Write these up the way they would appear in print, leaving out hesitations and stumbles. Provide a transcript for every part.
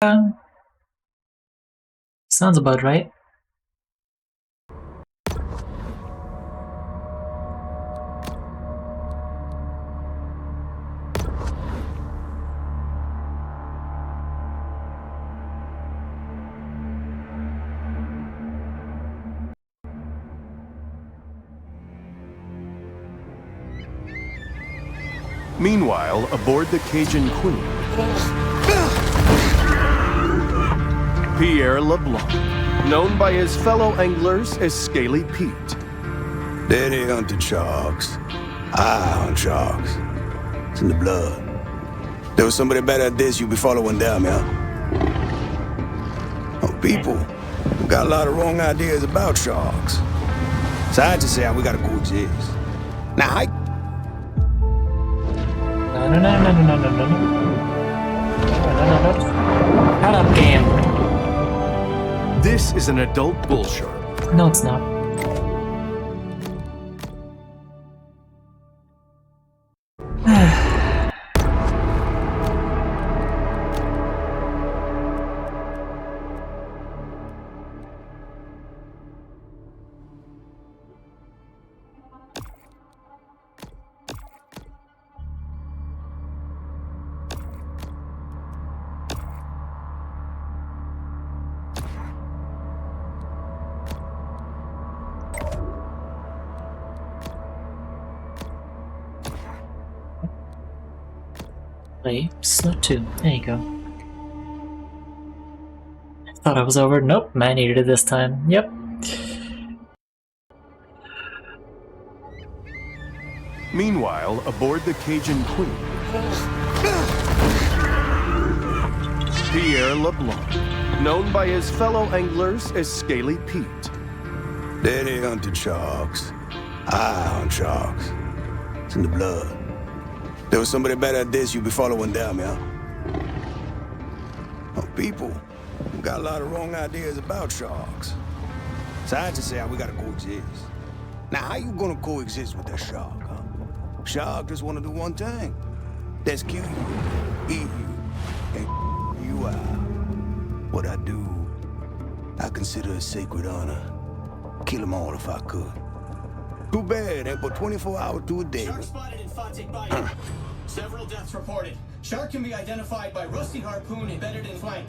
Sounds about right. Meanwhile, aboard the Cajun Queen, Pierre LeBlanc, known by his fellow anglers as Scaly Pete. Daddy hunted sharks. I hunt sharks. It's in the blood. There was somebody better at this, you'd be following them, yeah? Oh, people got a lot of wrong ideas about sharks. So I just say we gotta coexist. Now, No. Shut up, game. This is an adult bull shark. No, it's not. Play slot 2. There you go. I thought I was over. Nope, I needed it this time. Yep. Meanwhile, aboard the Cajun Queen, Pierre LeBlanc, known by his fellow anglers as Scaly Pete. Daddy hunted sharks. I hunt sharks. It's in the blood. There was somebody better at this, you'd be following them, yeah? Oh, people got a lot of wrong ideas about sharks. So I just say we gotta coexist. Now, how you gonna coexist with that shark, huh? Shark just wanna do one thing. That's kill you, eat you, and you out. What I do, I consider a sacred honor. Kill them all if I could. Too bad, ain't but 24 hours to a day. Shark spotted in Fontic Bayou. Several deaths reported. Shark can be identified by rusty harpoon embedded in flank.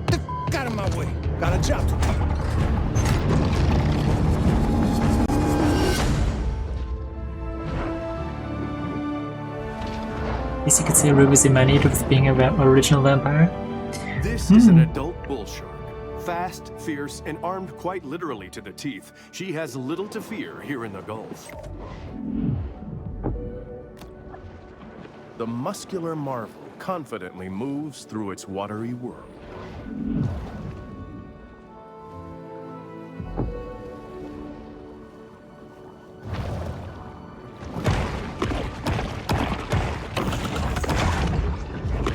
Get out of my way. Got a job to do. At least you could say Ruby's emanated with being an original vampire. This is an adult bull shark. Fast, fierce, and armed quite literally to the teeth. She has little to fear here in the Gulf. The muscular marvel confidently moves through its watery world.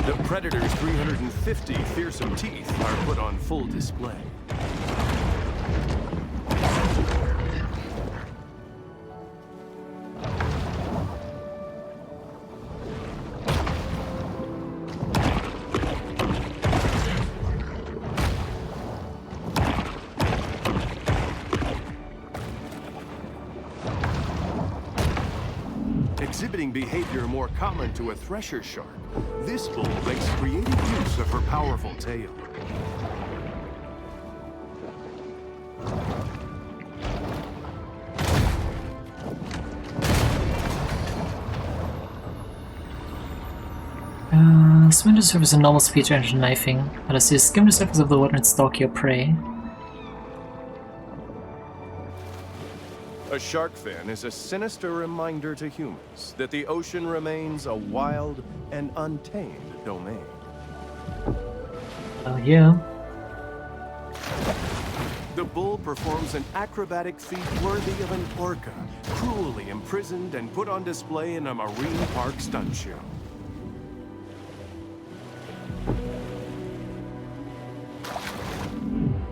The Predator's 350 fearsome teeth are put on full display. Exhibiting behavior more common to a thresher shark, this bull makes creative use of her powerful tail. Swim to the surface a normal speed range and knifing, but as you skim the surface of the water and stalk your prey. A shark fin is a sinister reminder to humans that the ocean remains a wild and untamed domain. Oh yeah. The bull performs an acrobatic feat worthy of an orca, cruelly imprisoned and put on display in a marine park stunt show.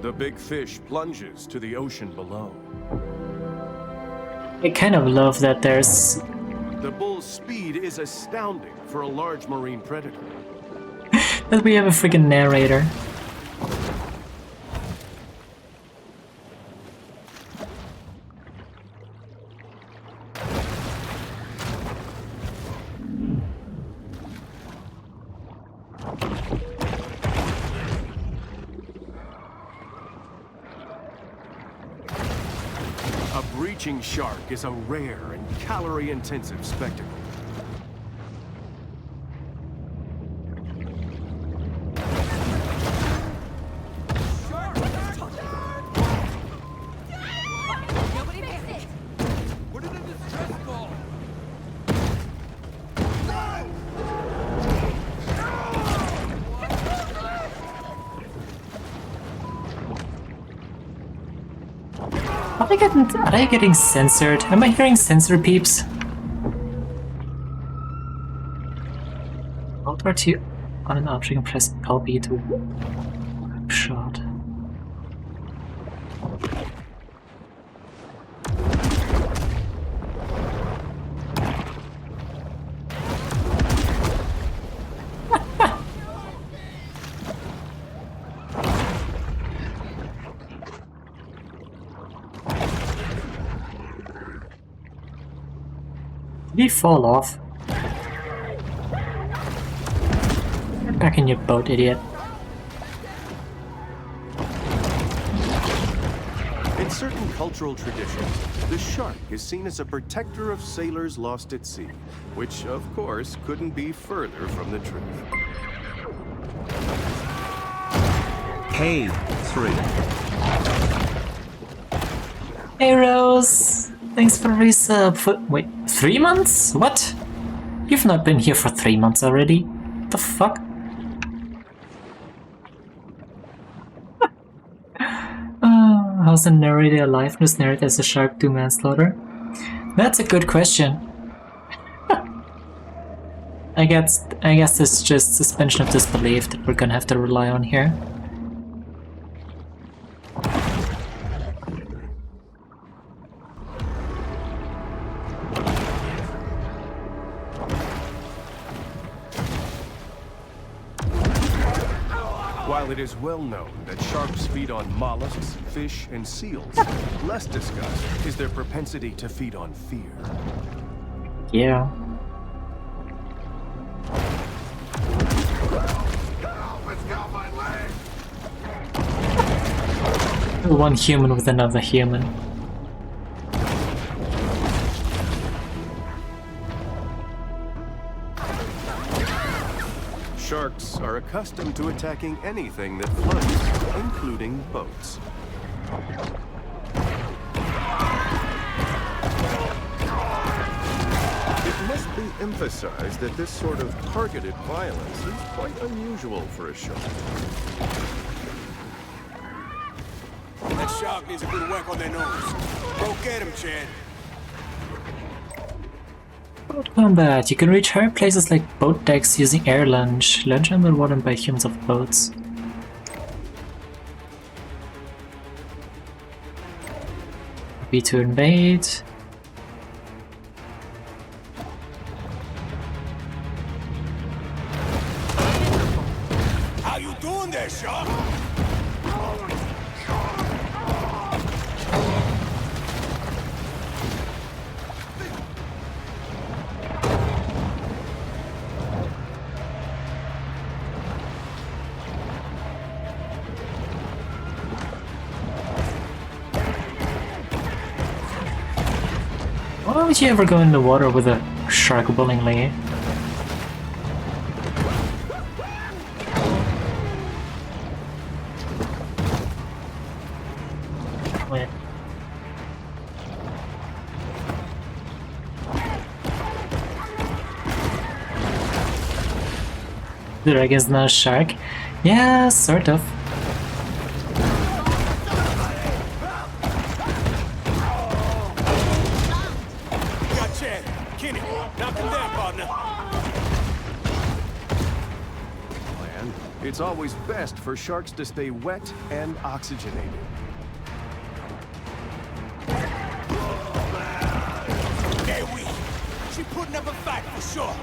The big fish plunges to the ocean below. I kind of love that there's... The bull's speed is astounding for a large marine predator. But we have a freaking narrator. A breaching shark is a rare and calorie-intensive spectacle. Are they getting censored? Am I hearing censor peeps? Alt R2 on an object and press LB to shot. Did he fall off? Get back in your boat, idiot. In certain cultural traditions, the shark is seen as a protector of sailors lost at sea, which, of course, couldn't be further from the truth. K3. Hey Rose! Thanks for resub for— wait, 3 months? What? You've not been here for 3 months already? The fuck? How's the narrator alive and was narrated as a shark do manslaughter? That's a good question. I guess it's just suspension of disbelief that we're gonna have to rely on here. While it is well known that sharks feed on mollusks, fish, and seals, less discussed is their propensity to feed on fear. Yeah. One human with another human. Sharks are accustomed to attacking anything that floats, including boats. It must be emphasized that this sort of targeted violence is quite unusual for a shark. That shark needs a good whack on their nose. Go get him, Chad. Boat combat. You can reach higher places like boat decks using air lunge. Lunge underwater by humans of boats. B to invade. How you doing there, shark? Why would you ever go in the water with a shark willingly? Wait. The dragon's not a shark? Yeah, sort of. It's always best for sharks to stay wet and oxygenated. Hey, she putting up a fight for sure.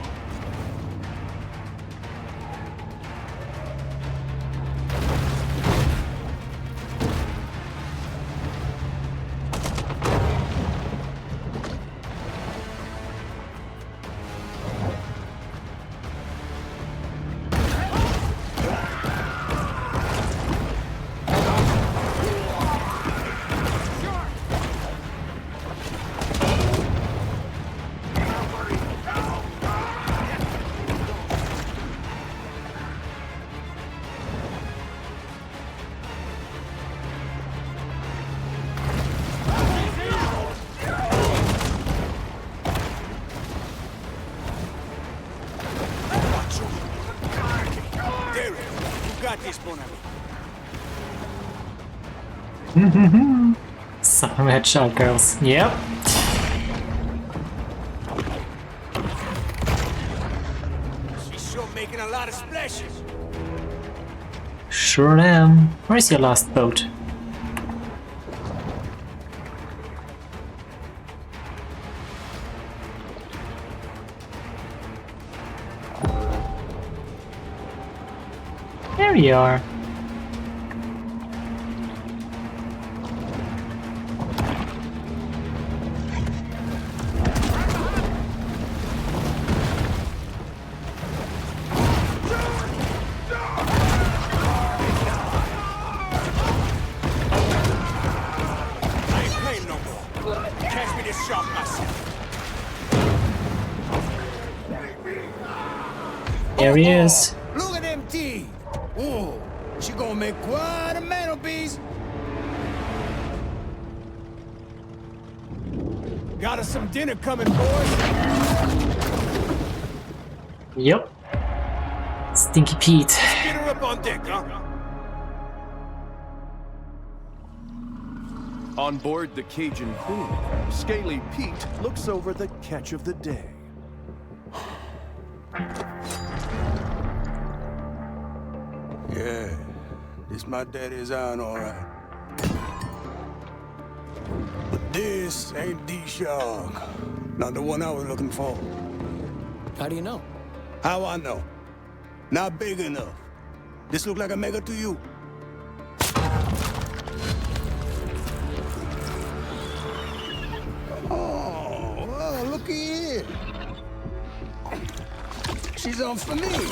got this, Bon ami. Some headshot girls. Yep. She's sure making a lot of splashes. Sure am. Where's your last boat? There you are. I ain't playing no more. Catch me this shark myself. There he is. Look at them teeth. Ooh, she gonna make quite a mantelpiece. Got us some dinner coming, boys. Yep. Stinky Pete. Get her up on deck, huh? On board the Cajun Queen, Scaly Pete looks over the catch of the day. Yeah, this my daddy's iron, all right. But this ain't the shark. Not the one I was looking for. How do you know? How I know? Not big enough. This look like a mega to you? Oh, well, looky here. She's on for me.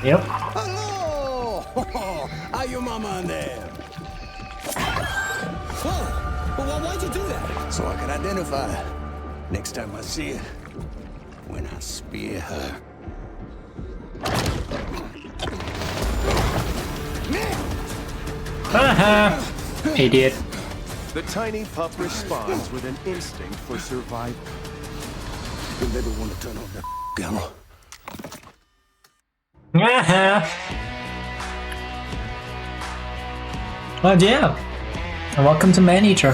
Yep. Hello! How your mama in there? Whoa! Well, why'd you do that? So I can identify her next time I see her. When I spear her. Haha. Idiot. The tiny pup responds with an instinct for survival. You'll never want to turn on that camera. Haha. Oh yeah. And welcome to Maneater.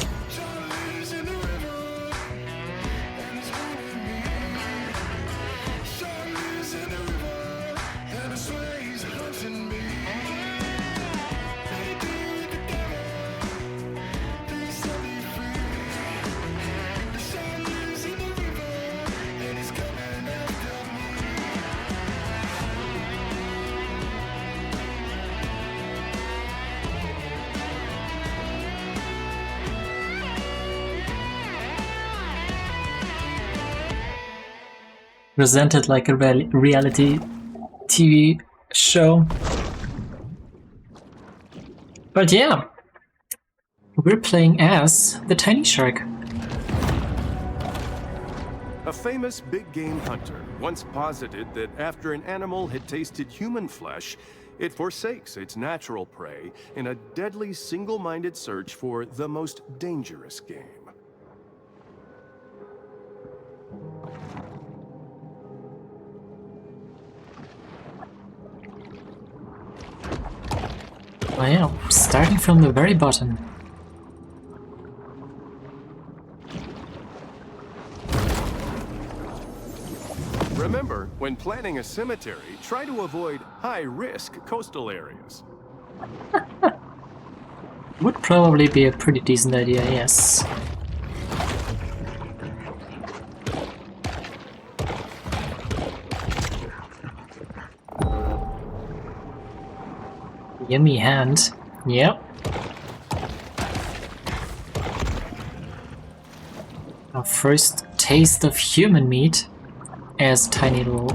Presented like a reality TV show. But yeah, we're playing as the Tiny Shark. A famous big game hunter once posited that after an animal had tasted human flesh, it forsakes its natural prey in a deadly single-minded search for the most dangerous game. Wow, starting from the very bottom. Remember, when planning a cemetery, try to avoid high-risk coastal areas. Would probably be a pretty decent idea, yes. Yummy hand. Yep. Our first taste of human meat as tiny little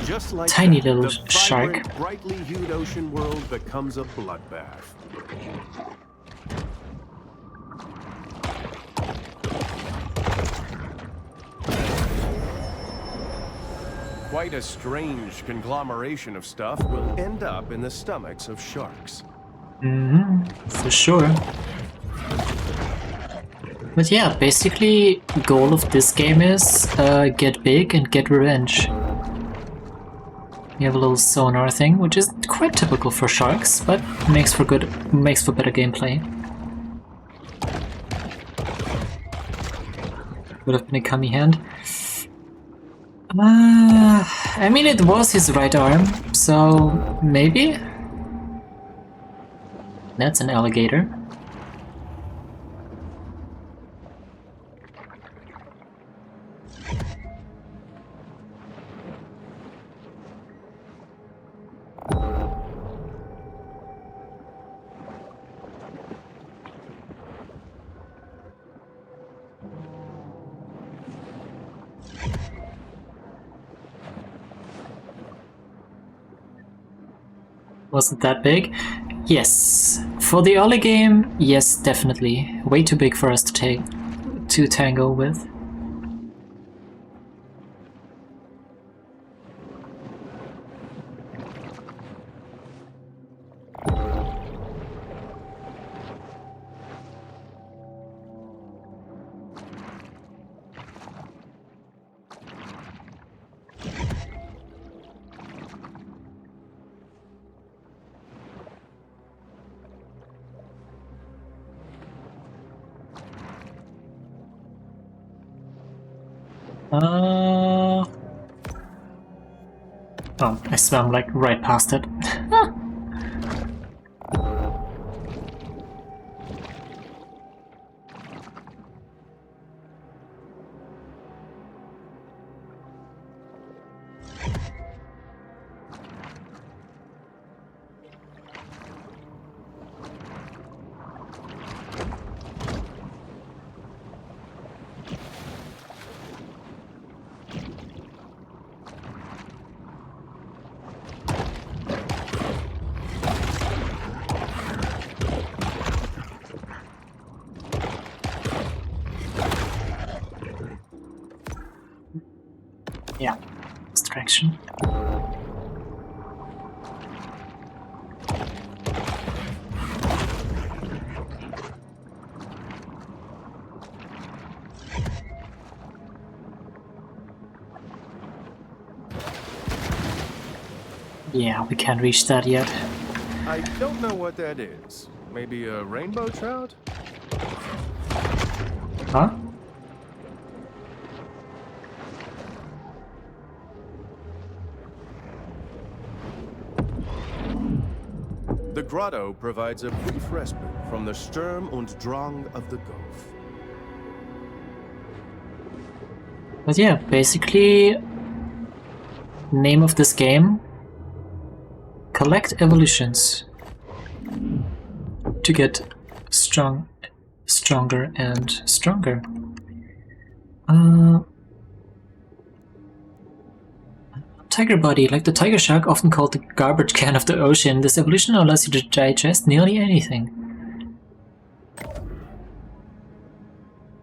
Just like Tiny that, little the shark. vibrant, brightly hued ocean world becomes a bloodbath. Quite a strange conglomeration of stuff will end up in the stomachs of sharks. for sure. But yeah, basically goal of this game is get big and get revenge. We have a little sonar thing, which is quite typical for sharks, but makes for better gameplay. Would have been a Kami hand. I mean, it was his right arm, so maybe? That's an alligator. Wasn't that big? Yes. For the Ollie game, yes, definitely. Way too big for us to tango with. Oh, I swam like right past it. Yeah, distraction. Yeah, we can't reach that yet. I don't know what that is. Maybe a rainbow trout? Huh? The grotto provides a brief respite from the Sturm und Drang of the Gulf. But yeah, basically, name of this game: collect evolutions to get stronger and stronger. Tiger body, like the tiger shark, often called the garbage can of the ocean. This evolution allows you to digest nearly anything.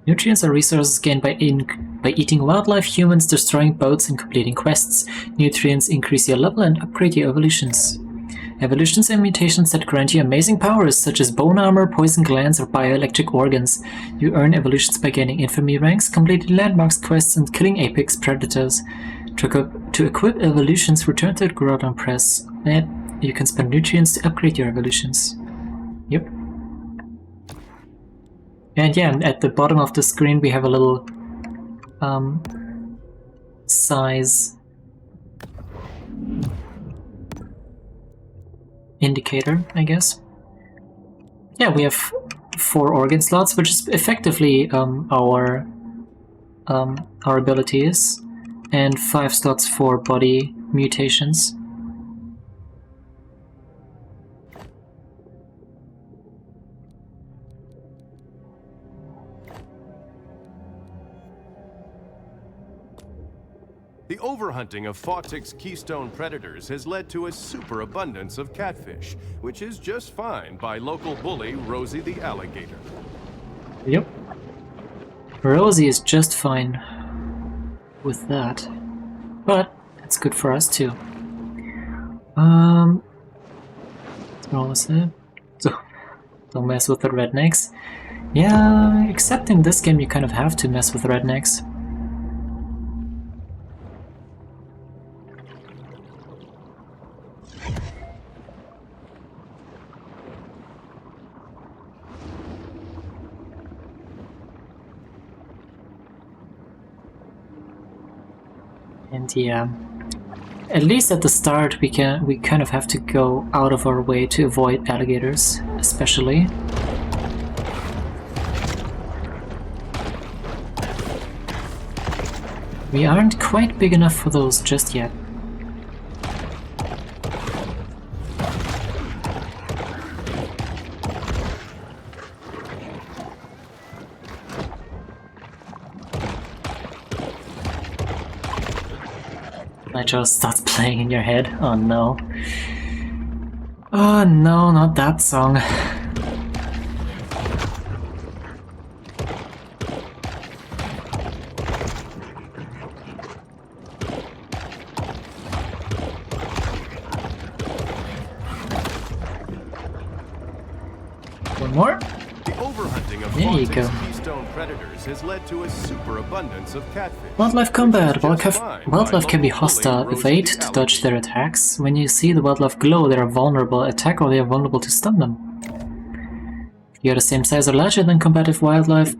Nutrients are resources gained by eating wildlife, humans, destroying boats, and completing quests. Nutrients increase your level and upgrade your evolutions. Evolutions and mutations that grant you amazing powers, such as bone armor, poison glands, or bioelectric organs. You earn evolutions by gaining infamy ranks, completing landmarks quests, and killing apex predators. To equip evolutions, return to the grotto and press. You can spend nutrients to upgrade your evolutions. Yep. And yeah, at the bottom of the screen we have a little size indicator, I guess. Yeah, we have 4 organ slots, which is effectively our abilities, and 5 slots for body mutations. The overhunting of Fawtick's keystone predators has led to a superabundance of catfish, which is just fine by local bully Rosie the alligator. Yep. Rosie is just fine with that, but it's good for us too. What was it? So, don't mess with the rednecks. Yeah, except in this game you kind of have to mess with rednecks. And yeah, at least at the start we kind of have to go out of our way to avoid alligators, especially. We aren't quite big enough for those just yet. Nitro starts playing in your head. Oh no. Oh no, not that song. One more. The overhunting of There you Quantic's go. keystone predators has led to a superabundance of catfish. Wildlife combat. which is just fine Wildlife by can be local hostile. bully Evade Rosie the to dodge their alligator. attacks. When you see the wildlife glow, they are vulnerable. Attack or they are vulnerable to stun them. If you are the same size or larger than combative wildlife,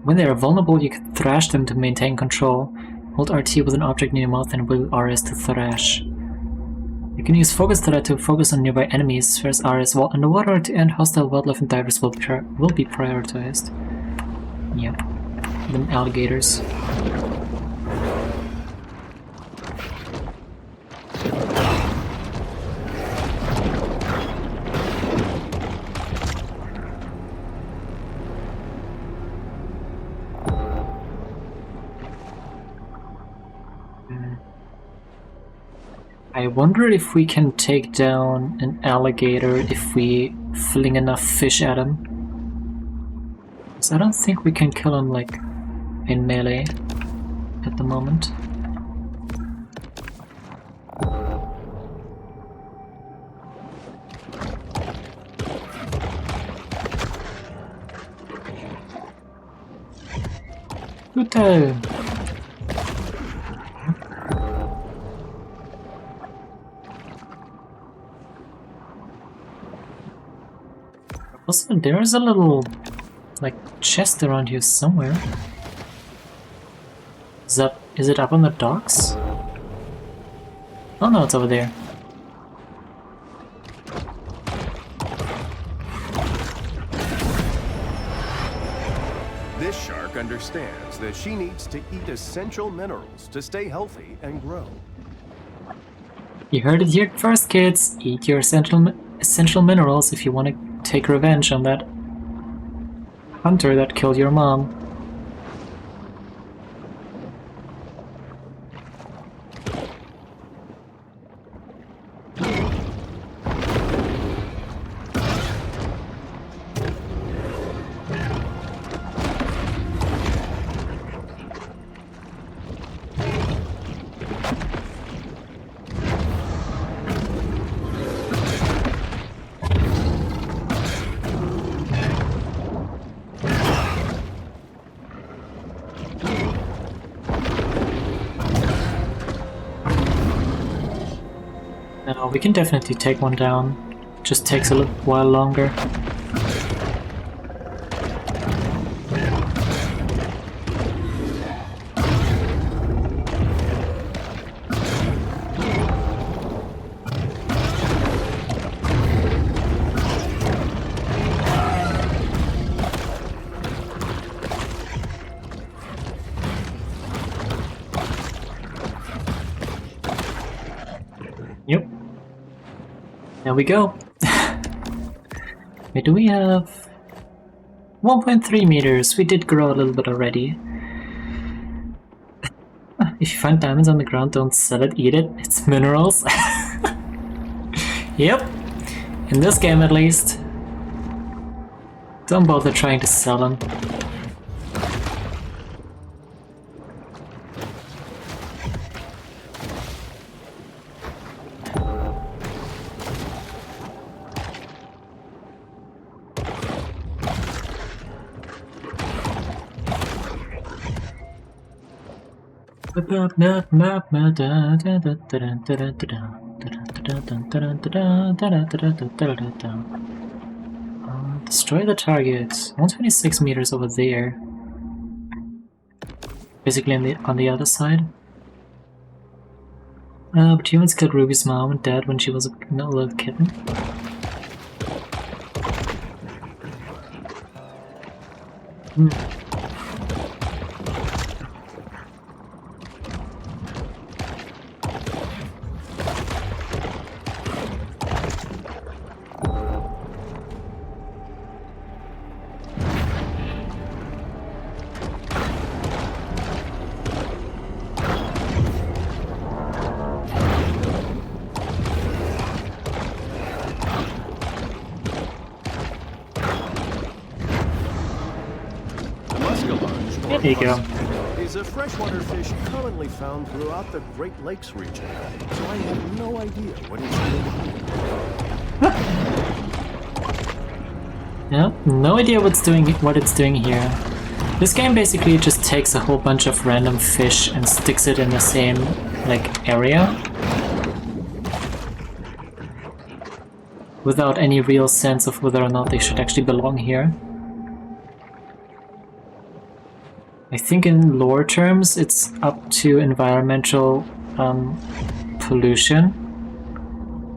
when they are vulnerable, you can thrash them to maintain control. Hold RT with an object near your mouth and will RS to thrash. You can use Focus Threat to focus on nearby enemies, whereas RS while underwater to end hostile wildlife and divers will be prioritized. Yep. Them alligators. I wonder if we can take down an alligator if we fling enough fish at him. 'Cause I don't think we can kill him like in melee at the moment. Good. Also, there's a little, like, chest around here somewhere. Is it up on the docks? Oh no, it's over there. This shark understands that she needs to eat essential minerals to stay healthy and grow. You heard it here first, kids. Eat your essential minerals if you want to take revenge on that hunter that killed your mom. No, we can definitely take one down. Just takes a little while longer. Yep. There we go. Wait, do we have 1.3 meters? We did grow a little bit already. If you find diamonds on the ground, don't sell it, eat it. It's minerals. Yep. In this game at least. Don't bother trying to sell them. Destroy the target. 126 meters over there. Basically on the other side. But humans killed Ruby's mom and dad when she was a little kitten. Muscalonge, There you go. is a freshwater fish commonly found throughout the Great Lakes region, so I have no idea what it's doing. Yeah, no idea what it's doing here. This game basically just takes a whole bunch of random fish and sticks it in the same, like, area. Without any real sense of whether or not they should actually belong here. I think in lore terms it's up to environmental pollution.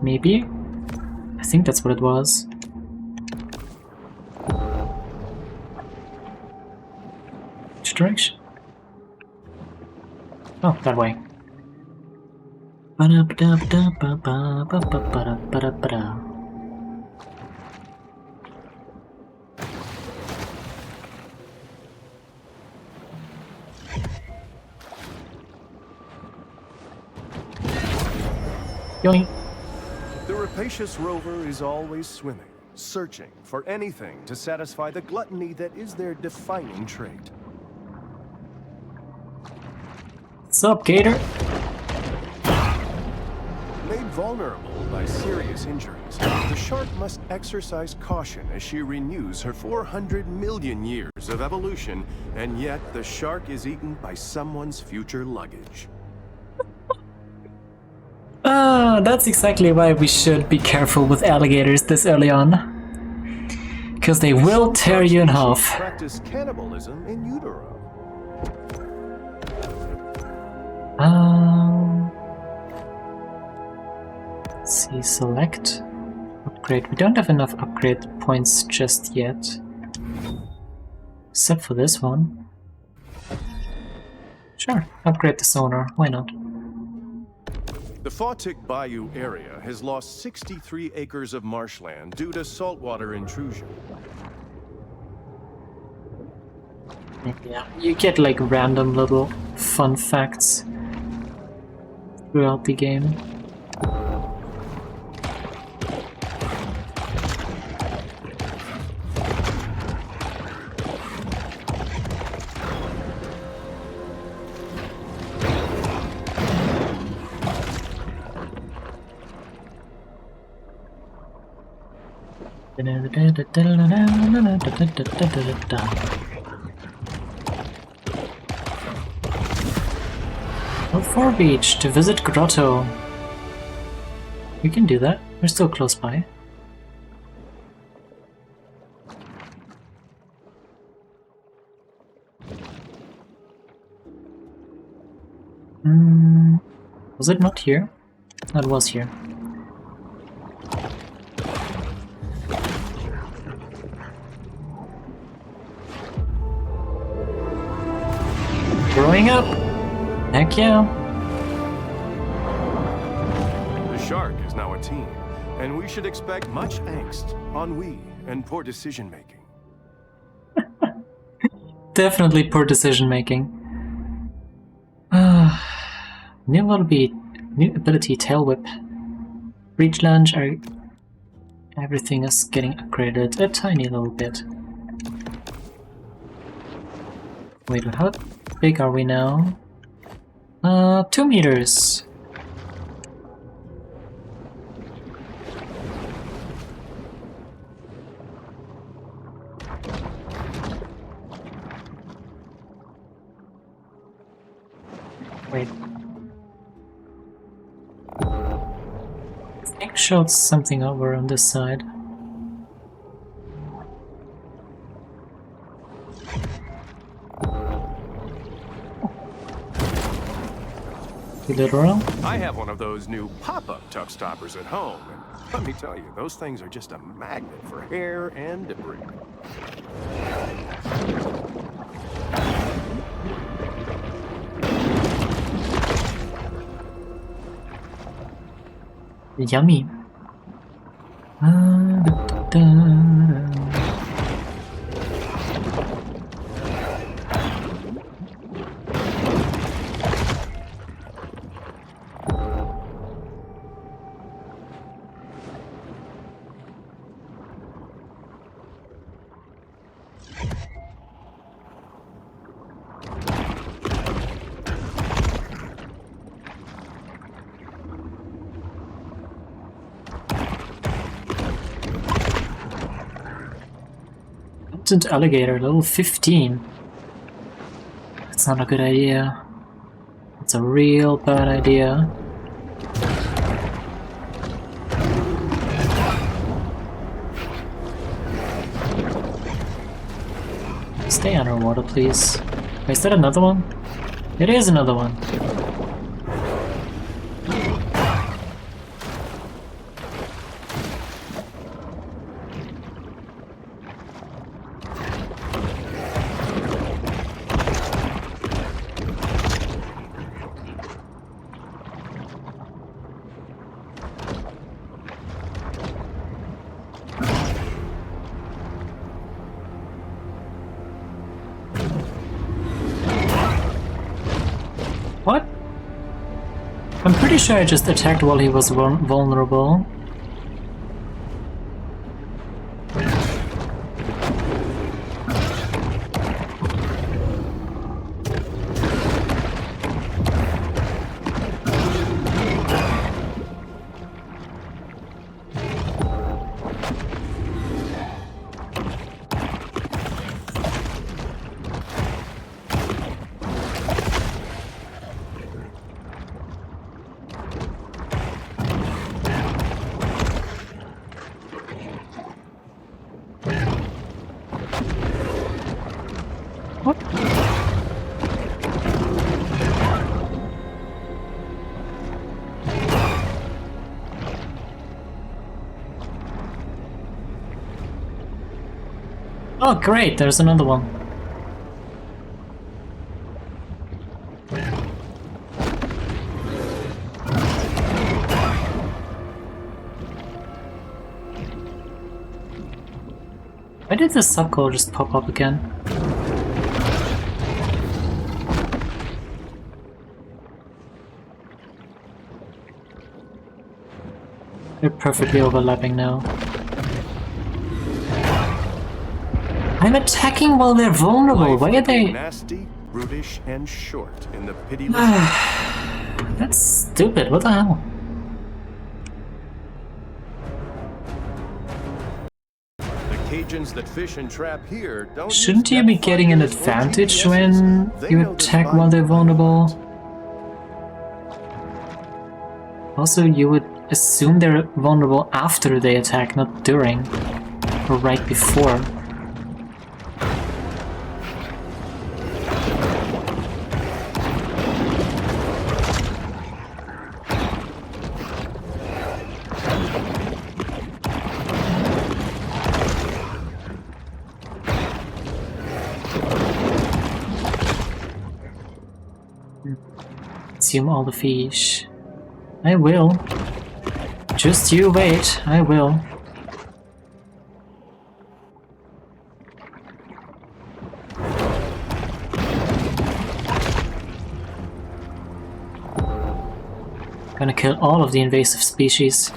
Maybe? I think that's what it was. Which direction? Oh, that way. Yoink. The rapacious rover is always swimming, searching for anything to satisfy the gluttony that is their defining trait. What's up, Gator? Made vulnerable by serious injuries, the shark must exercise caution as she renews her 400 million years of evolution, and yet the shark is eaten by someone's future luggage. That's exactly why we should be careful with alligators this early on. Because they will tear you in half. Practice cannibalism in utero. Let's see, select. Upgrade. We don't have enough upgrade points just yet. Except for this one. Sure, upgrade the sonar, why not? The Fawtick Bayou area has lost 63 acres of marshland due to saltwater intrusion. Yeah, you get like random little fun facts throughout the game. Far Beach to visit Grotto. We can do that. We're still close by. Was it not here? That was here. Growing up! Heck yeah! The shark is now a team, and we should expect much angst, ennui, and poor decision-making. Definitely poor decision making. New ability Tail Whip. Breach Lunge, everything is getting upgraded a tiny little bit. Wait, how big are we now? 2 meters. Wait. I think showed something over on this side. Be literal? I have one of those new pop-up tuck stoppers at home, and let me tell you, those things are just a magnet for hair and debris. Yummy. Mutant alligator, level 15. That's not a good idea. It's a real bad idea. Stay underwater, please. Wait, is that another one? It is another one. What? I'm pretty sure I just attacked while he was vulnerable. What? Oh great, there's another one. Why did the subcall just pop up again? They're perfectly overlapping now. I'm attacking while they're vulnerable. Why are they? Nasty, brutish, and short in the pitiless. That's stupid. What the hell? The Cajuns that fish and trap here don't. Shouldn't you be getting an advantage when you attack while they're vulnerable? Also, you would assume they're vulnerable after they attack, not during or right before. Consume all the fish. I will. Just you wait, I will. Gonna kill all of the invasive species.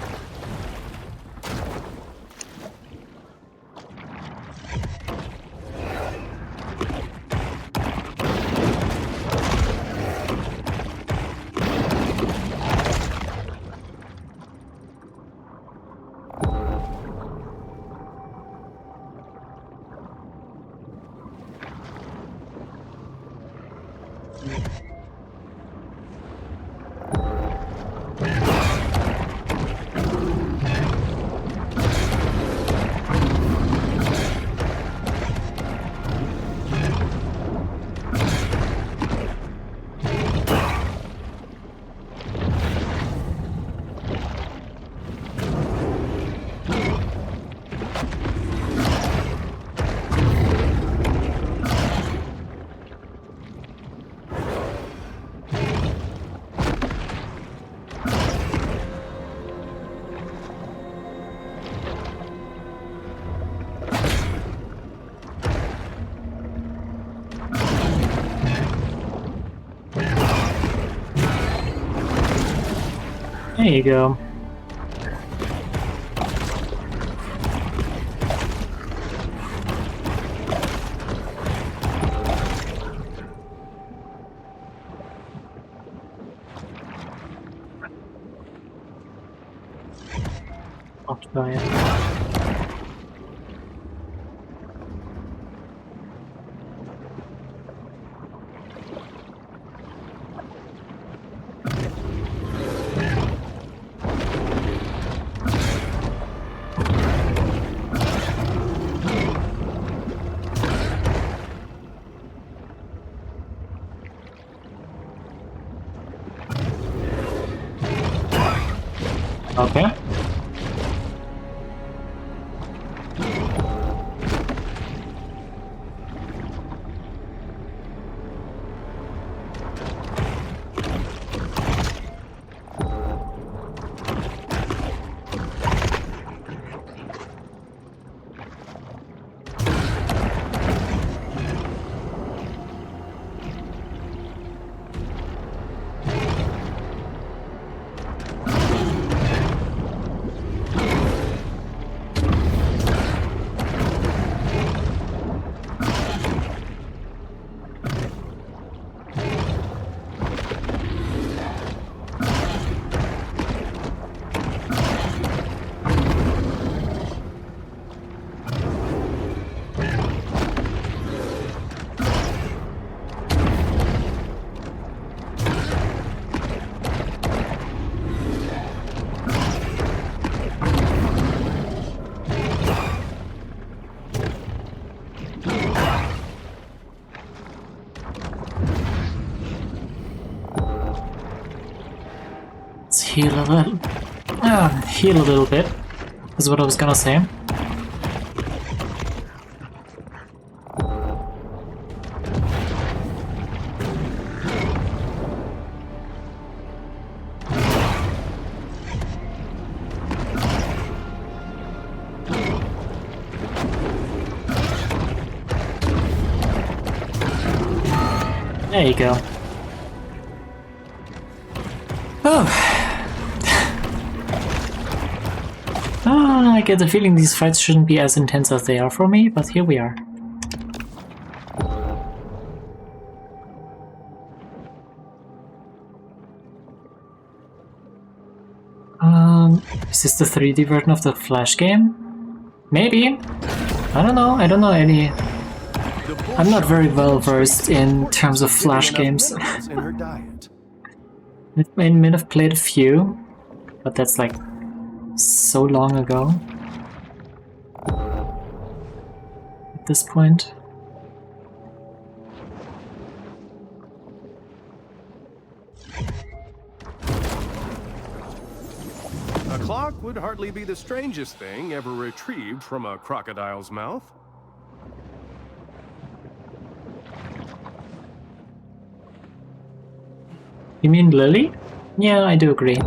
There you go. By it. Okay. Heal a little. Heal a little bit, is what I was gonna say. There you go. Oh. I get the feeling these fights shouldn't be as intense as they are for me, but here we are. Is this the 3D version of the Flash game? Maybe. I don't know. I don't know any. I'm not very well versed in terms of Flash games. I may have played a few, but that's like so long ago at this point. A clock would hardly be the strangest thing ever retrieved from a crocodile's mouth. You mean Lily? Yeah, I do agree.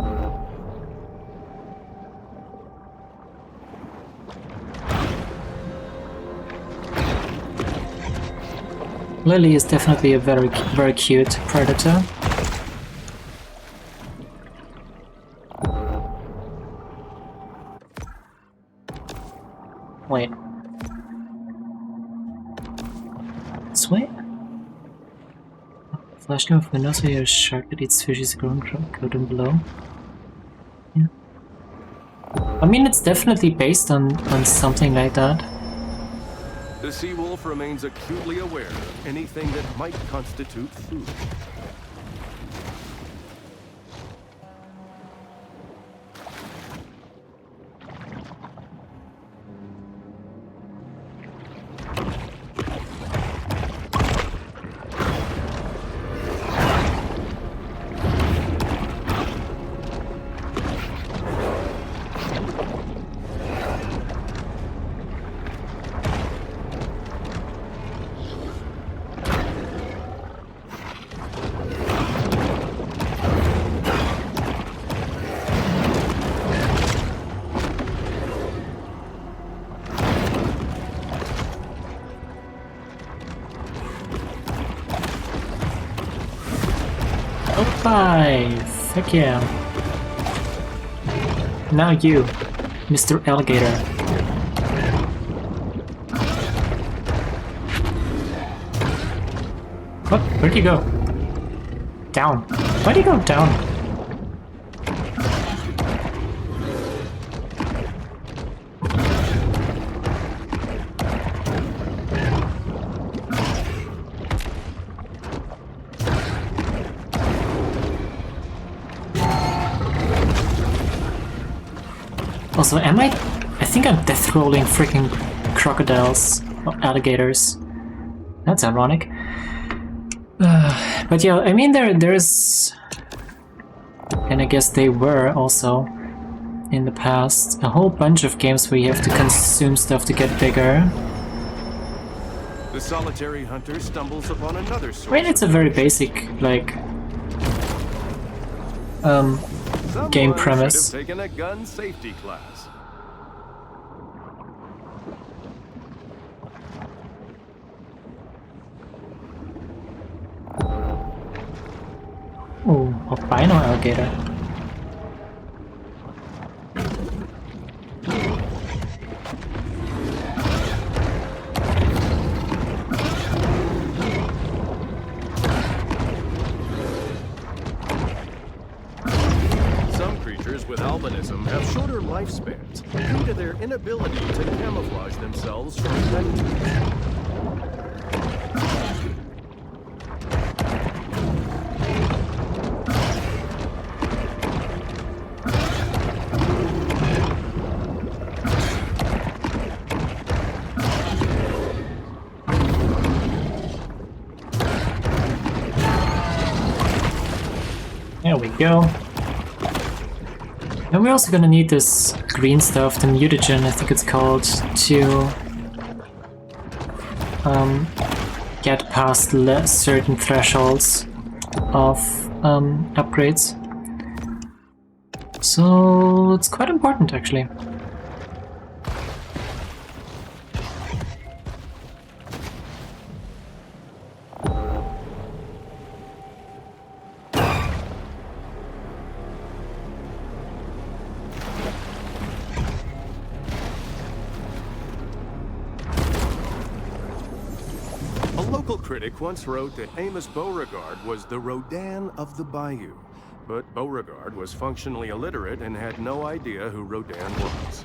Lily is definitely a very cute predator. Wait. This way? Flash game of windows where a shark that eats fish is grown below. Yeah. I mean, it's definitely based on something like that. The sea wolf remains acutely aware of anything that might constitute food. Top 5! Heck yeah. Now you, Mr. Alligator. What? Where'd you go? Down. Why'd you go down? Also, I think I'm death rolling freaking crocodiles or alligators. That's ironic. But yeah, I mean there's, and I guess they were also in the past, a whole bunch of games where you have to consume stuff to get bigger. The solitary hunter stumbles upon another source. I mean, it's a very basic, like, game premise. Should have taken a gun safety class. Oh, albino alligator. Some creatures with albinism have shorter lifespans due to their inability to camouflage themselves from predators. There we go. And we're also gonna need this green stuff, the mutagen, I think it's called, to get past certain thresholds of upgrades. So it's quite important, actually. Critic once wrote that Amos Beauregard was the Rodan of the Bayou, but Beauregard was functionally illiterate and had no idea who Rodan was.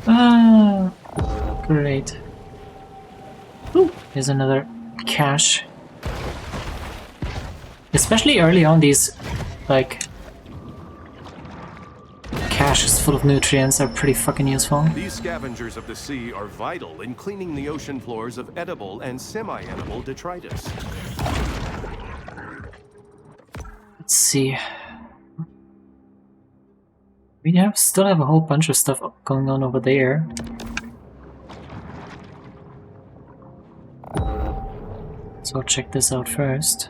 Ah, great. Ooh, here's another cache. Especially early on, these, like, caches full of nutrients are pretty fucking useful. These scavengers of the sea are vital in cleaning the ocean floors of edible and semi-edible detritus. Let's see. We still have a whole bunch of stuff going on over there. So I'll check this out first.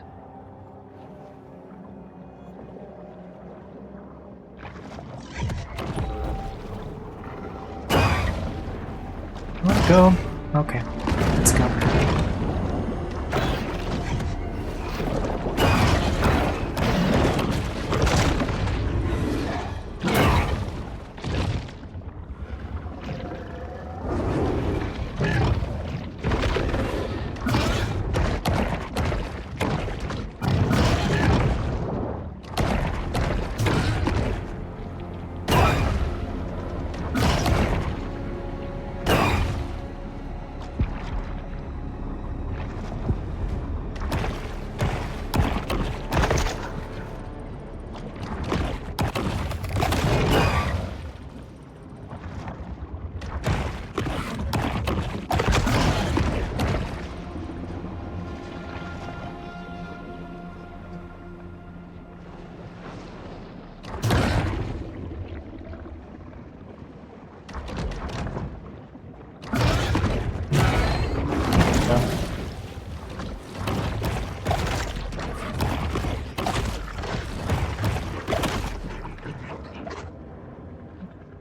Go. Okay, let's go.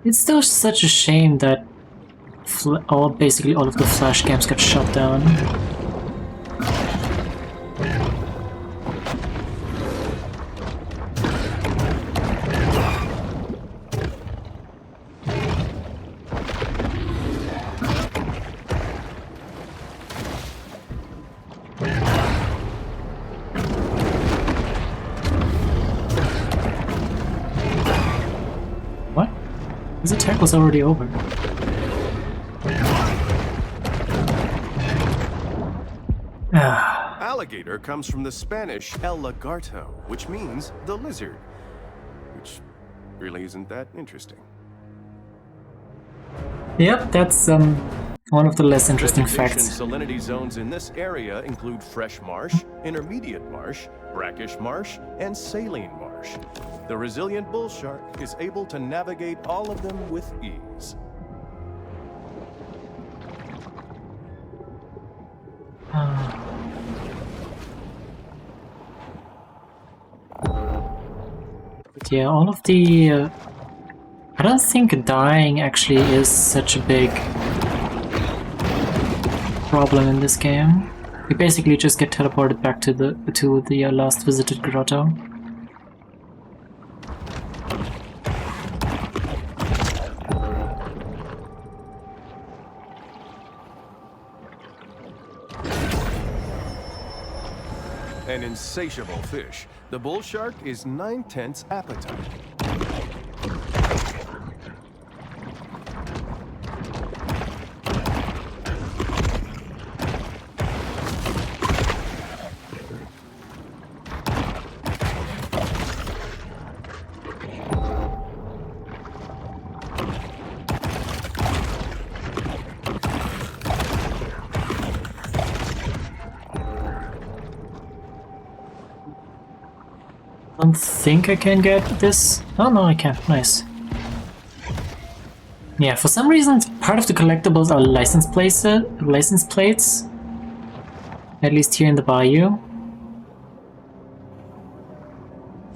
It's still such a shame that basically all of the Flash games got shut down. His attack was already over. Alligator comes from the Spanish El Lagarto, which means the lizard, which really isn't that interesting. Yep, that's one of the less interesting Vegetation facts. salinity zones in this area include fresh marsh, intermediate marsh, brackish marsh, and saline marsh. The resilient bull shark is able to navigate all of them with ease. But yeah, all of the... I don't think dying actually is such a big problem in this game. You basically just get teleported back to the last visited grotto. An insatiable fish, the bull shark is 9/10 appetite. I don't think I can get this. Oh no, I can. Nice. Yeah, for some reason, part of the collectibles are license plates. At least here in the bayou.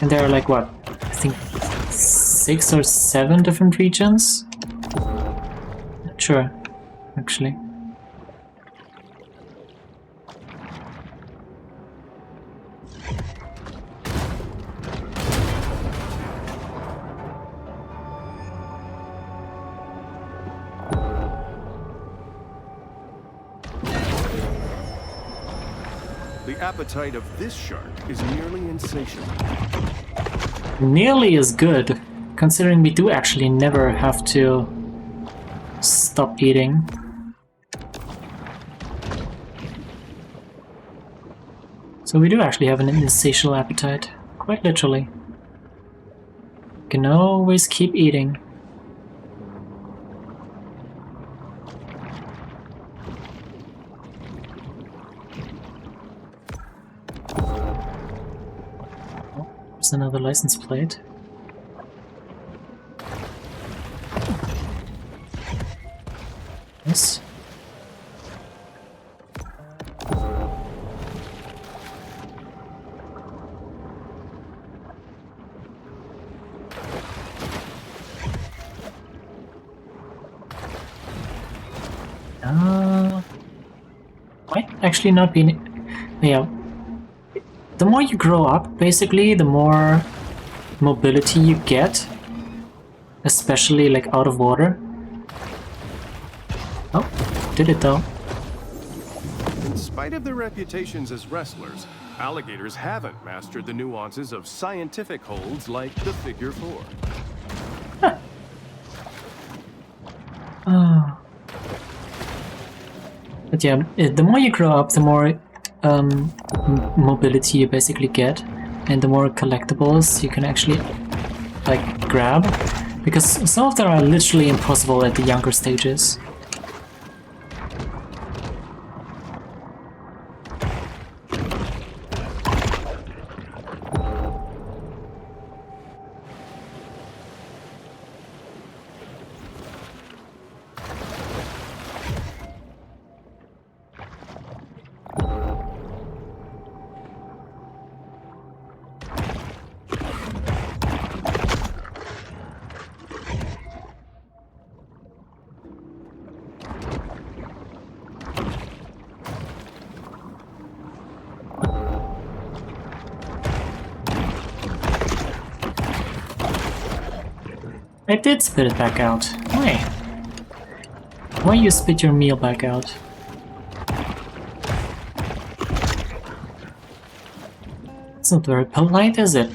And there are like what? I think 6 or 7 different regions? Not sure, actually. The appetite of this shark is nearly insatiable. Nearly as good, considering we do actually never have to stop eating. So we do actually have an insatiable appetite, quite literally. Can always keep eating. There's another license plate. Yes. Might actually not be... Yeah. The more you grow up, basically, the more mobility you get. Especially, like, out of water. Oh, did it though. In spite of their reputations as wrestlers, alligators haven't mastered the nuances of scientific holds like the figure 4. But yeah, the more you grow up, the more mobility you basically get, and the more collectibles you can actually like grab, because some of them are literally impossible at the younger stages. I did spit it back out. Why? Why you spit your meal back out? It's not very polite, is it?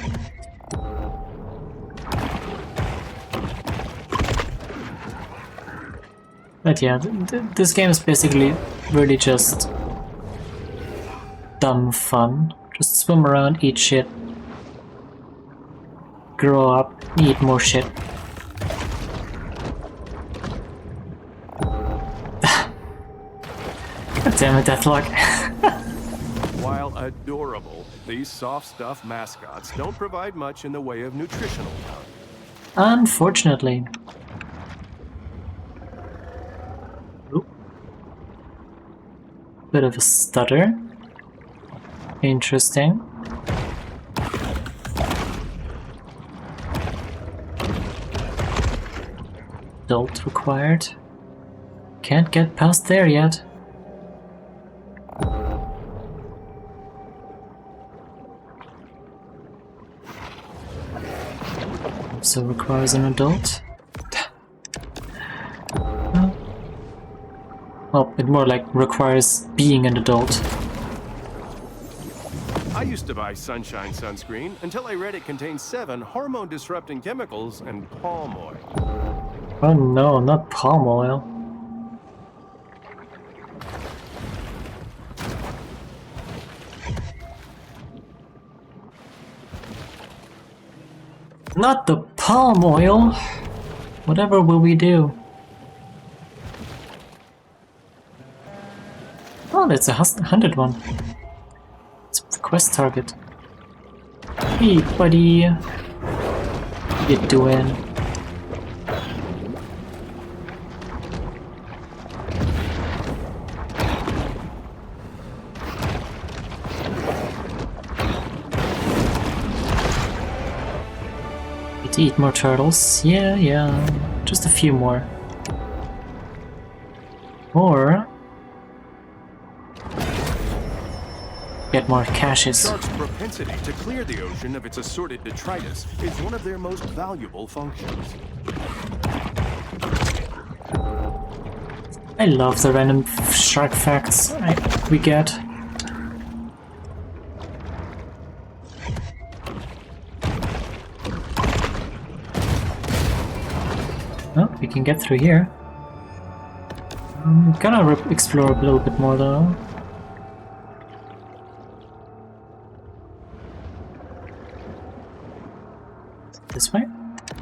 But yeah, this game is basically really just dumb fun. Just swim around, eat shit, grow up, eat more shit. God damn it, Deathlock. While adorable, these soft stuff mascots don't provide much in the way of nutritional value. Unfortunately. Oop. Bit of a stutter. Interesting. Adult required. Can't get past there yet. Also requires an adult. Well, it more like requires being an adult. I used to buy Sunshine sunscreen until I read it contains 7 hormone-disrupting chemicals and palm oil. Oh no, not palm oil. Not the palm oil! Whatever will we do? Oh, that's a 100 one. It's the quest target. Hey, buddy. How you doing? Need to eat more turtles. Yeah. Just a few more. Or get more caches. Sharks' propensity to clear the ocean of its assorted detritus is one of their most valuable functions. I love the random shark facts we get. Oh, we can get through here. I'm gonna explore a little bit more though. This way?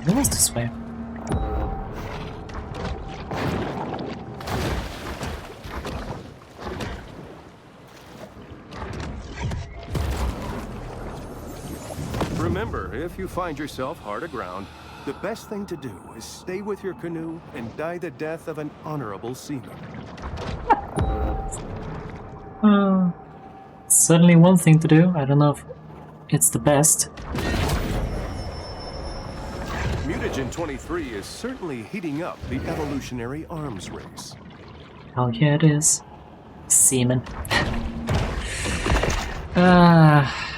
It was this way. Remember, if you find yourself hard aground, the best thing to do is stay with your canoe and die the death of an honorable seaman. Certainly one thing to do. I don't know if it's the best. Mutagen 23 is certainly heating up the evolutionary arms race. Hell yeah, it is. Seamen.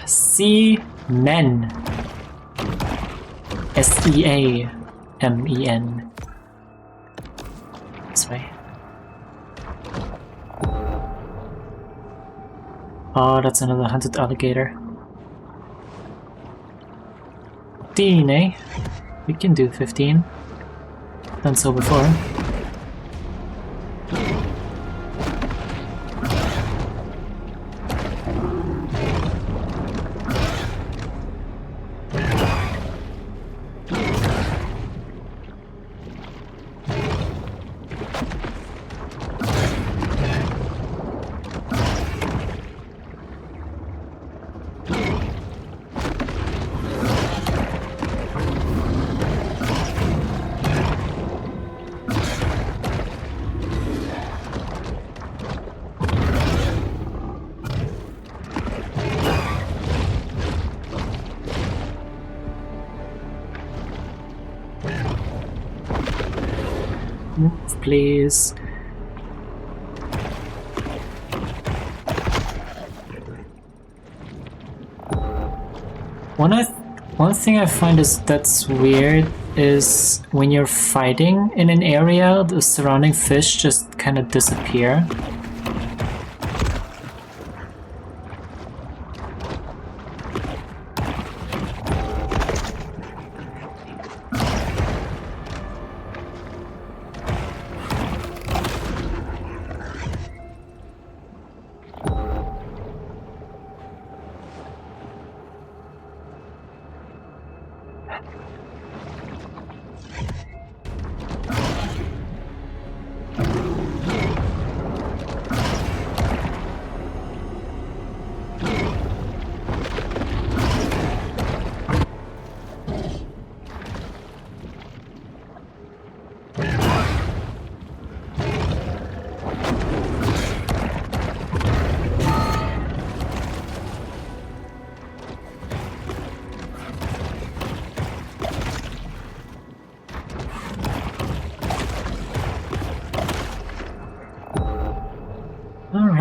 Seamen. S-E-A-M-E-N. This way. Oh, that's another hunted alligator. 15, eh? We can do 15. Done so before. Move, please. One thing I find that's weird is when you're fighting in an area, the surrounding fish just kind of disappear.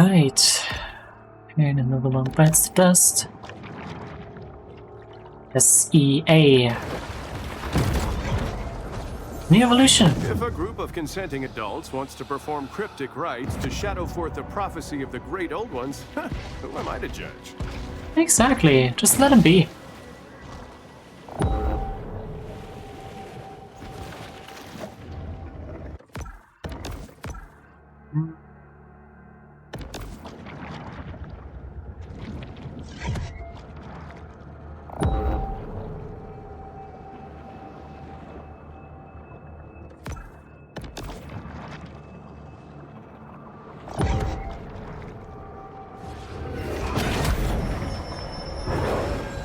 Right. And another one bites the dust. SEA. New evolution. If a group of consenting adults wants to perform cryptic rites to shadow forth the prophecy of the great old ones, who am I to judge? Exactly. Just let them be.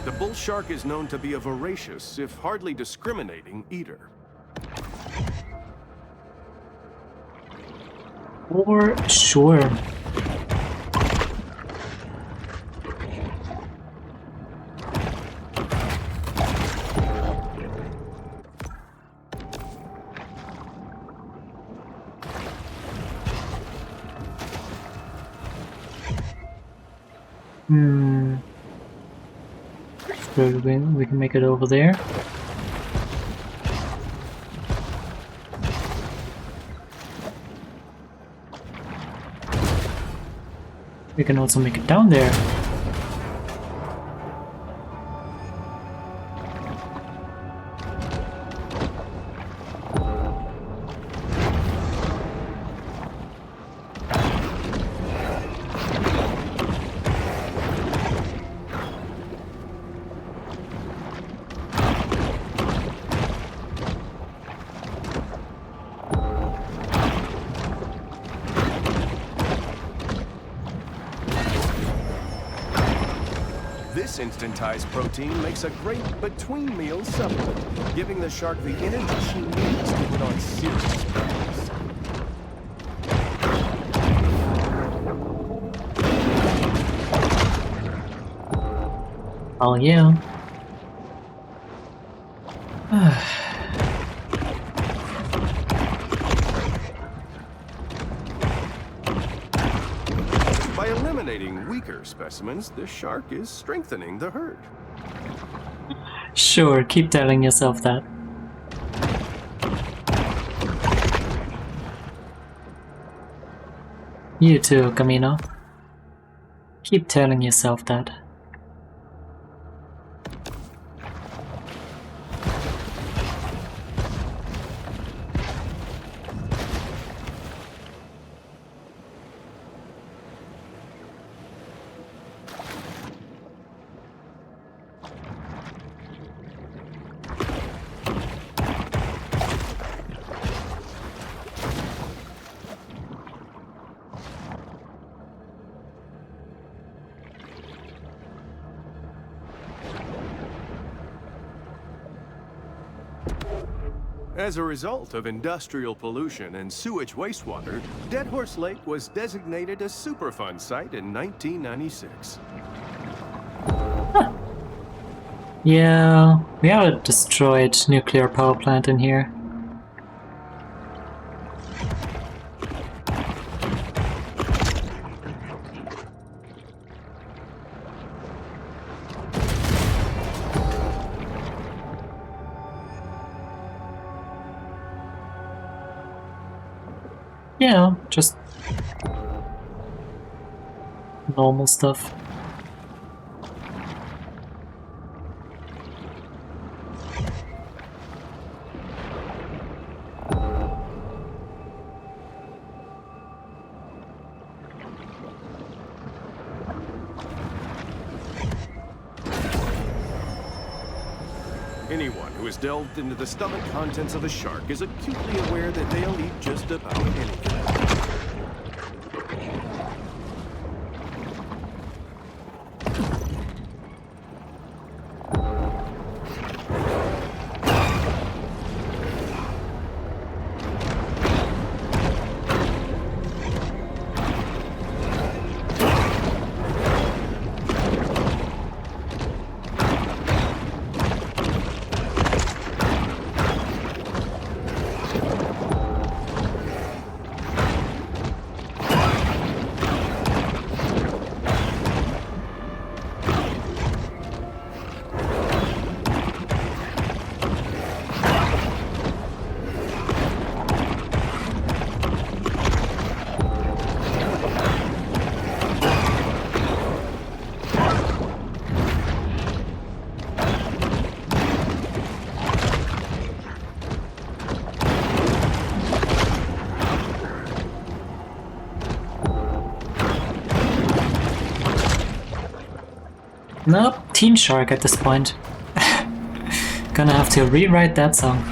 The bull shark is known to be a voracious, if hardly discriminating, eater. For sure. So we can make it over there. We can also make it down there. This instantized protein makes a great between-meal supplement, giving the shark the energy she needs to put on serious practice. Oh yeah. By eliminating weaker specimens, the shark is strengthening the herd. Sure, keep telling yourself that. You too, Camino. Keep telling yourself that. As a result of industrial pollution and sewage wastewater, Dead Horse Lake was designated a Superfund site in 1996. Yeah, we have a destroyed nuclear power plant in here. Yeah, just normal stuff. Anyone who has delved into the stomach contents of a shark is acutely aware that they'll eat just about anything. Nope, Teen Shark at this point. Gonna have to rewrite that song.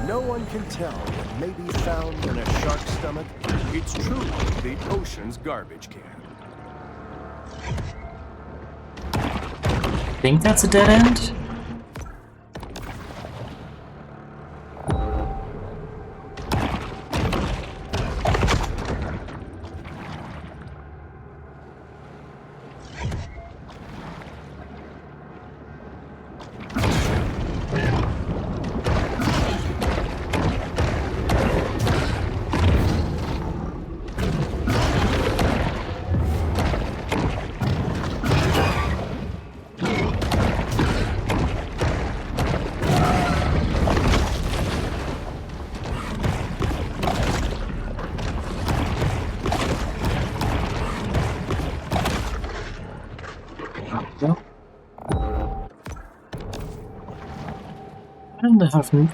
No one can tell what may be found in a shark's stomach. It's truly the ocean's garbage can. Think that's a dead end?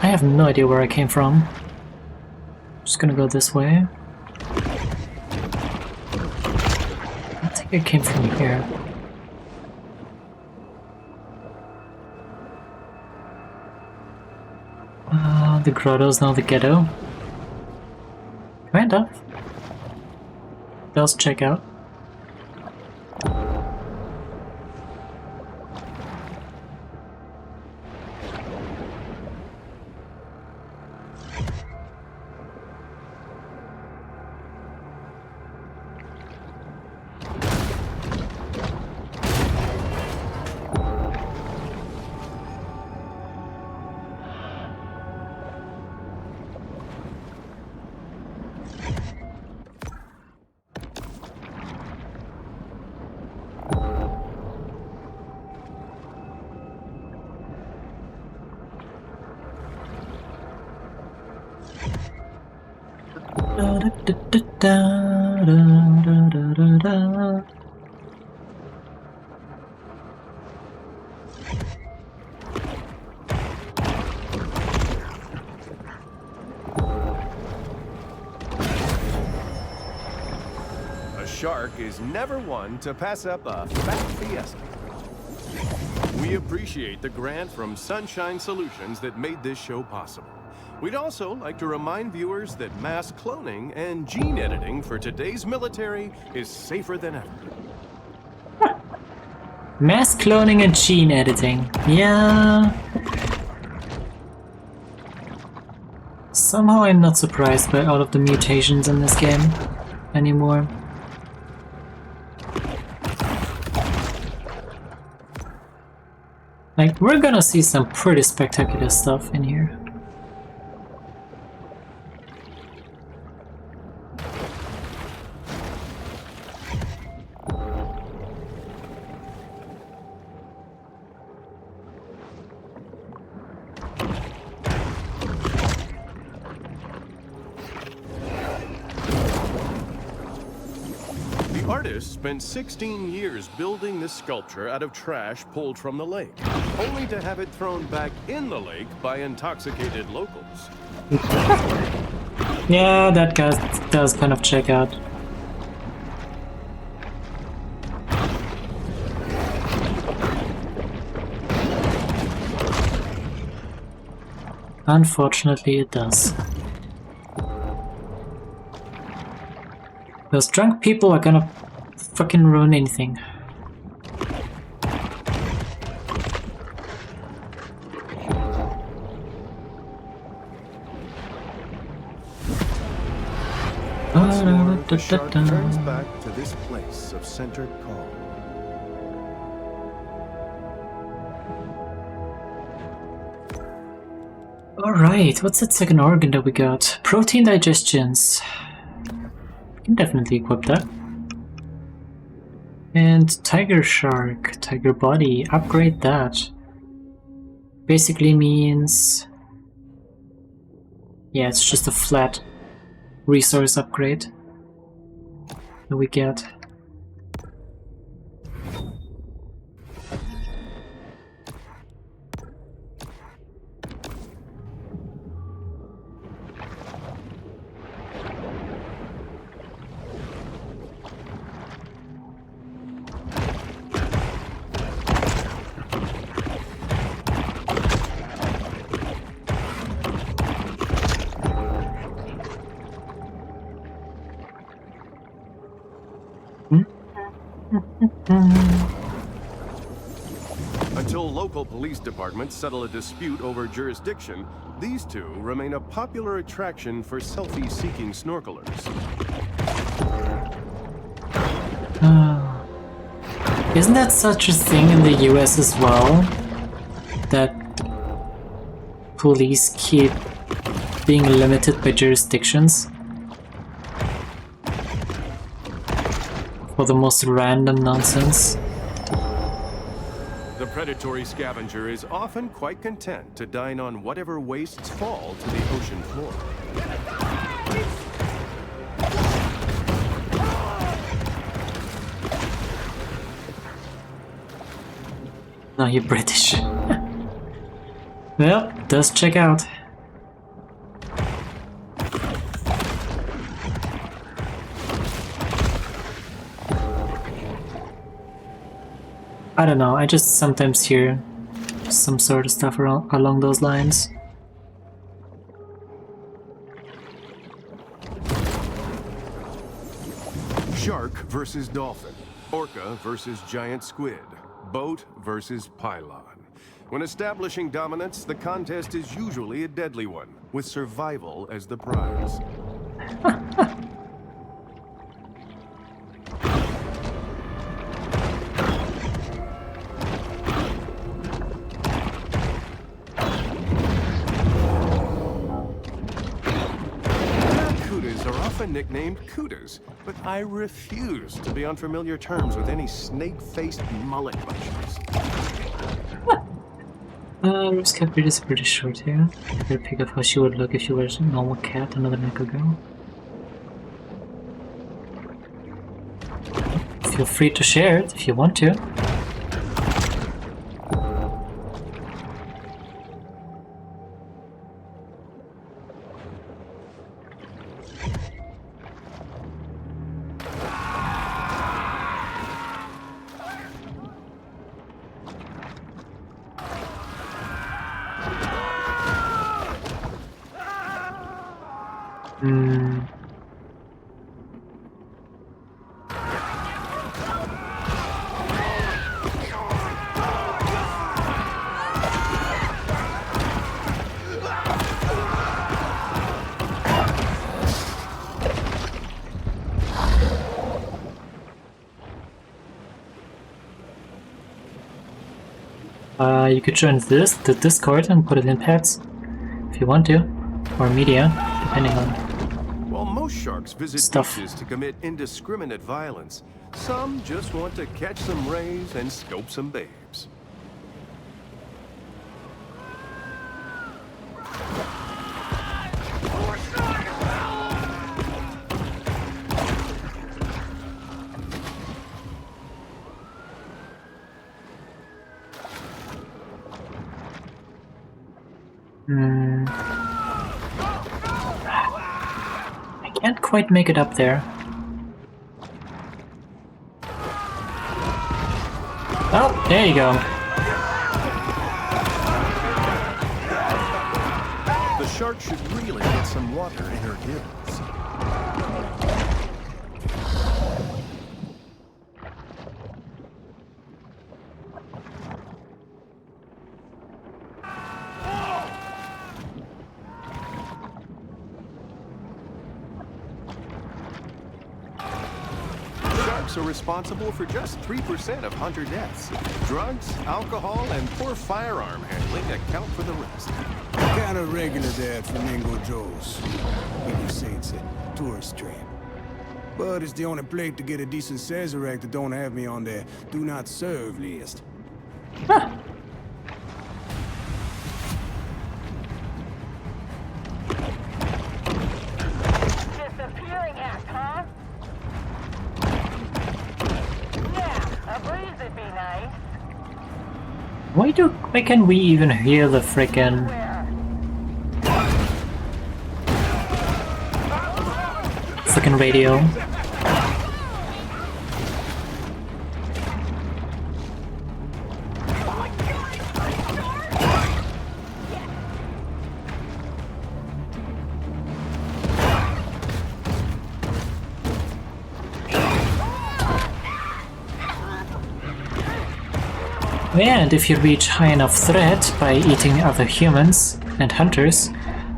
I have no idea where I came from. Just gonna go this way. I think I came from here. The grotto's now the ghetto. Kind of. Let's check out. A shark is never one to pass up a fat fiesta. We appreciate the grant from Sunshine Solutions that made this show possible. We'd also like to remind viewers that mass cloning and gene editing for today's military is safer than ever. Mass cloning and gene editing. Yeah. Somehow I'm not surprised by all of the mutations in this game anymore. Like, we're gonna see some pretty spectacular stuff in here. The artist spent 16 years building this sculpture out of trash pulled from the lake, only to have it thrown back in the lake by intoxicated locals. Yeah, that guy does kind of check out. Unfortunately, it does. Those drunk people are gonna fucking ruin anything. Once more, the shark turns back to this place of centered calm. Alright, what's that second organ that we got? Protein digestions. Can definitely equip that. And tiger shark, tiger body, upgrade that. basically means... yeah, it's just a flat resource upgrade that we get. Until local police departments settle a dispute over jurisdiction, these two remain a popular attraction for selfie-seeking snorkelers. Isn't that such a thing in the US as well? That police keep being limited by jurisdictions? For the most random nonsense? The predatory scavenger is often quite content to dine on whatever wastes fall to the ocean floor. No, you're British. Well, does check out. I don't know, I just sometimes hear some sort of stuff along those lines. Shark versus dolphin. Orca versus giant squid. Boat versus pylon. When establishing dominance, the contest is usually a deadly one, with survival as the prize. Barracudas are often nicknamed kudas, but I refuse to be on familiar terms with any snake-faced mullet bunches. Rose Cat Breed is pretty short here. I get a pick of how she would look if she were a normal cat another neck ago. Feel free to share it if you want to. You could join the Discord and put it in pets, if you want to, or media, depending on While most sharks visit stuff. beaches to commit indiscriminate violence, some just want to catch some rays and scope some babes. I can't quite make it up there. Oh, there you go. The shark should really get some water in her gills. Are responsible for just 3% of hunter deaths. Drugs, alcohol, and poor firearm handling account for the rest. Kind of regular there at Flamingo Joe's. People say it's a tourist trap. But it's the only place to get a decent Sazerac that don't have me on their do not serve list. Why can we even hear the frickin' radio? And if you reach high enough threat by eating other humans and hunters,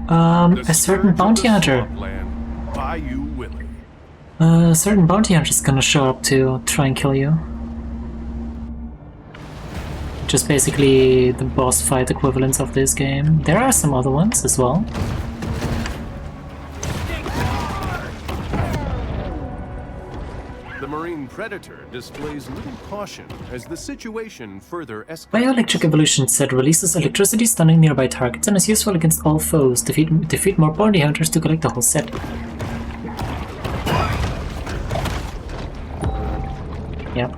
a certain bounty hunter is gonna show up to try and kill you. Just basically the boss fight equivalents of this game. There are some other ones as well. The Marine Predator displays little caution as the situation further escalates. Bioelectric Evolution set releases electricity stunning nearby targets and is useful against all foes. Defeat more bounty hunters to collect the whole set. Yep.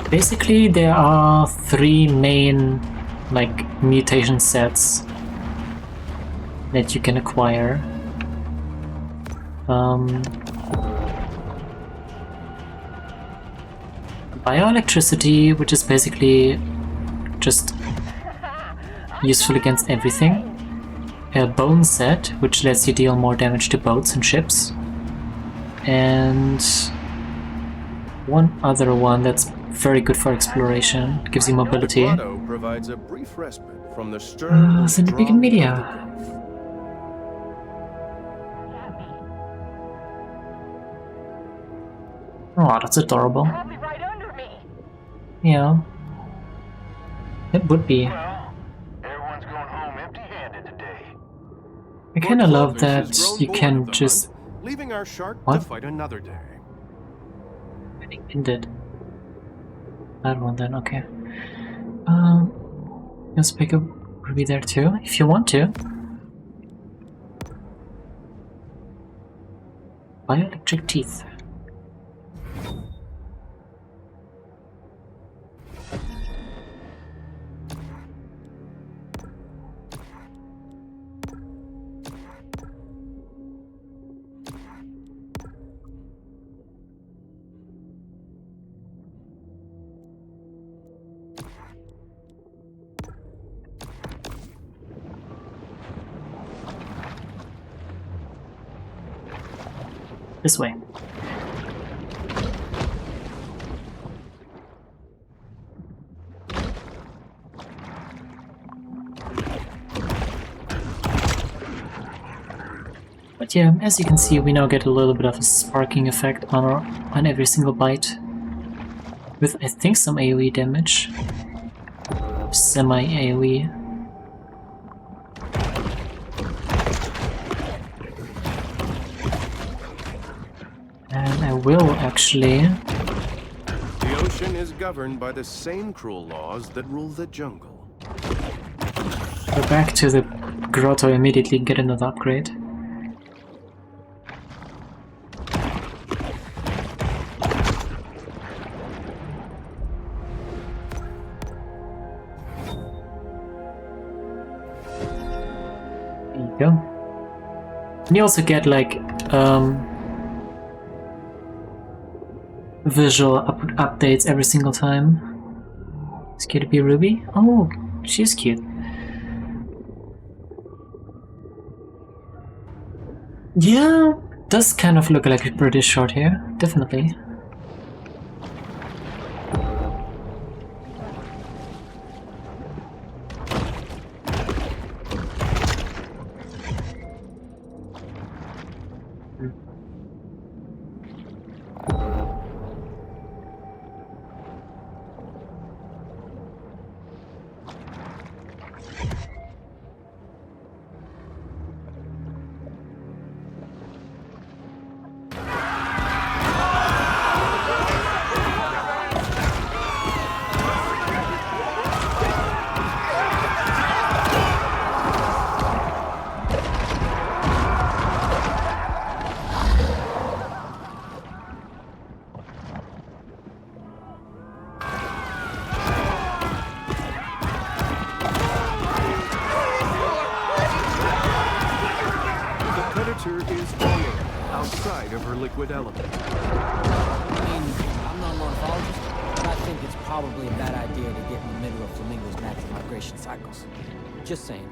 Basically, there are 3 main, mutation sets that you can acquire. Bioelectricity, which is basically just useful against everything. A bone set, which lets you deal more damage to boats and ships. And one other one that's very good for exploration, gives you mobility. Provides a brief respite from the stern Beacon Media. Oh, that's adorable. Probably right under me. Yeah. It would be. Well, everyone's going home empty-handed today. I kinda love that Has grown you bored can of the just... hunt, leaving our shark What? to fight another day. ended. That one then, okay. Let's pick up Ruby there too, if you want to. Bioelectric teeth. This way. But yeah, as you can see, we now get a little bit of a sparking effect on every single bite. With, I think, some AoE damage. Semi-AoE. And I will actually... The ocean is governed by the same cruel laws that rule the jungle. go back to the grotto immediately and get another upgrade. There you go. And you also get like visual updates every single time. It's cute to be Ruby. Oh, she's cute. Yeah, does kind of look like a British short hair, definitely. is vulnerable outside of her liquid element. I mean, I'm not an ornithologist, but I think it's probably a bad idea to get in the middle of flamingos' natural migration cycles. Just saying.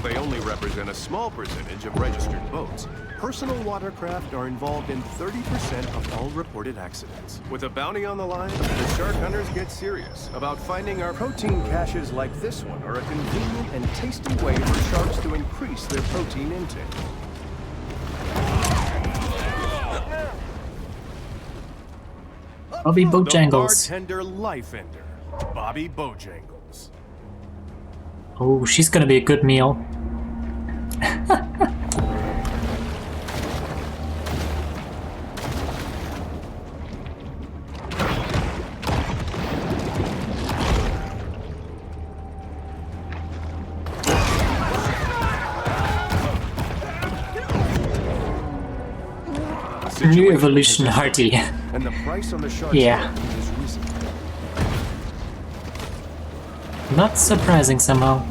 They only represent a small percentage of registered boats. Personal watercraft are involved in 30% of all reported accidents. With a bounty on the line, the shark hunters get serious about finding our protein caches like this one are a convenient and tasty way for sharks to increase their protein intake. Bobby The Bojangles. bartender life ender, Bobby Bojangles. Oh, she's gonna be a good meal. New evolution Hardy. And the price on the shark's Yeah. head is risen. Not surprising somehow.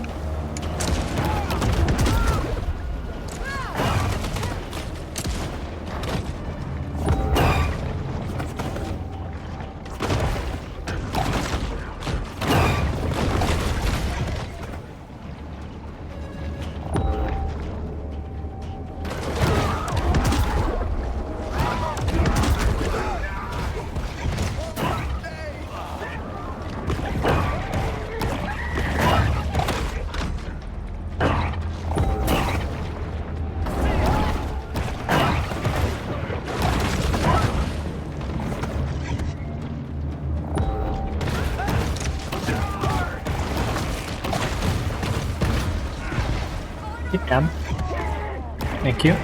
Keep them. Thank you.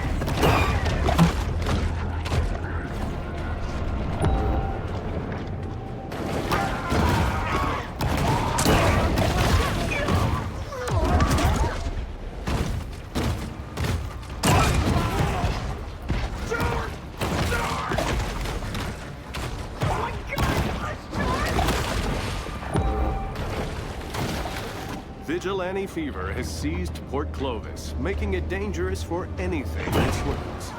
Vigilante fever has seized Port Clovis, making it dangerous for anything that swims.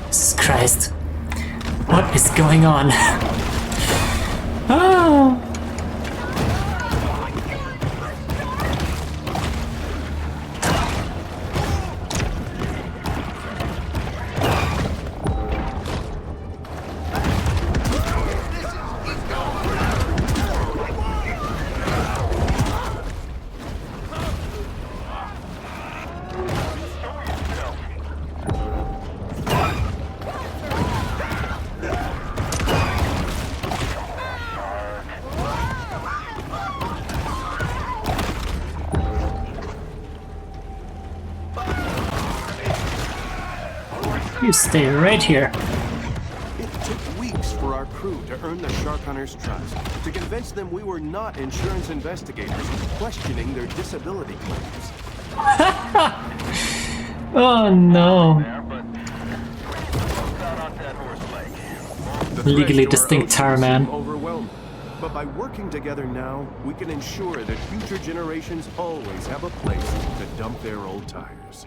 Jesus Christ. What is going on? Oh. You stay right here. It took weeks for our crew to earn the shark hunters' trust, to convince them we were not insurance investigators questioning their disability claims. Oh no. There, but out on that horse leg. The Legally threats to our distinct Tar oceans Man. seem overwhelming. But by working together now, we can ensure that future generations always have a place to dump their old tires.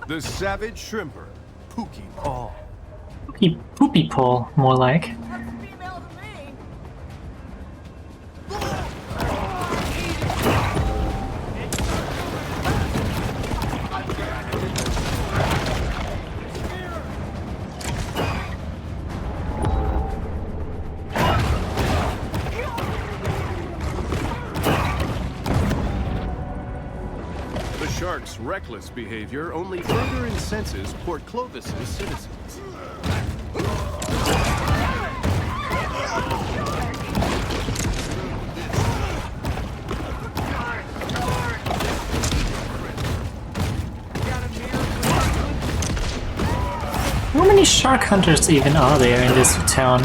The Savage Shrimper, Pookie Paul. Poopy Paul, more like. The shark's reckless behavior only further incenses Port Clovis's citizens. How many shark hunters even are there in this town?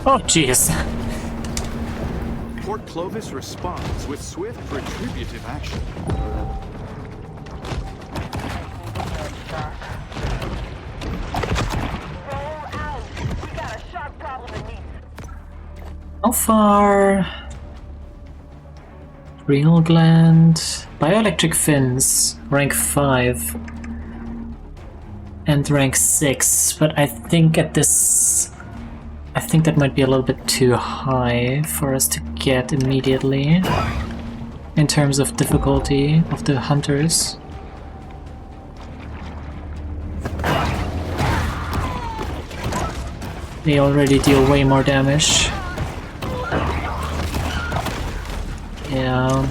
Oh jeez. Port Clovis responds with swift retributive action. How far? Renal gland. Bioelectric fins. Rank 5. And rank 6. But I think at this... I think that might be a little bit too high for us to get immediately. In terms of difficulty of the hunters. They already deal way more damage. Yeah.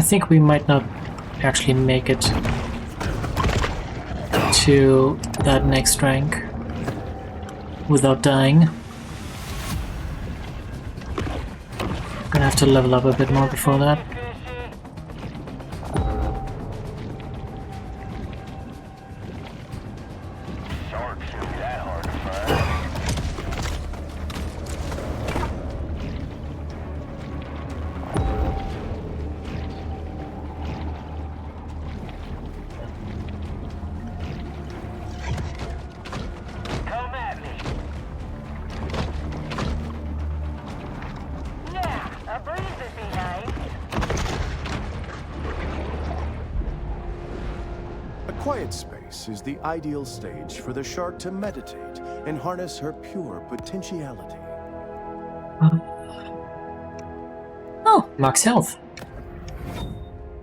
think we might not actually make it to that next rank without dying. Gonna have to level up a bit more before that. Sharks shouldn't be that hard to find. Come at me. Yeah, a breeze would be nice. A quiet space is the ideal stage for the shark to meditate and harness her pure potentiality. Oh, max health.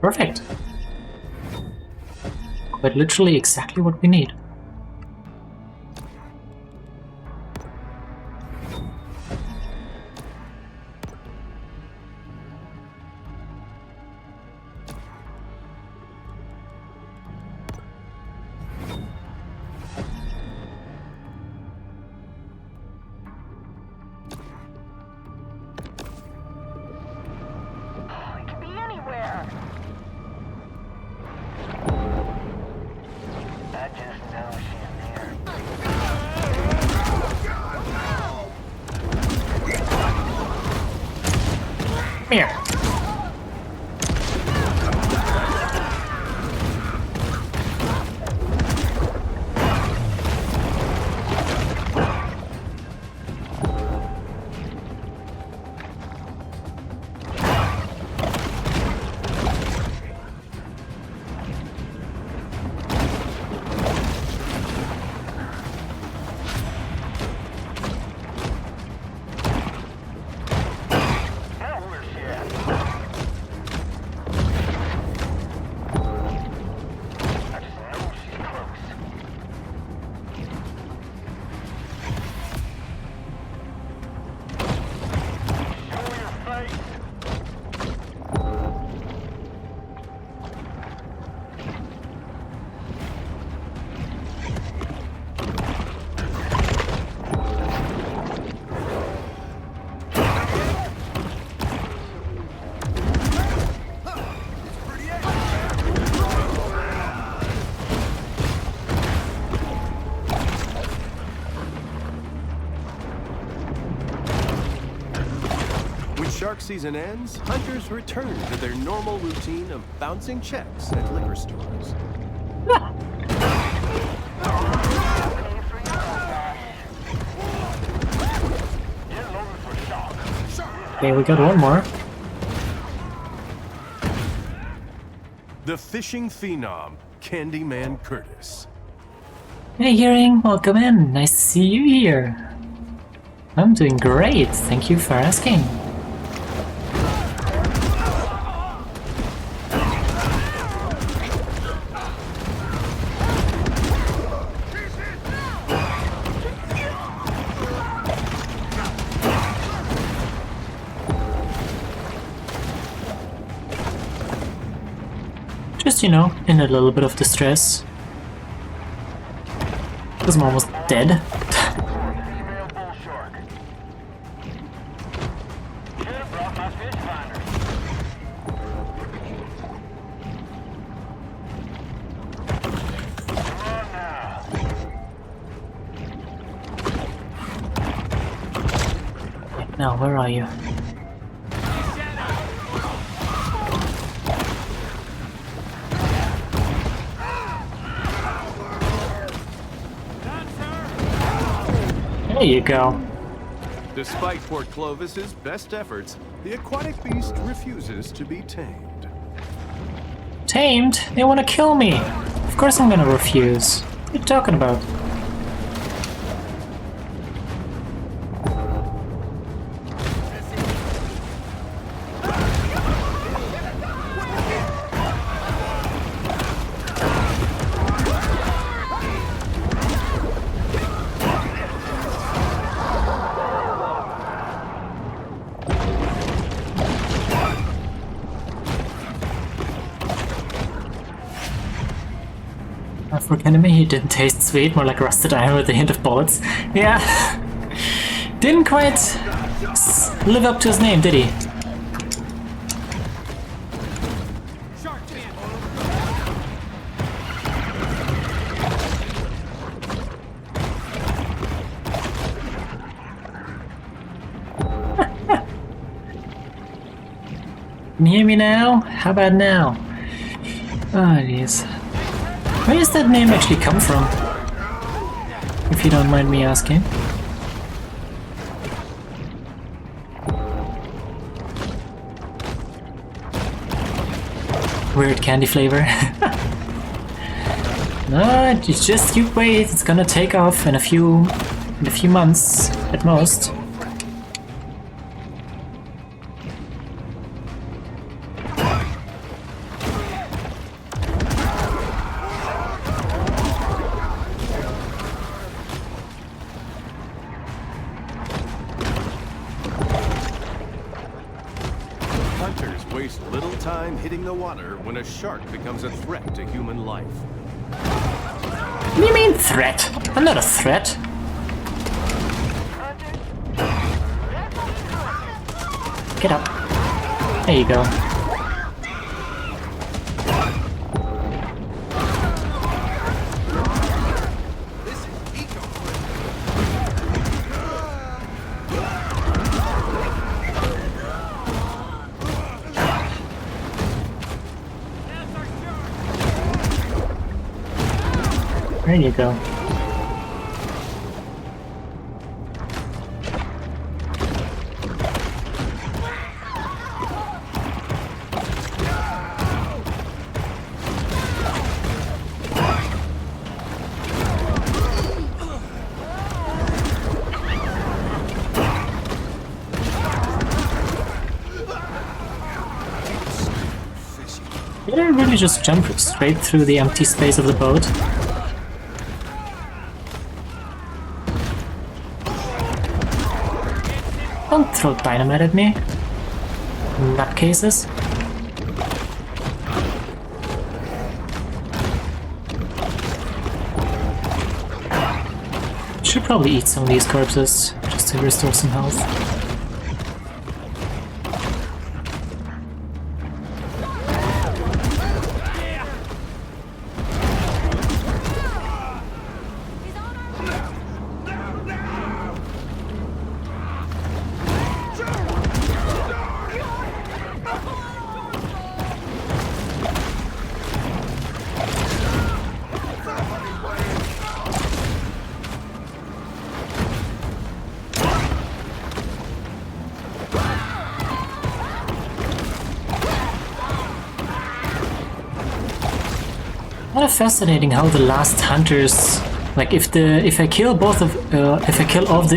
Perfect. But literally exactly what we need. It could be anywhere. I just know she's there. Here. Now where's she at? I just know she's close. Show your face. When shark season ends, hunters return to their normal routine of bouncing checks at liquor stores. Get loaded for shock. Okay, we got one more. The fishing phenom, Candyman Curtis. Hey Hearing, welcome in. Nice to see you here. I'm doing great, thank you for asking. Just, you know, in a little bit of distress. Because I'm almost dead. Female bull shark. Should have brought my fish finder. Come on now. Now, where are you? There you go. Despite Port Clovis's best efforts, the aquatic beast refuses to be tamed. Tamed? They want to kill me. Of course I'm gonna refuse. What are you talking about? Pork enemy, he didn't taste sweet, more like rusted iron with a hint of bullets. Yeah. Didn't quite live up to his name, did he? Can you hear me now? How about now? Oh, jeez. Where does that name actually come from? If you don't mind me asking. Weird candy flavor. No, just you wait. It's gonna take off in a few months at most. Hunters waste little time hitting the water when a shark becomes a threat to human life. What do you mean threat? I'm not a threat. Get up. There you go. There you go. Did I really just jump straight through the empty space of the boat? Don't throw dynamite at me. Nutcases. Should probably eat some of these corpses, just to restore some health. Kind of fascinating how the last hunters, like if I kill both of if I kill all of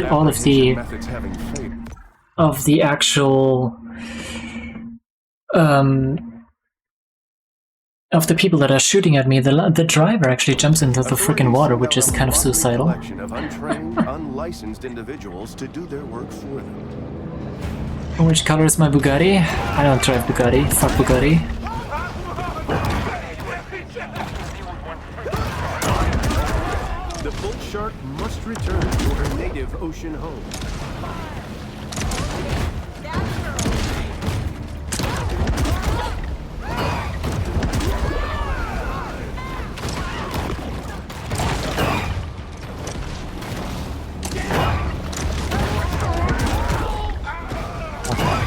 the actual of the people that are shooting at me, the driver actually jumps into the freaking water, which is kind of suicidal. Of untrained, unlicensed individuals to do their work for them. Which color is my Bugatti? I don't drive Bugatti. Fuck Bugatti. The bull shark must return to her native ocean home.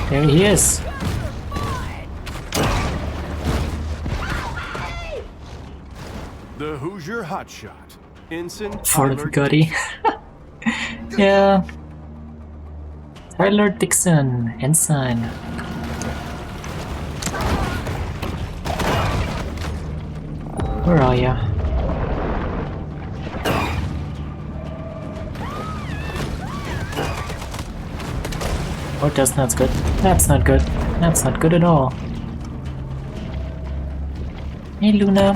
There he is. The Hoosier Hotshot. Ensign For the Tyler Bugatti. Yeah. Tyler Dixon, Ensign. Where are ya? Oh, that's not good. That's not good. That's not good at all. Hey, Luna.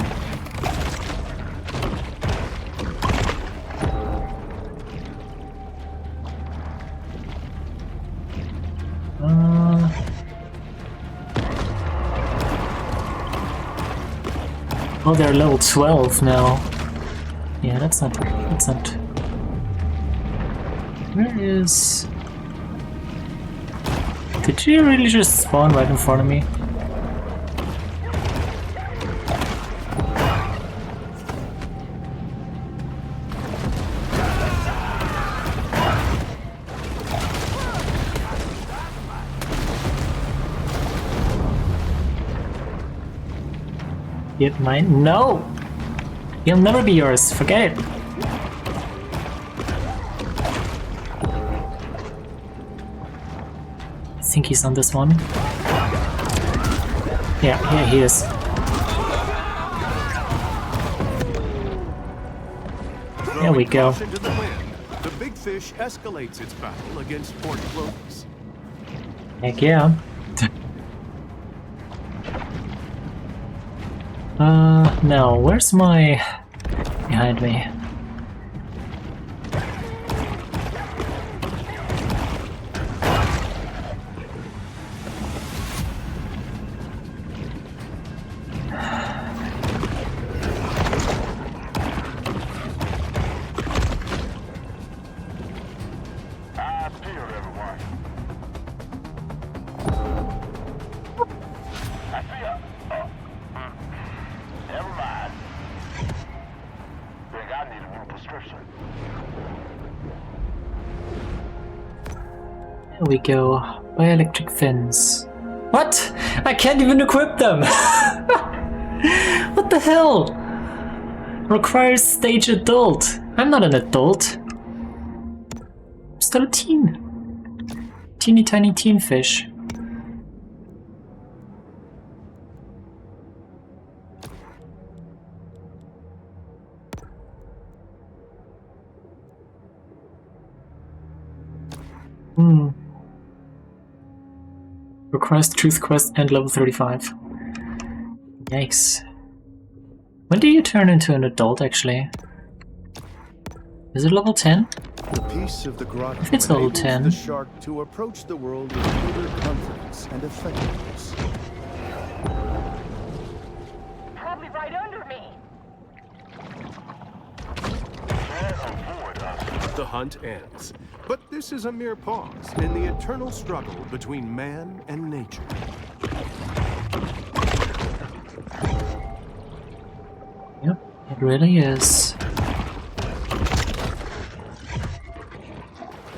Oh, they're level 12 now. Yeah, that's not. Where is? Did she really just spawn right in front of me? Get mine? No! He'll never be yours, forget it. I think he's on this one. Yeah, he is. There we go. Caution to the wind, the big fish escalates its battle against Port Clovis. Heck yeah. No, where's my... behind me? Eyes peeled, everyone. I see ya. Never mind. Think I need a new prescription. There we go. Bioelectric fins. What? I can't even equip them! What the hell? Requires stage adult. I'm not an adult. I'm still a teen. Teeny tiny teen fish. Request truth quest and level 35. Yikes. When do you turn into an adult, actually? Is it level 10? The piece of the grotto If it's level enables 10. the shark to approach the world with greater confidence and effectiveness. Probably right under me. Can't avoid us. The hunt ends. But this is a mere pause in the eternal struggle between man and nature. Yep, it really is.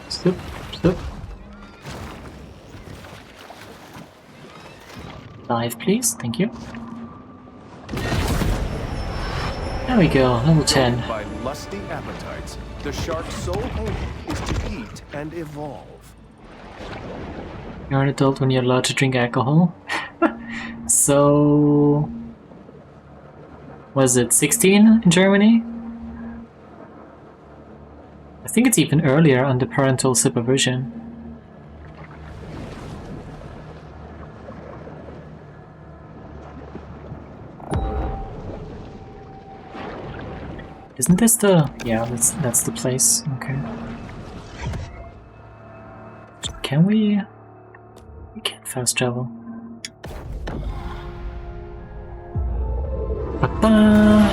Stop. Dive, please. Thank you. There we go, level 10. By lusty appetites, the shark's sole aim is to eat and evolve. You're an adult when you're allowed to drink alcohol. So... was it 16 in Germany? I think it's even earlier under parental supervision. Isn't this the... yeah, that's the place. Okay. Can we... we can't fast travel. Ba-ba.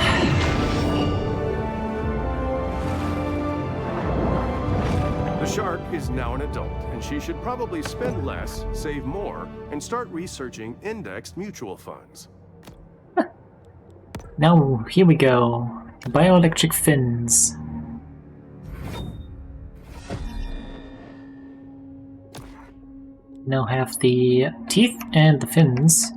The shark is now an adult, and she should probably spend less, save more, and start researching indexed mutual funds. Now, here we go. Bioelectric fins. Now have the teeth and the fins.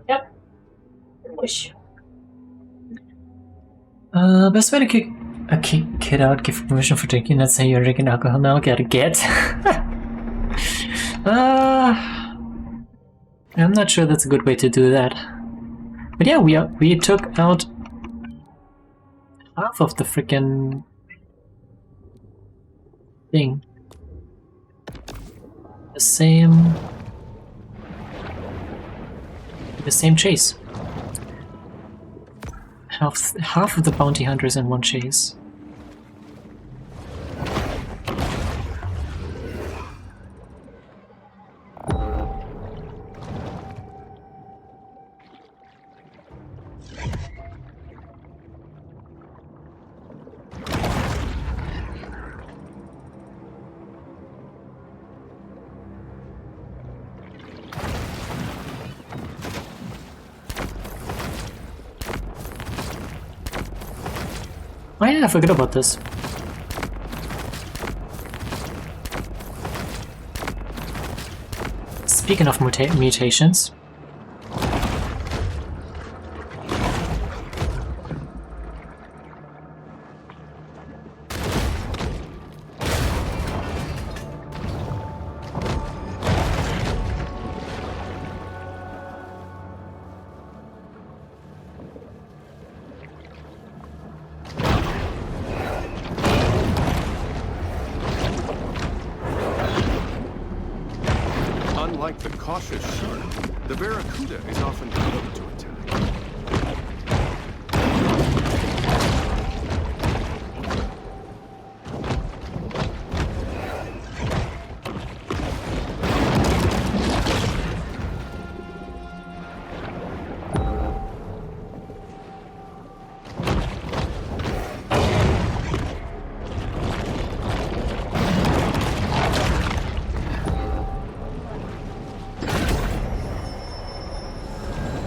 Yep. Wish. Best way to kick a kid out, give permission for drinking, not say you're drinking alcohol now, gotta get. I'm not sure that's a good way to do that. But yeah, we took out half of the frickin' thing. The same chase. Half of the bounty hunters in one chase. Oh yeah, I forgot about this. Speaking of mutations... Unlike the cautious shark, the barracuda is often quick to attack.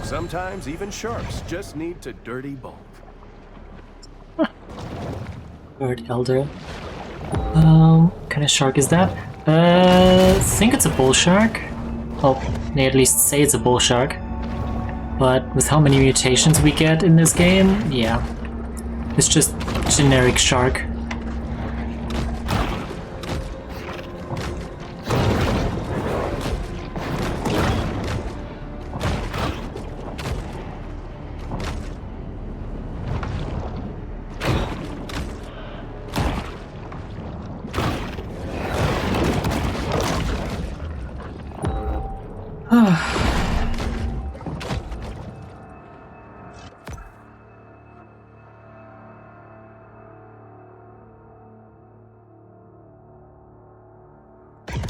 Sometimes even sharks just need to dirty bulk. Bird Elder. What kind of shark is that? I think it's a bull shark. Oh, they at least say it's a bull shark. But with how many mutations we get in this game, yeah. It's just generic shark.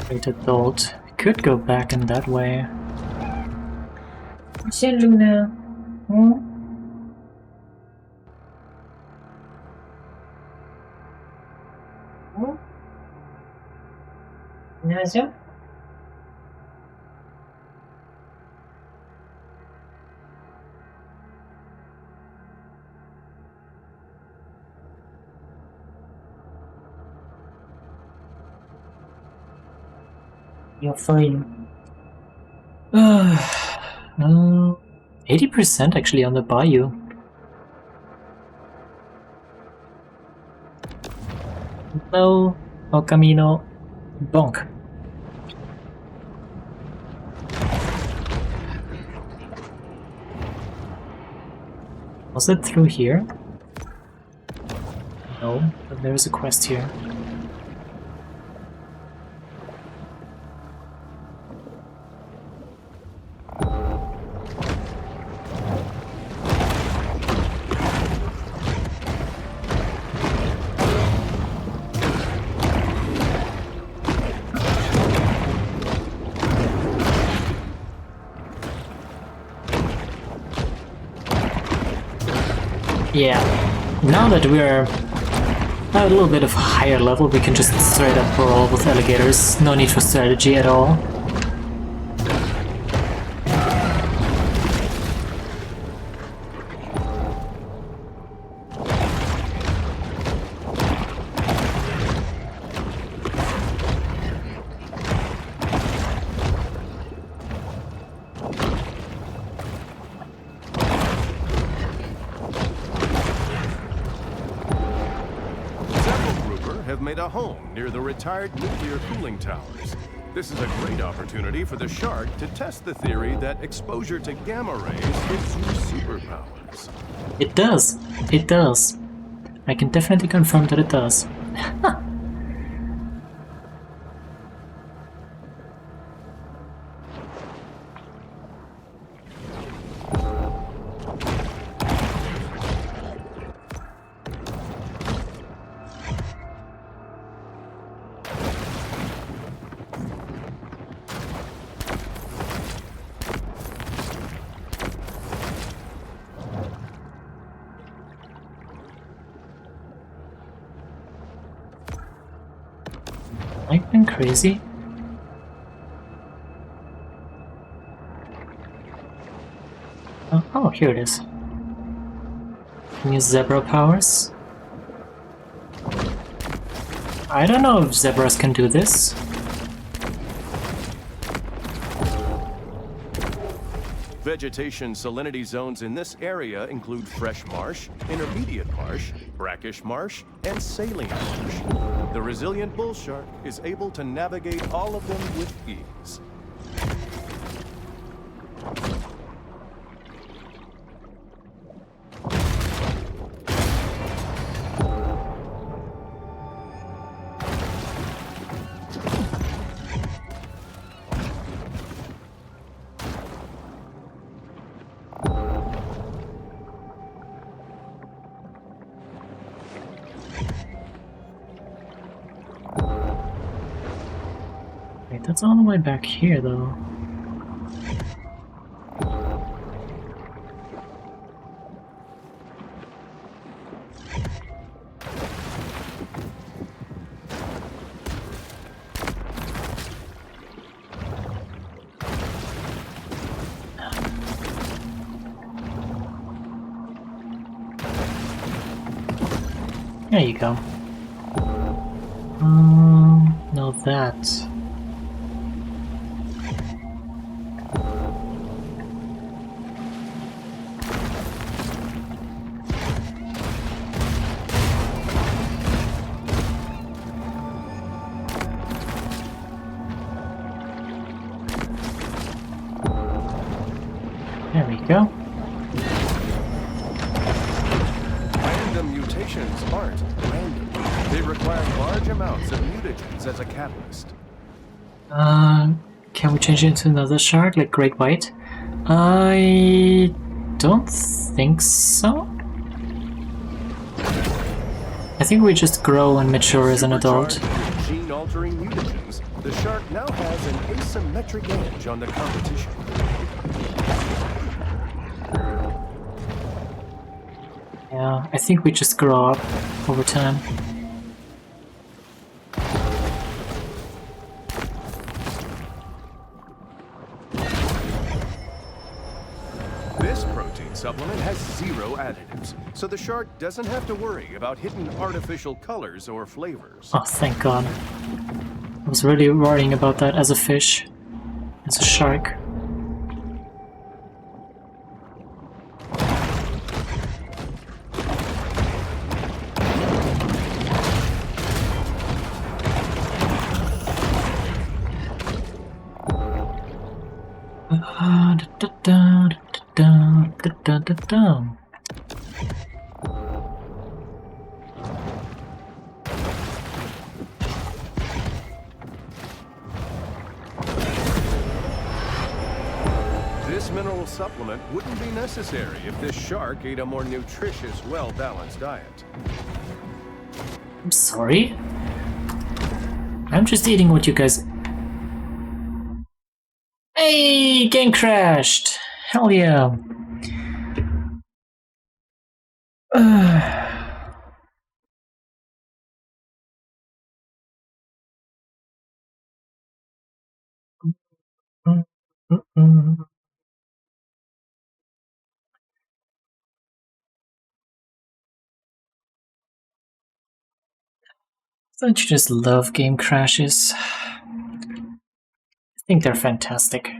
Great adult. We could go back in that way. Hey, Luna. Hmm? Hmm? Nazia? You're fine. 80% actually on the bayou. No, El Camino, bonk. Was it through here? No, but there is a quest here. Yeah, now that we're at a little bit of a higher level, we can just straight up brawl with alligators. No need for strategy at all. Have made a home near the retired nuclear cooling towers. This is a great opportunity for the shark to test the theory that exposure to gamma rays gives you superpowers. It does. It does. I can definitely confirm that it does. I've been crazy. Oh, here it is. New zebra powers. I don't know if zebras can do this. Vegetation salinity zones in this area include fresh marsh, intermediate marsh, brackish marsh, and saline marsh. The resilient bull shark is able to navigate all of them with ease. Wait, that's all the way back here, though. There you go. No, that. There we go. Random mutations aren't random. They require large amounts of mutagens as a catalyst. Can we change it into another shark, like Great White? I don't think so. I think we just grow and mature as an adult. Supercharged with gene-altering mutagens, the shark now has an asymmetric edge on the competition. Yeah, I think we just grow up over time. This protein supplement has 0 additives, so the shark doesn't have to worry about hidden artificial colors or flavors. Oh, thank God. I was really worrying about that as a fish, as a shark. This mineral supplement wouldn't be necessary if this shark ate a more nutritious, well-balanced diet. I'm sorry. I'm just eating what you guys... Hey, game crashed! Hell yeah! Don't you just love game crashes? I think they're fantastic.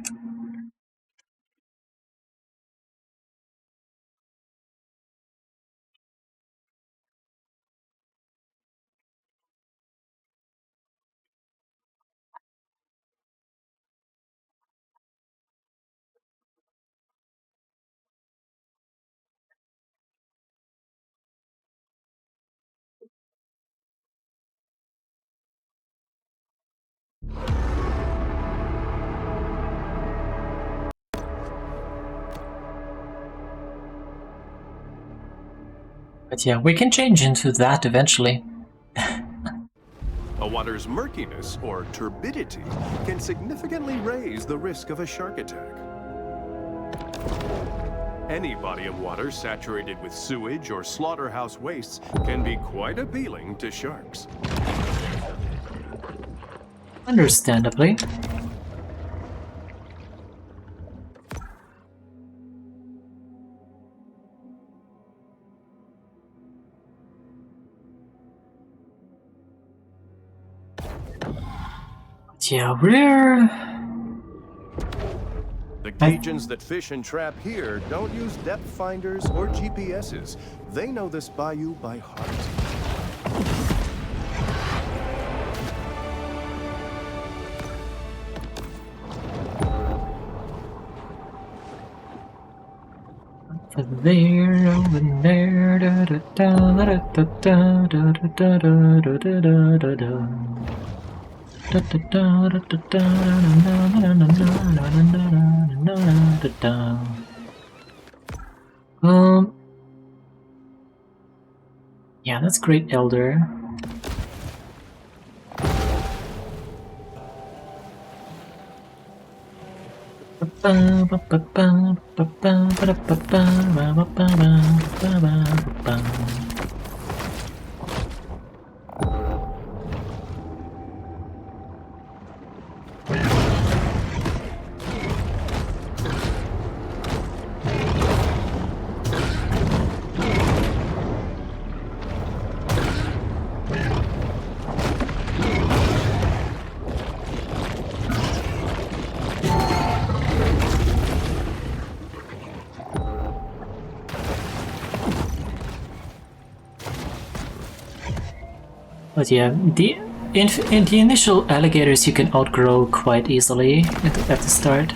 But yeah, we can change into that eventually. A water's murkiness, or turbidity, can significantly raise the risk of a shark attack. Any body of water saturated with sewage or slaughterhouse wastes can be quite appealing to sharks. Understandably. Yeah, we're... The Cajuns that fish and trap here don't use depth finders or GPSs. They know this bayou by heart. Over there, over there, da da da da da da da da da da da da da. Yeah, that's great, Elder. But yeah, in the initial alligators you can outgrow quite easily at the start.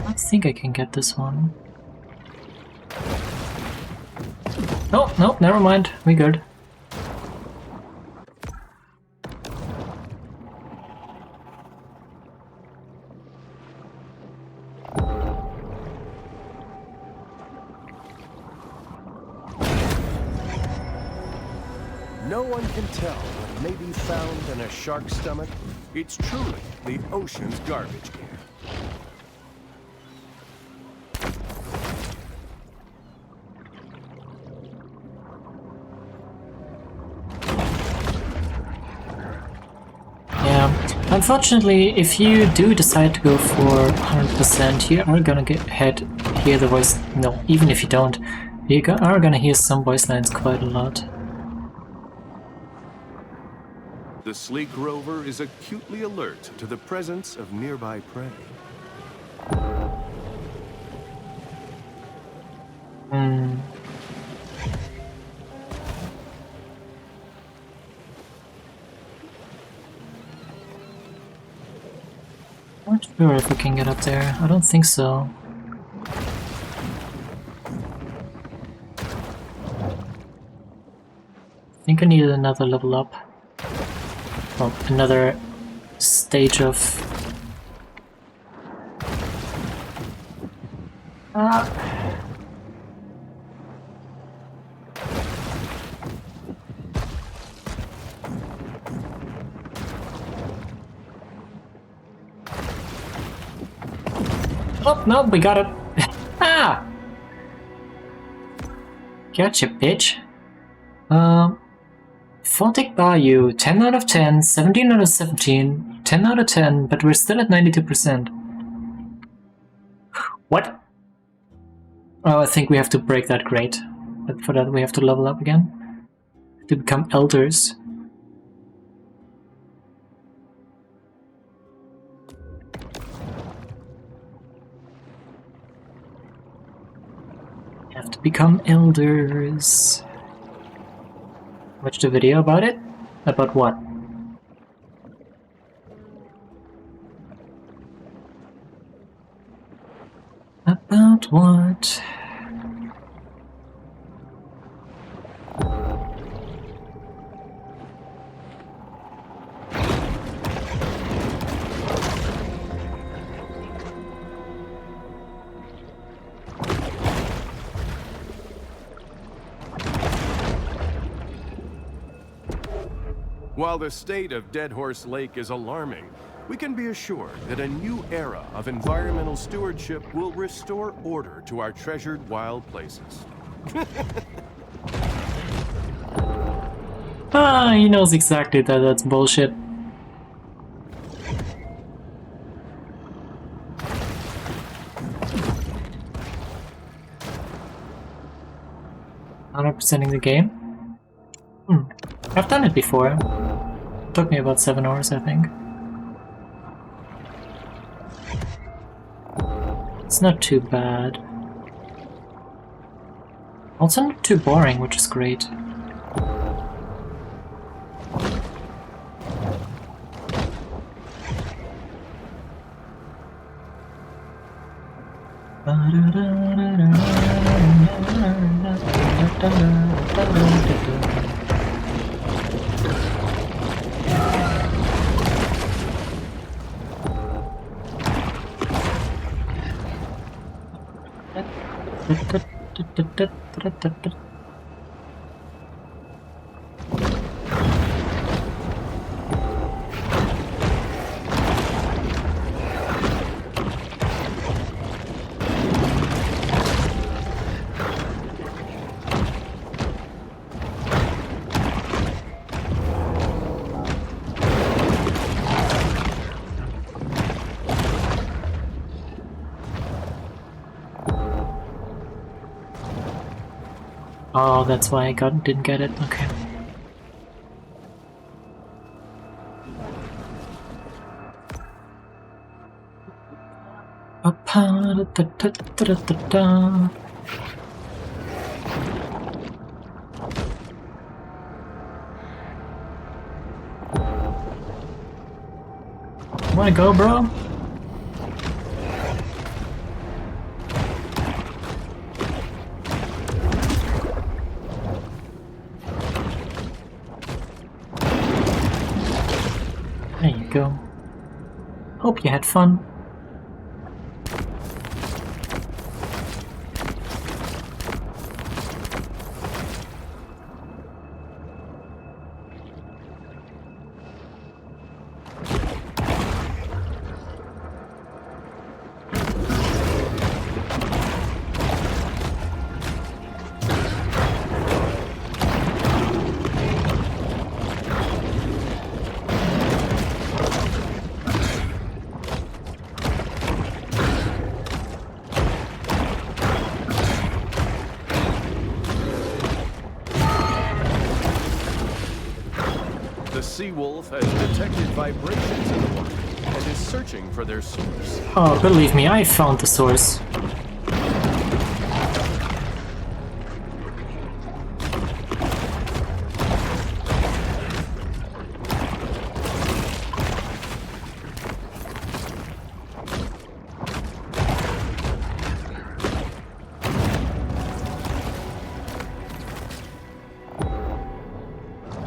I think I can get this one. Oh, no, never mind. We good. No one can tell what may be found in a shark's stomach. It's truly the ocean's garbage can. Unfortunately, if you do decide to go for 100%, you are gonna hear the voice. No, even if you don't, you are gonna hear some voice lines quite a lot. The sleek rover is acutely alert to the presence of nearby prey. Not sure if we can get up there. I don't think so. I think I need another level up. Well, another stage of... Oh, no, we got it. Ah! Gotcha, bitch. Photic Bayou, 10 out of 10, 17 out of 17, 10 out of 10, but we're still at 92%. What? Oh, I think we have to break that grate. But for that we have to level up again. To become elders. We have to become elders. Watch the video about it. About what? About what? While the state of Dead Horse Lake is alarming, we can be assured that a new era of environmental stewardship will restore order to our treasured wild places. Ah, he knows exactly that that's bullshit. %ing the game? I've done it before. Took me about 7 hours, I think. It's not too bad. Also not too boring, which is great. Oh, that's why I didn't get it. Okay. Wanna go, bro? There you go. Hope you had fun. Seawolf has detected vibrations in the water and is searching for their source. Oh, believe me, I found the source.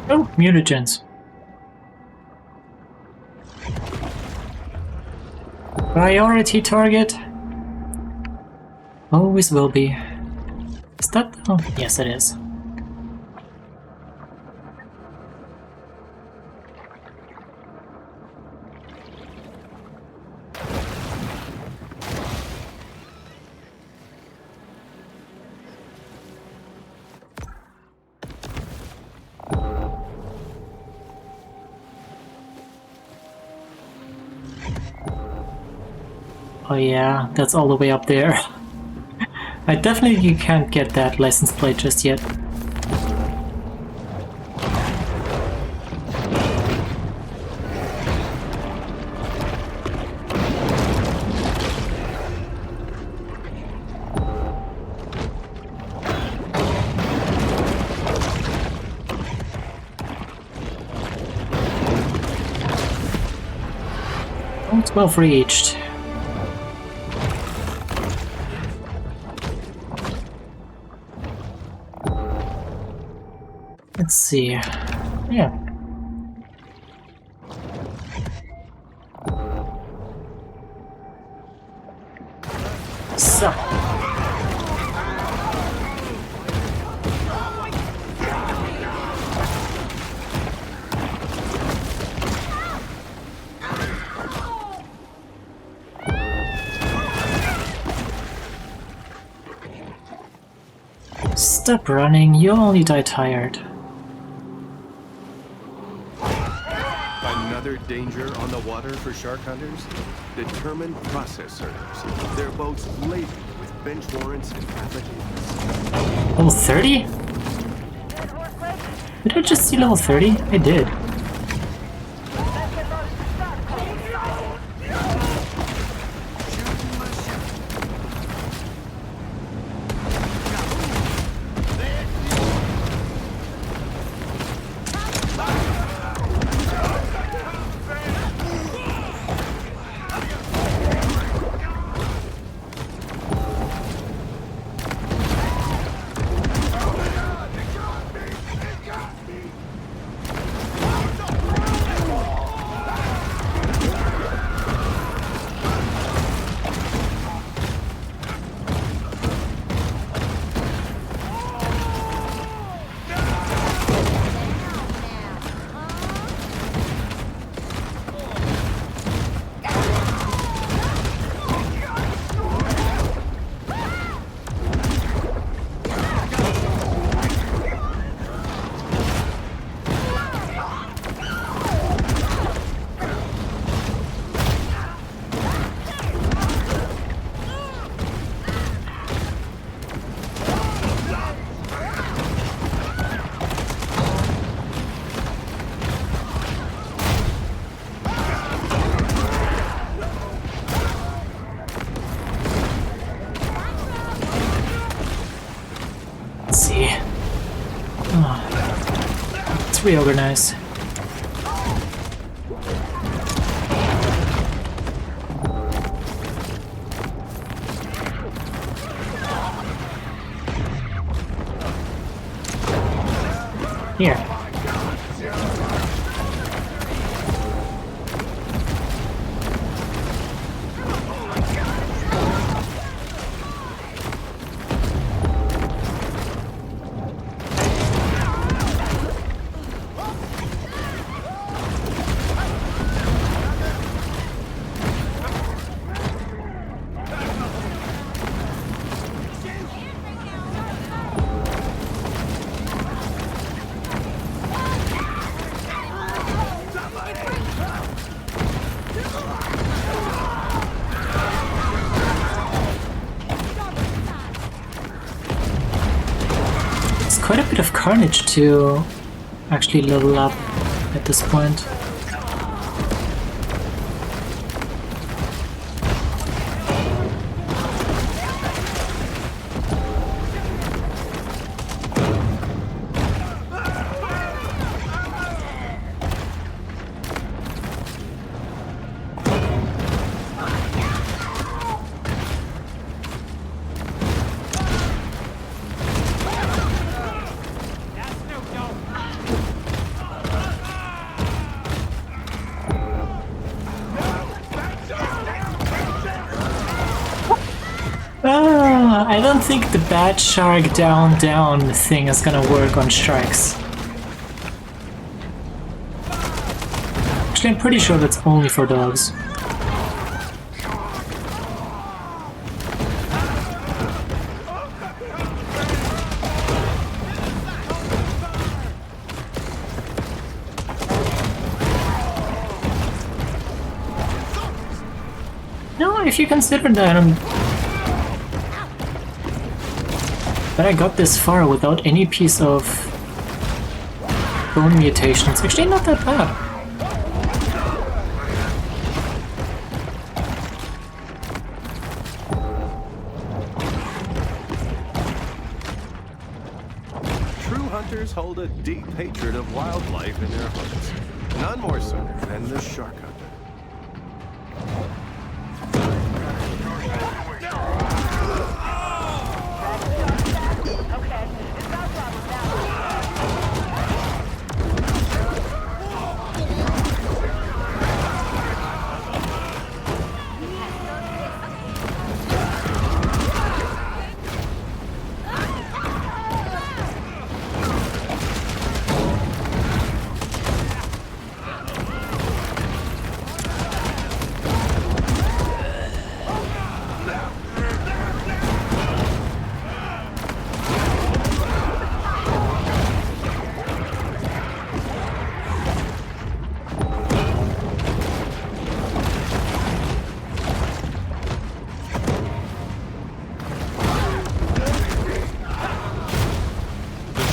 Oh, mutagens. Priority target. Always will be. Is that? Oh, yes, it is. Oh yeah, that's all the way up there. I definitely can't get that license plate just yet. 12 reached. Let's see. Yeah. So. Stop running, you only die tired. Another danger on the water for shark hunters? Determined processors. Their boats laden with bench warrants and affidavits. Level 30? Did I just see level 30? I did. Let's reorganize. Here. Quite a bit of carnage to actually level up at this point. I don't think the bad shark down thing is gonna work on sharks. Actually, I'm pretty sure that's only for dogs. No, if you consider that but I got this far without any piece of bone mutation. It's actually not that bad. True hunters hold a deep hatred of wildlife in their hearts. None more so than the shark hunter.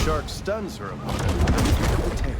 shark stuns her opponent with a kick of the tail.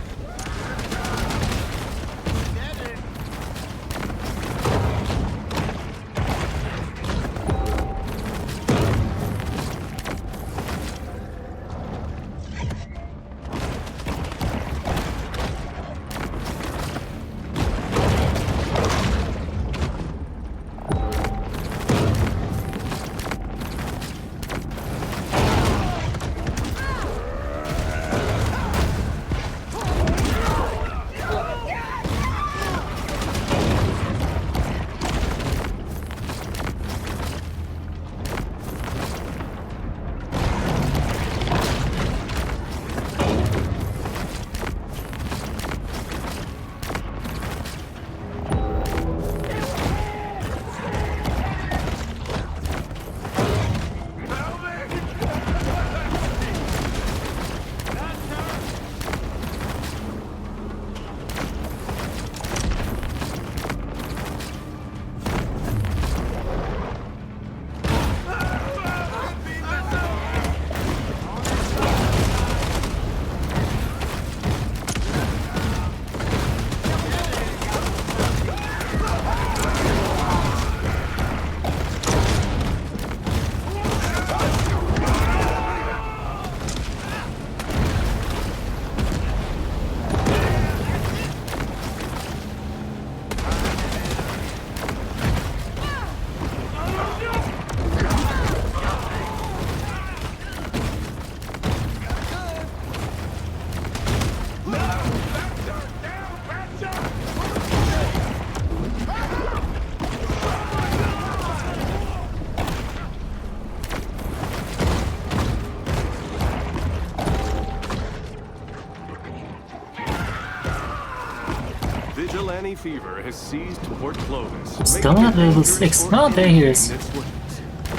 Vigilante fever has seized Port Clovis. Still not level 6. No, there he is.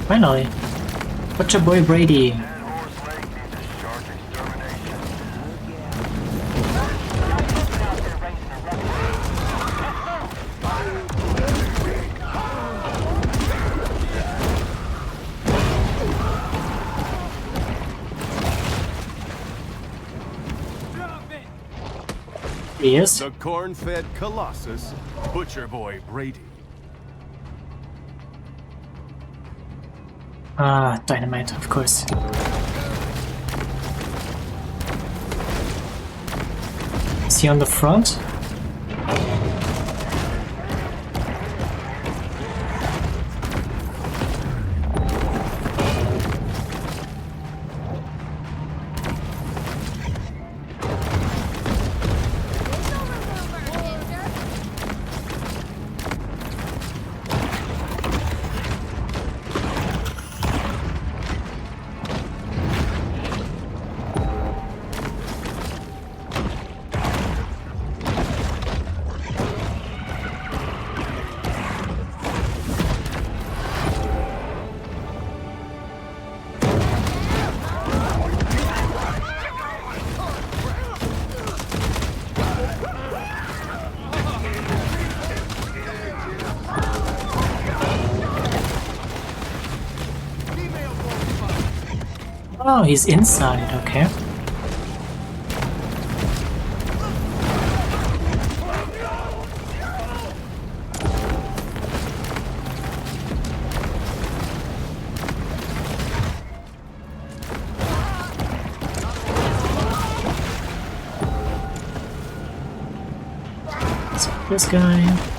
Finally. Butcher Boy Brady. That horse lake needs a shark extermination. Out there racing a record. He is. The corn-fed Colossus, Butcher Boy Brady. Ah, dynamite, of course. Is he on the front? Oh, he's inside, okay. So this guy.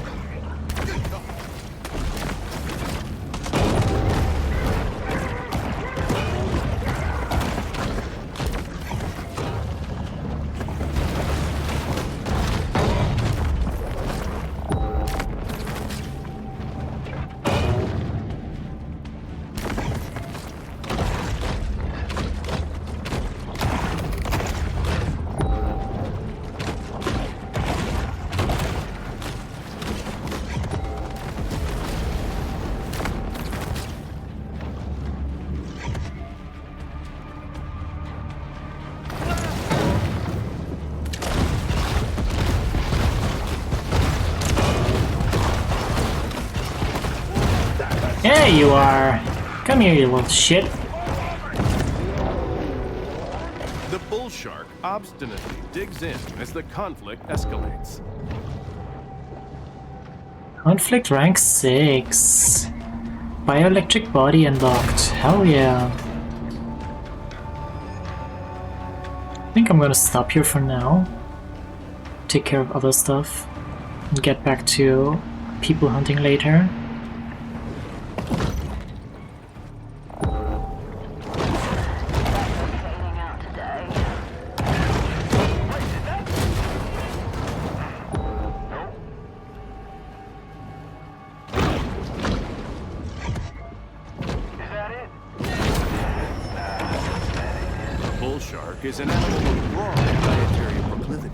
There you are! Come here, you little shit. The bull shark obstinately digs in as the conflict escalates. Conflict rank 6. Bioelectric body unlocked. Hell yeah. I think I'm gonna stop here for now. Take care of other stuff. And get back to people hunting later. Sailing out today. Is that it? The bull shark is an animal with broad dietary proclivities.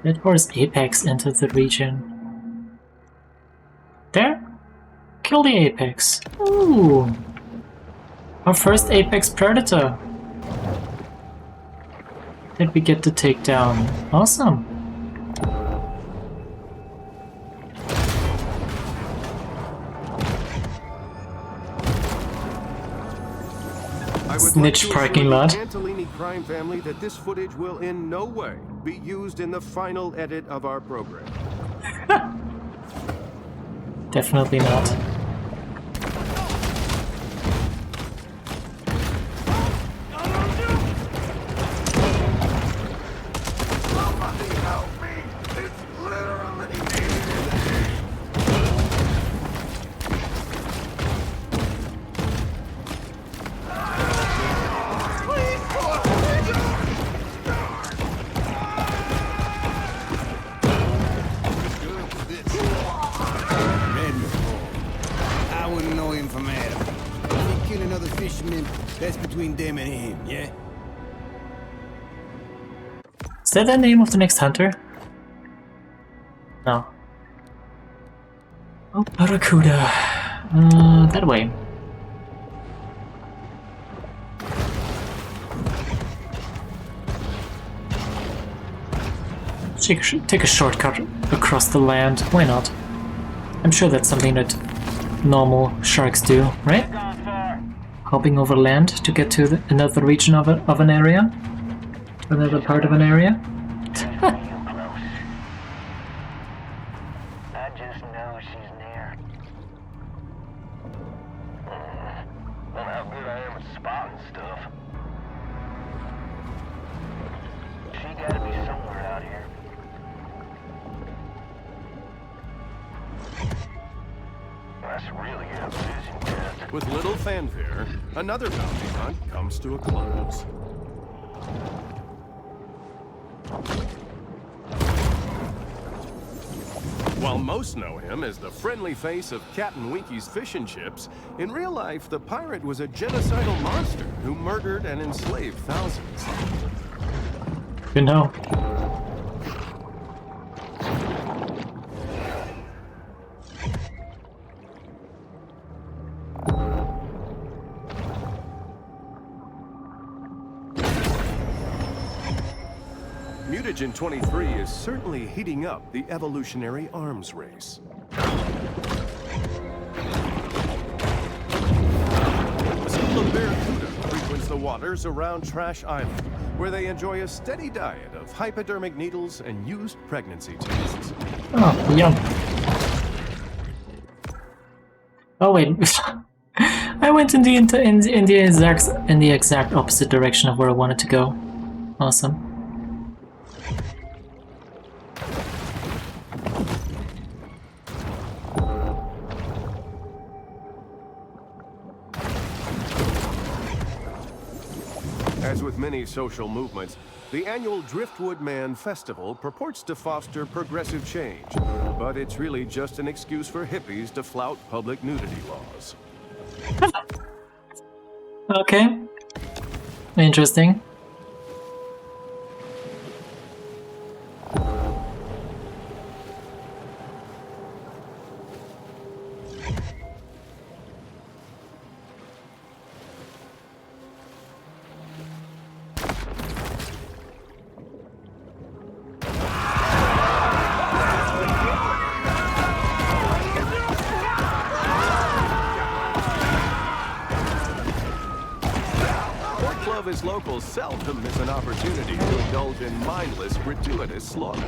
Red Horse Apex entered the region. There? Kill the Apex. Ooh! Our first Apex Predator! That we get to take down. Awesome! I would Snitch like to parking assure lot. the Antolini crime family that this footage will in no way be used in the final edit of our program. Definitely not. I wouldn't know him from Adam. If he kill another fisherman, that's between them and him, yeah? Is that the name of the next hunter? No. Oh, Barracuda. That way. Take a shortcut across the land. Why not? I'm sure that's something that normal sharks do, right? Gone far. Hopping over land to get to another region of an area? Another part of an area? Real close. I just know she's near. Well, how good I am at spotting stuff. She gotta be somewhere out here. That's really a vision test. With little fanfare, another bounty hunt comes to a close. While most know him as the friendly face of Captain Winky's fish and chips, in real life, the pirate was a genocidal monster who murdered and enslaved thousands. You know. Mutagen 23 is certainly heating up the evolutionary arms race. A school of barracuda frequents the waters around Trash Island, where they enjoy a steady diet of hypodermic needles and used pregnancy tests. Oh, yum. Oh wait, I went in the exact opposite direction of where I wanted to go. Awesome. As with many social movements, the annual Driftwood Man Festival purports to foster progressive change, but it's really just an excuse for hippies to flout public nudity laws. Okay. Interesting. Clovis locals seldom miss an opportunity to indulge in mindless, gratuitous slaughter.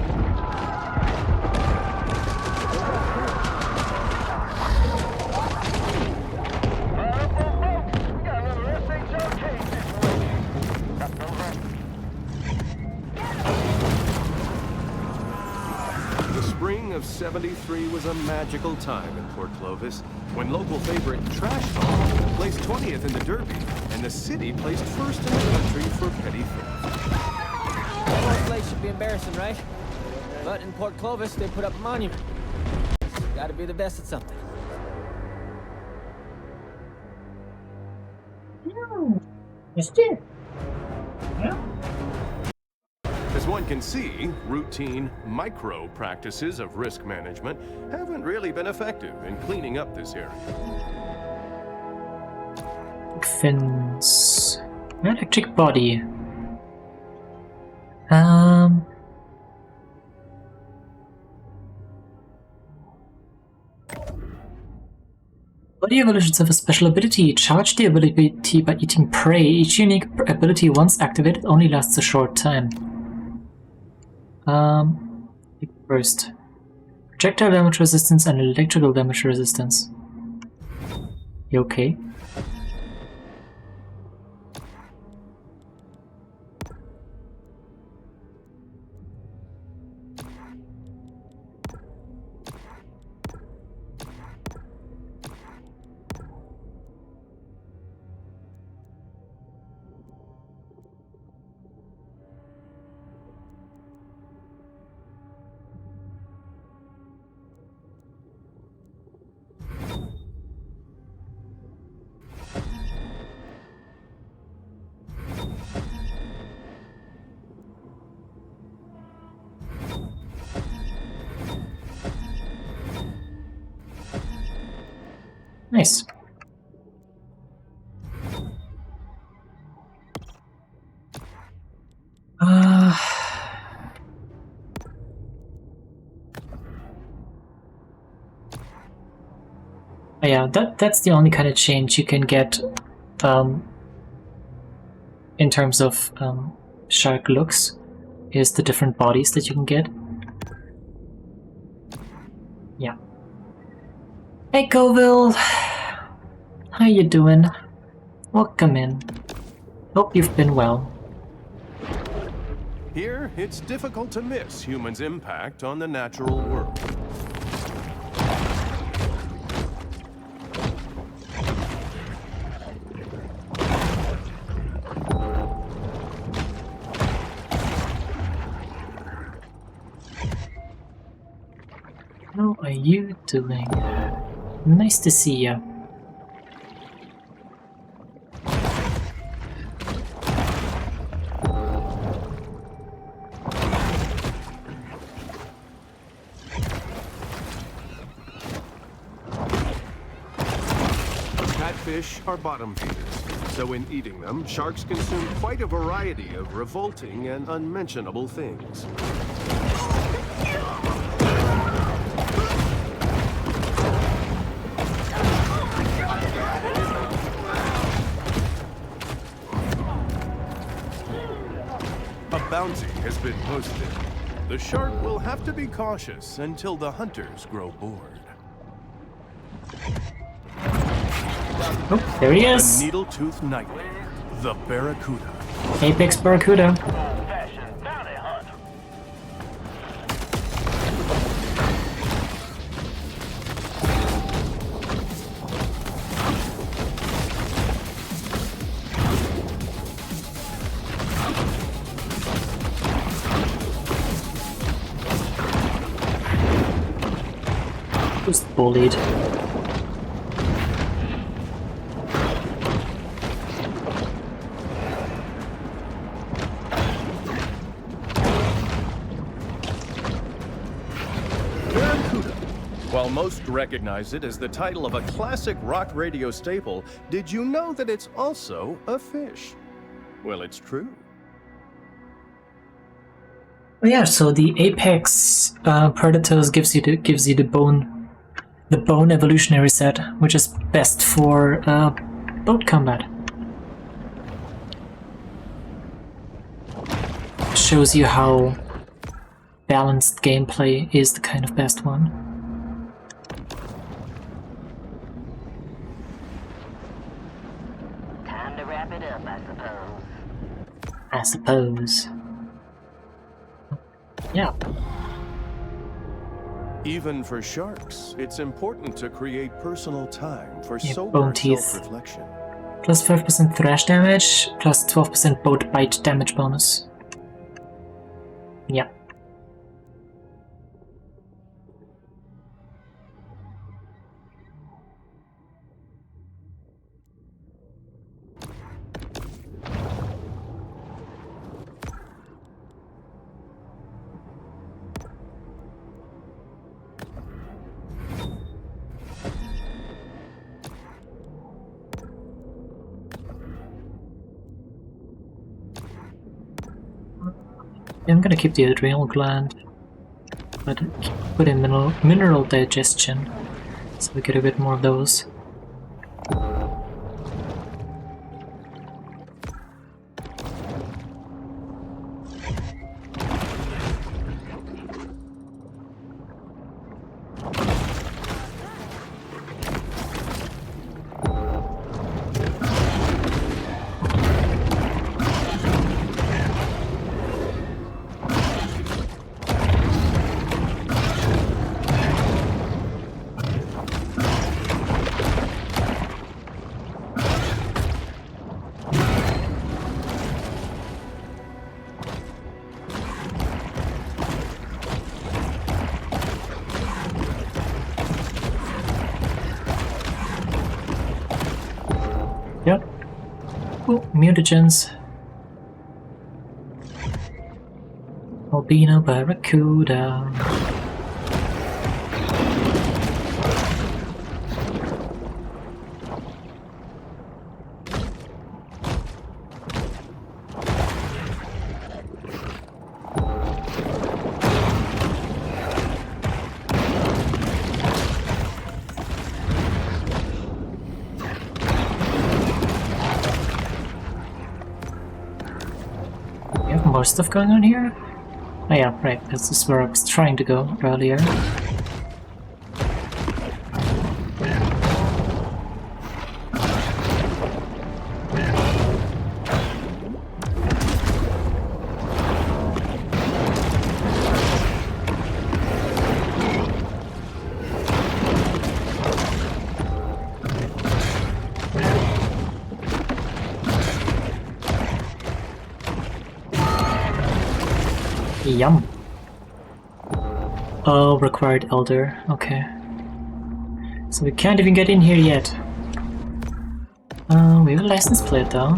The spring of '73 was a magical time in Port Clovis, when local favorite Trash Talk placed 20th in the Derby, and the city placed first in the country for petty theft. This place should be embarrassing, right? But in Port Clovis, they put up a monument. Gotta be the best at something. As one can see, routine, micro practices of risk management haven't really been effective in cleaning up this area. Fins. Electric body. Body evolutions have a special ability. Charge the ability by eating prey. Each unique ability, once activated, only lasts a short time. First. Projectile damage resistance and electrical damage resistance. You okay? Nice. Yeah, that's the only kind of change you can get in terms of shark looks, is the different bodies that you can get. Yeah. Hey Coville! How you doing? Welcome in. Hope you've been well. Here, it's difficult to miss humans' impact on the natural world. How are you doing? Nice to see you. Catfish are bottom feeders, so in eating them, sharks consume quite a variety of revolting and unmentionable things. been posted. The shark will have to be cautious until the hunters grow bored. Oh, there he The is! needle-toothed nightmare, the barracuda. Apex Barracuda. Old-fashioned bounty hunt. Just bullied. Barracuda. While most recognize it as the title of a classic rock radio staple, did you know that it's also a fish? Well, it's true. Oh yeah, so the Apex Predators gives you the bone evolutionary set, which is best for boat combat. Shows you how balanced gameplay is the kind of best one. Time to wrap it up, I suppose. I suppose. Yeah. Even for sharks, it's important to create personal time for Yeah, sober bone teeth. self-reflection. Plus 5% thrash damage, plus 12% boat bite damage bonus. Yeah. I'm gonna keep the adrenal gland, but put in mineral digestion, so we get a bit more of those. Yep. Oh, mutagens. Albino Barracuda. We have more stuff going on here? Oh yeah, right, this is where I was trying to go earlier. Yum. Oh, required elder. Okay. So we can't even get in here yet. We have a license plate though.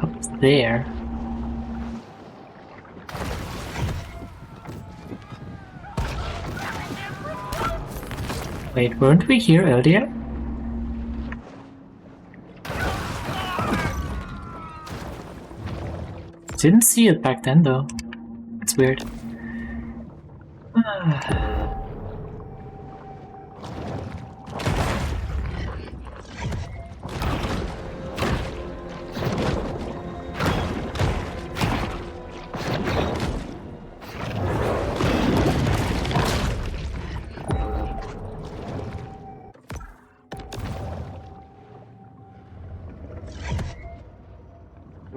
Up there. Wait, weren't we here earlier? Didn't see it back then though. It's weird.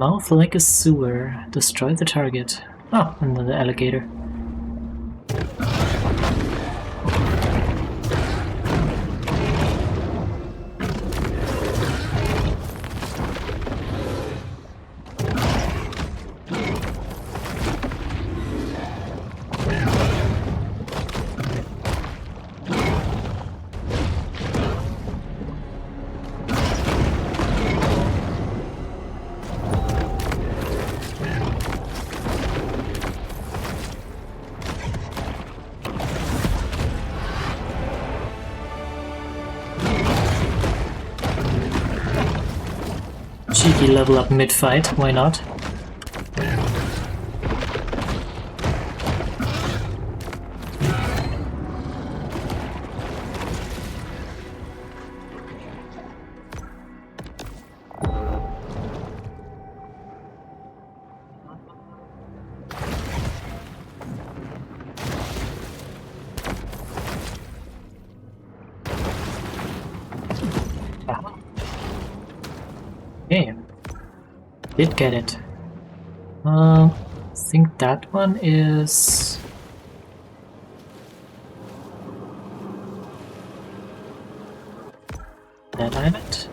Mouth like a sewer. Destroy the target. Oh, another alligator. Cheeky level up mid-fight, why not? Okay, did get it. I think that one is... that island?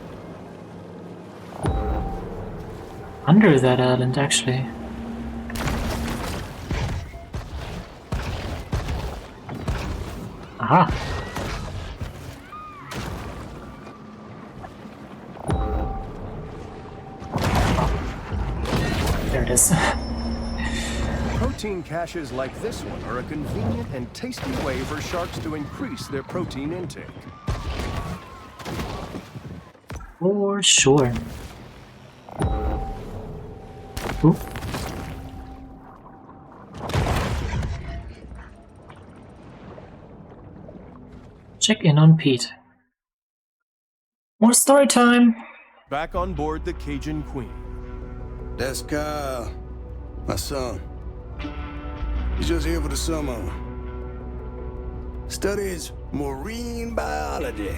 Under that island, actually. Aha! There it is. Protein caches like this one are a convenient and tasty way for sharks to increase their protein intake. For sure. Ooh. Check in on Pete. More story time! Back on board the Cajun Queen. That's Kyle, my son. He's just here for the summer. Studies marine biology.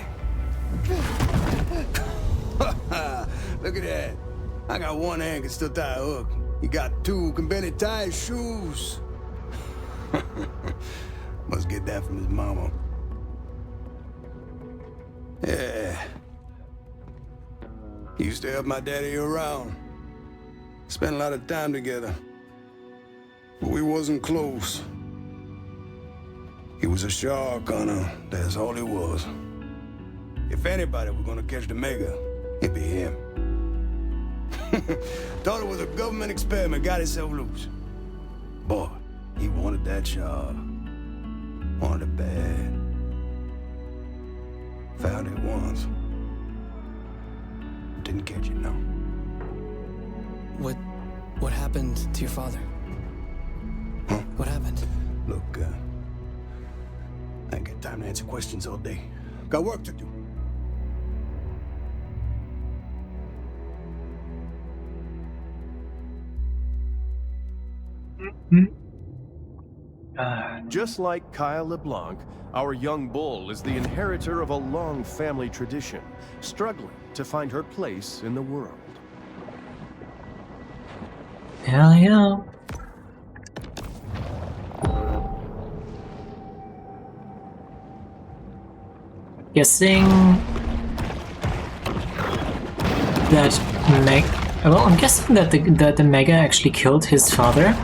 Look at that. I got one hand can still tie a hook. He got two can barely tie his shoes. Must get that from his mama. Yeah. He used to help my daddy around. Spent a lot of time together. But we wasn't close. He was a shark hunter, that's all he was. If anybody were gonna catch the mega, it'd be him. Thought it was a government experiment, got himself loose. Boy, he wanted that shark. Wanted it bad. Found it once. Didn't catch it, no. What happened to your father? Huh? What happened? Look, I ain't got time to answer questions all day. Got work to do. Just like Kyle LeBlanc, our young bull is the inheritor of a long family tradition, struggling to find her place in the world. Hell yeah. Guessing that I'm guessing that the Mega actually killed his father,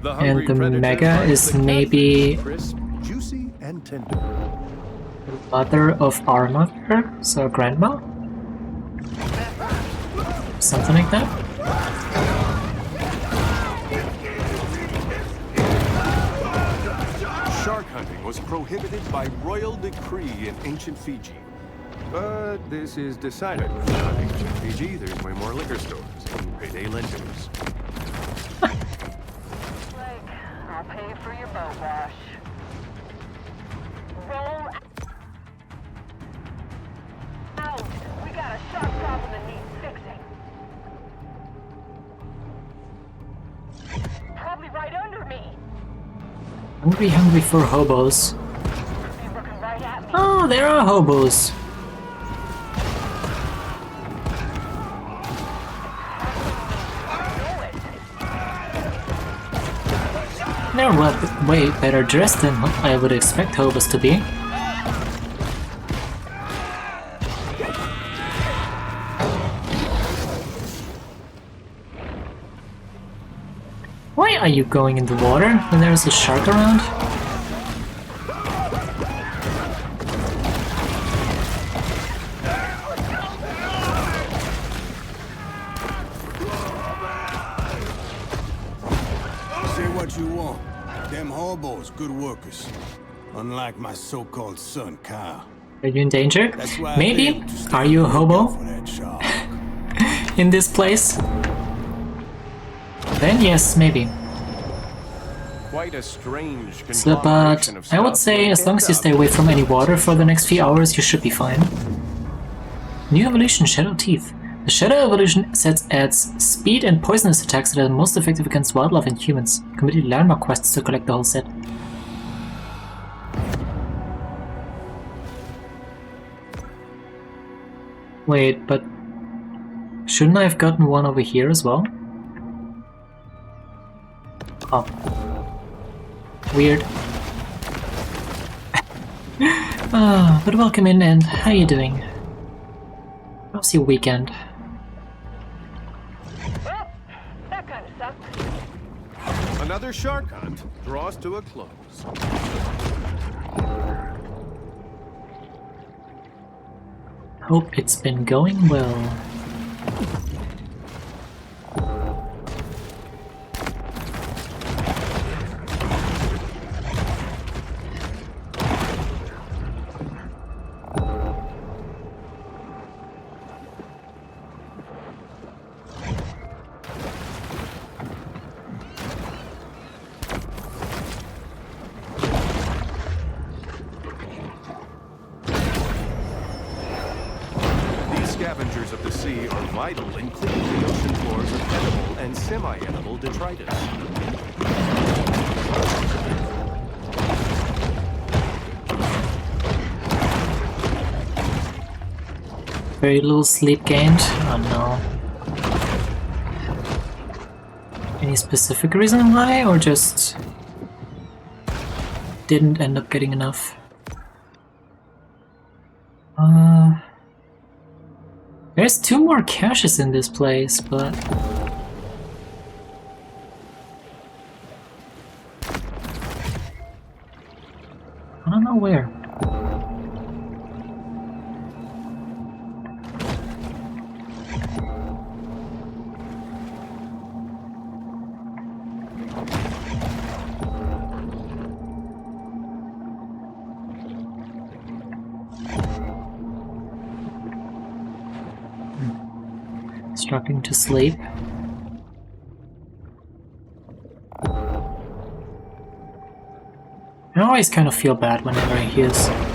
and the Mega is maybe crisp, juicy, and tender. mother of our mother, so grandma, something like that. Shark hunting was prohibited by royal decree in ancient Fiji. But this is decided. In ancient Fiji, there's way more liquor stores and payday lenders. Blake, I'll pay for your boat wash. Roll out. We got a shark problem that needs fixing. Probably right under me. Hungry for hobos. He's looking right at me. Oh, there are hobos. They're way better dressed than I would expect hobos to be. Why are you going in the water when there's a shark around? Say what you want. Them hobos, good workers. Unlike my so-called son, Kyle. Are you in danger? That's why I Maybe? paid to stay Are you a on the lookout hobo for that shark. in this place? Then yes, maybe. Quite a strange So, but conglomeration of I would stuff say to as long end as you up. stay away from any water for the next few hours, you should be fine. New evolution, Shadow Teeth. The Shadow evolution adds speed and poisonous attacks that are most effective against wildlife and humans. Complete landmark quests to collect the whole set. Wait, but shouldn't I have gotten one over here as well? Oh. Weird. But welcome in, and how you doing? How's your weekend? Well, that kind of sucks. Another shark hunt draws to a close. Hope it's been going well. Scavengers of the sea are vital in cleaning the ocean floors of animal and semi-animal detritus. Very little sleep gained? Oh no. Any specific reason why, or just didn't end up getting enough? There's 2 more caches in this place, but I don't know where. Struggling to sleep. I always kind of feel bad whenever I hear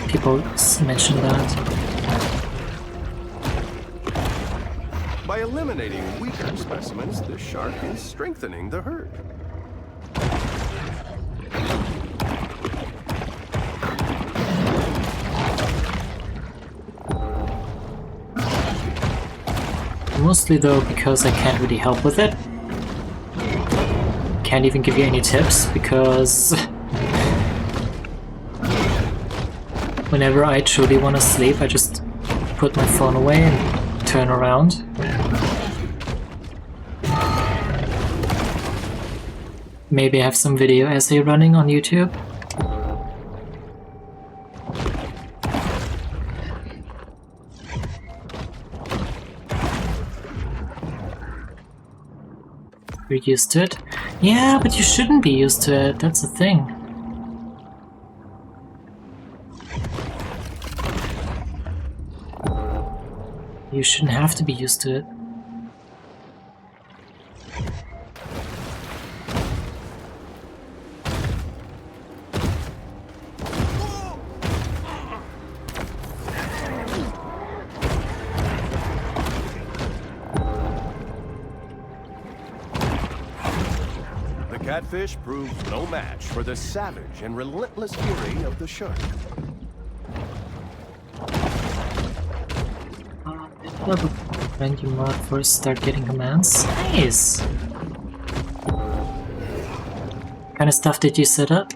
people mention that. By eliminating weaker specimens, the shark is strengthening the herd. Mostly though because I can't really help with it. Can't even give you any tips because whenever I truly want to sleep, I just put my phone away and turn around. Maybe I have some video essay running on YouTube. You're used to it? Yeah, but you shouldn't be used to it, that's the thing. You shouldn't have to be used to it. Catfish proved no match for the savage and relentless fury of the shark. When you mod first start getting commands. Nice! kind of stuff did you set up?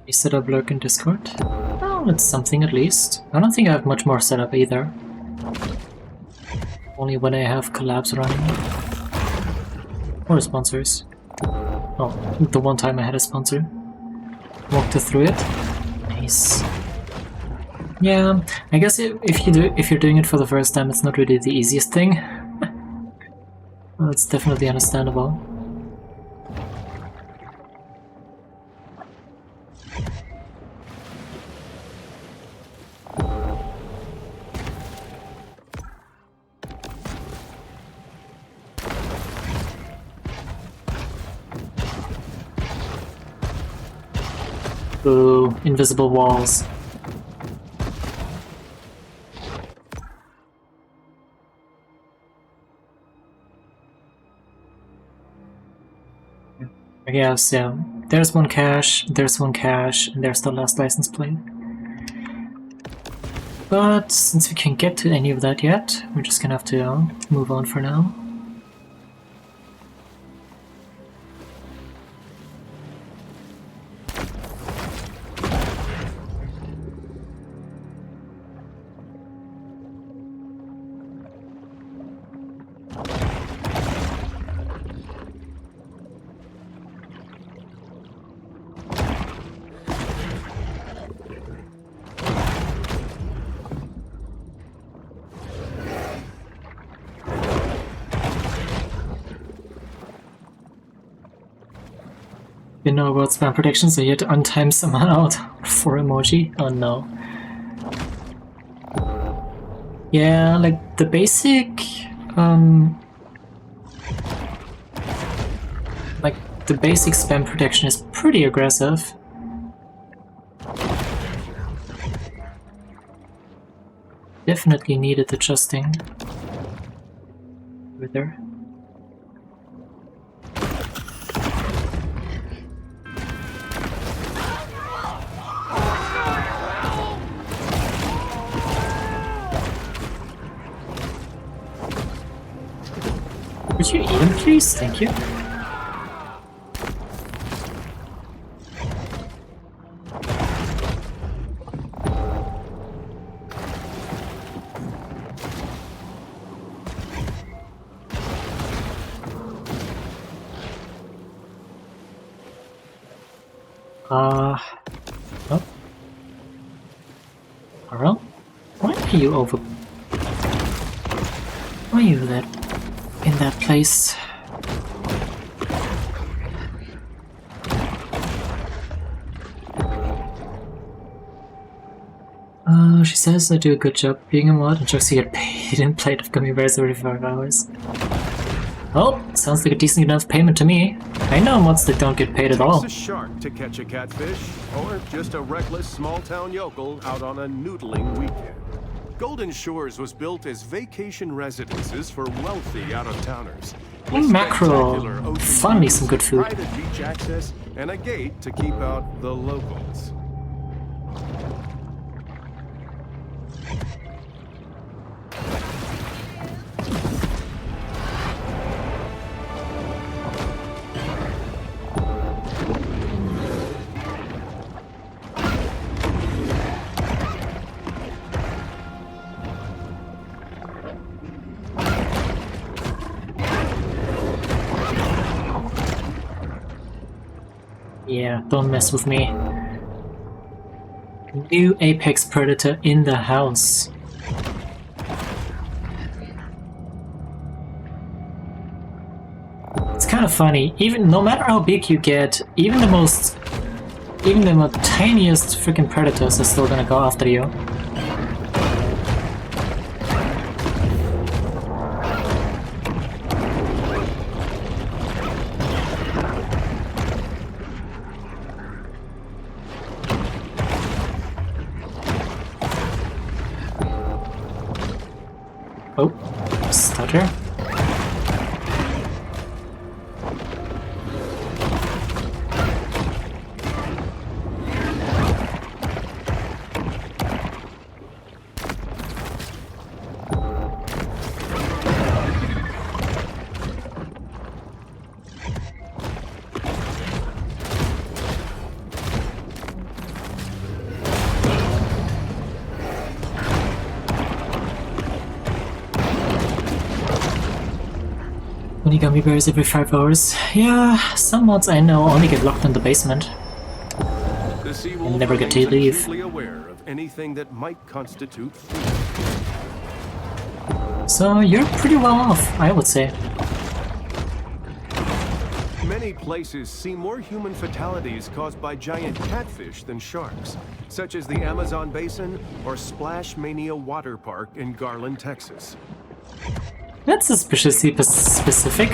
You set up lurk in Discord? Oh, it's something at least. I don't think I have much more set up either. Only when I have collabs running. Or sponsors. Oh, the one time I had a sponsor. Walked through it. Nice. Yeah, I guess if you're doing it for the first time, it's not really the easiest thing. Well, it's definitely understandable. Ooh, invisible walls. Yeah, so there's one cache, and there's the last license plate. But since we can't get to any of that yet, we're just gonna have to move on for now. You know about spam protection, so you had to untime someone out for emoji? Oh no. Yeah, like the basic spam protection is pretty aggressive. Definitely needed adjusting. Over there. Would you eat him, please? Thank you. Oh. Carl? Why are you over... Why are you that... in that place? She says I do a good job being a mod and just to get paid in plate of gummy bears every 5 hours. Well, sounds like a decent enough payment to me. I know mods that don't get paid at all. It's a shark to catch a catfish, or just a reckless small-town yokel out on a noodling weekend. Golden Shores was built as vacation residences for wealthy out-of-towners. With Mackerel. spectacular ocean Finally views, some good food. private beach access, and a gate to keep out the locals. Yeah, don't mess with me. New apex predator in the house. It's kind of funny. Even no matter how big you get, even the tiniest freaking predators are still gonna go after you. Oh, stutter. Only gummy bears every 5 hours. Yeah, some mods I know only get locked in the basement. The Seawolf never get to remains leave. acutely aware of anything that might constitute threat. So you're pretty well off, I would say. Many places see more human fatalities caused by giant catfish than sharks, such as the Amazon Basin or Splash Mania Water Park in Garland, Texas. That's suspiciously specific.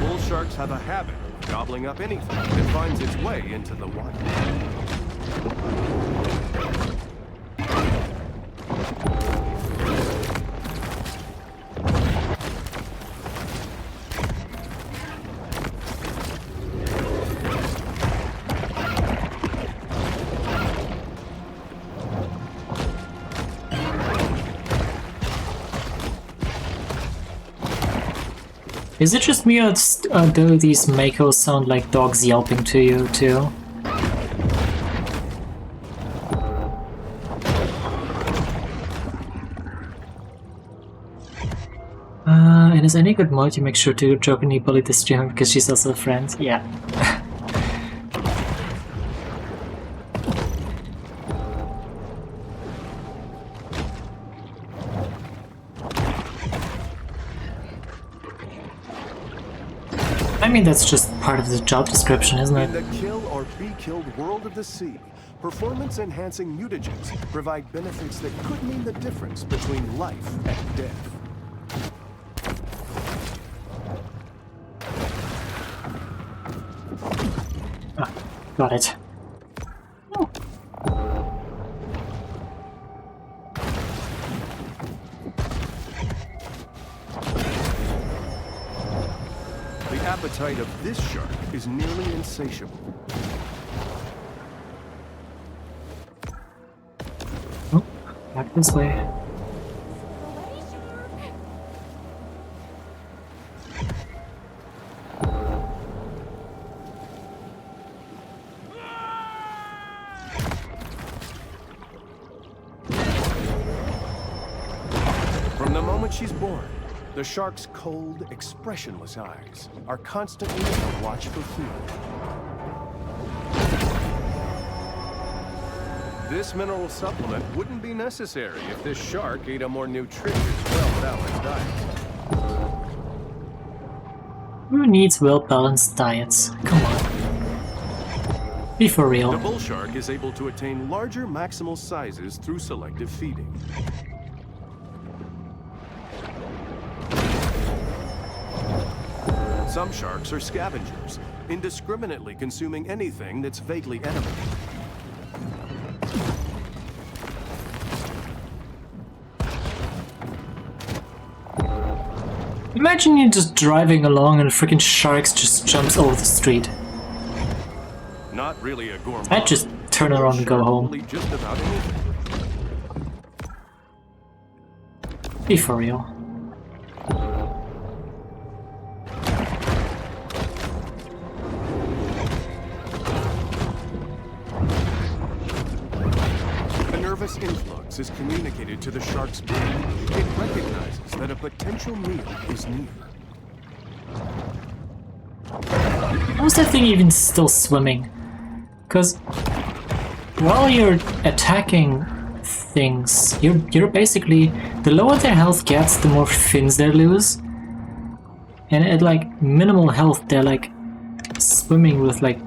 Bull sharks have a habit of gobbling up anything that finds its way into the water. Is it just me or do these Makos sound like dogs yelping to you too? And is any good mod, you make sure to jokingly bully the streamer because she's also a friend? Yeah. I mean, that's just part of the job description, isn't In it? the kill or be killed world of the sea, performance-enhancing mutagens provide benefits that could mean the difference between life and death. Ah, got it. Oh. The appetite of this shark is nearly insatiable. Oh, back this way. From the moment she's born, the shark's cold, expressionless eyes are constantly on watch for food. This mineral supplement wouldn't be necessary if this shark ate a more nutritious, well-balanced diet. Who needs well-balanced diets? Come on. Be for The real. bull shark is able to attain larger maximal sizes through selective feeding. Some sharks are scavengers, indiscriminately consuming anything that's vaguely edible. Imagine you're just driving along and a freaking shark just jumps over the street. Not really a gourmand. I'd just turn around and go Shark home. will eat just about anything. Be for real. A nervous influx is communicated to the shark's brain. It recognizes that a potential meal is near. How's that thing even still swimming? Because while you're attacking things, you're basically, the lower their health gets, the more fins they lose. And at like minimal health, they're like swimming with like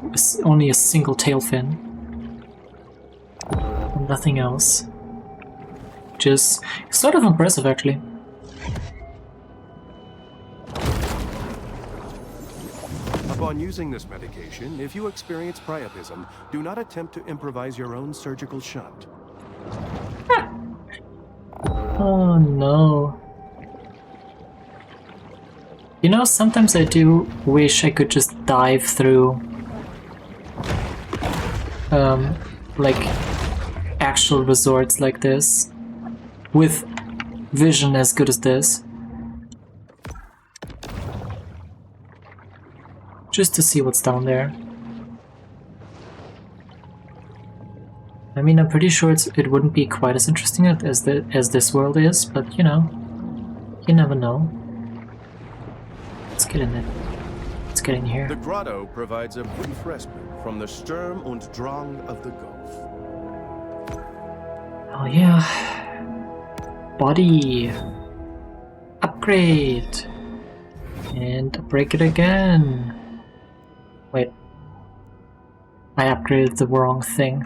only a single tail fin. And nothing else. Which is sort of impressive actually. A Upon using this medication, if you experience priapism, do not attempt to improvise your own surgical shunt. Oh no. You know, sometimes I do wish I could just dive through like actual resorts like this with vision as good as this. Just to see what's down there. I mean, I'm pretty sure it wouldn't be quite as interesting as this world is, but you know, you never know. Let's get in it. Let's get in here. The grotto provides a brief respite from the Sturm und Drang of the Gulf. Oh yeah. Body. Upgrade. And break it again. Wait. I upgraded the wrong thing.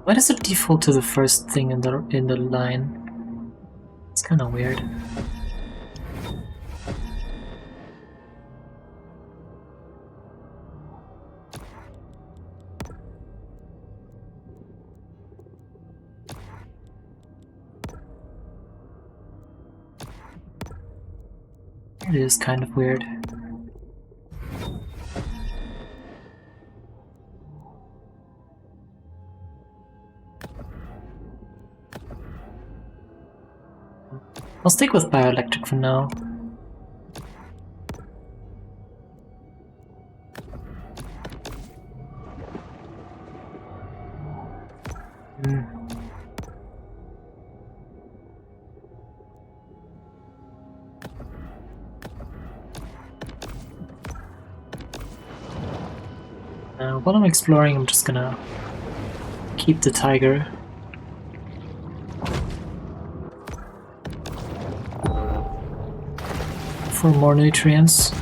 Why does it default to the first thing in the line? It's kind of weird. It is kind of weird. I'll stick with bioelectric for now. While I'm exploring, I'm just gonna keep the tiger. For more nutrients.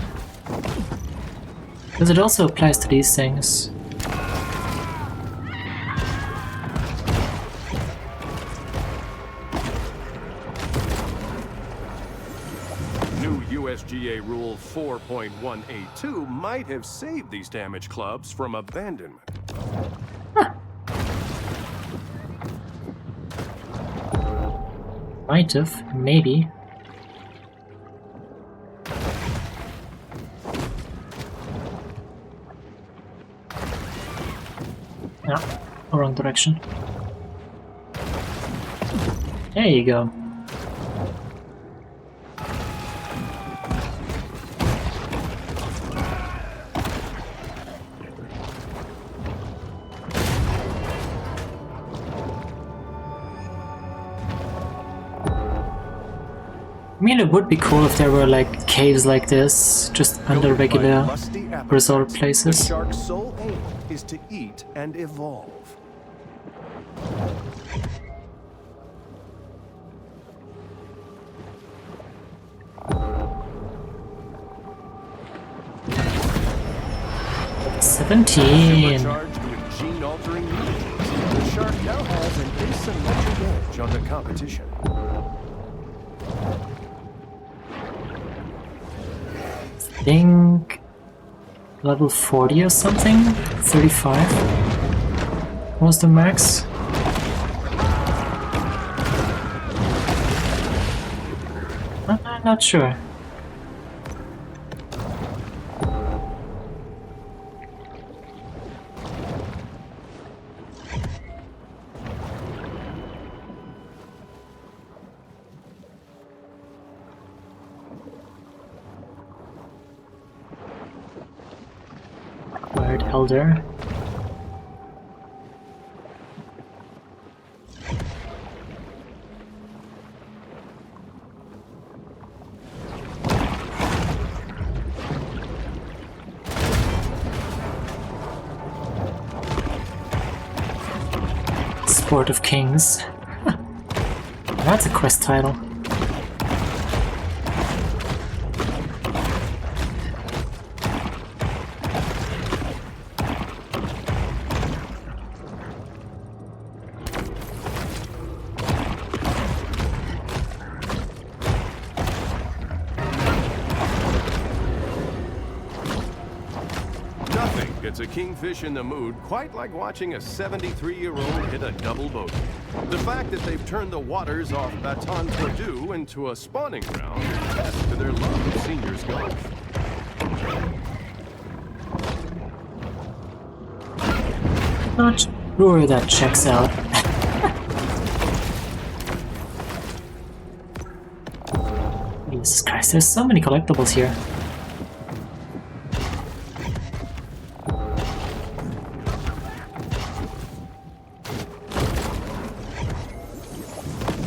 Because it also applies to these things. New USGA Rule 4.182 might have saved these damaged clubs from abandonment. Might have, maybe. Ah, wrong direction. There you go. I mean, it would be cool if there were like caves like this, just under regular resort places. The shark's sole aim is to eat and evolve. $17. Charged with gene-altering mutagens, the shark now has an asymmetric edge on the competition. I think level 40 or something? 35 was the max. I'm not sure. Acquired Elder. Sport of Kings. That's a quest title. Gets a kingfish in the mood, quite like watching a 73-year-old hit a double bogey. The fact that they've turned the waters off Baton Tordu into a spawning ground attests to their love of seniors golf. Not sure that checks out. Jesus Christ, there's so many collectibles here.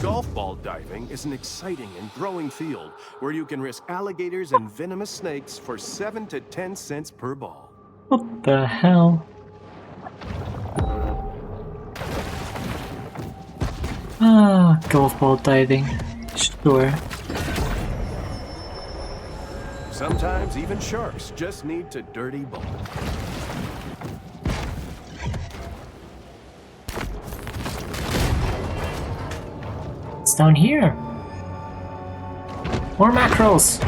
Golf ball diving is an exciting and growing field where you can risk alligators and venomous snakes for 7 to 10 cents per ball. What the hell? Ah, golf ball diving. Sure. Sometimes even sharks just need to dirty ball. It's down here. More mackerels.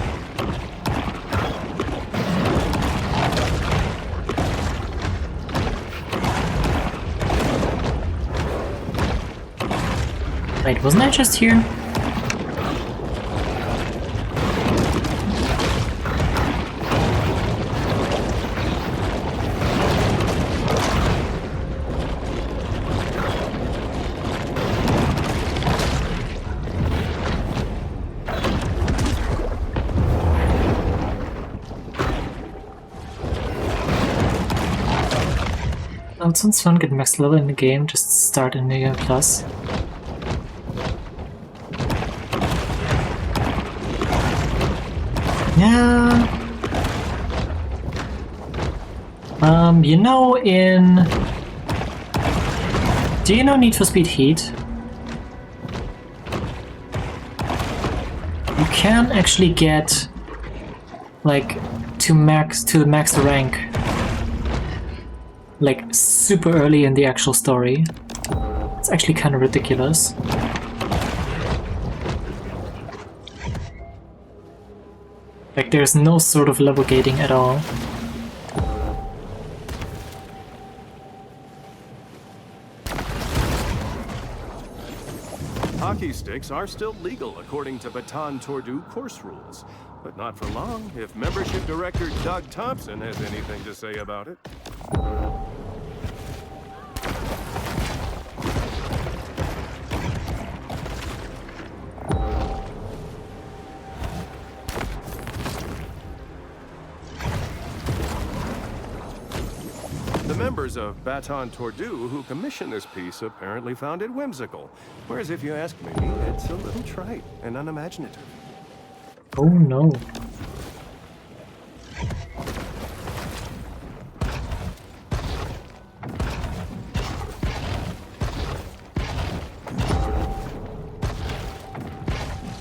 Wait, wasn't I just here? Oh, it sounds fun, get max level in the game, just start a New Year Plus. Yeah. You know do you know Need for Speed Heat? You can actually get like to the max rank like super early in the actual story. It's actually kind of ridiculous. Like there's no sort of level gating at all. Hockey sticks are still legal according to Baton Tordu course rules, but not for long if membership director Doug Thompson has anything to say about it. The members of Baton Tordu who commissioned this piece apparently found it whimsical, whereas if you ask me, it's a little trite and unimaginative. Oh no.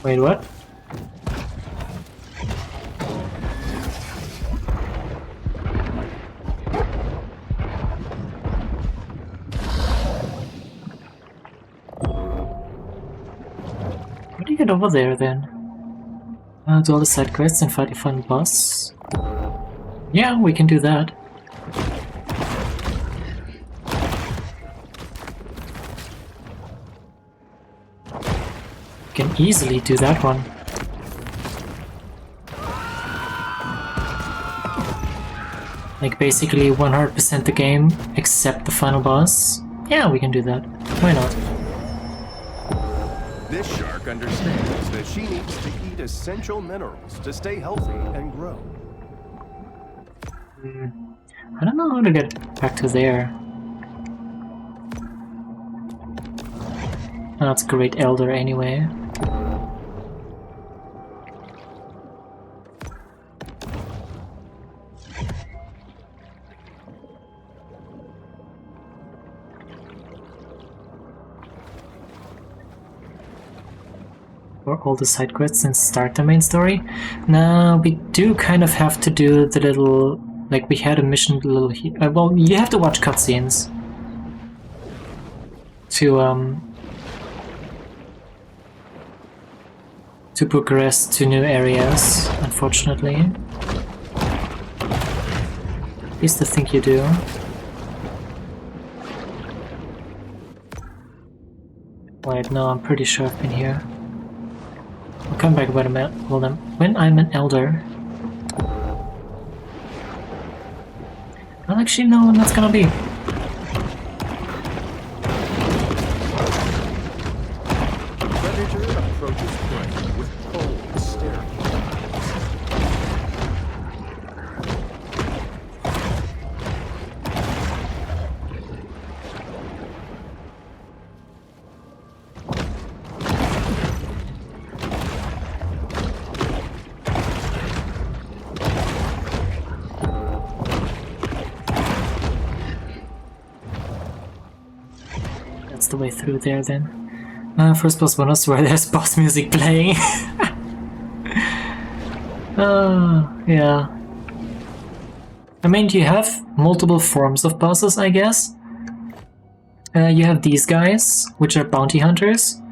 Wait, what? How do you get over there then? Do all the side quests and fight a fun boss? Yeah, we can do that. We can easily do that one. Like basically 100% the game except the final boss. Yeah, we can do that. Why not? This shark understands that she needs to eat essential minerals to stay healthy and grow. I don't know how to get back to there. Oh, that's Great Elder anyway. For all the side quests and start the main story. Now we do kind of have to do the little, like we had a mission little well, you have to watch cutscenes to progress to new areas, unfortunately. At least I think you do. Wait, no, I'm pretty sure I've been here. I'll come back when I'm an elder. I don't actually know when that's gonna be. Predator approaches prey with cold, staring That's the way through there then. First boss bonus where there's boss music playing. Yeah. I mean, you have multiple forms of bosses, I guess. You have these guys, which are bounty hunters.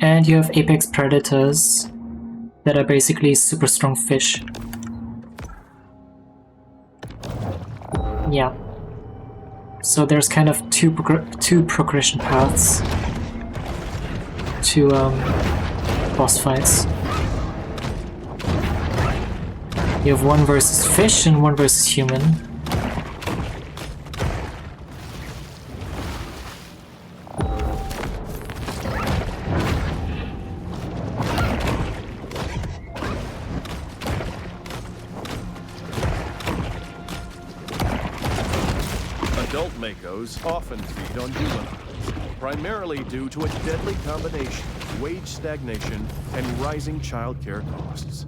And you have apex predators that are basically super strong fish. Yeah. So there's kind of two progression paths to boss fights. You have one versus fish and one versus human. Adult Makos often feed on juveniles, primarily due to a deadly combination of wage stagnation and rising childcare costs.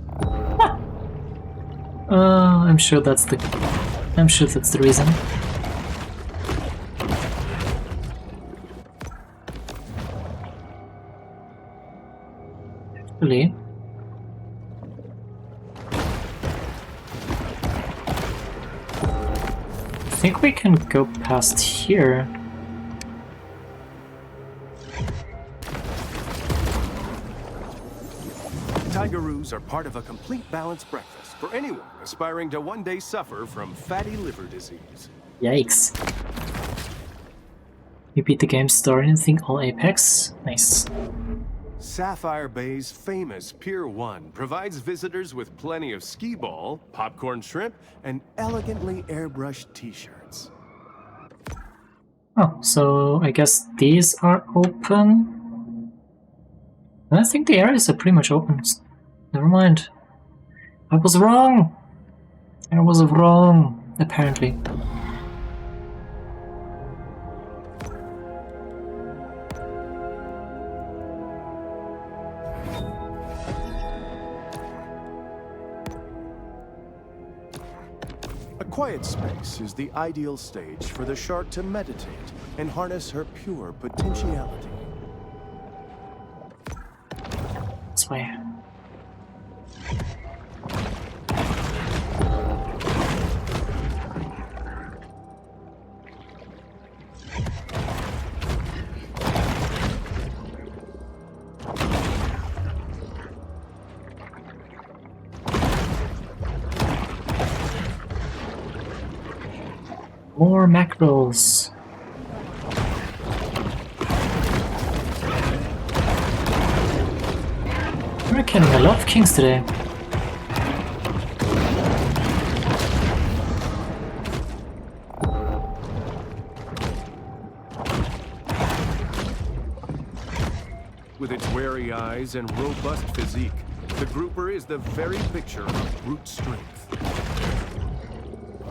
I'm sure that's the reason. Really? I think we can go past here. Tigeroos are part of a complete balanced breakfast for anyone aspiring to one day suffer from fatty liver disease. Yikes. You beat the game's story and think all Apex? Nice. Sapphire Bay's famous Pier 1 provides visitors with plenty of skee ball, popcorn shrimp, and elegantly airbrushed t-shirts. Oh, so I guess these are open? I think the areas are pretty much open. Never mind. I was wrong! I was wrong, apparently. A quiet space is the ideal stage for the shark to meditate and harness her pure potentiality. This way. More mackerels. We're killing a lot of kings today. With its wary eyes and robust physique, the grouper is the very picture of brute strength.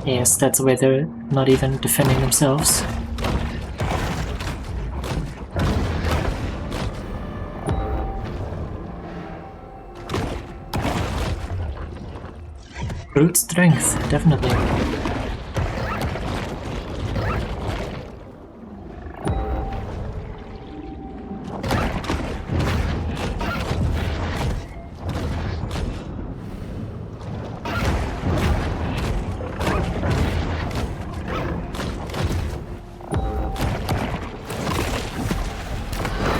Yes, that's why they're not even defending themselves. Brute strength, definitely.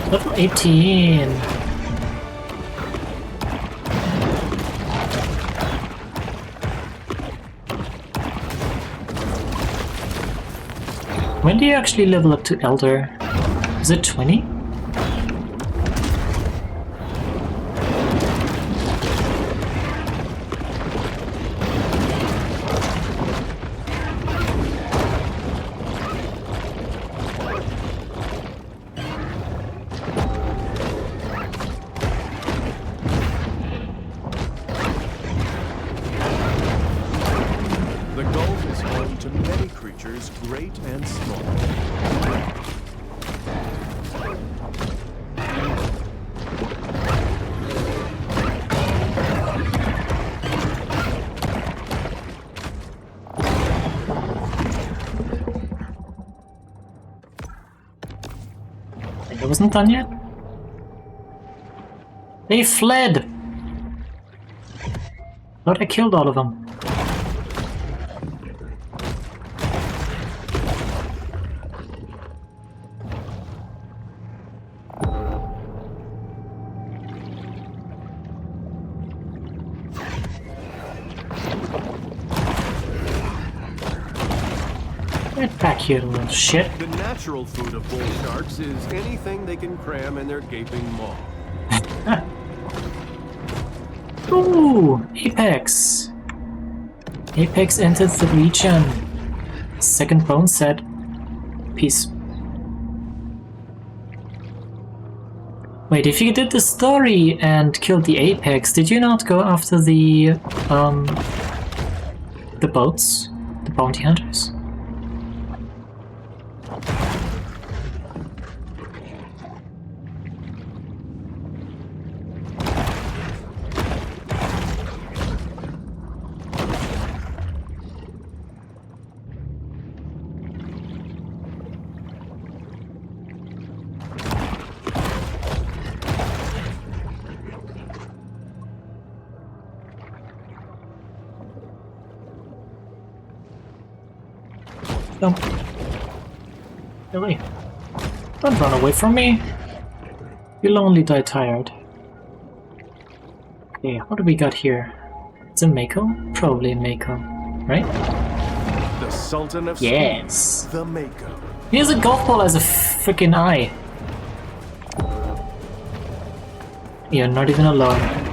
Level 18. When do you actually level up to Elder? Is it 20? The Gulf is home to many creatures, great and small. It wasn't done yet? They fled! Thought I killed all of them. Get back here, little shit. The natural food of bull sharks is anything they can cram in their gaping maw. Ooh, Apex. Apex entered the region. Second bone set. Peace. Wait, if you did the story and killed the Apex, did you not go after the boats? The bounty hunters? No. Really? Don't run away from me. You'll only die tired. Okay, what do we got here? It's a Mako? Probably a Mako, right? The Sultan of Yes. the Mako. He has a golf ball as a freaking eye. You're not even alone.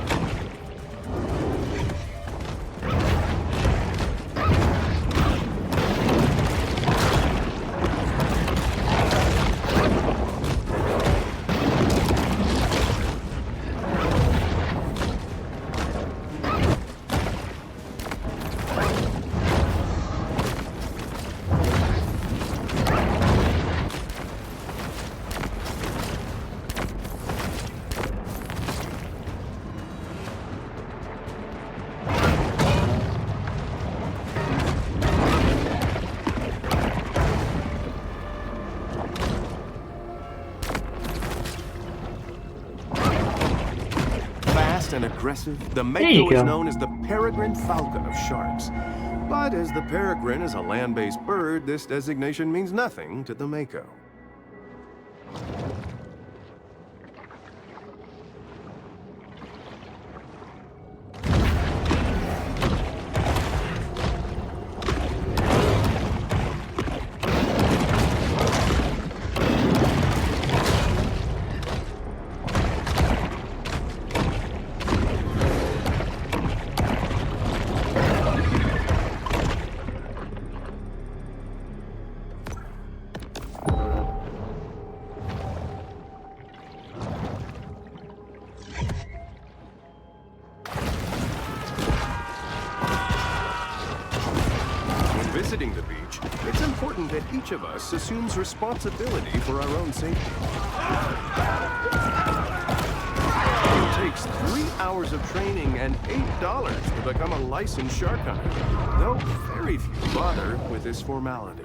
And aggressive, the you Mako go. is known as the peregrine falcon of sharks. But as the peregrine is a land-based bird, this designation means nothing to the Mako. Visiting the beach, it's important that each of us assumes responsibility for our own safety. It takes 3 hours of training and $8 to become a licensed shark hunter, though very few bother with this formality.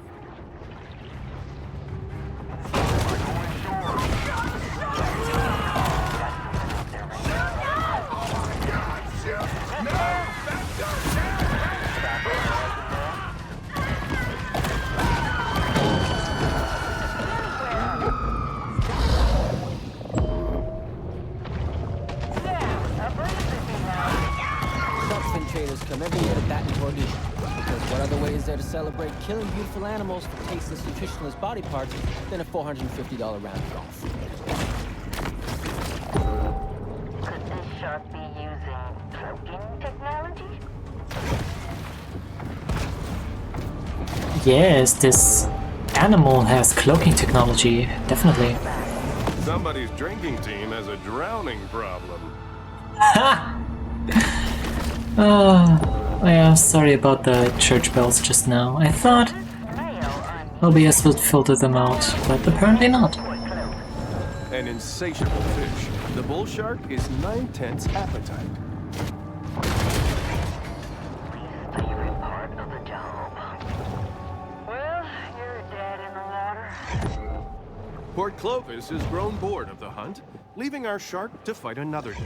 Trucks and trailers come every year to bat into our new. Because what other way is there to celebrate killing beautiful animals for tasteless, nutritionless body parts than a $450 round of golf? Could this shark be using cloaking technology? Yes, this animal has cloaking technology, definitely. Somebody's drinking team has a drowning problem. Oh, yeah, sorry about the church bells just now. I thought OBS would filter them out, but apparently not. An insatiable fish. The bull shark is 9/10 appetite. Favorite part of the job. Well, you're dead in the water. Port Clovis has grown bored of the hunt, leaving our shark to fight another day.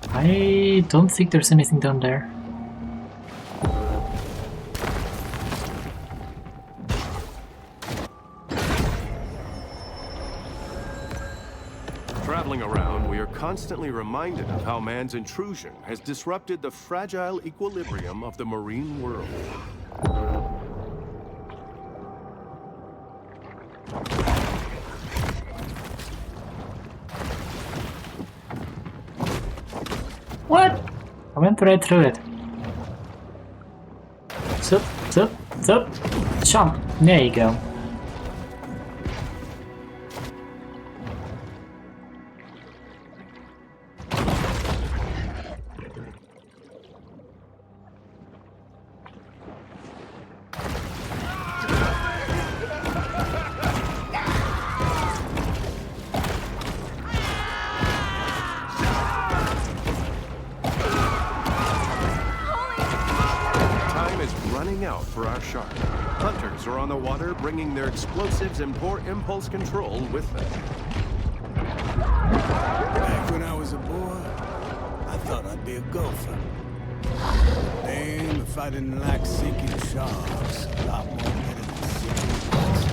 I don't think there's anything down there. Traveling around, we are constantly reminded of how man's intrusion has disrupted the fragile equilibrium of the marine world. What? I went right through it. Zup, zup, zup. Jump. There you go. Out for our shark. Hunters are on the water, bringing their explosives and poor impulse control with them. Back when I was a boy, I thought I'd be a gopher. Damn, if I didn't like sinking sharks, a lot more better than sinking rocks.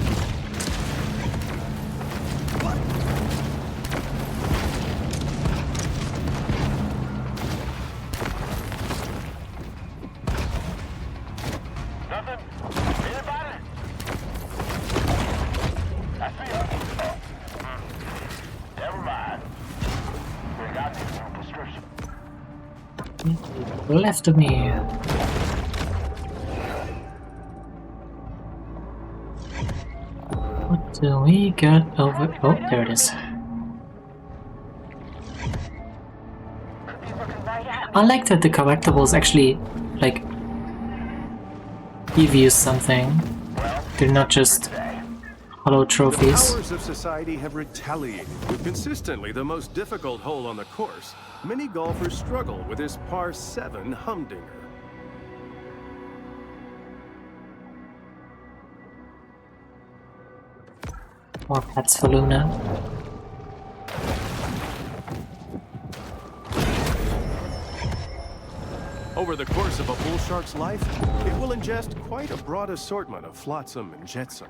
Left of me. What do we got over? Oh, there it is. I like that the collectibles actually, like, give you something. They're not just hollow trophies. The powers of society have retaliated with consistently the most difficult hole on the course. Many golfers struggle with this par 7 humdinger. More pets for Luna. Over the course of a bull shark's life, it will ingest quite a broad assortment of flotsam and jetsam.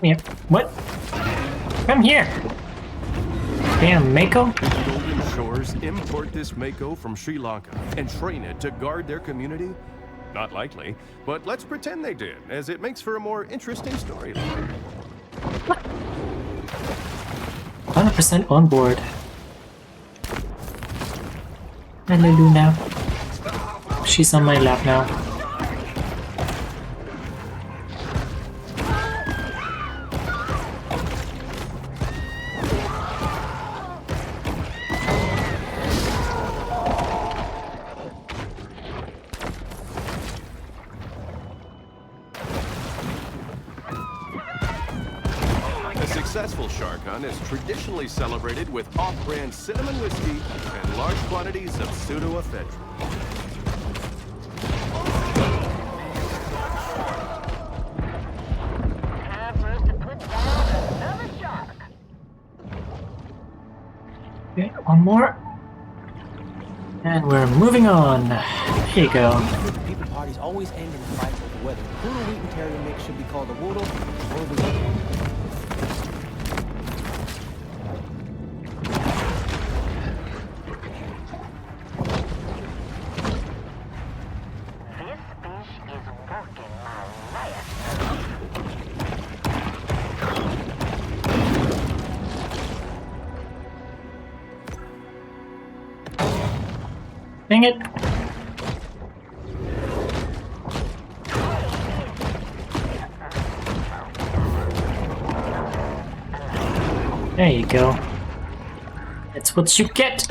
Yeah. What? Come here! Damn, Mako? Golden Shores import this Mako from Sri Lanka and train it to guard their community? Not likely, but let's pretend they did, as it makes for a more interesting storyline. 100% on board. Hello, Luna. She's on my lap now. A successful shark hunt is traditionally celebrated with off-brand cinnamon whiskey and large quantities of pseudoephedrine. One more. And we're moving on. Here you go. People parties always end in fights over whether the poodle wheat and terrier mix should be called a woodle or a weedle. This fish is working my last. Dang it. There you go. That's what you get.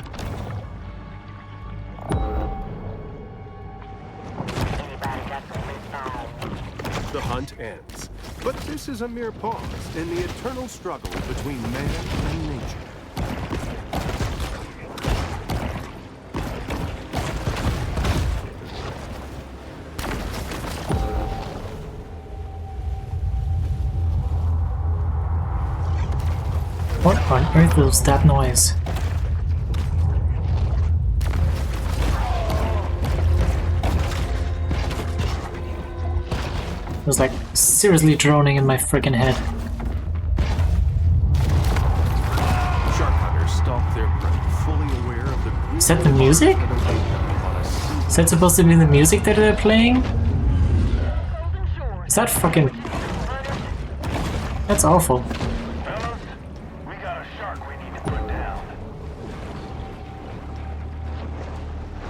The hunt ends. But this is a mere pause in the eternal struggle between man and nature. What on earth was that noise? It was like seriously droning in my freaking head. Shark hunters stalk their prey, fully aware of the... Is that the music? Is that supposed to be the music that they're playing? Is that fucking... That's awful. Fellas, we got a shark we need to put down.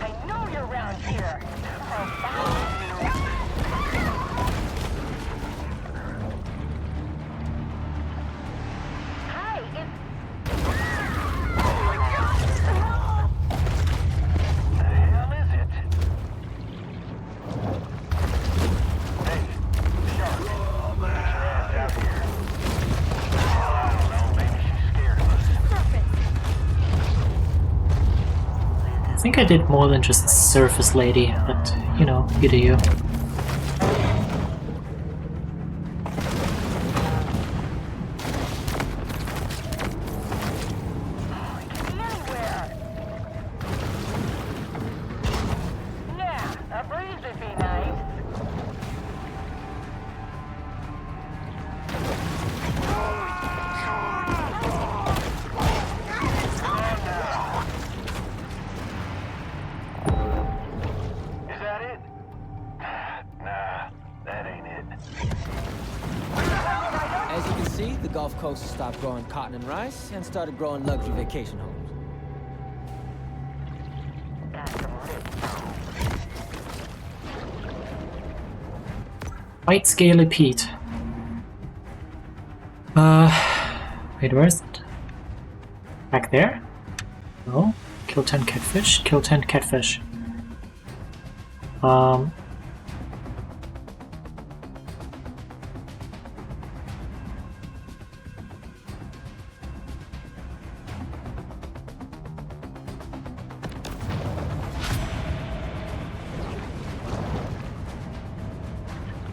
I know you're around here. I'll find you. Hi, The hell is it? Hey, shark. Get your ass out here. Hell, I don't know. Maybe she's scared of us. I think I did more than just surface lady, but you know, you do you. anywhere. Yeah, a breeze would be nice. Is that it? Nah, that ain't it. As you can see, the Gulf Coast has stopped growing cotton and rice and started growing luxury vacation homes. Got some lip. White Scaly Pete. Wait, where is it? Back there? No. Kill 10 catfish. Kill 10 catfish.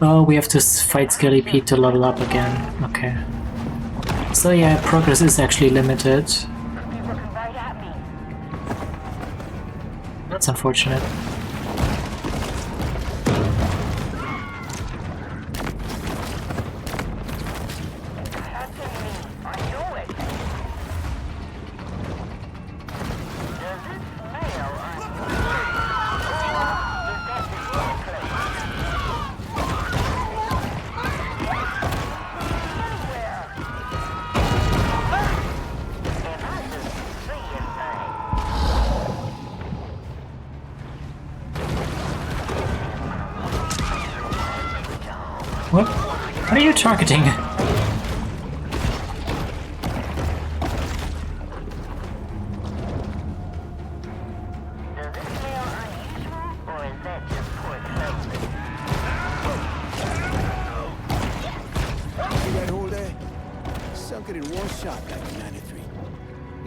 Oh, we have to fight Scaly Pete to level up again. Okay. So yeah, progress is actually limited. He's looking right at me. That's unfortunate. That's in me. I know it. Does it smell What? What are you targeting? Does it smell unusual, or is that just poor placement? See that hole there? Sunk it in one shot back in '93.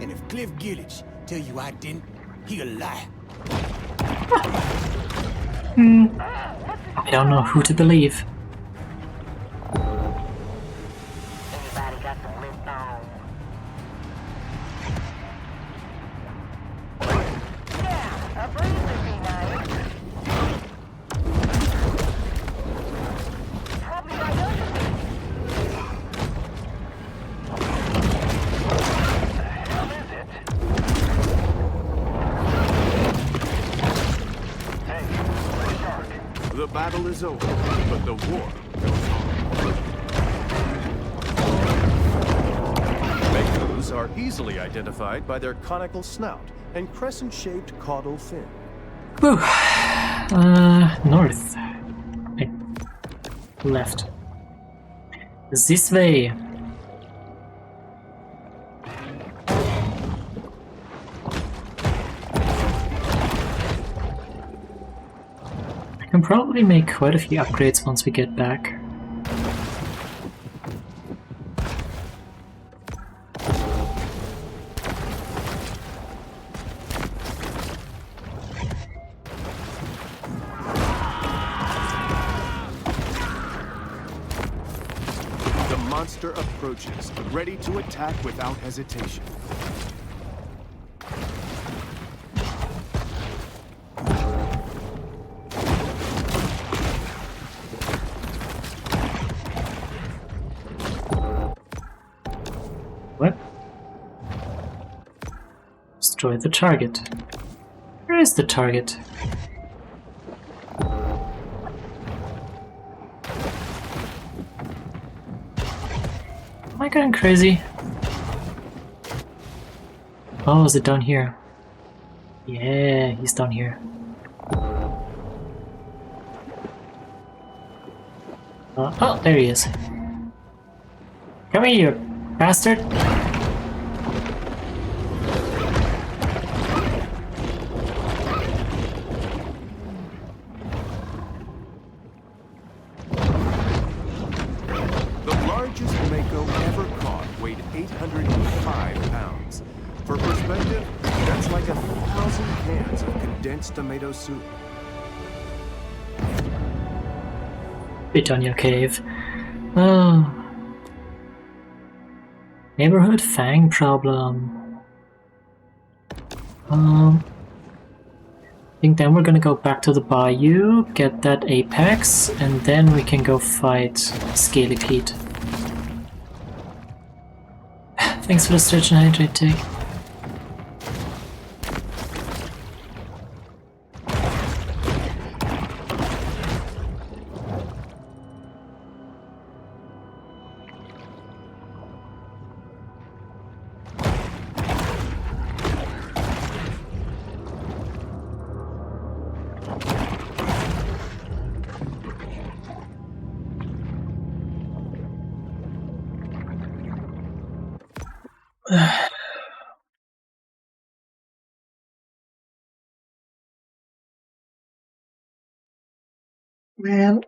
And if Cliff Gillage tell you I didn't, he'll lie. I don't know who to believe. Anybody got some lip balm? The battle is over, but the war goes on. Makos are easily identified by their conical snout and crescent-shaped caudal fin. Whew. North. Wait. Left. This way. I can probably make quite a few upgrades once we get back. The monster approaches, ready to attack without hesitation. What? Destroy the target. Where is the target? Am I going crazy? Oh, is it down here? Yeah, he's down here. Oh, there he is. Come here, you bastard! The largest Mako ever caught weighed 805 pounds. For perspective, that's like 1,000 cans of condensed tomato soup. Bitonia Cave. Oh. Neighborhood Fang problem. I think then we're gonna go back to the bayou, get that apex, and then we can go fight Scaly Pete. Thanks for the stretch and hydrate take. Man,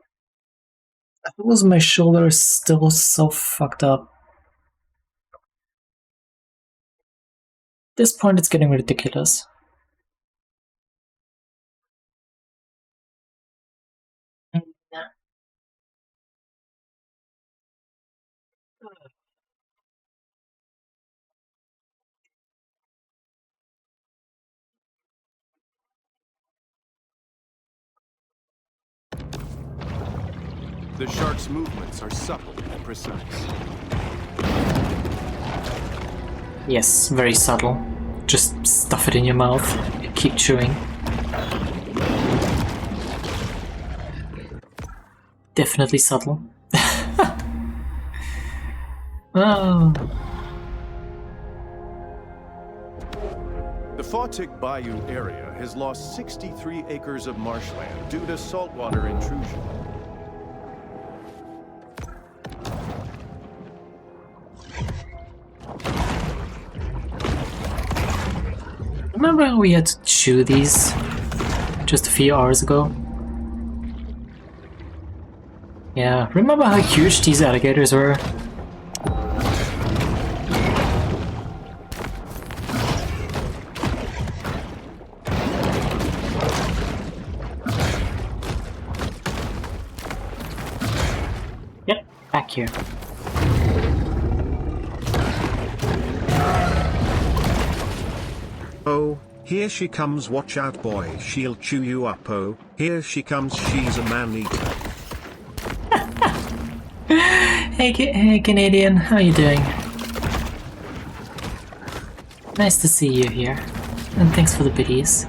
how was my shoulder still so fucked up? At this point, it's getting ridiculous. The shark's movements are supple and precise. Yes, very subtle. Just stuff it in your mouth and keep chewing. Definitely subtle. Oh. The Fawtick Bayou area has lost 63 acres of marshland due to saltwater intrusion. Remember how we had to chew these just a few hours ago? Yeah, remember how huge these alligators were? Yep, back here. Oh, here she comes, watch out boy, she'll chew you up. Oh, here she comes, she's a man-eater. Hey Canadian, how you doing? Nice to see you here, and thanks for the biddies.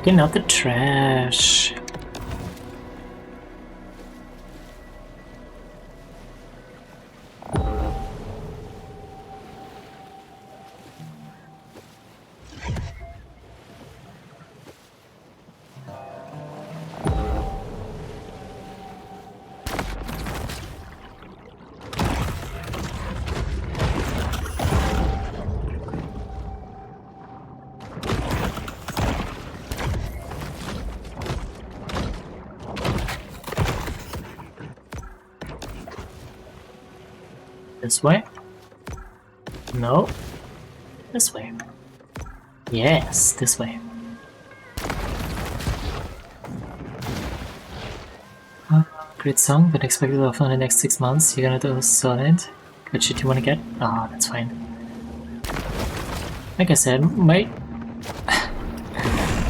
Getting out the trash. This way? No. This way. Yes, this way. Great song, but expected off in the next 6 months. You're gonna do solid. What shit you wanna get? Ah, that's fine. Like I said,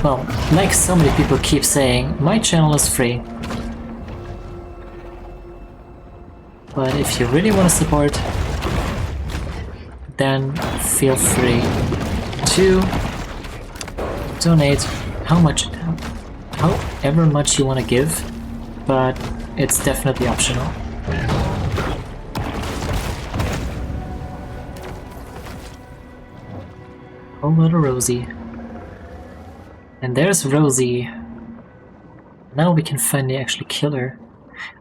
well, like so many people keep saying, my channel is free. But if you really want to support, then feel free to donate however much you want to give, but it's definitely optional. Oh, little Rosie. And there's Rosie. Now we can finally actually kill her.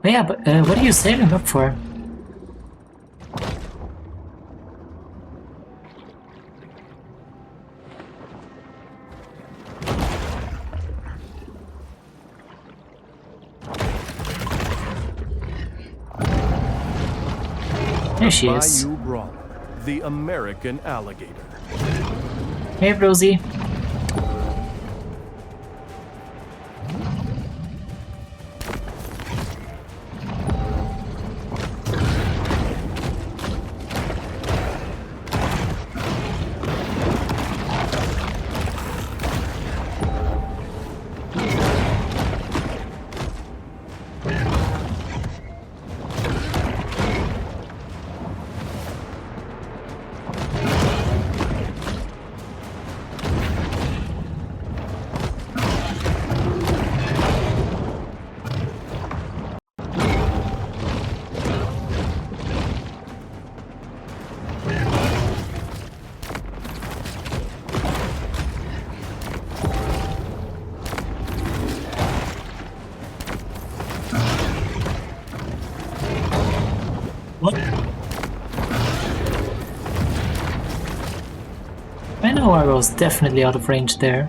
Oh yeah, but what are you saving up for? There she is. Bayou Brawler, the American alligator. Hey, Rosie. What? I know I was definitely out of range there.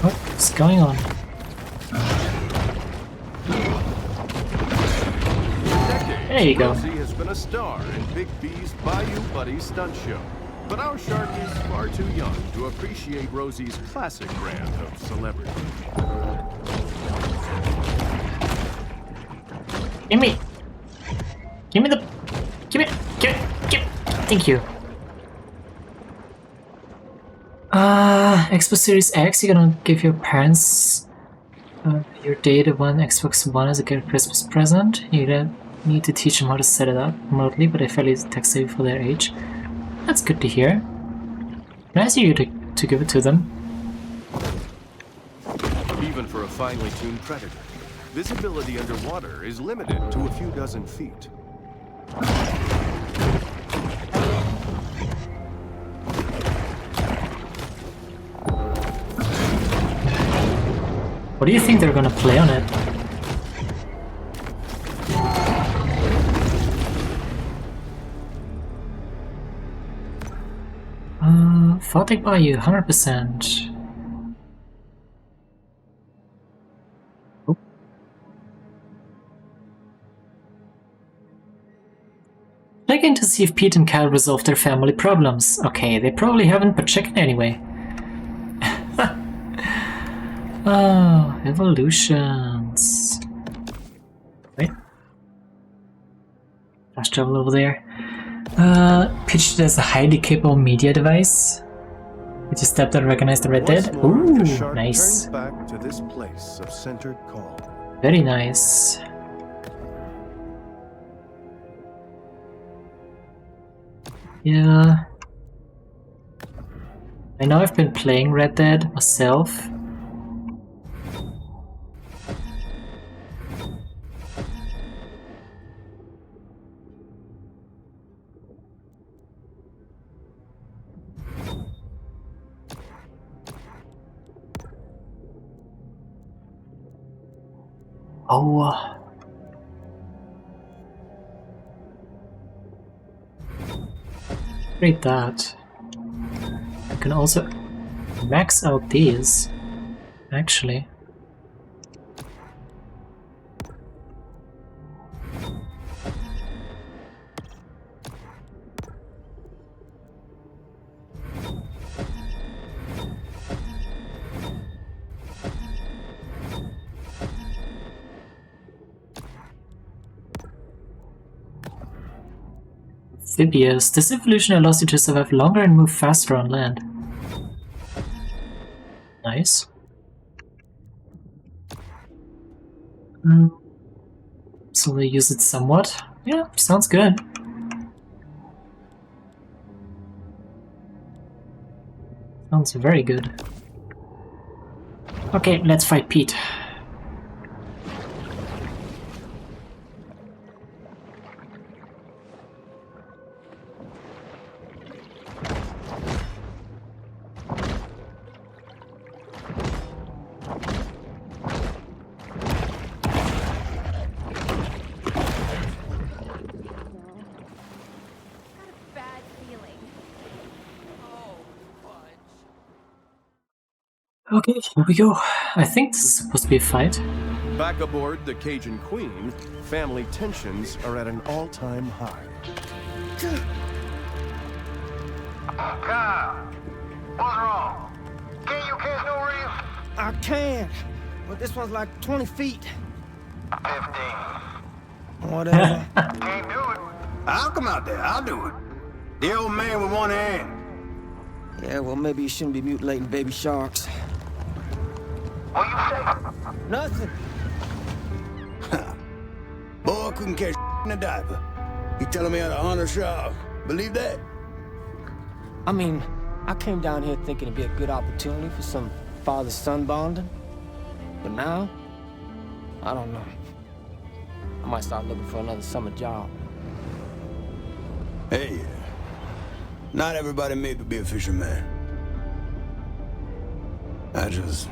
What's going on? There you go. Rosie has been a star in Big B's Bayou Buddy stunt show. But our shark is far too young to appreciate Rosie's classic brand of celebrity. Give me the, give it, thank you. Xbox Series X, you're gonna give your parents your day to one Xbox One as a Christmas present. You're gonna need to teach them how to set it up remotely, but I feel it's tech savvy for their age. That's good to hear. Nice of you to give it to them. Even for a finely tuned predator, visibility underwater is limited to a few dozen feet. What do you think they're gonna play on it? Photic Bayou, 100%. Oop. Checking to see if Pete and Cal resolved their family problems. Okay, they probably haven't, but checking anyway. Oh, evolutions. Wait. Fast travel over there. Pitched as a highly capable media device. Did you step that recognize the Red Dead? Once more, Ooh, the shark nice. turns back to this place of centered calm. Very nice. Yeah. I know I've been playing Red Dead myself. Oh. Read that. I can also max out these, actually. Amphibious. This evolution allows you to survive longer and move faster on land. Nice. So they use it somewhat. Yeah, sounds good. Sounds very good. Okay, let's fight Pete. Okay, here we go. I think this is supposed to be a fight. Back aboard the Cajun Queen, family tensions are at an all-time high. Kyle, what's wrong? Can you catch no reef? I can, but this one's like 20 feet. 15. Whatever. Can't do it. I'll come out there, I'll do it. The old man with one hand. Yeah, well, maybe you shouldn't be mutilating baby sharks. What you say? Nothing. Boy, couldn't catch in a diaper. He telling me how to hunt a shark. Believe that? I mean, I came down here thinking it'd be a good opportunity for some father-son bonding. But now, I don't know. I might start looking for another summer job. Hey, not everybody made to be a fisherman. I just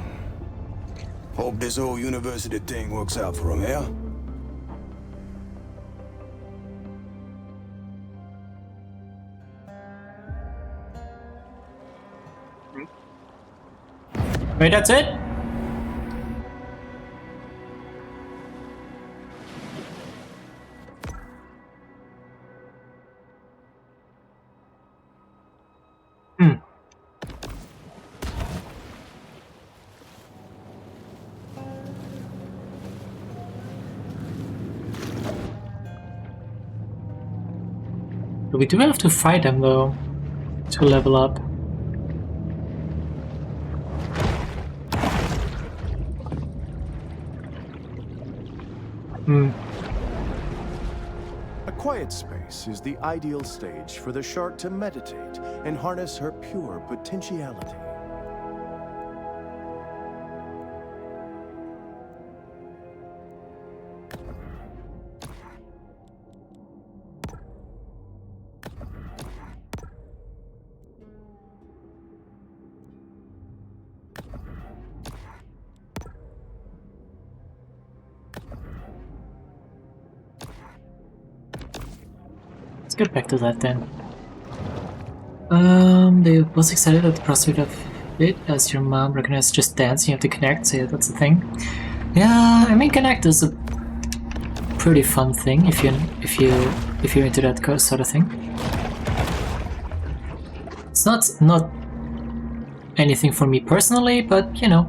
hope this whole university thing works out for him, yeah? Wait, that's it? We do have to fight them though, to level up. A quiet space is the ideal stage for the shark to meditate and harness her pure potentiality. Let's get back to that then. They was excited at the prospect of it, as your mom recognized Just Dance. You have to connect, so yeah, that's the thing. Yeah, I mean, connect is a pretty fun thing if you're into that sort of thing. It's not anything for me personally, but you know,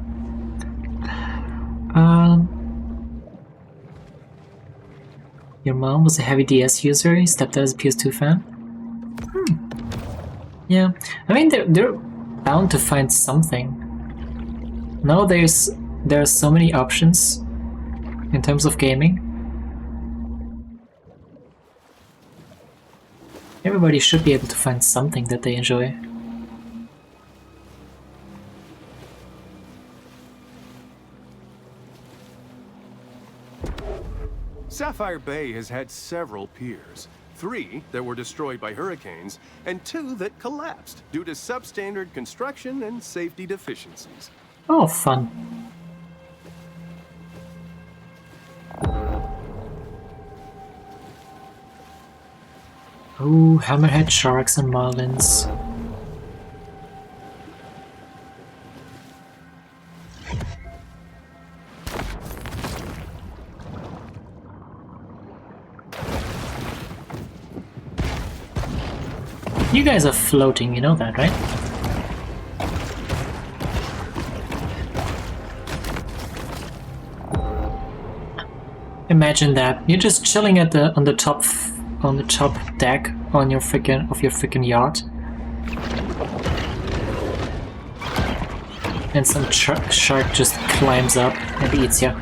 Your mom was a heavy DS user, your stepdad is a PS2 fan? Yeah, I mean, they're bound to find something. Now there are so many options in terms of gaming. Everybody should be able to find something that they enjoy. Sapphire Bay has had several piers. 3 that were destroyed by hurricanes, and 2 that collapsed due to substandard construction and safety deficiencies. Oh, fun. Oh, hammerhead sharks and marlins. You guys are floating, you know that, right? Imagine that you're just chilling at on the top deck on your freaking yacht, and some shark just climbs up and eats you.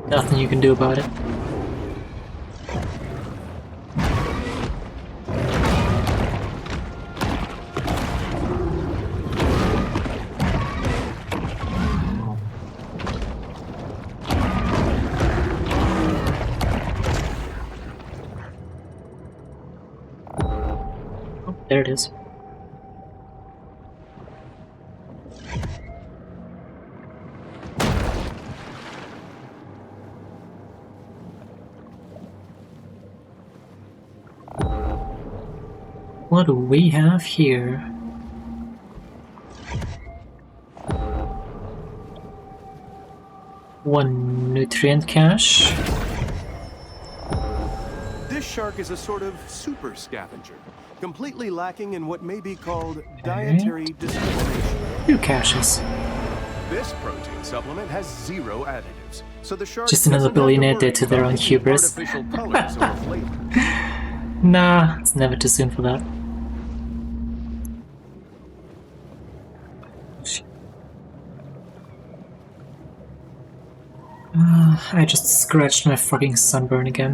Nothing you can do about it. There it is. What do we have here? One nutrient cache. This shark is a sort of super scavenger, completely lacking in what may be called dietary discrimination. 2 caches. This protein supplement has 0 additives, so the shark Just another doesn't have to billionaire worry dead to their about own any hubris. artificial colors or flavors. Nah, it's never too soon for that. I just scratched my fucking sunburn again.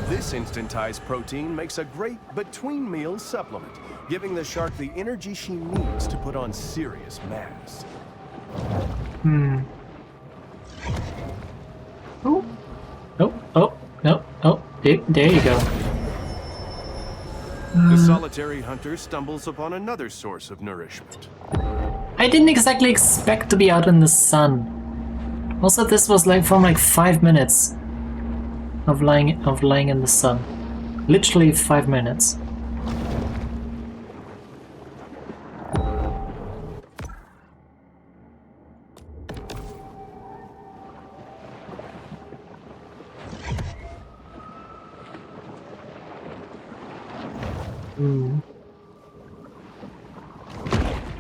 This instantized protein makes a great between-meal supplement, giving the shark the energy she needs to put on serious mass. Oh, no, there you go. The solitary hunter stumbles upon another source of nourishment. I didn't exactly expect to be out in the sun. Also, this was like from like 5 minutes of lying in the sun. Literally 5 minutes.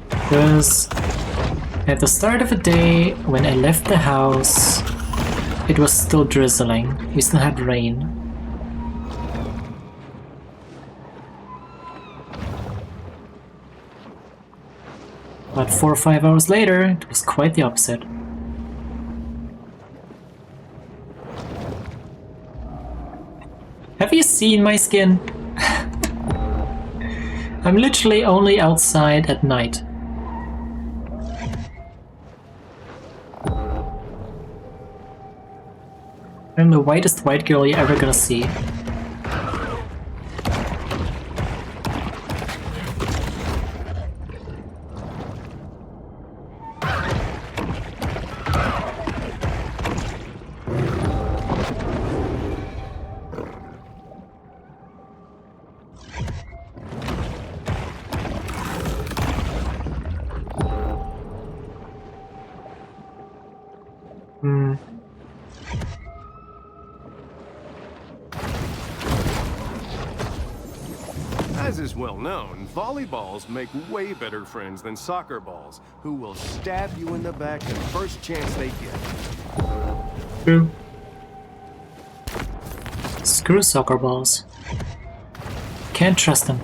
Because at the start of the day, when I left the house, it was still drizzling. We still had rain. But 4 or 5 hours later, it was quite the opposite. Have you seen my skin? I'm literally only outside at night. I'm the whitest white girl you're ever gonna see. As is well known, volleyballs make way better friends than soccer balls, who will stab you in the back the first chance they get. True. Screw soccer balls. Can't trust them.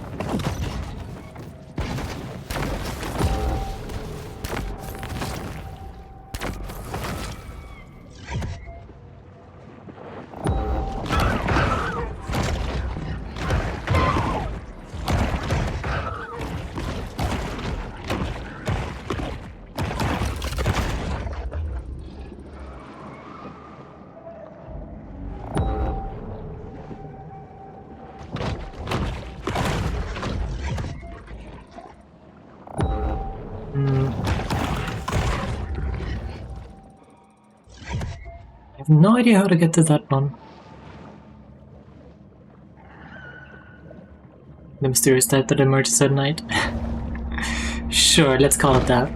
I have no idea how to get to that one. The mysterious type that emerges at night. Sure, let's call it that.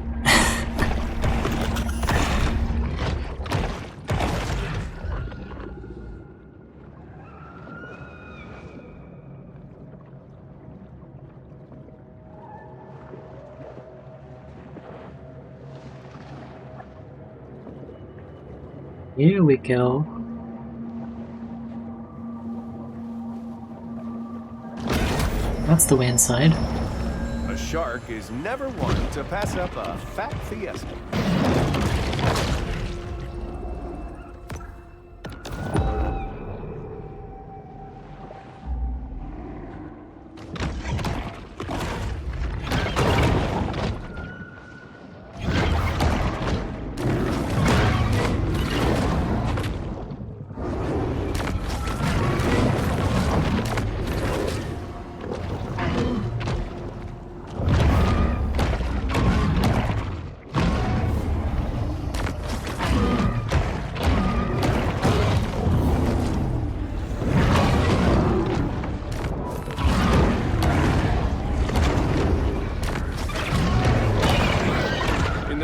Here we go. That's the way inside. A shark is never one to pass up a fat fiesta.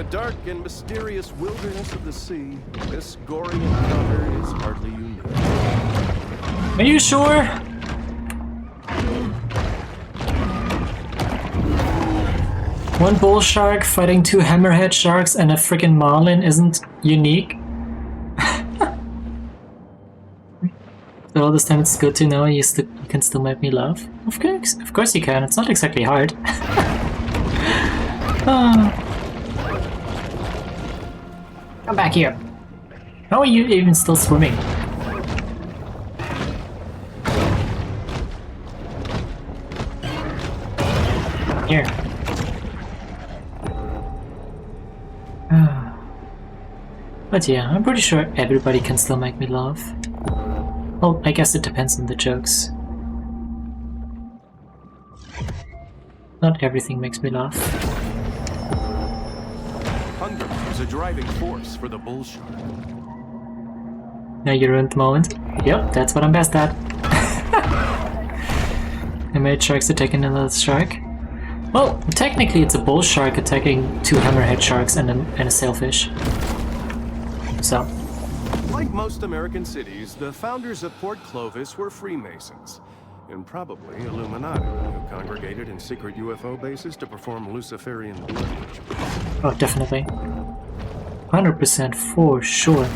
Dark and mysterious wilderness of the sea, this gory encounter is hardly unique. Are you sure? One bull shark fighting two hammerhead sharks and a freaking marlin isn't unique? So all this time it's good to know you can still make me laugh. Of course you can. It's not exactly hard. Come back here. How are you even still swimming? Here. But yeah, I'm pretty sure everybody can still make me laugh. Well, I guess it depends on the jokes. Not everything makes me laugh. Hunger is a driving force for the bull shark. Now you ruined the moment. Yep, that's what I'm best at. I made sharks attacking another shark. Well, technically it's a bull shark attacking two hammerhead sharks and a sailfish. So. Like most American cities, the founders of Port Clovis were Freemasons, and probably Illuminati, who congregated in secret UFO bases to perform Luciferian blood rituals. Oh, definitely. 100% for sure.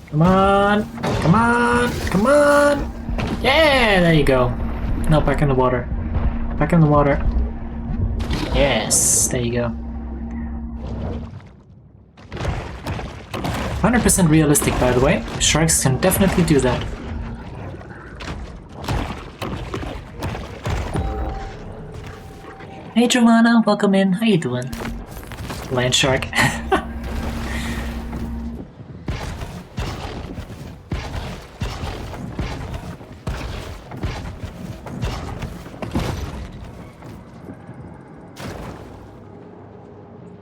Come on! Come on! Come on! Yeah, there you go. No, back in the water. Back in the water. Yes, there you go. 100% realistic, by the way. Sharks can definitely do that. Hey Joanna, welcome in. How you doing? Land shark.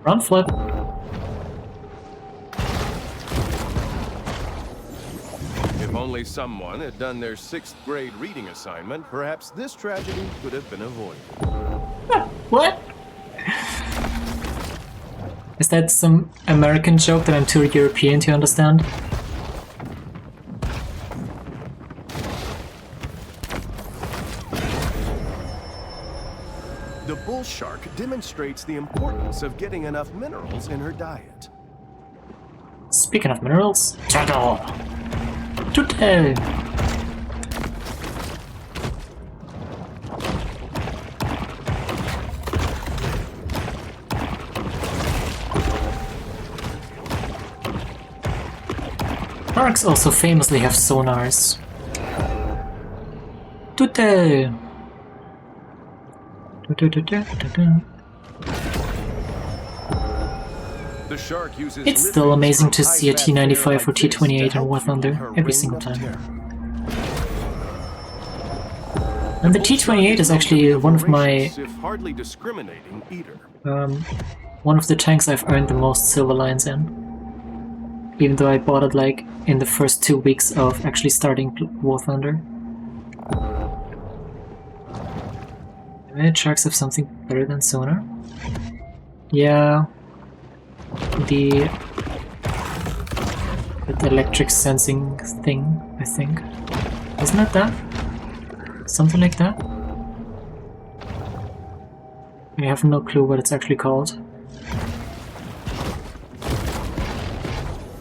Front flip. If only someone had done their 6th grade reading assignment, perhaps this tragedy could have been avoided. What? Is that some American joke that I'm too European to understand? The bull shark demonstrates the importance of getting enough minerals in her diet. Speaking of minerals, turtle! Turtle! Sharks also famously have sonars. Turtle! The shark uses It's still lipids amazing from to see a high-fat T-95 fare or like this T-28 to on help War fuel Thunder her every reign single of time. terror. And the Bull shark T-28 is known to actually be a one of my voracious, if hardly discriminating eater. one of the tanks I've earned the most silver lions in. Even though I bought it like in the first 2 weeks of actually starting War Thunder. Maybe sharks have something better than sonar? Yeah. The electric sensing thing, I think. Isn't it that? Something like that? I have no clue what it's actually called.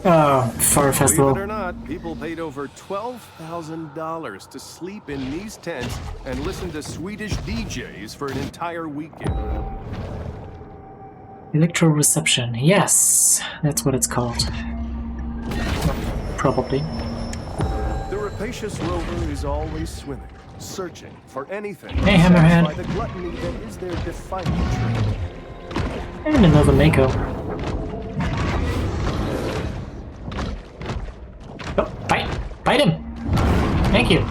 Oh, Fire Festival. Believe it or not, people paid over $12,000 to sleep in these tents and listen to Swedish DJs for an entire weekend. Electroreception. Yes, that's what it's called. Probably. The rapacious rover is always swimming, searching for anything Hey, to Hammerhead. satisfy the gluttony that is their defining trait. And another Mako. Oh, bite! Bite him! Thank you.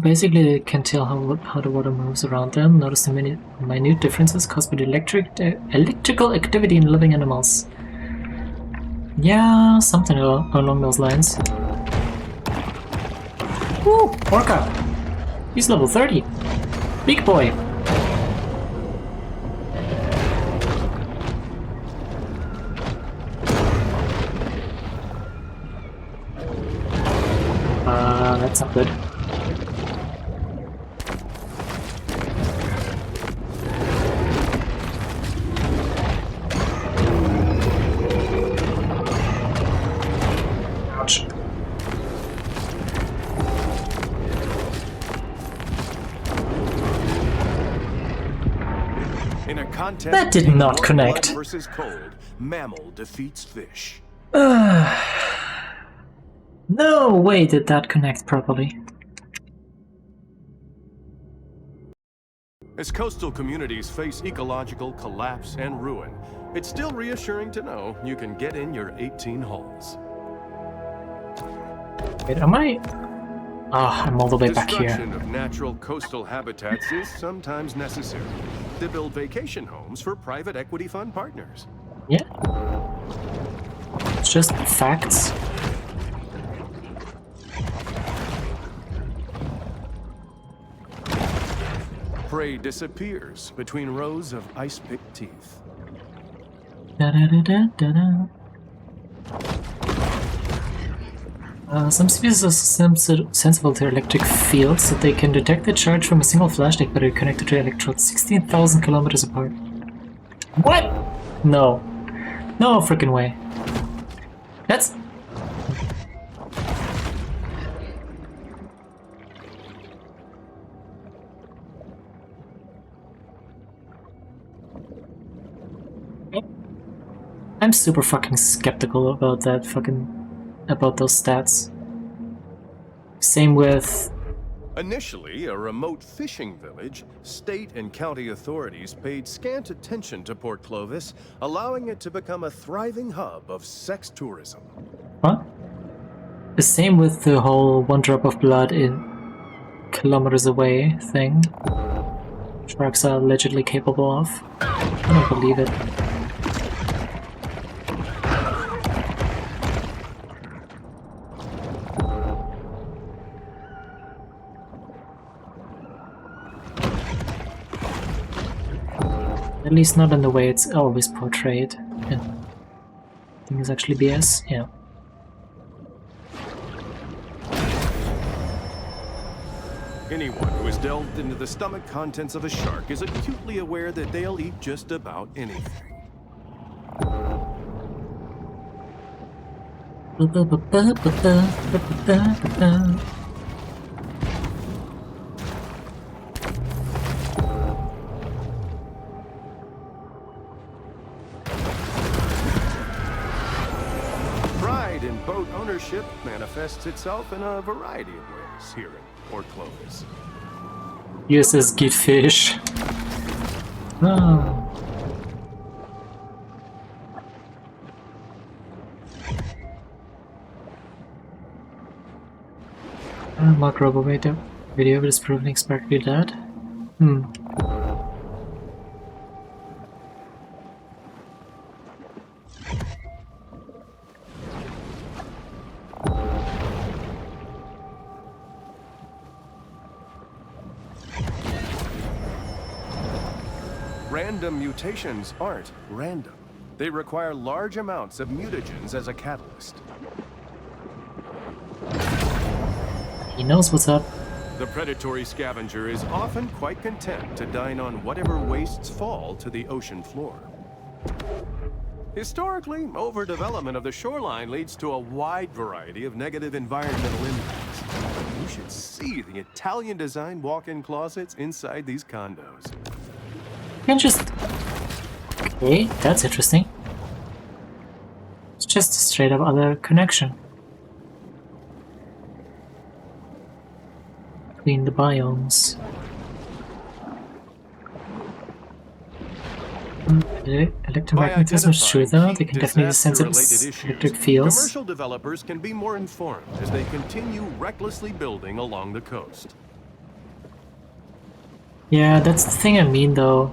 Basically, they can tell how the water moves around them. Notice the minute differences caused by the electrical activity in living animals. Yeah, something along those lines. Woo! Orca! He's level 30! Big boy! That's not good. Ouch. In a contest That did between not warm connect. blood versus cold, mammal defeats fish. No way did that connect properly. As coastal communities face ecological collapse and ruin, it's still reassuring to know you can get in your 18 holes. Wait, am I? Ah, I'm all the way back here. Destruction of natural coastal habitats is sometimes necessary to build vacation homes for private equity fund partners. Yeah. It's just facts. Prey disappears between rows of ice-picked teeth. Some species are sensible to electric fields, so they can detect the charge from a single flashlight but are connected to electrodes 16,000 kilometers apart. What? No. No freaking way. That's... I'm super fucking skeptical about that about those stats. Same with... Initially a remote fishing village, state and county authorities paid scant attention to Port Clovis, allowing it to become a thriving hub of sex tourism. What? The same with the whole 1 drop of blood in kilometers away thing. Sharks are allegedly capable of. I don't believe it. At least not in the way it's always portrayed. And I think it's actually BS, yeah. Anyone who has delved into the stomach contents of a shark is acutely aware that they'll eat just about anything. Pride in boat ownership manifests itself in a variety of ways here in Port Clovis. USS Gitfish. Oh. Mark Robovator video is proving sparkly dead. Random mutations aren't random. They require large amounts of mutagens as a catalyst. He knows what's up. The predatory scavenger is often quite content to dine on whatever wastes fall to the ocean floor. Historically, overdevelopment of the shoreline leads to a wide variety of negative environmental impacts. You should see the Italian-designed walk-in closets inside these condos. You can just... Okay, that's interesting. It's just a straight up other connection. Between the biomes. Electromagnetism is true though, they can definitely sense its electric fields. Commercial developers can be more informed as they continue recklessly building along the coast. Yeah, that's the thing I mean though.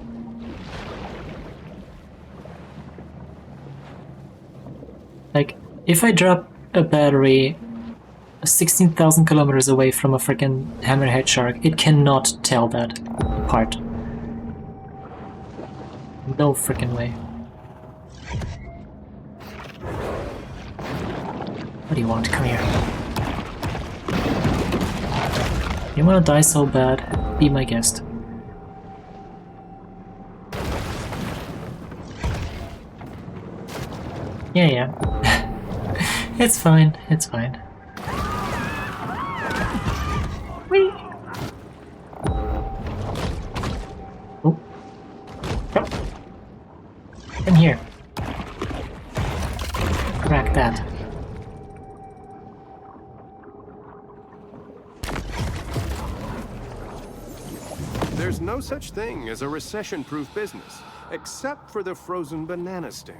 Like, if I drop a battery 16,000 kilometers away from a freaking hammerhead shark, it cannot tell that apart. No freaking way. What do you want? Come here. You wanna die so bad? Be my guest. Yeah. It's fine, it's fine. Whee! Oh. Come here. Crack that. There's no such thing as a recession-proof business, except for the frozen banana stand.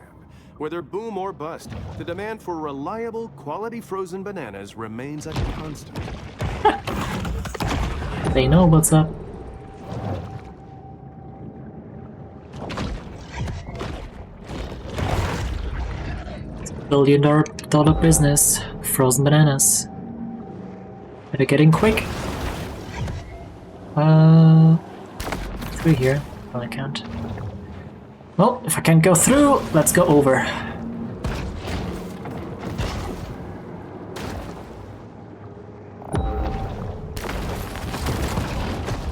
Whether boom or bust, the demand for reliable, quality frozen bananas remains a constant. They know what's up. It's a billion-dollar business. Frozen bananas. Better get in quick. Through here. Well, I can't. Well, if I can't go through, let's go over.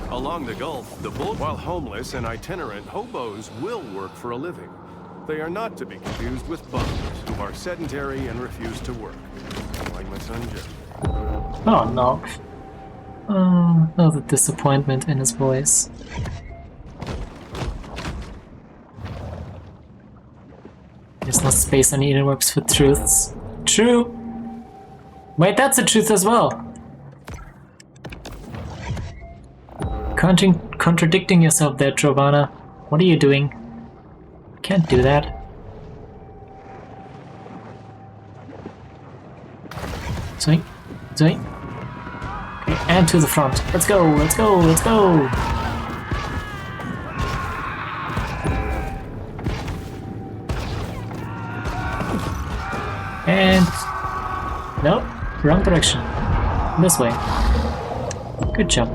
Along the Gulf, the boat, while homeless and itinerant, hobos will work for a living. They are not to be confused with bums, who are sedentary and refuse to work. Like my son Jeff. Oh no. Oh, the disappointment in his voice. There's no space on Edenworks for truths. True! Wait, that's a truth as well! Contradicting yourself there, Giovanna. What are you doing? Can't do that. Zoink. Zoink. Okay, and to the front. Let's go, let's go, let's go! And... nope, wrong direction. This way. Good job.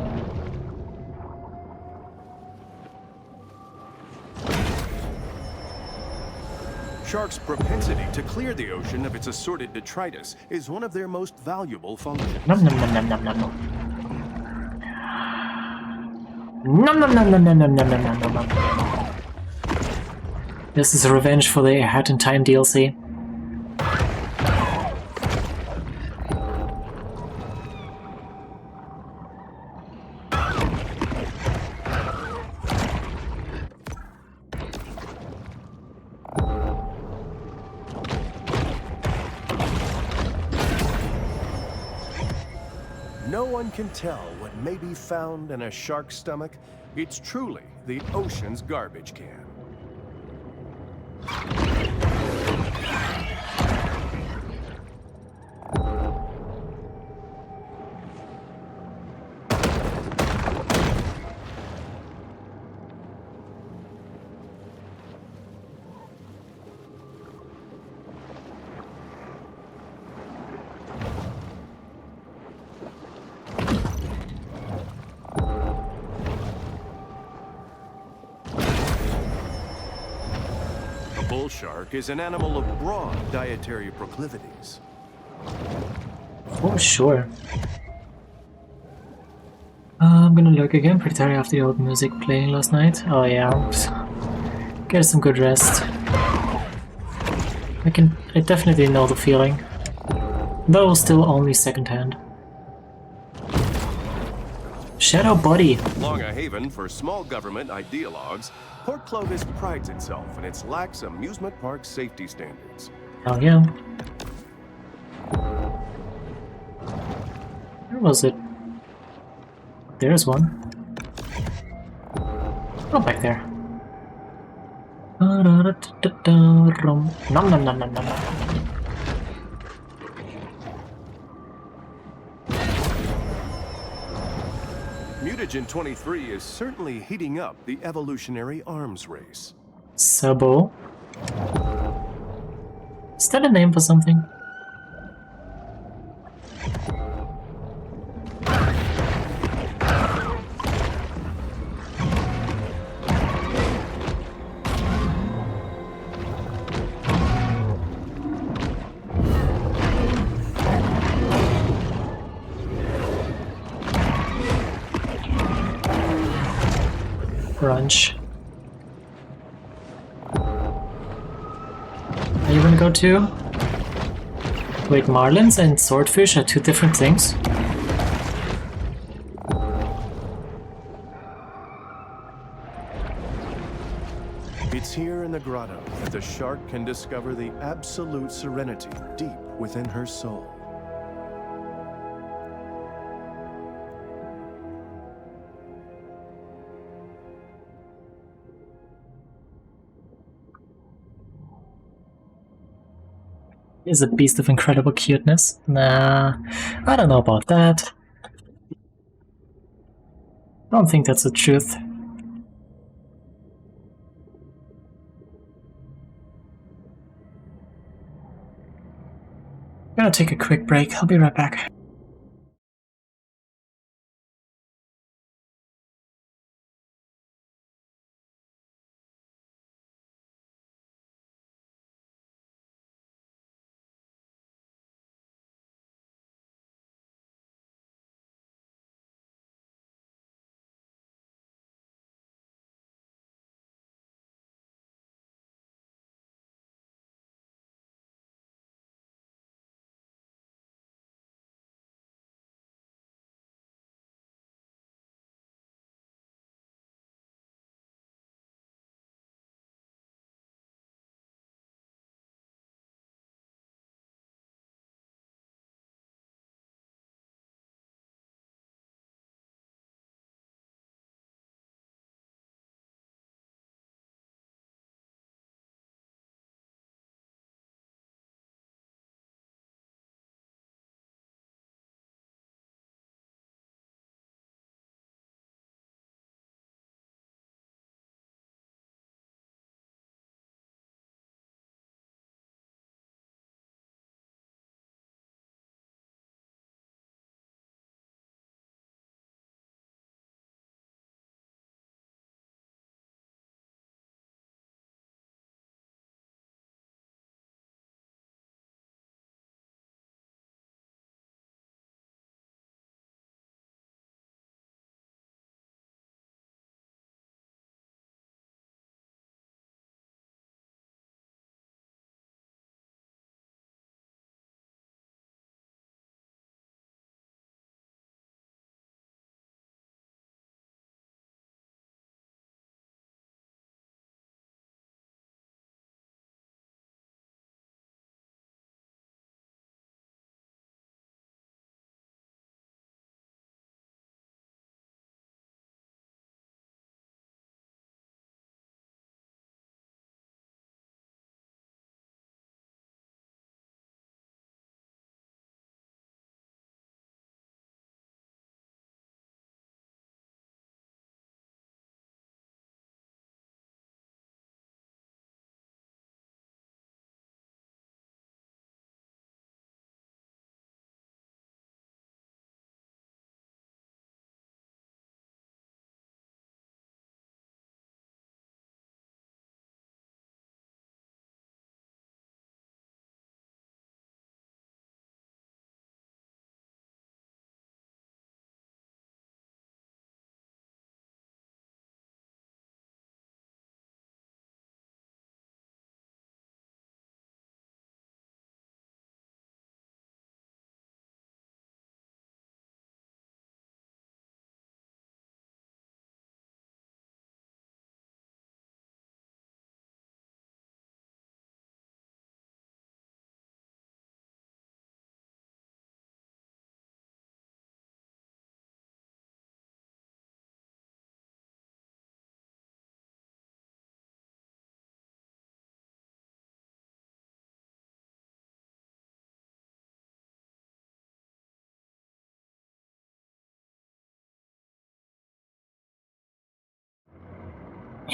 Sharks' propensity to clear the ocean of its assorted detritus is one of their most valuable functions. Nom nom nom nom nom nom nom. Nom nom nom nom nom nom nom nom nom nom. This is revenge for the Hat in Time DLC. No one can tell what may be found in a shark's stomach. It's truly the ocean's garbage can. A bull shark is an animal of broad dietary proclivities. Oh, sure. I'm gonna lurk again, pretty tired after the old music playing last night. Oh yeah, get some good rest. I definitely know the feeling. Though still only secondhand. Shadow Body. Long a haven for small government ideologues, Port Clovis prides itself in its lax amusement park safety standards. Oh yeah. Where was it? There's one. Oh, back there. Nom nom nom nom nom nom. Mutagen 23 is certainly heating up the evolutionary arms race. Sabo. Is that a name for something? Brunch. Are you gonna go too? Wait, marlins and swordfish are two different things? It's here in the grotto that the shark can discover the absolute serenity deep within her soul. Is a beast of incredible cuteness? Nah, I don't know about that. Don't think that's the truth. Gonna take a quick break, I'll be right back.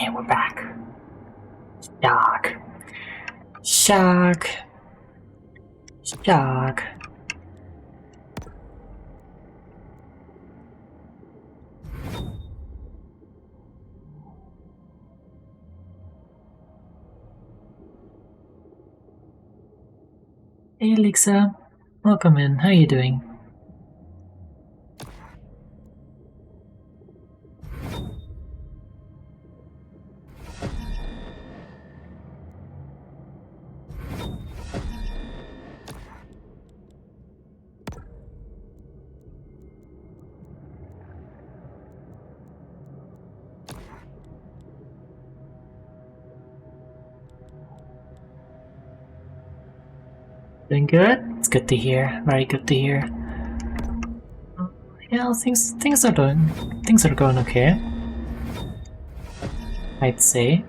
And we're back. Shark. Shark. Shark. Hey Alexa, welcome in. How are you doing? Doing good? It's good to hear. Very good to hear. Yeah, things are going okay. I'd say.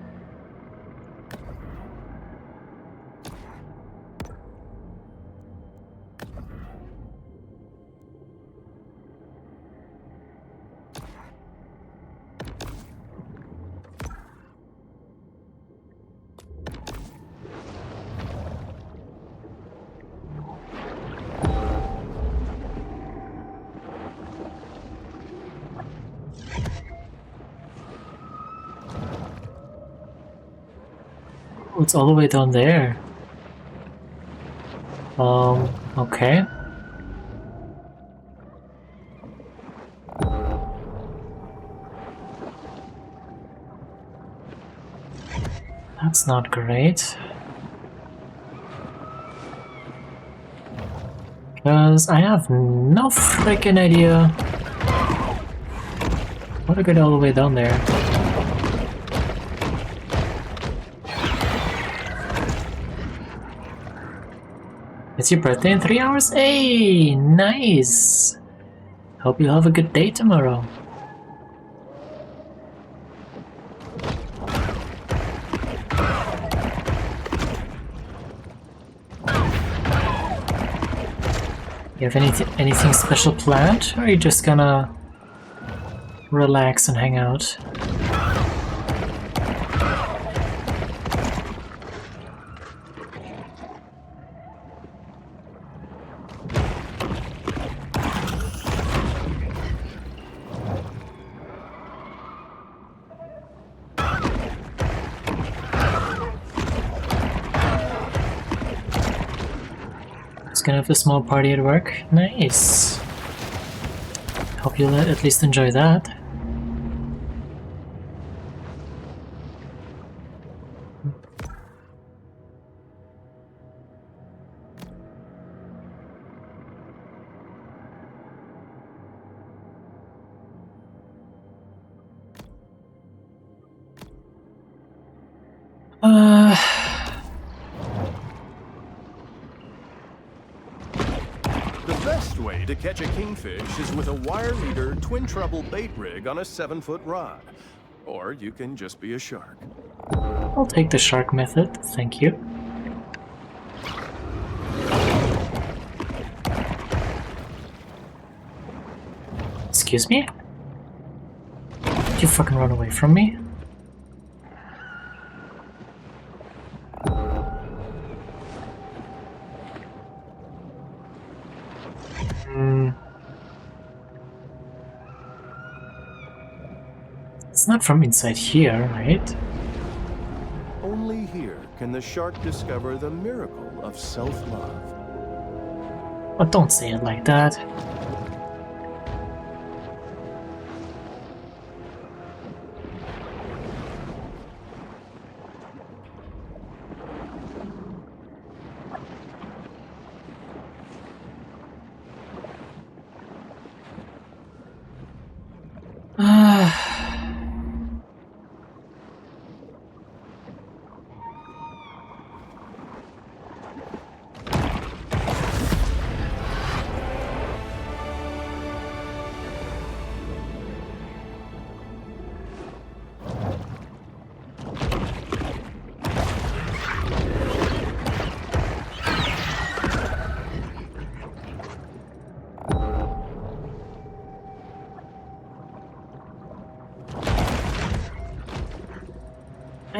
Oh, it's all the way down there. Okay. That's not great. Because I have no freaking idea how to get all the way down there. It's your birthday in 3 hours? Hey, nice! Hope you have a good day tomorrow. You have anything special planned, or are you just gonna relax and hang out? Gonna have a small party at work. Nice. Hope you'll at least enjoy that. The best way to catch a kingfish is with a wire leader twin treble bait rig on a 7-foot rod. Or you can just be a shark. I'll take the shark method, thank you. Excuse me? Did you fucking run away from me? It's not from inside here, right? Only here can the shark discover the miracle of self-love. Oh, don't say it like that.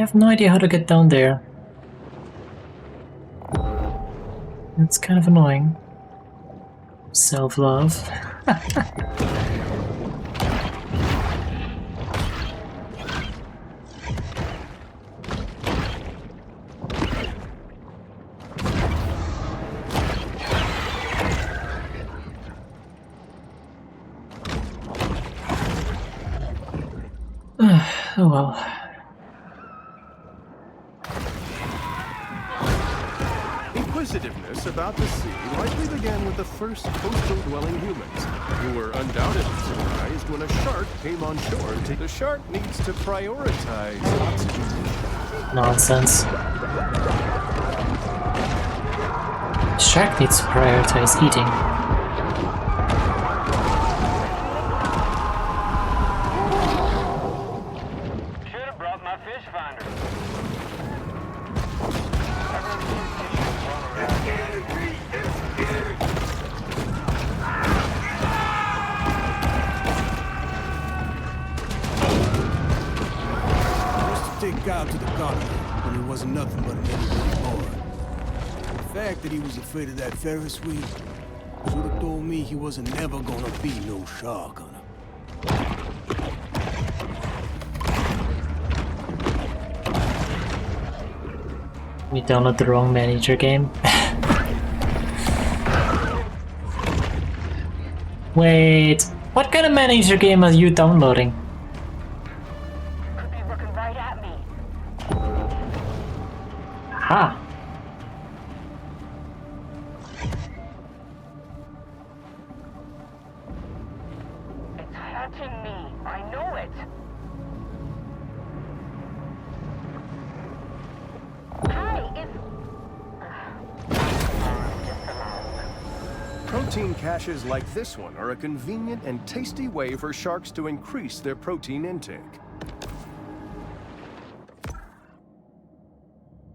have no idea how to get down there. It's kind of annoying. Self-love. Oh well. Inquisitiveness about the sea likely began with the first coastal-dwelling humans, who were undoubtedly surprised when a shark came on shore. The shark needs to prioritize oxygen. Nonsense. Shark needs to prioritize eating. Should have brought my fish finder. Used to take Kyle to the carnival when he wasn't nothing but an everyday boy. The fact that he was afraid of that Ferris wheel should have told me he wasn't never gonna be no shark hunter. We downloaded the wrong manager game. Wait, what kind of manager game are you downloading? Could be looking right at me. Aha! It's hurting me. I know it. Hi, Protein caches like this one are a convenient and tasty way for sharks to increase their protein intake.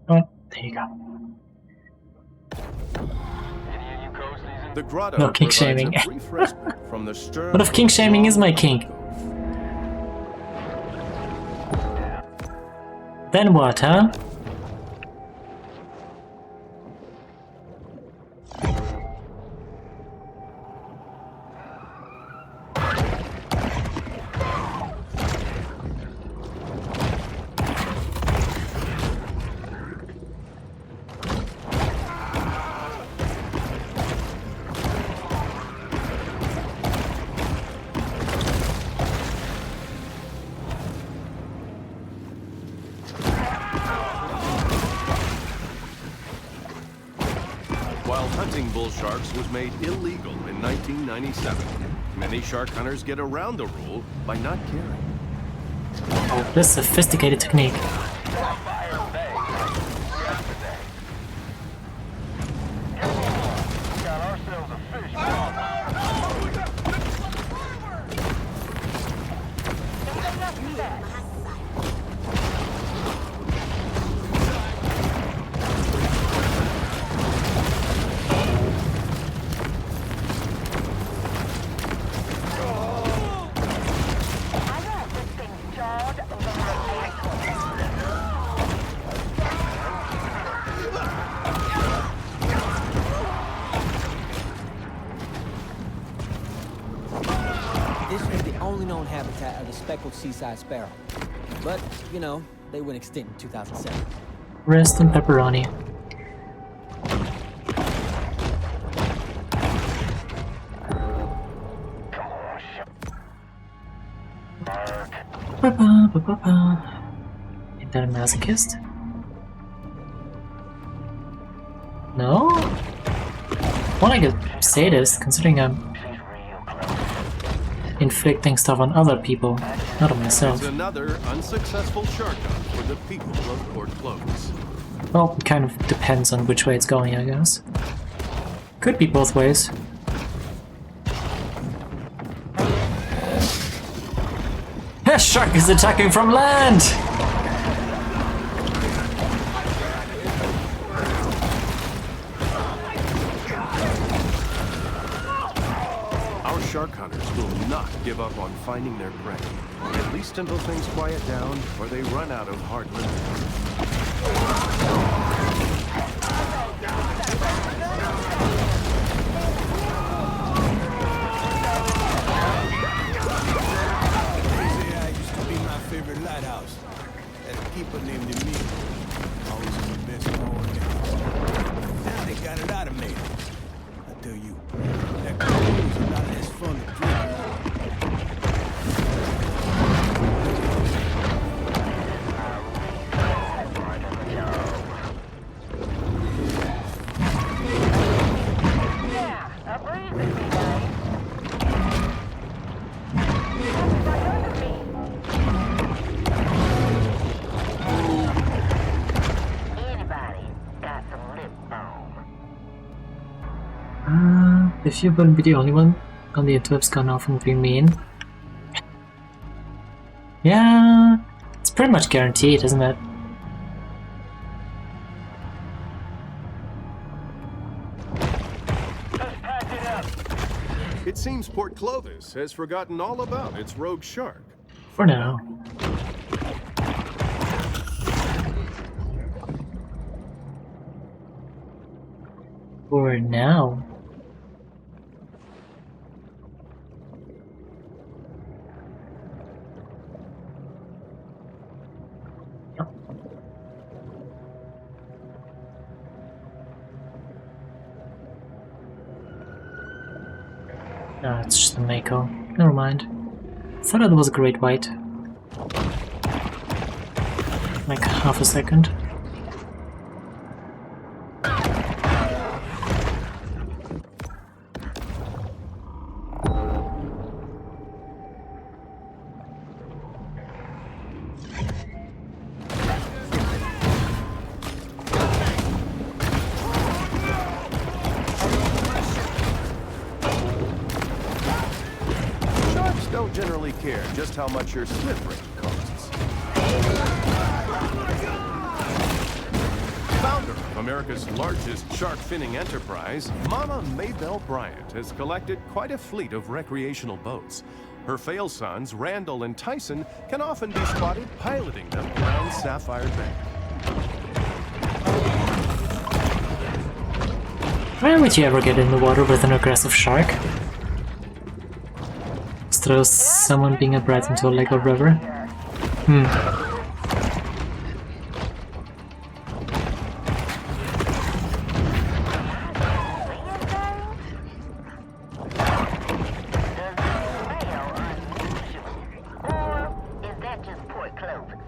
Oh, there you go. Any of you coasties in The grotto No kink provides shaming. a brief respite from the stern. What if kink shaming is my kink? Then what, huh? While hunting bull sharks was made illegal in 1997, many shark hunters get around the rule by not caring. Oh, this sophisticated technique. Fire Bay? Yesterday. We got ourselves a fish problem. I want this thing jawed over my ankle. This is the only known habitat of the speckled seaside sparrow. But, you know, they went extinct in 2007. Rest in pepperoni. Ba-ba-ba-ba-ba. Ain't that a masochist? No? More like a sadist, considering I'm inflicting stuff on other people, not on myself. It's another unsuccessful shark hunt for the people of Port Clovis. Well, it kind of depends on which way it's going, I guess. Could be both ways. A shark is attacking from land! Our Our shark hunters will not give up on finding their prey, at least until things quiet down or they run out of hard limits. AZI used to be my favorite lighthouse. Had a keeper named Emil. Always in the best forward. Now they got it out of me. I tell you, that canoe is a lot less fun to drink. Yeah, a breeze would be nice. Nothing like under me. Anybody got some lip balm? If you wouldn't be the only one on the interwebs gone off and being mean. Yeah, it's pretty much guaranteed, isn't it? Just pack it up. It seems Port Clovis has forgotten all about its rogue shark. For now. For now. No, it's just a Mako. Never mind. Thought it was a great white. Like half a second. Sharks don't generally care just how much your slip rate costs. Founder of America's largest shark finning enterprise, Mama Maybelle Bryant has collected quite a fleet of recreational boats. Her fail sons, Randall and Tyson, can often be spotted piloting them around Sapphire Bay. Why would you ever get in the water with an aggressive shark? Just throw someone being a brat into a lake or river? Or is that just Port Clovis?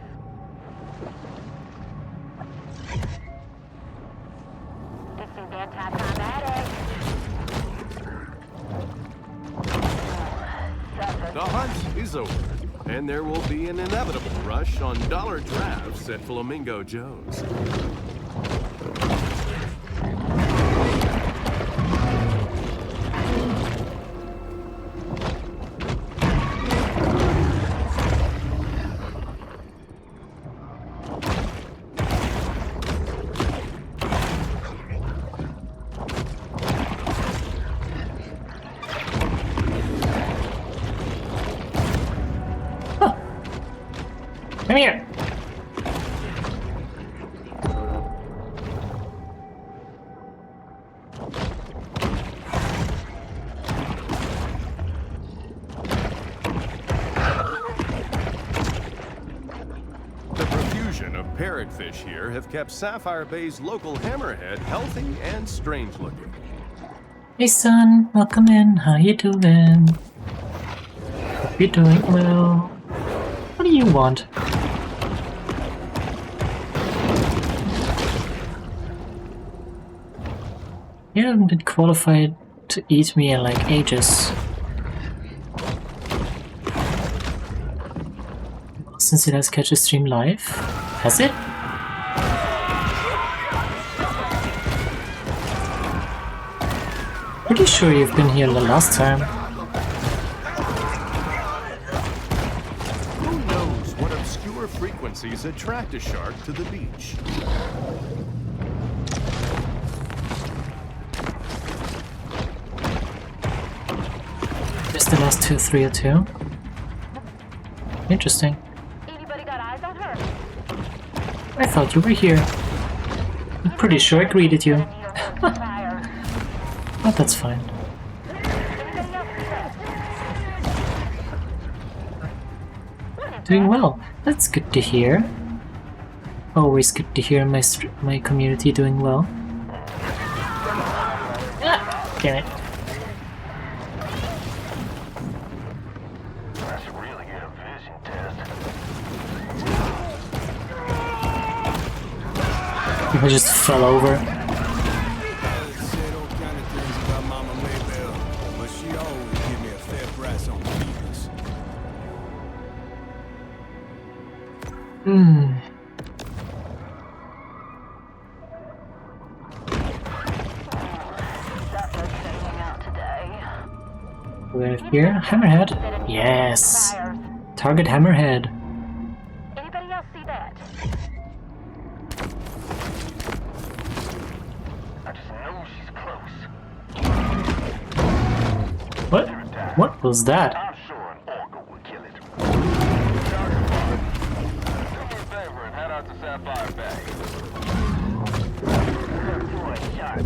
This is anti-combatic. The hunt is over, and there will be an inevitable rush on dollar drafts at Flamingo Joe's. Come here! The profusion of parrotfish here have kept Sapphire Bay's local hammerhead healthy and strange looking. Hey son, welcome in. How you doing? Hope you're doing well. What do you want? You haven't been qualified to eat me in like ages. Since it has catch a stream live. Has it? Pretty sure you've been here the last time. Who knows what obscure frequencies attract a shark to the beach? Just the last 302. Interesting. Anybody got eyes on her? I thought you were here. I'm pretty sure I greeted you. Fire. But that's fine. Anybody else see that? Doing well. That's good to hear. Always good to hear my community doing well. Ah, damn it. That's really good vision test. I just fell over. Said all kind of things about Mama Maybell, but she always give me a fair price on peanuts. Suspect's hanging out today. We're here. Hammerhead. Yes. Fires. Target Hammerhead. Anybody else see that? I just know she's close. What? What was that? I'm sure an orca would kill it. Do me a favor and head out to Sapphire Bay. Good boy, Shark.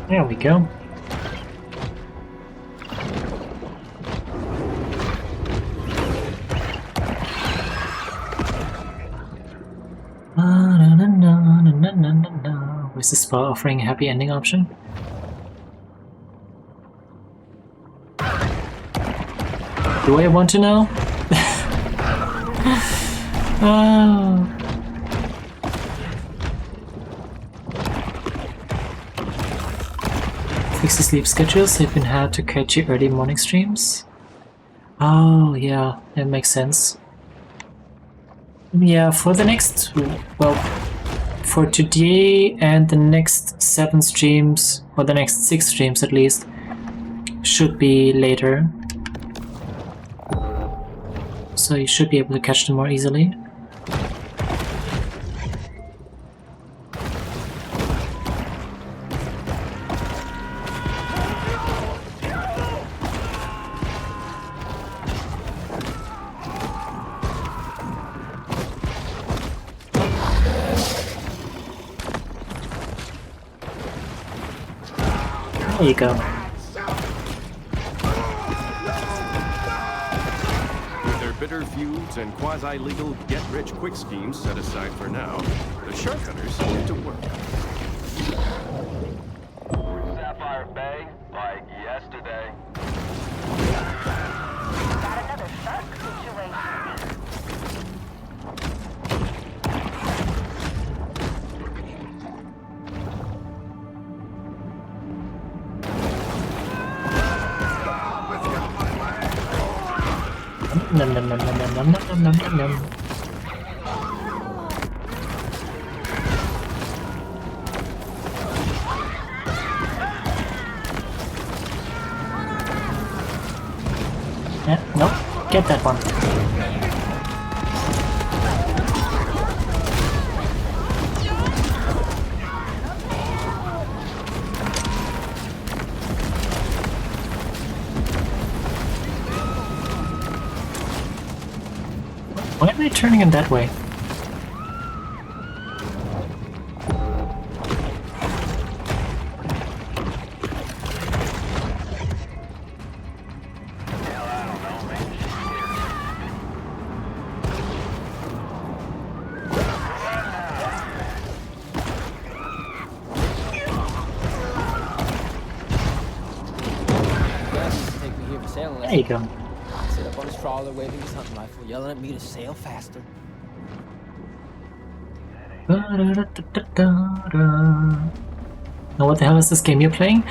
There we go. Was the spa offering a happy ending option? Do I want to know? Oh. Fix the sleep schedules. They've been had to catch you early morning streams. Oh yeah, that makes sense. Yeah, for the next, well, for today and the next 7 streams, or the next 6 streams at least, should be later. So you should be able to catch them more easily. There you go. With their bitter feuds and quasi-legal get-rich-quick schemes set aside for now, the shark hunters get to work. Sapphire Bay, like yesterday. Got another shark situation. Nom nom nom nom nom nom nom nom nom nom. Yeah, nope. Get that one. Why are they turning in that way? Take me here for sailing There you go. Sit up on his trawler, waving his hunting rifle, yelling at me to sail faster. Now what the hell is this game you're playing?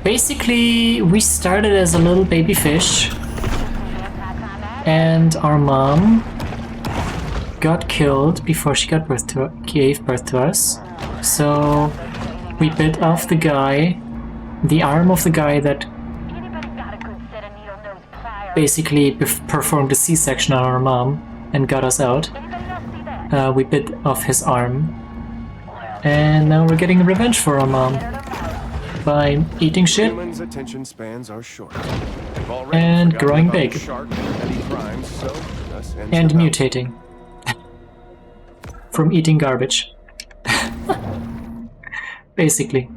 Basically we started as a little baby fish and our mom got killed before she gave birth to us. So we bit off the guy the arm of the guy that Anybody got a good set of needle nose pliers? basically performed a C-section on our mom and got us out. Anybody else see that? We bit off his arm. And now we're getting revenge for our mom by eating shit Humans' attention spans are short. They've already and forgotten growing about big. the shark and petty crimes, so thus ends and the bout. mutating from eating garbage. Basically.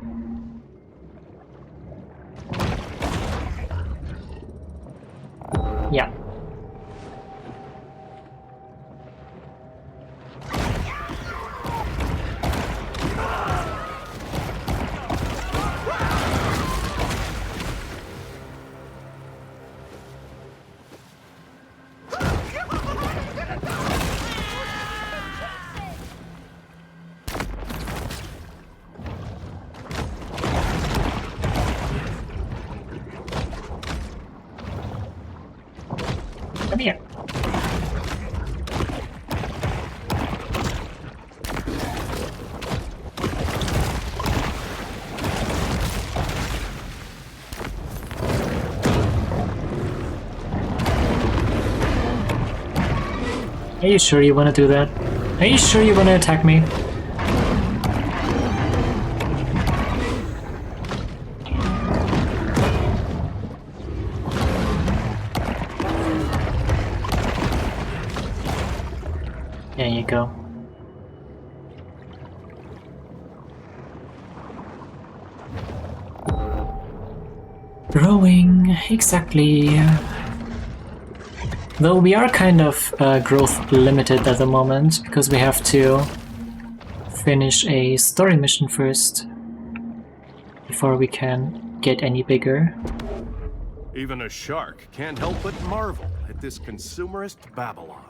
Yeah. Come here. Are you sure you want to do that? Are you sure you want to attack me? There you go. Growing, exactly. Though we are kind of growth limited at the moment, because we have to finish a story mission first before we can get any bigger. Even a shark can't help but marvel at this consumerist Babylon.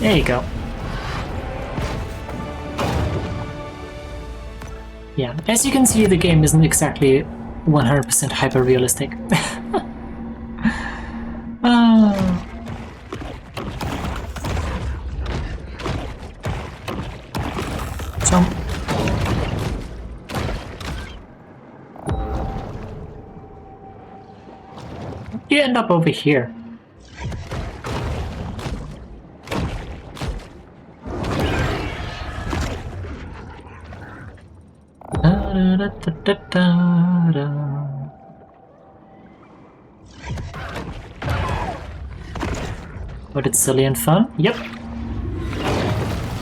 There you go. Yeah, as you can see, the game isn't exactly 100% hyper-realistic. Jump. You end up over here. But it's silly and fun? Yep.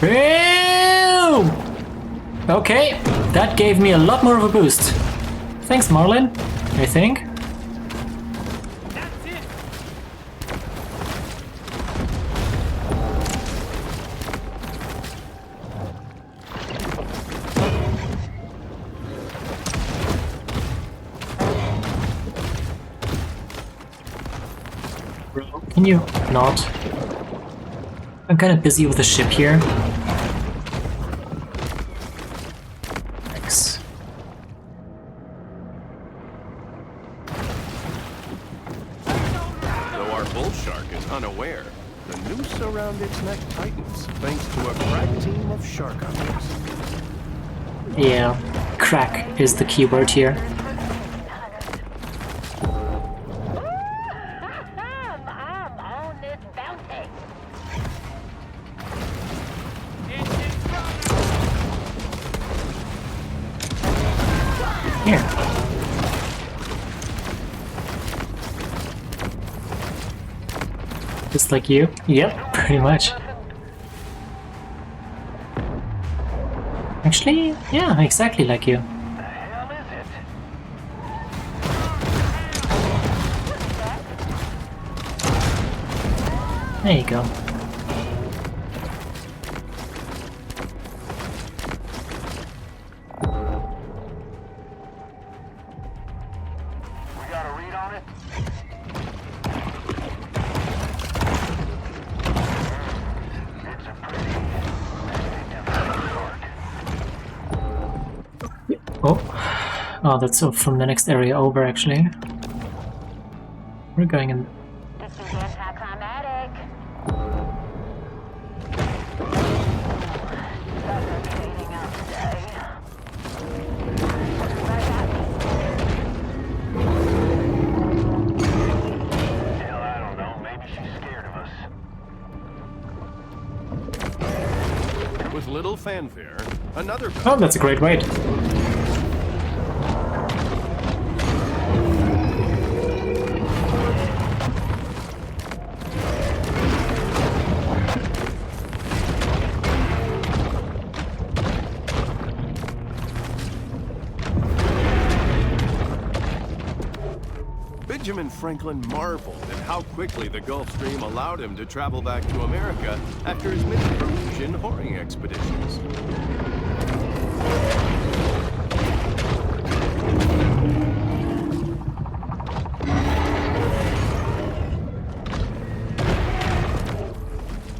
Boom! Okay, that gave me a lot more of a boost. Thanks, Marlin, I think. Can you not? I'm kind of busy with the ship here. Thanks. Though our bull shark is unaware, the noose around its neck tightens thanks to a crack team of shark hunters. Yeah, crack is the key word here. I'm on this bounty. Here. Just like you? Yep, pretty much. Actually, yeah, exactly like you. The hell is it? There you go. We got a read on it? Oh, that's from the next area over, actually. We're going in. This is anticlimactic. Sun's fading out today. Hell, I don't know. Maybe she's scared of us. With little fanfare, another Oh, that's a great raid. Benjamin Franklin marveled at how quickly the Gulf Stream allowed him to travel back to America after his many Peruvian whoring expeditions.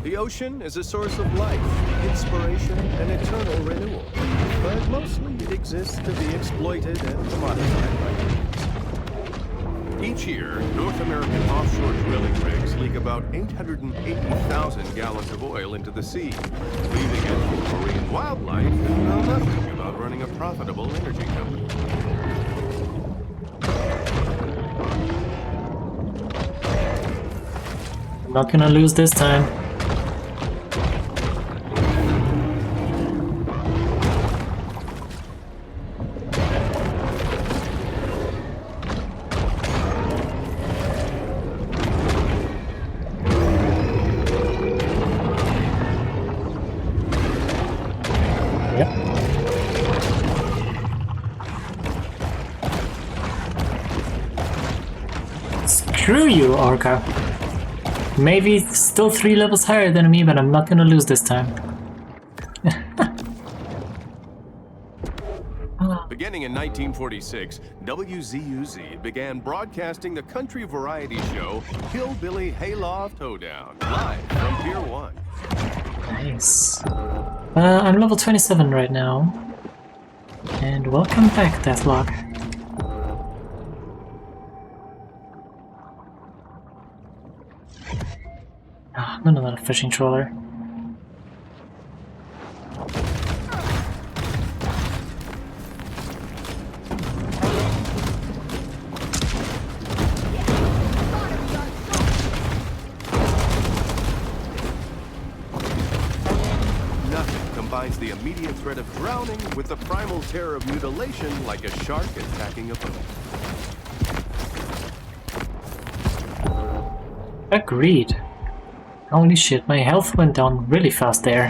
The ocean is a source of life, inspiration, and eternal renewal. But mostly it exists to be exploited and commodified by humans. Each year, North American offshore drilling rigs leak about 880,000 gallons of oil into the sea, leaving it for marine wildlife who know nothing about running a profitable energy company. I'm not gonna lose this time. Screw you, Orca. Maybe still 3 levels higher than me, but I'm not gonna lose this time. Beginning in 1946, WZUZ began broadcasting the country variety show Hillbilly Hayloft Hoedown, live from Pier 1. Nice. I'm level 27 right now. And welcome back, Deathlock. Ah, none of that fishing trawler. Nothing combines the immediate threat of drowning with the primal terror of mutilation like a shark attacking a boat. Agreed. Holy shit, my health went down really fast there.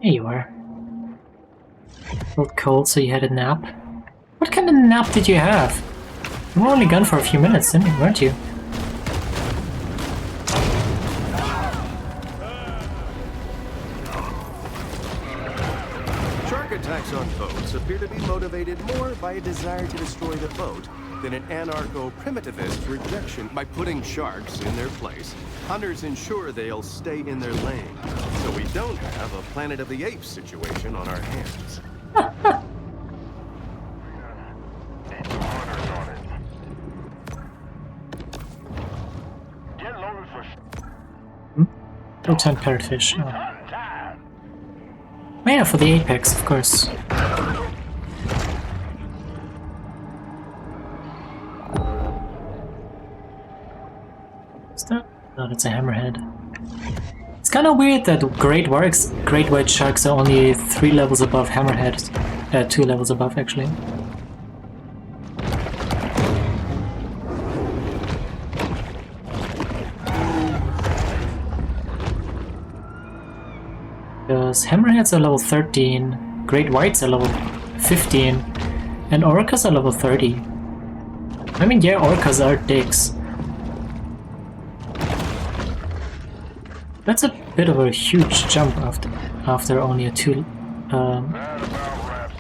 Here you are. Felt cold, so you had a nap? What kind of nap did you have? You were only gone for a few minutes, weren't you? Shark attacks on boats appear to be motivated more by a desire to destroy the boat than an anarcho-primitivist rejection. By putting sharks in their place, hunters ensure they'll stay in their lane, so we don't have a Planet of the Apes situation on our hands. Full-time parrotfish. Oh. Yeah, for the apex, of course. Is that? No, that's a hammerhead. It's kind of weird that great white sharks are only 3 levels above hammerheads. 2 levels above, actually. Because hammerheads are level 13, great whites are level 15, and orcas are level 30. I mean, yeah, orcas are dicks. That's a bit of a huge jump after only a That about wraps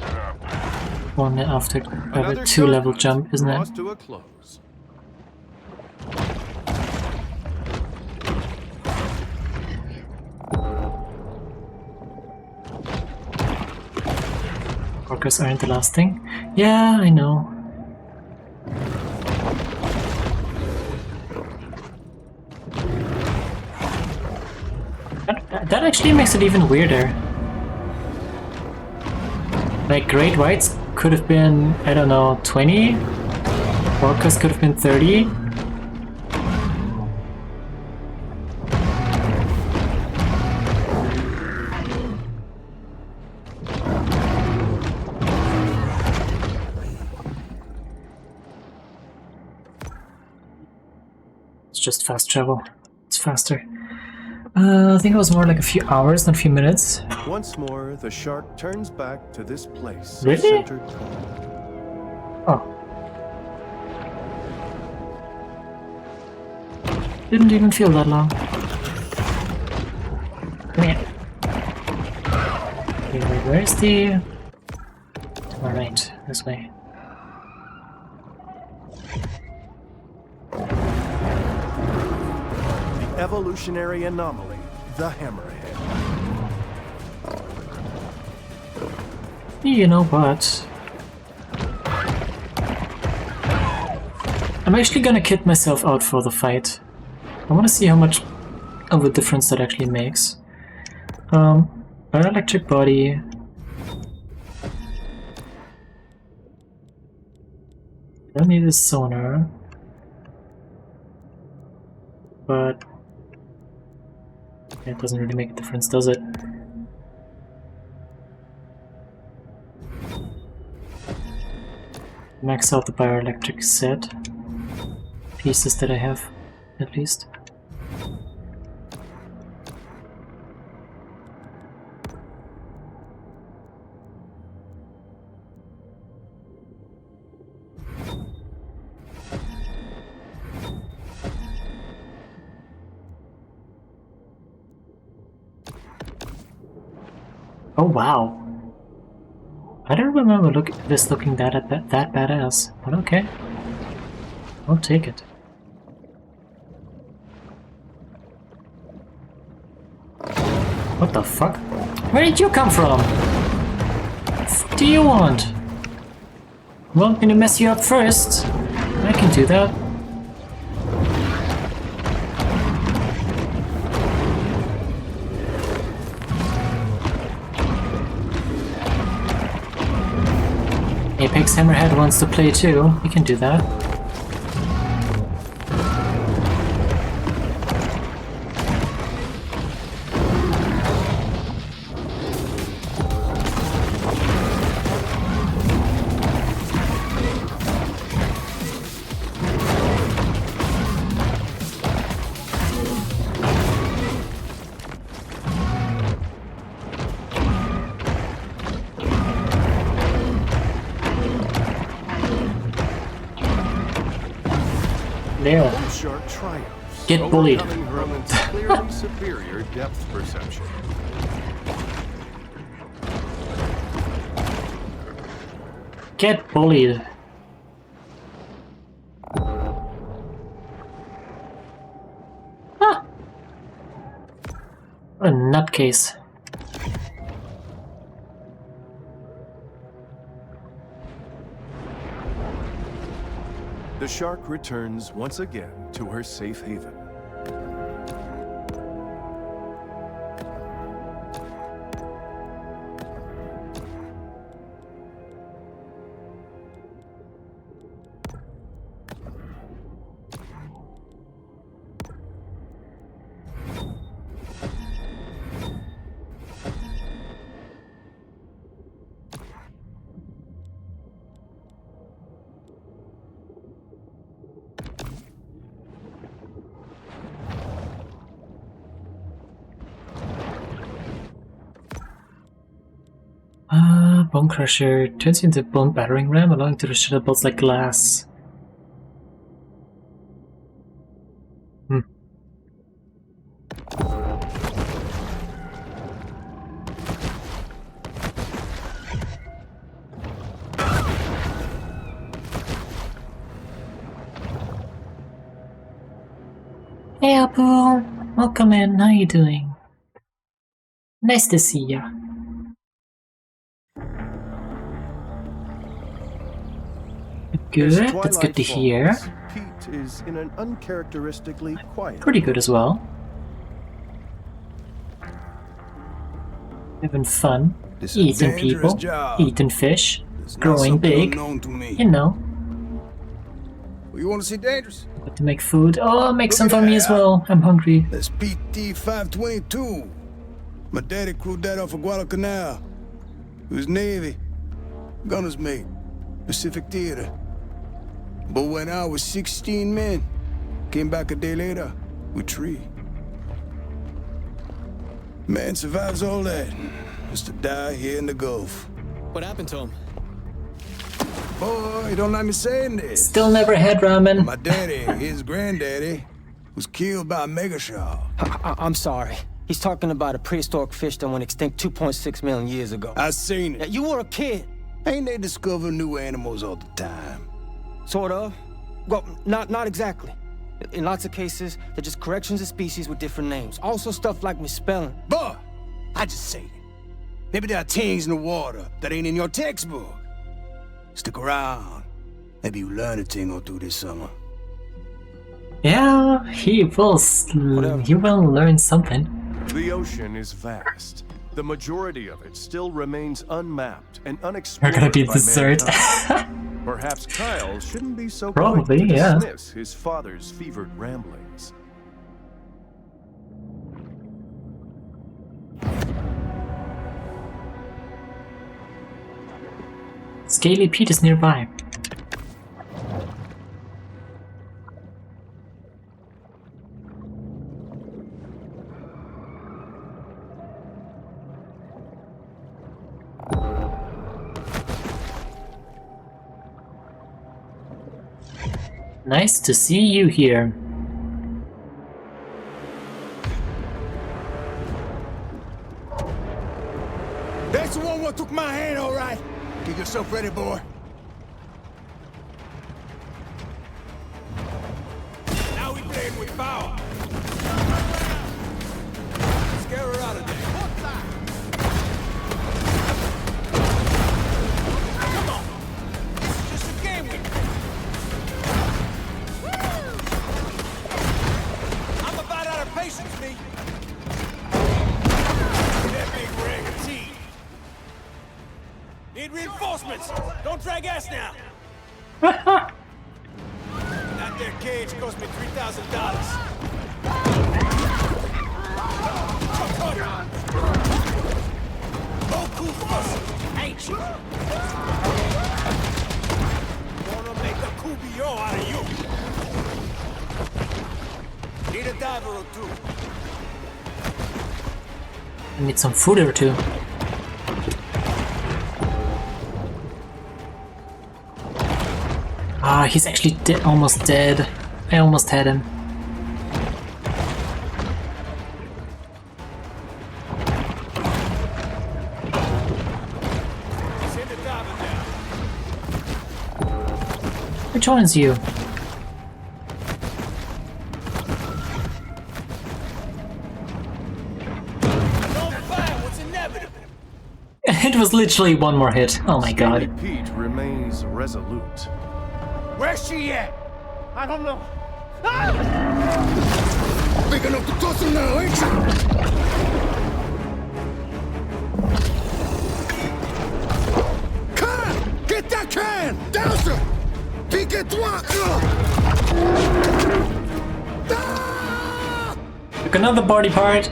it up. one after Another a 2-level shot jump, isn't it? draws to a close. Workers aren't the last thing. Yeah, I know. That actually makes it even weirder. Like, Great Whites could have been, I don't know, 20? Orcas could have been 30? It's just fast travel. It's faster. I think it was more like a few hours, not a few minutes. Once more, the shark turns back to this place. Really? Centered calm. Oh. Didn't even feel that long. Come here. Okay, where's the... Alright, this way. The evolutionary anomaly, the hammerhead. You know what? I'm actually gonna kit myself out for the fight. I wanna see how much of a difference that actually makes. Electric body. Don't need a sonar. But it doesn't really make a difference, does it? Max out the bioelectric set. Pieces that I have, at least. Oh wow! I don't remember this looking that badass, but okay. I'll take it. What the fuck? Where did you come from? What do you want? Want me to mess you up first? I can do that. Apex Hammerhead wants to play too. We can do that. There. Bull shark triumphs. Get bullied. Overcoming Herman's clearly superior depth perception. Get bullied. Huh. What a nutcase. The shark returns once again to her safe haven. Bone Crusher turns you into a bone battering ram, allowing to shatter bolts like glass. Hey Apu, welcome in. How you doing? Nice to see ya. Good, As that's good to twilight hear. falls, Pete is in an uncharacteristically quiet. Pretty good as well. Having fun, This is a eating dangerous people, job. eating fish, It's not growing something big. unknown to me. You know, You want to see dangerous? got to make food. Oh, make Look some at for me that. as well. I'm hungry. That's PT 522. My daddy crewed that off of Guadalcanal. He was Navy. Gunner's mate. Pacific Theater. But when I was 16 men, came back a day later with 3. Man survives all that. Just to die here in the Gulf. What happened to him? Boy, you don't like me saying this. Still never had ramen. My daddy, his granddaddy, was killed by a mega shark. I'm sorry. He's talking about a prehistoric fish that went extinct 2.6 million years ago. I seen Yeah, it. you were a kid. Ain't they discover new animals all the time? Sort of. Well, not exactly. In lots of cases, they're just corrections of species with different names. Also stuff like misspelling. But I just say it. Maybe there are things in the water that ain't in your textbook. Stick around. Maybe you learn a thing or two this summer. Yeah, he will. He will learn something. The ocean is vast. The majority of it still remains unmapped and unexplored. We're gonna be by dessert. mankind. Perhaps Kyle shouldn't be so Probably, quick to yeah. dismiss his father's fevered ramblings. Scaly Pete is nearby. Nice to see you here. That's the one what took my hand, all right. Get yourself ready, boy. Now we playing with power. Scare her out of there. Come on. This is just a game with me. I'm about out of patience, me. That big rag of tea. Need reinforcements! Don't drag ass now! That there cage cost me $3,000. Oh, cool fuss, ain't you? Wanna make a coubillon out of you. Need a diver or two. I need some food or two. Ah, he's actually almost dead. I almost had him. Send the diver down. Who joins you? Don't fight what's inevitable. It was literally one more hit. Oh my Scaly god. Pete remains resolute. Where's she at? I don't know. Big enough to toss him now, ain't you? Can! Get that can! Downster! Pique-toi! Ah! Took another body part.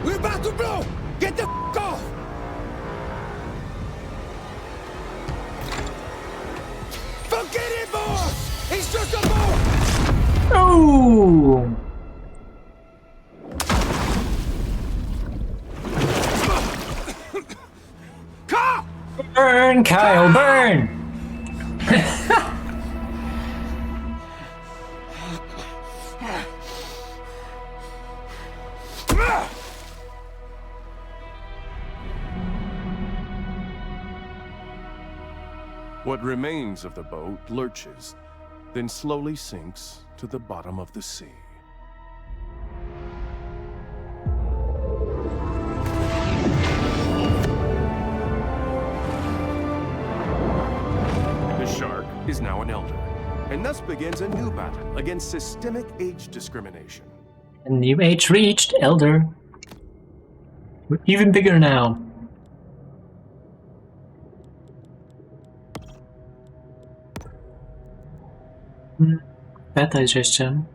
We're about to blow! Get the off! Forget it, boy! He's just a boy! Oh! Come! Burn, Kyle, burn! What remains of the boat lurches, then slowly sinks to the bottom of the sea. The shark is now an elder, and thus begins a new battle against systemic age discrimination. A new age reached, Elder. We're even bigger now. Bad digestion.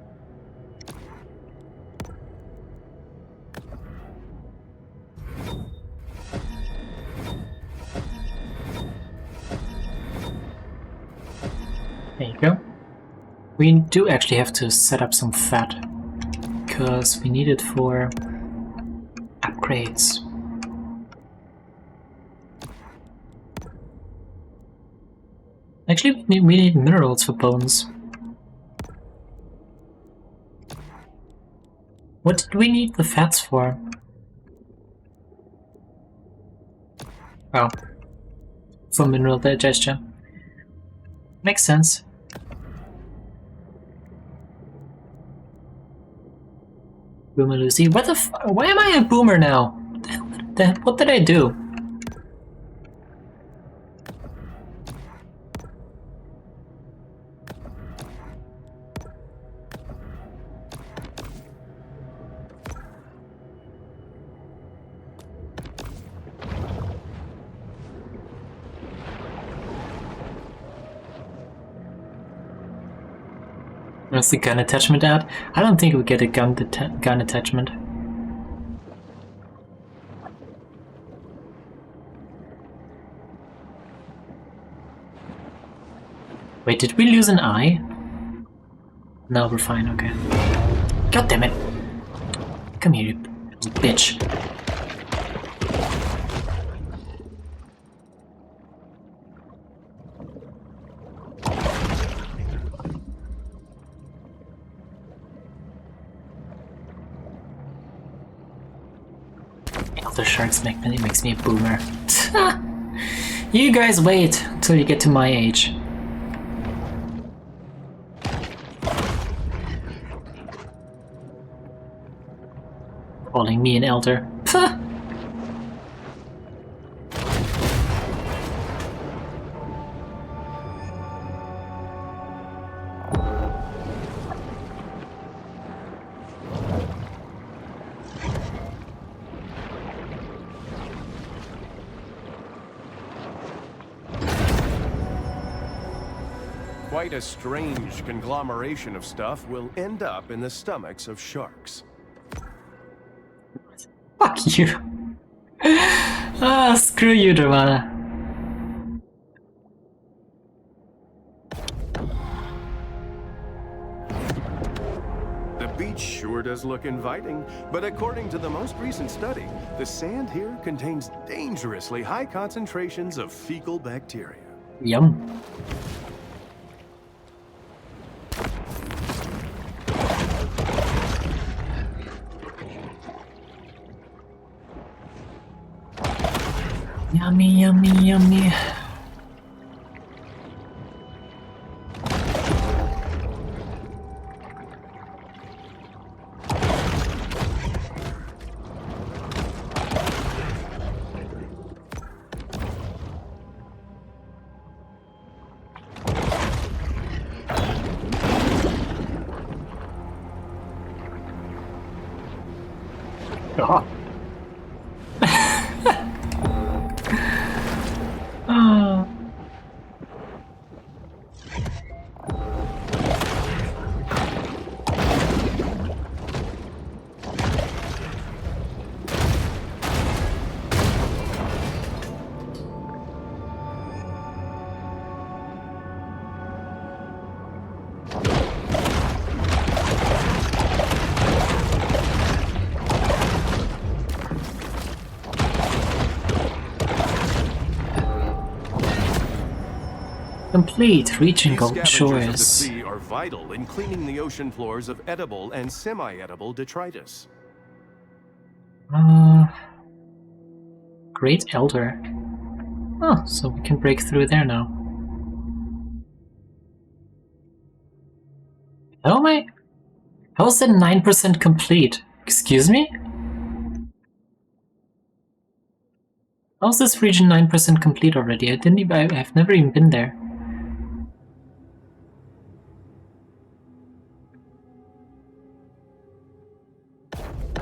There you go. We do actually have to set up some fat, because we need it for upgrades. Actually, we need minerals for bones. What did we need the fats for? Oh. For mineral digestion. Makes sense. Boomer Lucy. What the why am I a boomer now? What did I do? Where's the gun attachment at? I don't think we get a gun attachment. Wait, did we lose an eye? No, we're fine, okay. God damn it! Come here, you little bitch. The sharks makes me a boomer. You guys wait until you get to my age. Calling me an elder. Quite a strange conglomeration of stuff will end up in the stomachs of sharks. Fuck you. Ah, screw you, Dravana. The beach sure does look inviting, but according to the most recent study, the sand here contains dangerously high concentrations of fecal bacteria. Yum. Yummy, yummy, yummy. Oh. Oh. Complete reaching These Golden scavengers of the Shores. sea are vital in cleaning the ocean floors of edible and semi-edible detritus. Great Elder. Oh, so we can break through there now. How am I? How is that 9% complete? Excuse me? How is this region 9% complete already? I've never even been there.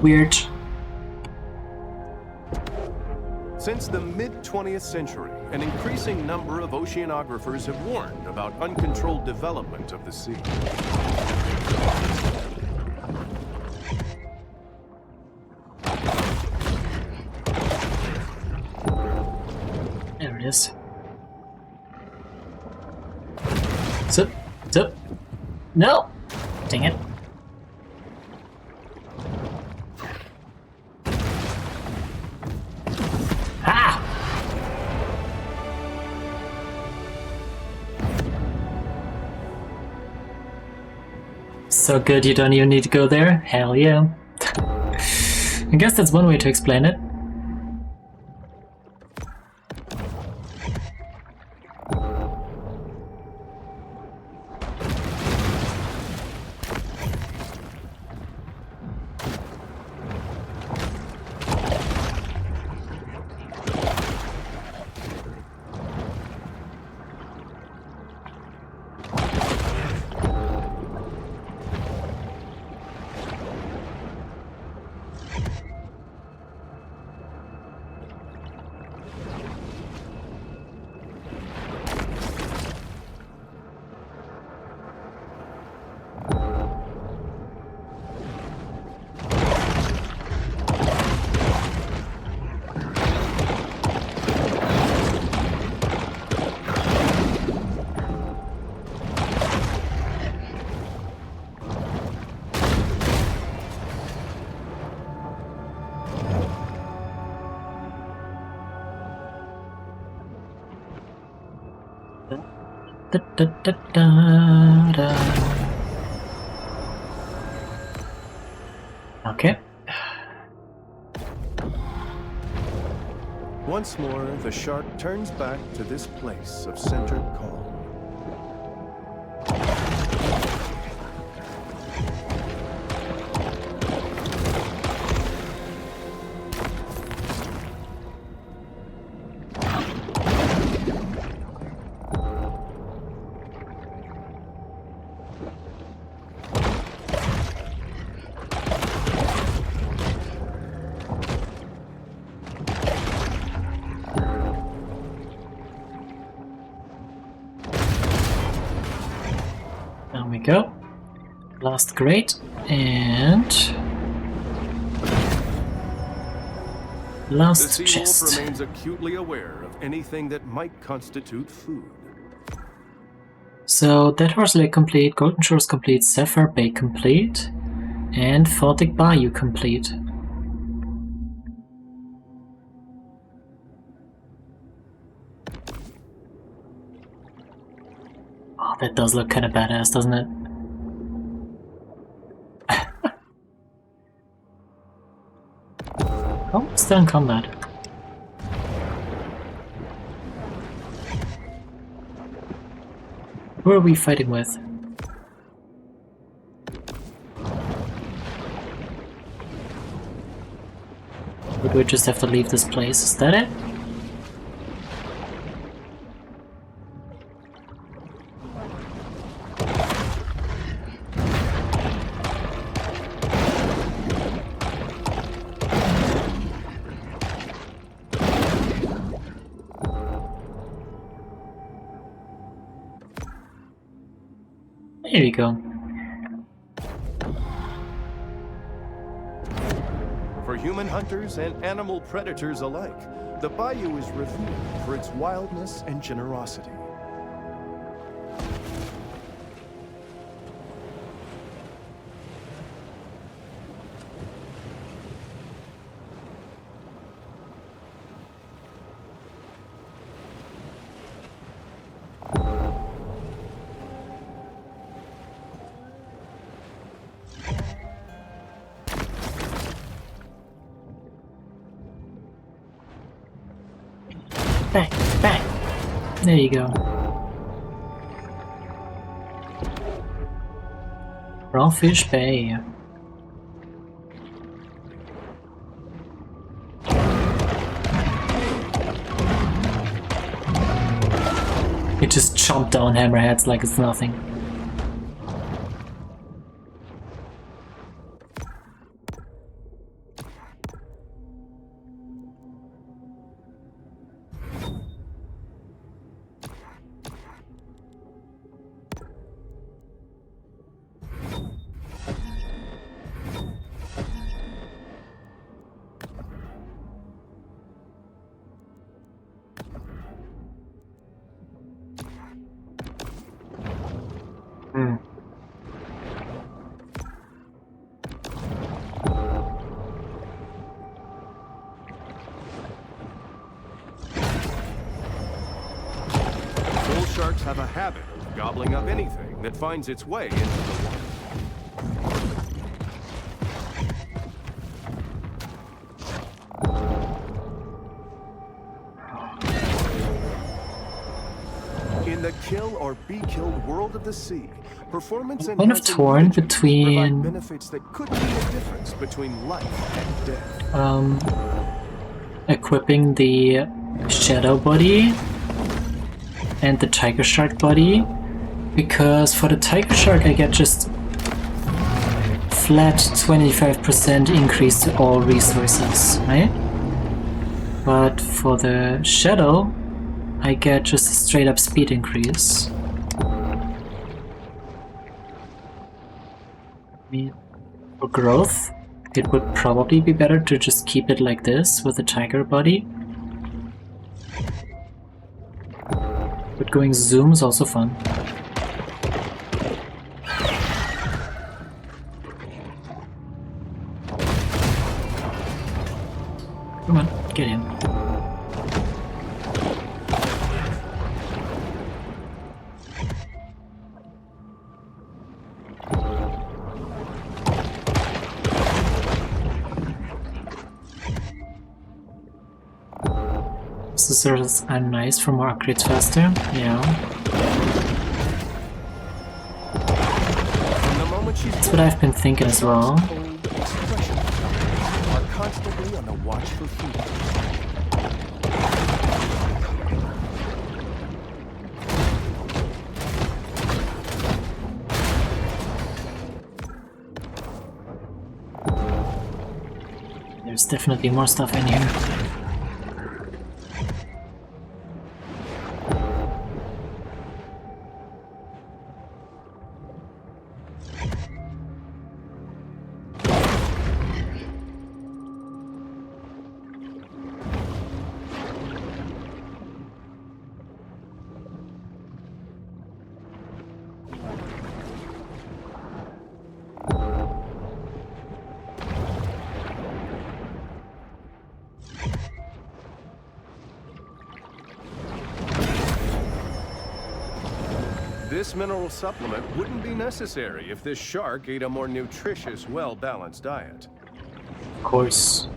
Weird. Since the mid-20th century, an increasing number of oceanographers have warned about uncontrolled development of the sea. There it is. Zip, zip. No! Dang it. Ah! So good you don't even need to go there? Hell yeah. I guess that's one way to explain it. Da, da, da, da, da. Okay. Once more, the shark turns back to this place of centered calm. There we go. Last grate and The last sea chest. wolf remains acutely aware of anything that might constitute food. So Dead Horse Lake complete, Golden Shores complete, Sapphire Bay complete, and Fortic Bayou complete. Oh, that does look kind of badass, doesn't it? Oh, still in combat. Who are we fighting with? Or do we just have to leave this place? Is that it? There we go. For human hunters and animal predators alike, the bayou is revered for its wildness and generosity. Back, back. There you go. Crawfish Bay. You just chomp down hammerheads like it's nothing. Bull sharks have a habit of gobbling up anything that finds its way into the water. In the kill or be killed world of the sea, performance I'm kind of enhancing torn mutagens between provide benefits that could be the difference between life and death. Equipping the shadow body and the tiger shark body, because for the tiger shark I get just flat 25% increase to all resources, right? But for the shadow I get just a straight up speed increase. I mean, for growth it would probably be better to just keep it like this with the tiger body. But going zoom is also fun. Come on, get in. Scissors are nice for more upgrades faster, yeah. That's what I've been thinking as well. Are constantly on the watch for food. There's definitely more stuff in here. This mineral supplement wouldn't be necessary if this shark ate a more nutritious, well-balanced diet. Of course.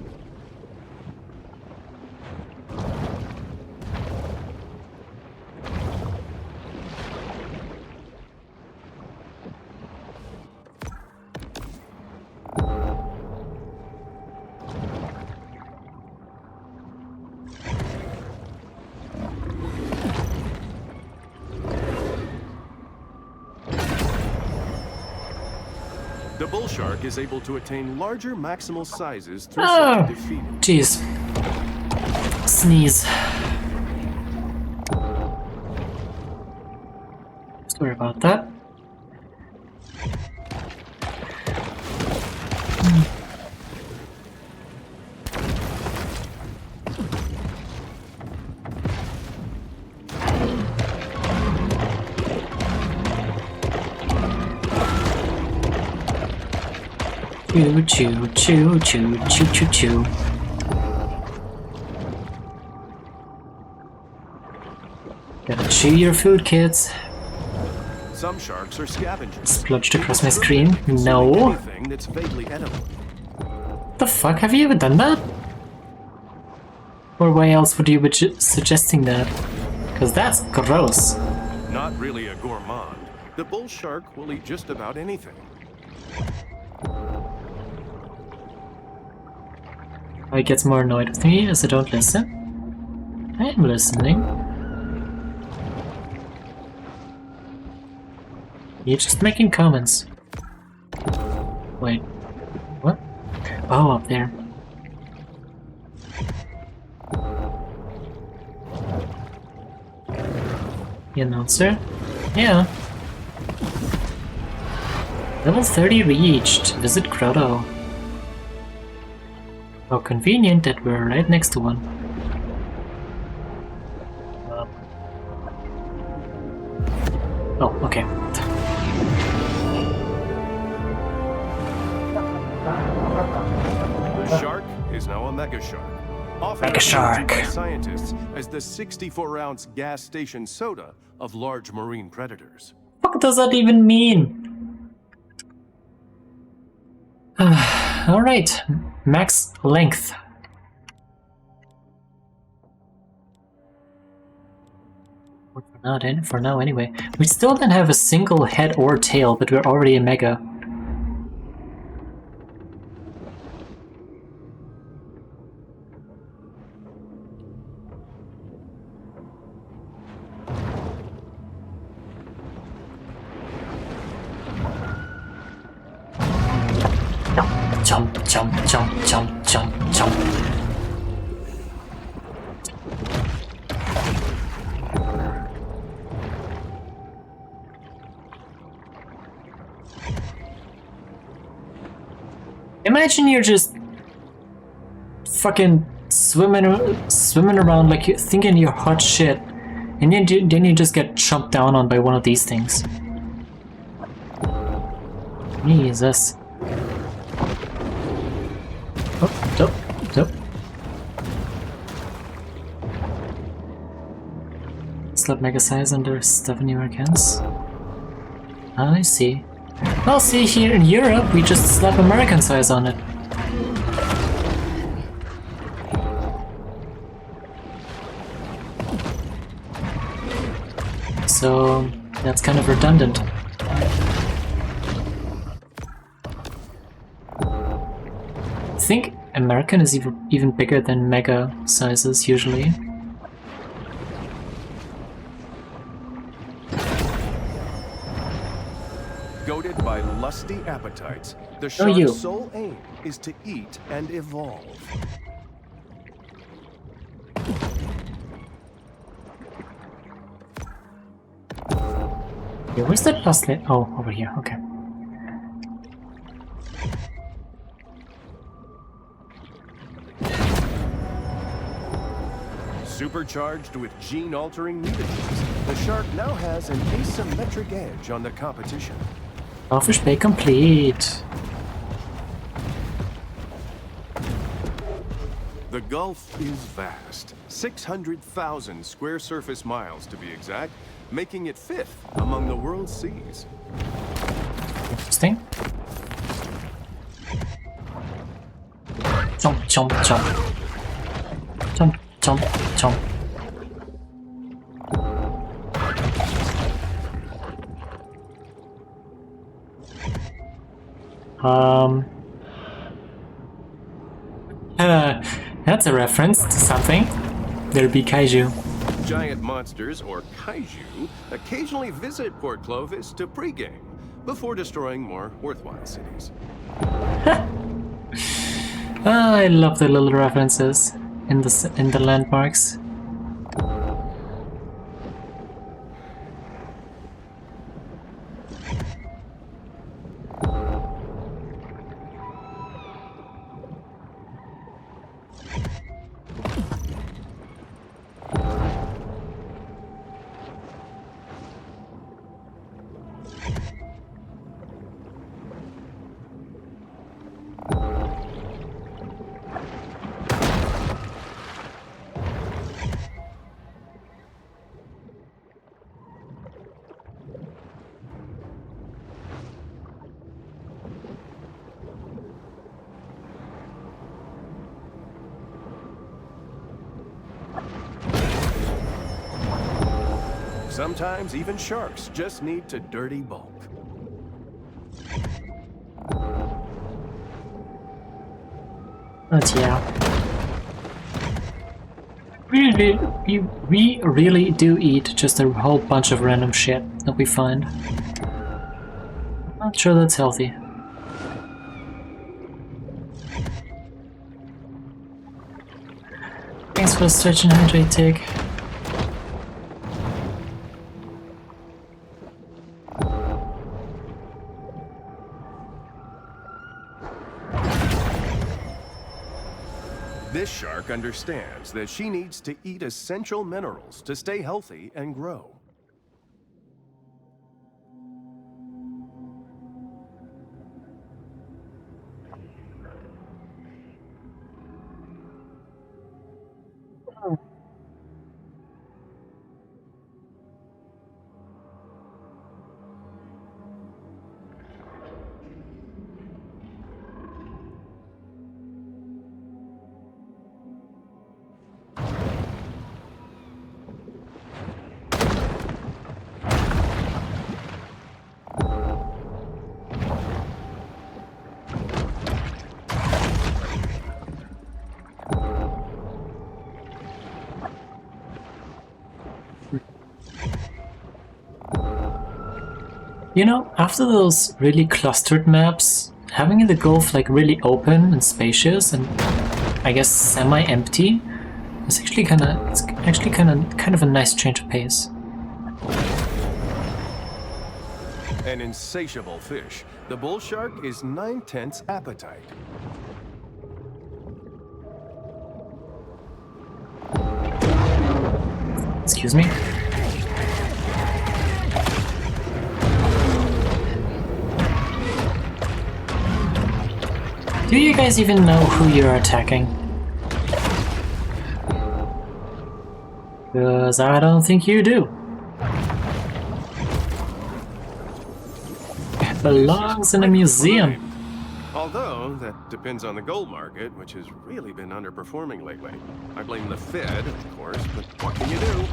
The bull shark is able to attain larger maximal sizes through self defeat. Jeez. Sneeze. Sorry about that. Choo choo choo choo choo choo choo. Gotta chew your food, kids. Some sharks are scavengers. Splodged across my screen. No. Anything that's vaguely edible. The fuck, have you ever done that? Or why else would you be suggesting that? Cause that's gross. Not really a gourmand. The bull shark will eat just about anything. He gets more annoyed with me as I don't listen. I am listening. You're just making comments. Wait. What? Oh, up there. The announcer? Yeah. Level 30 reached. Visit Grotto. How convenient that we're right next to one. Oh, okay. The shark is now a mega shark. Often Mega referred to shark. by scientists as the 64-ounce gas station soda of large marine predators. What does that even mean? Alright, max length. For now anyway. We still don't have a single head or tail, but we're already a mega. Jump, jump, jump, jump, jump, jump. Imagine you're just fucking swimming around like you're thinking you're hot shit, and then you just get chomped down on by one of these things. Jesus. Oh. Slap mega size under stuff in Americans. I see. Well, see, here in Europe, we just slap American size on it. So, that's kind of redundant. I think American is even bigger than mega sizes, usually. Goaded by lusty appetites, the Oh, you. shark's sole aim is to eat and evolve. Yeah, where's that last layer? Oh, over here, okay. Supercharged with gene-altering mutagens, the shark now has an asymmetric edge on the competition. Crawfish Bay complete. The Gulf is vast, 600,000 square surface miles to be exact, making it fifth among the world's seas. Interesting. Jump, jump, jump. Jump, jump, jump. That's a reference to something. There'll be kaiju. Giant monsters, or kaiju, occasionally visit Port Clovis to pregame before destroying more worthwhile cities. I love the little references in the landmarks. Sometimes even sharks just need to dirty bulk. Oh, yeah. We really do eat just a whole bunch of random shit that we find. Not sure that's healthy. Thanks for the stretch and hydrate, Tig. This shark understands that she needs to eat essential minerals to stay healthy and grow. You know, after those really clustered maps, having the Gulf like really open and spacious and I guess semi-empty is actually kind of a nice change of pace. An insatiable fish, the bull shark is 9/10 appetite. Excuse me? Do you guys even know who you're attacking? Because I don't think you do. It belongs in a museum. Although, that depends on the gold market, which has really been underperforming lately. I blame the Fed, of course, but what can you do?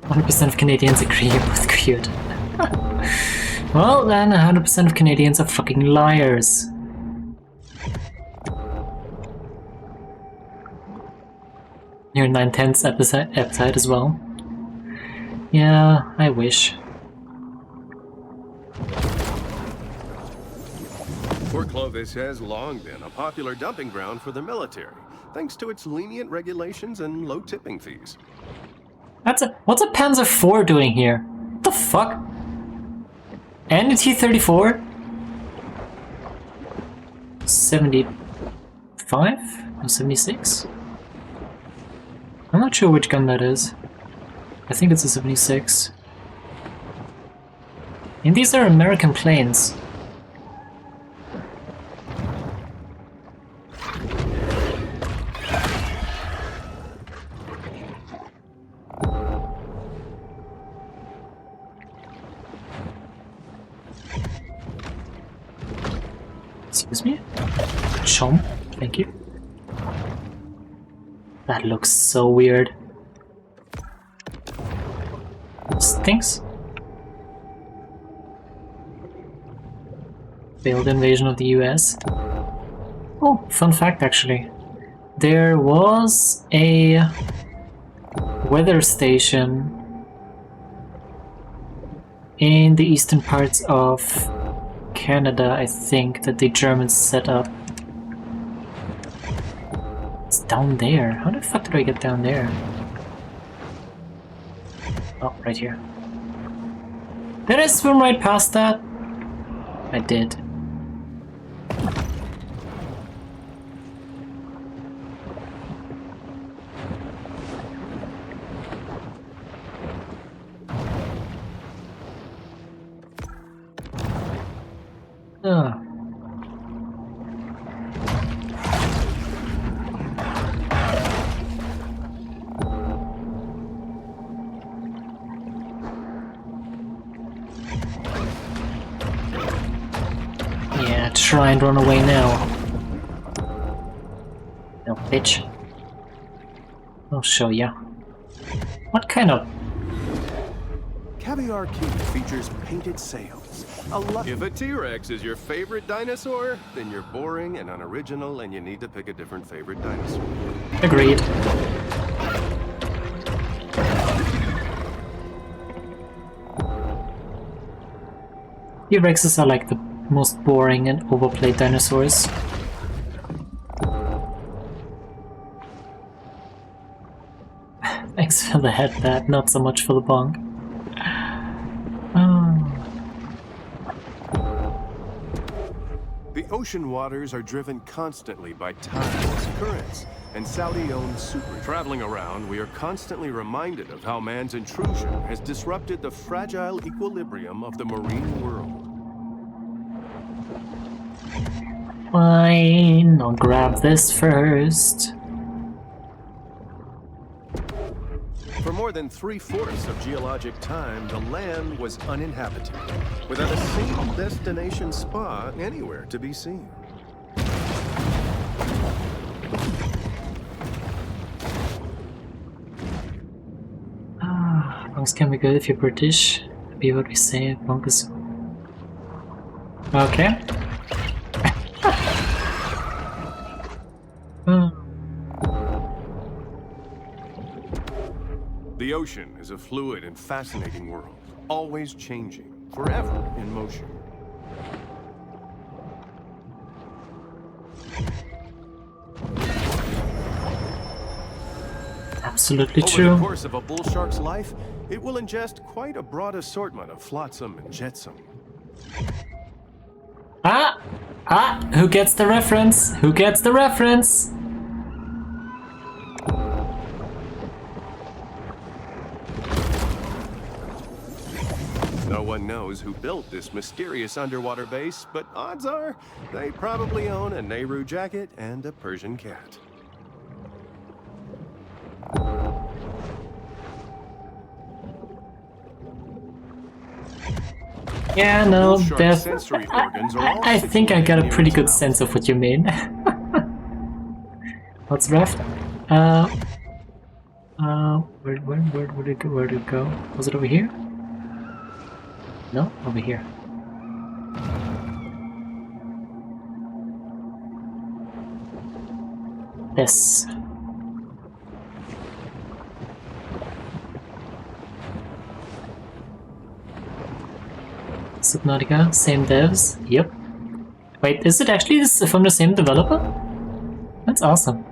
100% of Canadians agree you're both cute. Well, then 100% of Canadians are fucking liars. Your 9/10 appetite as well. Yeah, I wish. Port Clovis has long been a popular dumping ground for the military, thanks to its lenient regulations and low tipping fees. What's a Panzer IV doing here? What the fuck? And a T-34? 75? Or 76? I'm not sure which gun that is. I think it's a 76. And these are American planes. Excuse me? Chomp, thank you. That looks so weird. Stinks. Failed invasion of the US. Oh, fun fact actually. There was a weather station in the eastern parts of Canada, I think, that the Germans set up. It's down there. How the fuck did I get down there? Oh, right here. Did I swim right past that? I did. Ugh. Yeah, try and run away now. No, bitch. I'll show ya. What kind of... Caviar Key features painted sails, If a T-Rex is your favorite dinosaur, then you're boring and unoriginal and you need to pick a different favorite dinosaur. Agreed. T-Rexes are like the most boring and overplayed dinosaurs. Thanks for the head pat, not so much for the bonk. The ocean waters are driven constantly by tides, currents, and Saudi-owned super. Traveling around, we are constantly reminded of how man's intrusion has disrupted the fragile equilibrium of the marine world. Fine, I'll grab this first. For more than 3/4 of geologic time, the land was uninhabited, without a single destination spot anywhere to be seen. Bonks can be good if you're British. Be what we say, bonk is... Okay. The ocean is a fluid and fascinating world, always changing, forever in motion. Absolutely Over true. the course of a bull shark's life, it will ingest quite a broad assortment of flotsam and jetsam. Who gets the reference? Who gets the reference? No one knows who built this mysterious underwater base, but odds are they probably own a Nehru jacket and a Persian cat. Yeah, no, Bull shark's Death. sensory organs are all I think I got a situated pretty near good its mouth. sense of what you mean. What's left? Where did it go? Was it over here? No, over here. This. Subnautica, same devs. Yep. Wait, is it actually from the same developer? That's awesome.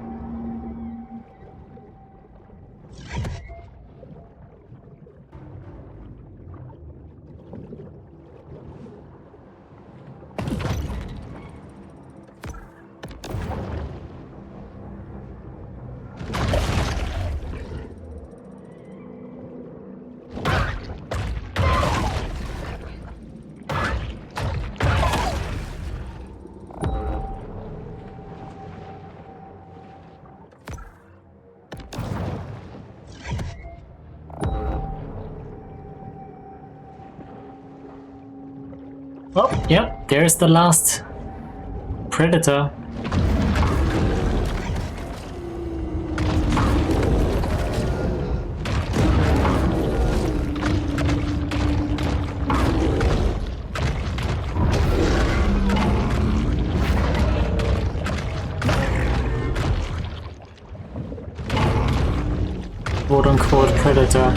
Oh, yep, there's the last predator. Quote-unquote predator.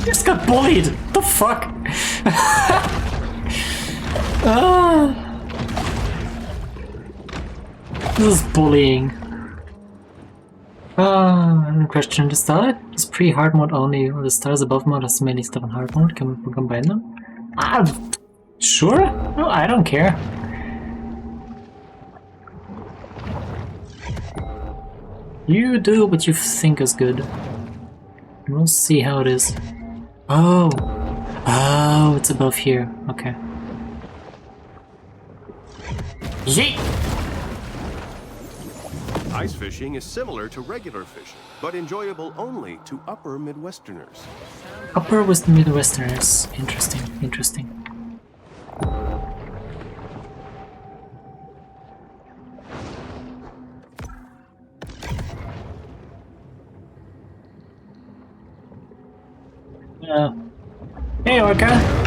Just got bullied! The fuck? This is bullying. Question, the star is pre-hard mode only, or the stars above mode has mainly stuff on hard mode. Can we combine them? Sure? No, I don't care. You do what you think is good. We'll see how it is. Oh! Oh, it's above here. Okay. Yeet! Ice fishing is similar to regular fishing, but enjoyable only to upper Midwesterners. Upper was the Midwesterners. Interesting, interesting. Hey, Orca!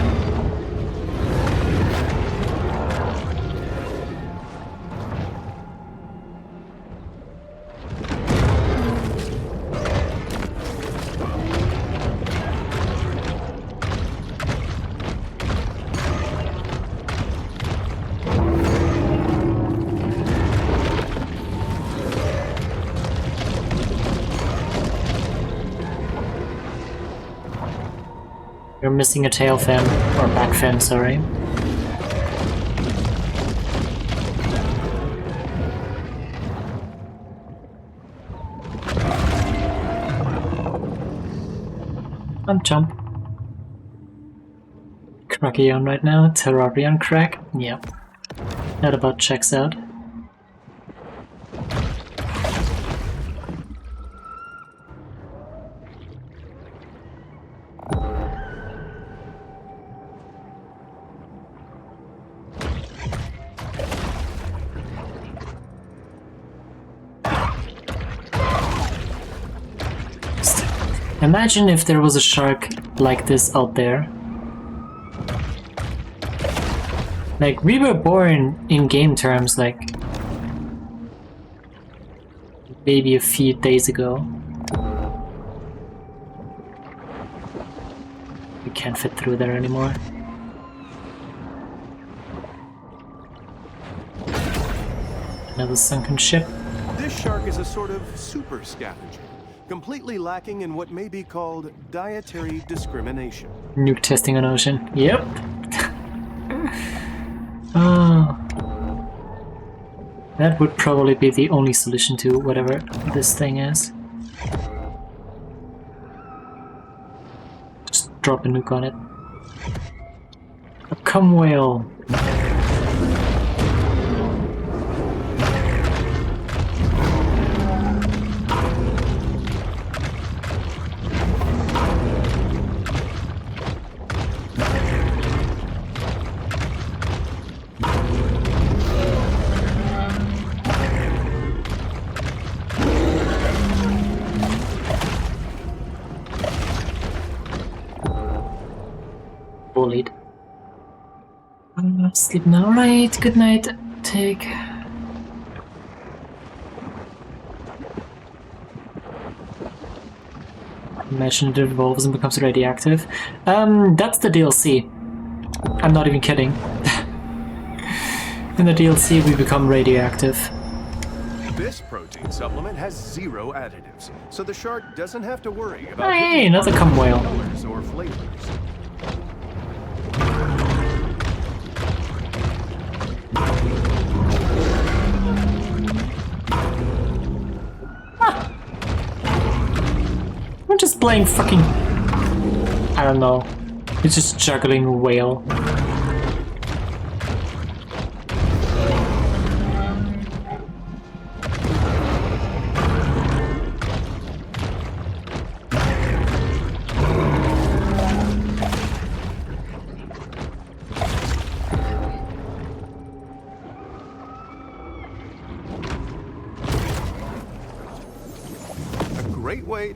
You're missing a tail fin, or back fin, sorry. Jump. Cracky on right now, Terrarion crack? Yep. That about checks out. Imagine if there was a shark like this out there. Like, we were born in game terms, like, maybe a few days ago. We can't fit through there anymore. Another sunken ship. This shark is a sort of super scavenger, completely lacking in what may be called dietary discrimination. Nuke testing on ocean. Yep. That would probably be the only solution to whatever this thing is. Just drop a nuke on it. A cum whale. Bullied. Sleep now, right? Good night. Take. Imagine it evolves and becomes radioactive. That's the DLC. I'm not even kidding. In the DLC, we become radioactive. This protein supplement has 0 additives, so the shark doesn't have to worry about Hey, another cum whale. colors or flavors. I'm just playing fucking... I don't know. It's just juggling a whale.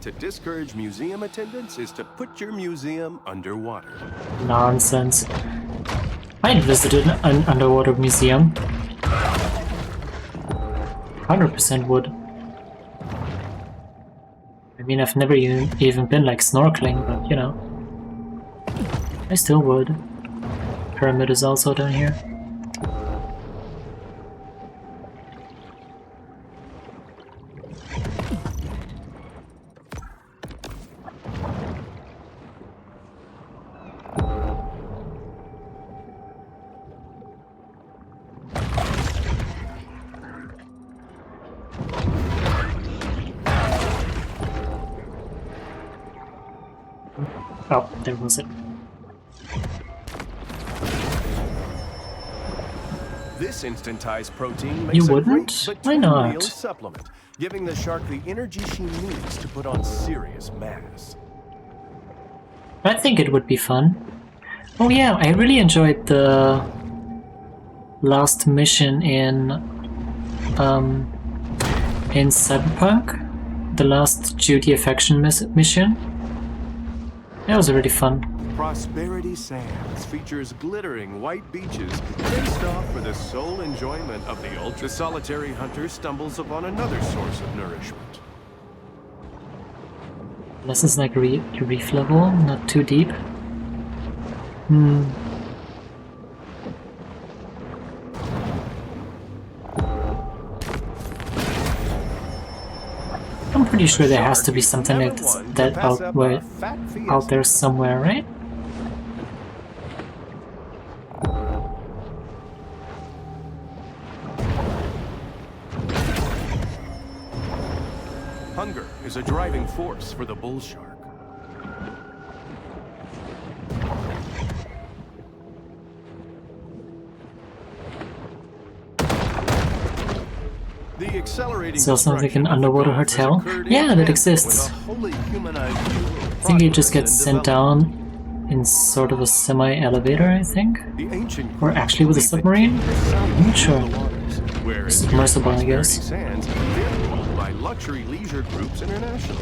To discourage museum attendance is to put your museum underwater. Nonsense. I'd visited an underwater museum. 100% would. I mean, I've never even been like snorkeling, but you know. I still would. Pyramid is also down here. Oh, there was it. This instantized protein makes You a wouldn't? great but Why too not? meal supplement, giving the shark the energy she needs to put on serious mass. I think it would be fun. Oh yeah, I really enjoyed the last mission in Cyberpunk, the last Judy Affection mission. That was really fun. Prosperity Sands features glittering white beaches traced off for the sole enjoyment of the ultra-solitary hunter stumbles upon another source of nourishment. Lessons like reef level, not too deep. I'm pretty sure there has to be something like that out there somewhere, right? Hunger is a driving force for the bull shark. The accelerating So sounds like an destruction of the underwater Gulf has hotel. occurred in Yeah, that tandem exists. with a wholly humanized view of I think it just progress gets and sent development. down in sort of a semi-elevator, I think. The ancient Or Greeks actually with a believed that submarine? deepest sound I'm not sure. in the waters, whereas Submersible, I Prosperity guess. Sands, they're ruled by Luxury Leisure Groups International.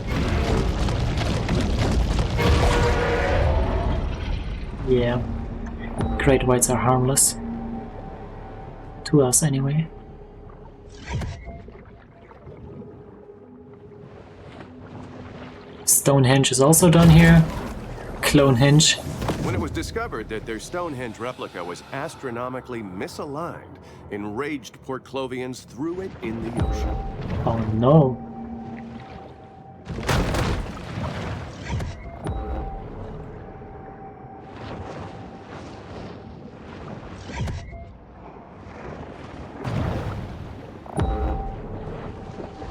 Yeah. Great whites are harmless. To us, anyway. Stonehenge is also done here. Clonehenge. When it was discovered that their Stonehenge replica was astronomically misaligned, enraged Port Clovians threw it in the ocean. Oh no.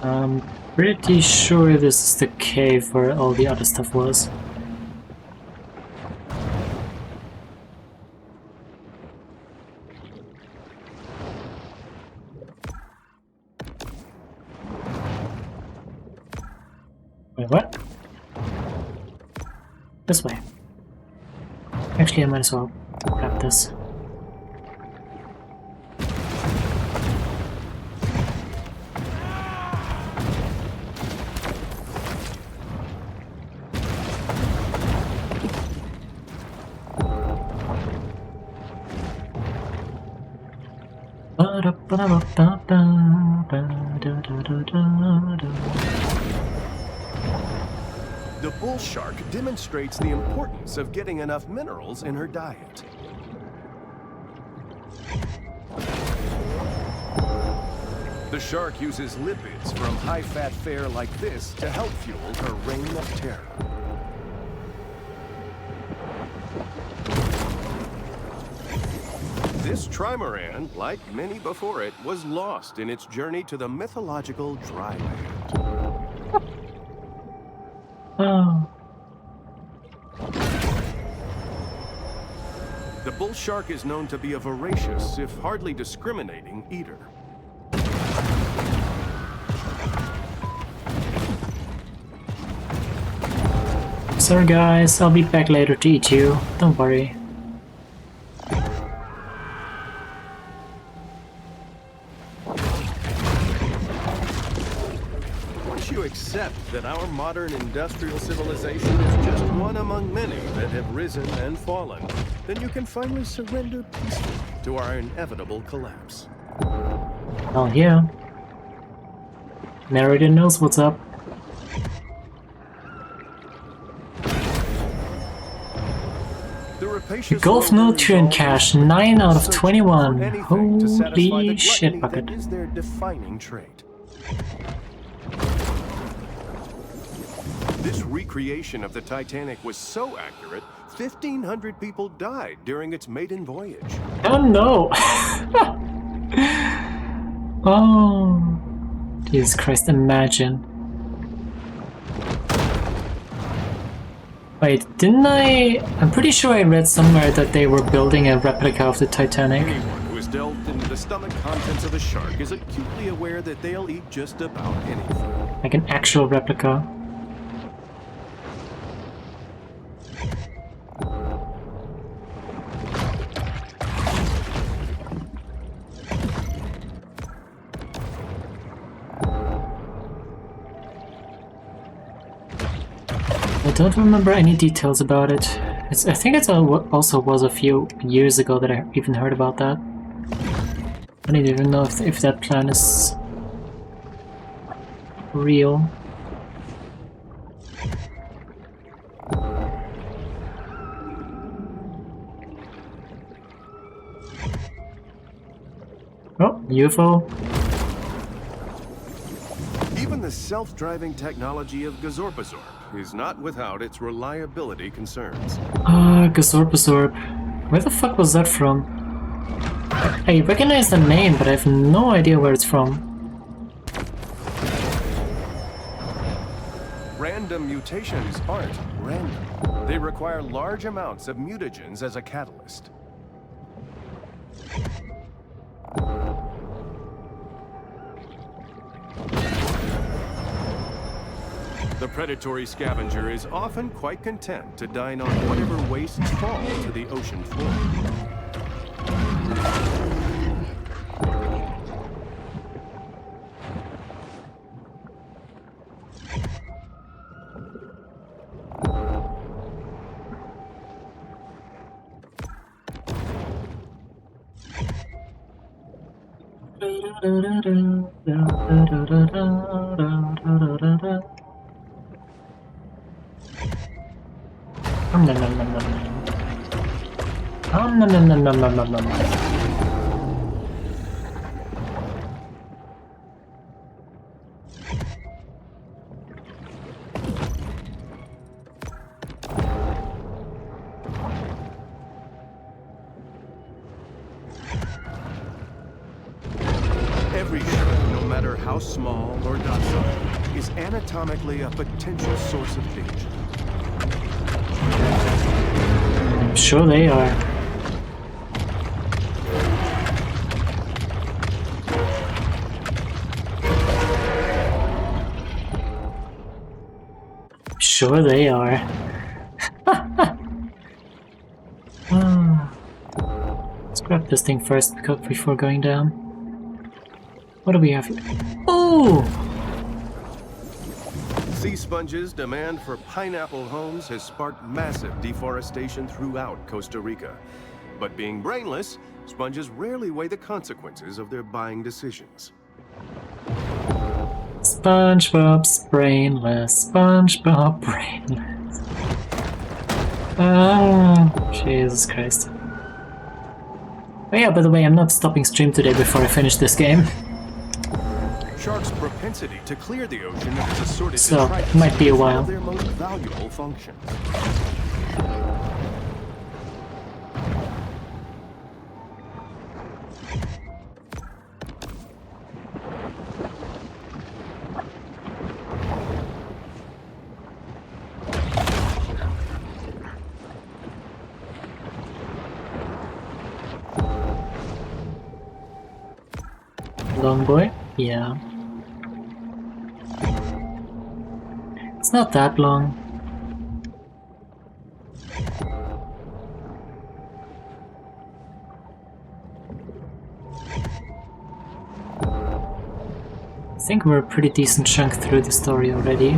I'm pretty sure this is the cave where all the other stuff was. Wait, what? This way. Actually, I might as well grab this. The bull shark demonstrates the importance of getting enough minerals in her diet. The shark uses lipids from high-fat fare like this to help fuel her reign of terror. This trimaran, like many before it, was lost in its journey to the mythological dry land. Oh. The bull shark is known to be a voracious, if hardly discriminating, eater. Sorry guys, I'll be back later to eat you. Don't worry. Once you accept that our modern industrial civilization is just one among many that have risen and fallen, then you can finally surrender peacefully to our inevitable collapse. Oh yeah. Narrator knows what's up. The Gulf Nutrient Cache, 9 out of 21. Holy shit bucket. That is their defining trait. This recreation of the Titanic was so accurate, 1,500 people died during its maiden voyage. Oh no! Oh, Jesus Christ, imagine. Wait, didn't I... I'm pretty sure I read somewhere that they were building a replica of the Titanic. Anyone who has delved into the stomach contents of a shark is acutely aware that they'll eat just about anything. Like an actual replica. don't remember any details about it. I think it also was a few years ago that I even heard about that. I don't even know if that plan is real. Oh, UFO. Even the self-driving technology of Gazorpazorp is not without its reliability concerns. Gazorpazorp. Where the fuck was that from? I recognize the name, but I have no idea where it's from. Random mutations aren't random. They require large amounts of mutagens as a catalyst. The predatory scavenger is often quite content to dine on whatever wastes fall to the ocean floor. Every shark, no matter how small or docile, is anatomically a potential source of danger. I'm sure they are. Sure they are. Let's grab this thing first before going down. What do we have here? Oh! Sea sponges' demand for pineapple homes has sparked massive deforestation throughout Costa Rica. But being brainless, sponges rarely weigh the consequences of their buying decisions. SpongeBob's brainless. SpongeBob brainless. Oh, Jesus Christ. Oh yeah, by the way, I'm not stopping stream today before I finish this game. Sharks' propensity to clear the ocean of its assorted So, detritus it might be a is one while. of their most valuable functions. Long boy? Yeah. It's not that long. I think we're a pretty decent chunk through the story already.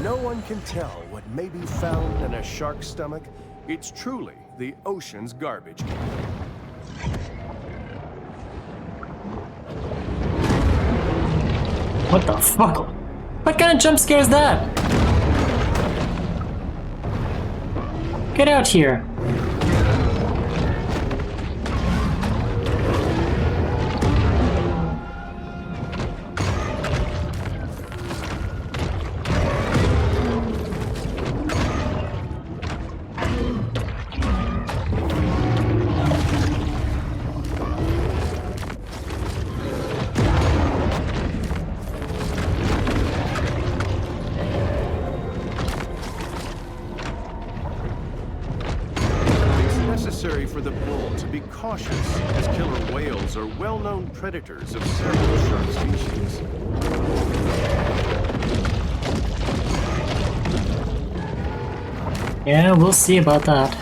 No one can tell what may be found in a shark's stomach. It's truly the ocean's garbage can. What the fuck? What kind of jump scare is that? Get out here! For the bull to be cautious, as killer whales are well-known predators of several shark species. Yeah, we'll see about that.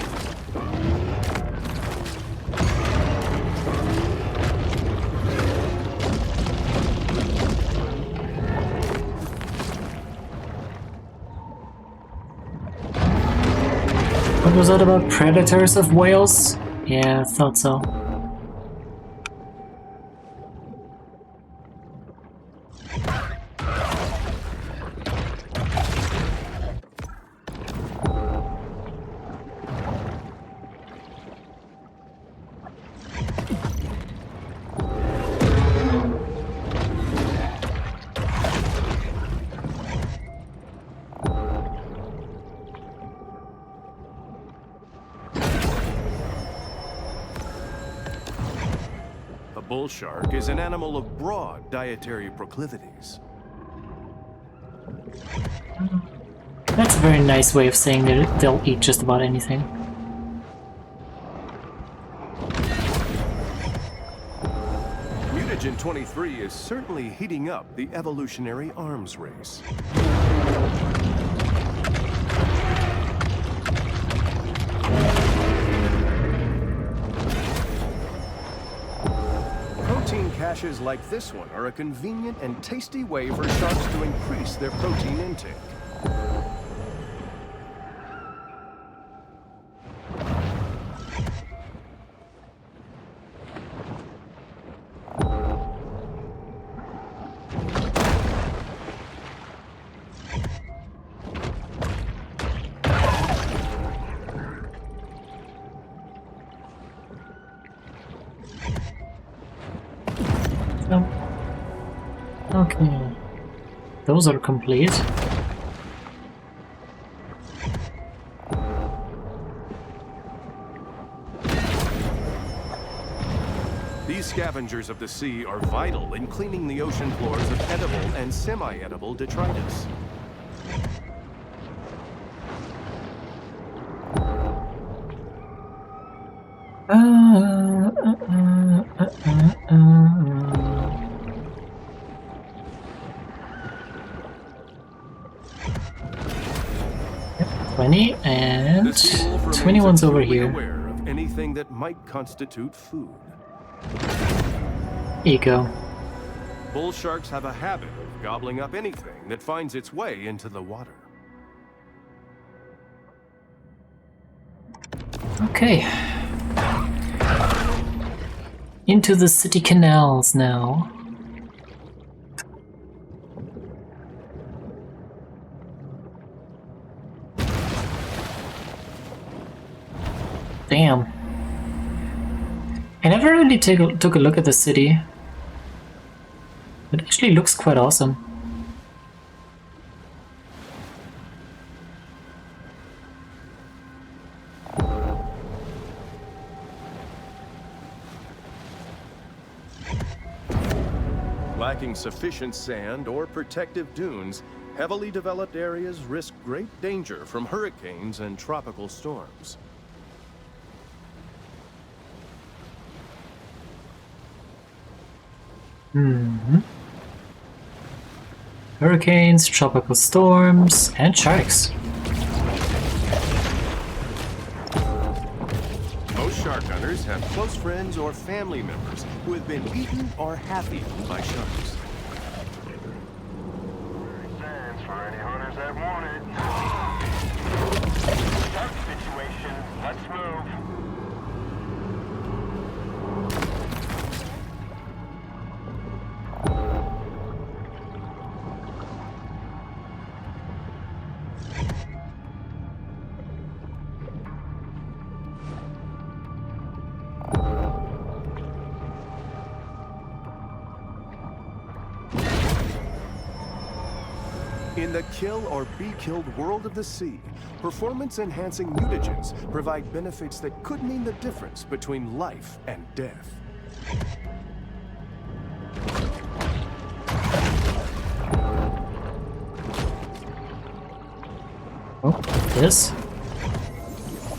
What was that about predators of whales? Yeah, I thought so. A bull shark is an animal of broad dietary proclivities. That's a very nice way of saying that they'll eat just about anything. Mutagen 23 is certainly heating up the evolutionary arms race. Protein caches like this one are a convenient and tasty way for sharks to increase their protein intake. Okay. Those are complete. These scavengers of the sea are vital in cleaning the ocean floors of edible and semi-edible detritus. Yep, 20 and The sea wolf remains 21's over acutely here. aware of anything that might constitute food. Eco. Bull sharks have a habit of gobbling up anything that finds its way into the water. Okay. Into the city canals now. Damn. I never really took a look at the city. It actually looks quite awesome. Lacking sufficient sand or protective dunes, heavily developed areas risk great danger from hurricanes and tropical storms. Hurricanes, tropical storms, and sharks. Most shark hunters have close friends or family members who have been eaten or half-eaten by sharks. Stands for any hunters that want it. Shark situation. Let's move. In the kill or be killed world of the sea, performance-enhancing mutagens provide benefits that could mean the difference between life and death. Oh, this?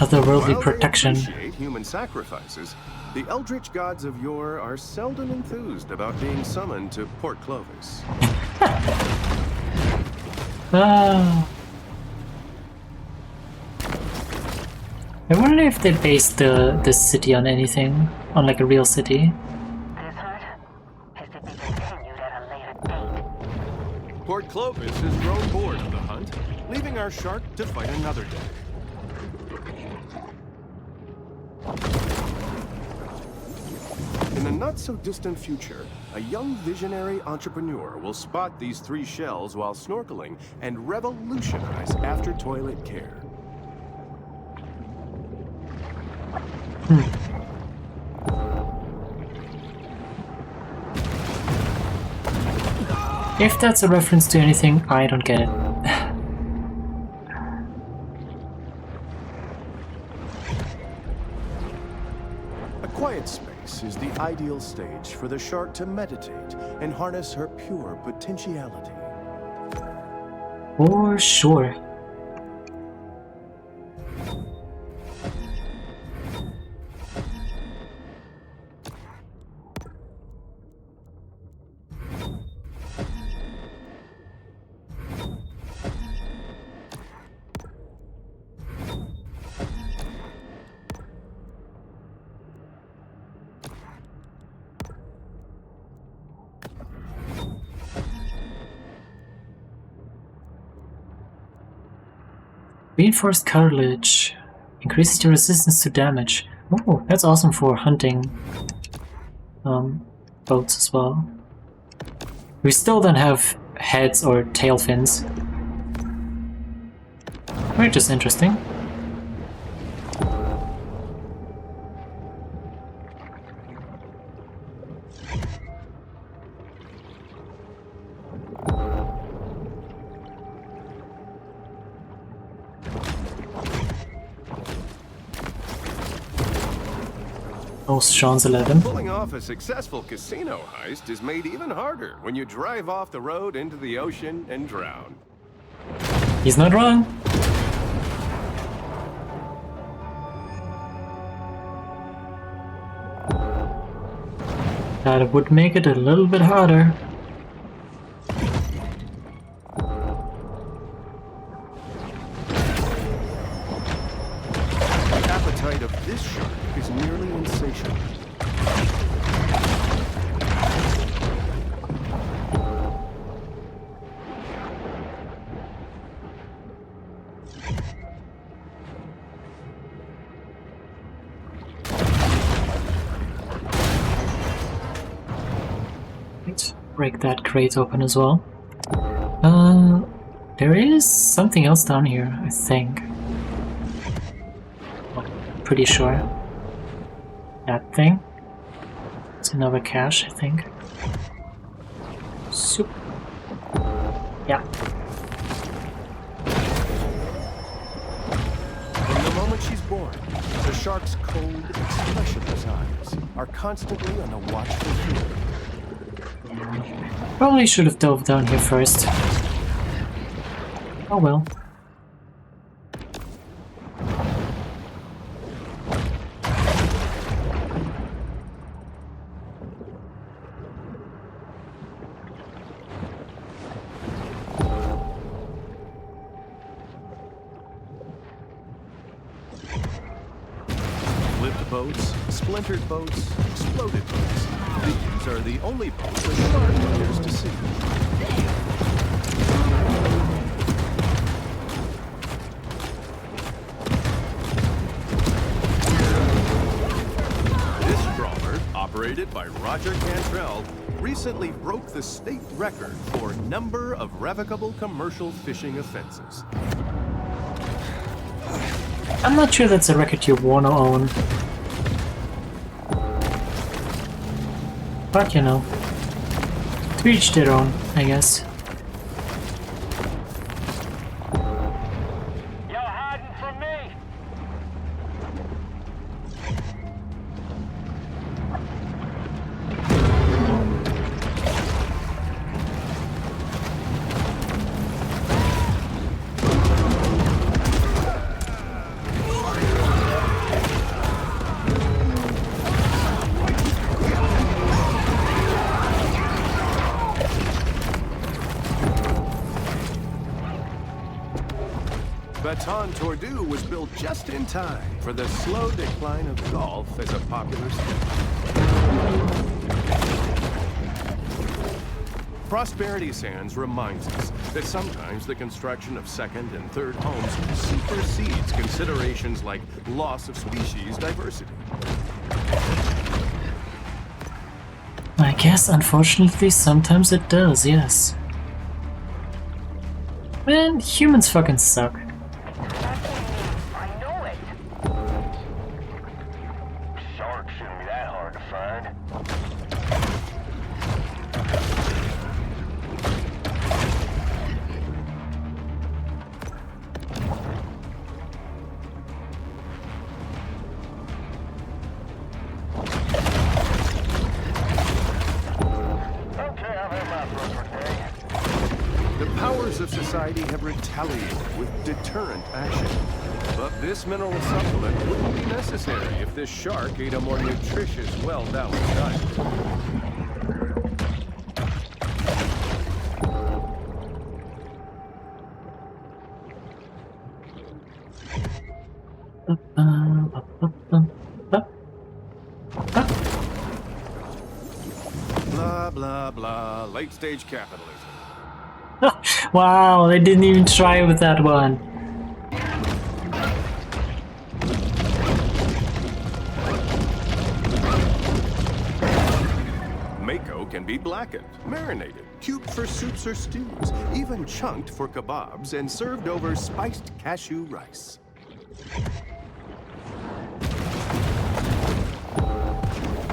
Otherworldly While protection. they appreciate human sacrifices, the eldritch gods of yore are seldom enthused about being summoned to Port Clovis. Ah. I wonder if they based the city on anything, on like a real city. This hunt is to be continued at a later date. Port Clovis has grown bored of the hunt, leaving our shark to fight another day. In the not-so-distant future, a young visionary entrepreneur will spot these 3 shells while snorkeling and revolutionize after-toilet care. If that's a reference to anything, I don't get it. A quiet space is the ideal stage for the shark to meditate and harness her pure potentiality. For sure. Reinforced cartilage increases your resistance to damage. Oh, that's awesome for hunting boats as well. We still don't have heads or tail fins, which is interesting. Ocean's 11. Pulling off a successful casino heist is made even harder when you drive off the road into the ocean and drown. He's not wrong. That would make it a little bit harder. The appetite of this shark is nearly insatiable. Let's break that crate open as well. There is something else down here, I think. Pretty sure. That thing. It's another cache, I think. Soup. Yeah. From the moment she's born, the shark's cold, expressionless eyes are constantly on the watch for fear. Probably should have dove down here first. Oh well. Flipped boats, splintered boats, exploded boats. These are the only boats the shark appears to see. This trawler, operated by Roger Cantrell, recently broke the state record for number of revocable commercial fishing offenses. I'm not sure that's a record you wanna own. But you know, to each their own, I guess. Y'all hiding from me? Tordu was built just in time for the slow decline of golf as a popular sport. Prosperity Sands reminds us that sometimes the construction of second and third homes supersedes considerations like loss of species diversity. I guess, unfortunately, sometimes it does, yes. Man, humans fucking suck. I know it. Sharks shouldn't be that hard to find. Okay, I've had my fun for today. The powers of society have retaliated with deterrent action. But this mineral supplement wouldn't be necessary if this shark ate a more nutritious, well-balanced diet. Blah, blah, blah. Late-stage capitalism. Wow, they didn't even try with that one. Mako can be blackened, marinated, cubed for soups or stews, even chunked for kebabs and served over spiced cashew rice.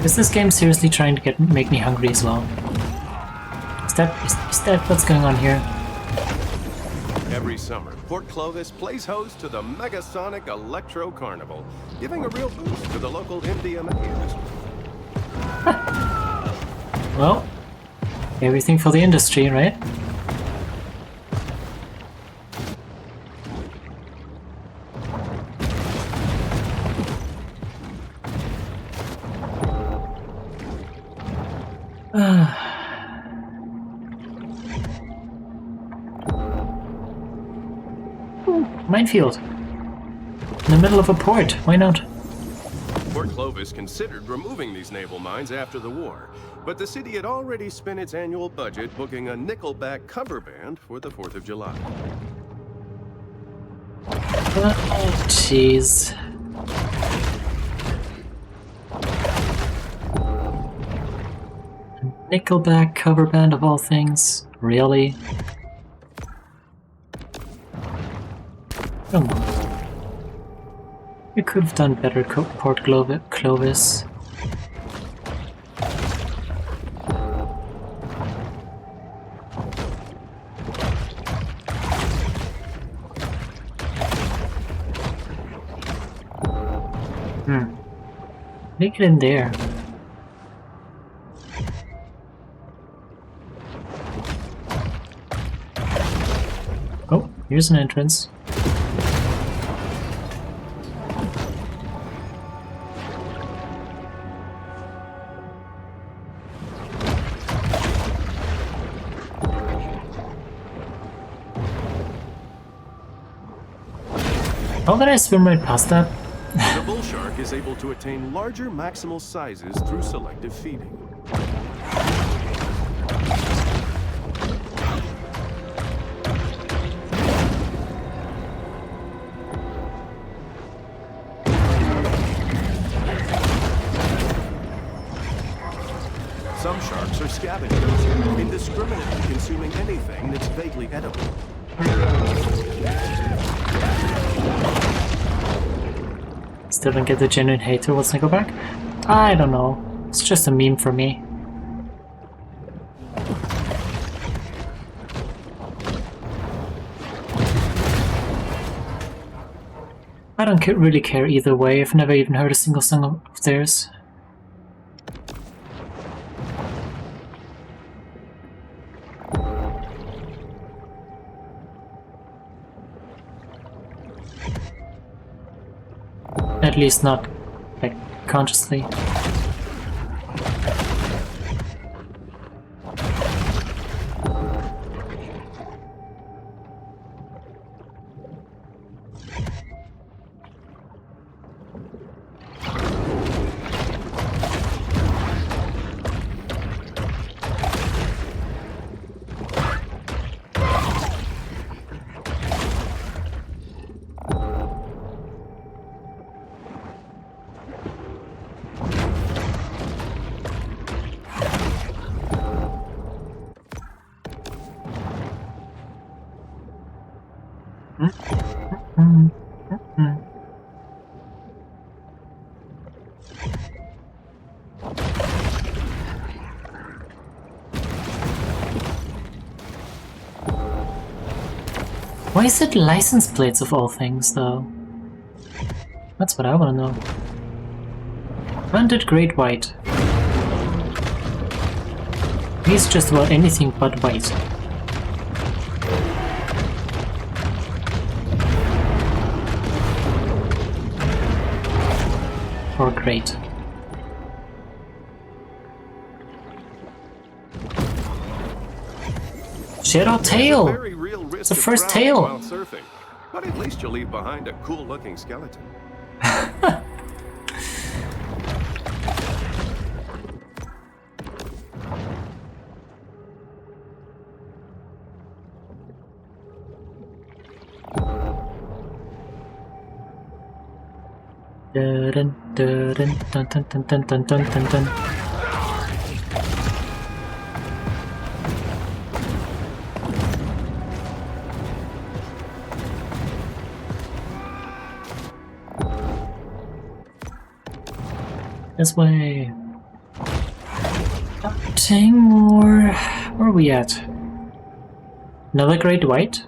Is this game seriously trying to make me hungry as well? Is that what's going on here? Every summer, Port Clovis plays host to the Megasonic Electro Carnival, giving a real boost to the local MDMA industry. Well, everything for the industry, right? Minefield. In the middle of a port, why not? Port Clovis considered removing these naval mines after the war, but the city had already spent its annual budget booking a Nickelback cover band for the 4th of July. Oh, jeez. Nickelback cover band of all things? Really? Come on. You could have done better, Port Clovis. Make it in there. Oh, here's an entrance. How did I swim right past that? The bull shark is able to attain larger maximal sizes through selective feeding. Some sharks are scavengers, indiscriminately consuming anything that's vaguely edible. Still don't get the genuine hate towards Nickelback? I don't know. It's just a meme for me. I don't really care either way. I've never even heard a single song of theirs. At least not, like, consciously. Why is it license plates of all things, though? That's what I want to know. Banded Great White. He's just about anything but white. Or great. Shadow tail! Very real risk It's the of first drowning tail. while surfing, but at least you'll leave behind a cool-looking skeleton. Dun dun dun dun dun dun dun dun dun dun. This way. Nothing more. Where are we at? Another great white?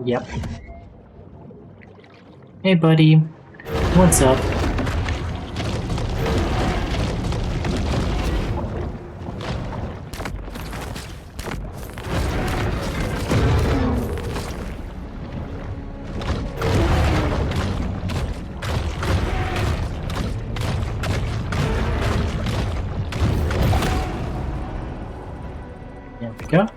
Yep. Hey buddy. What's up? There we go.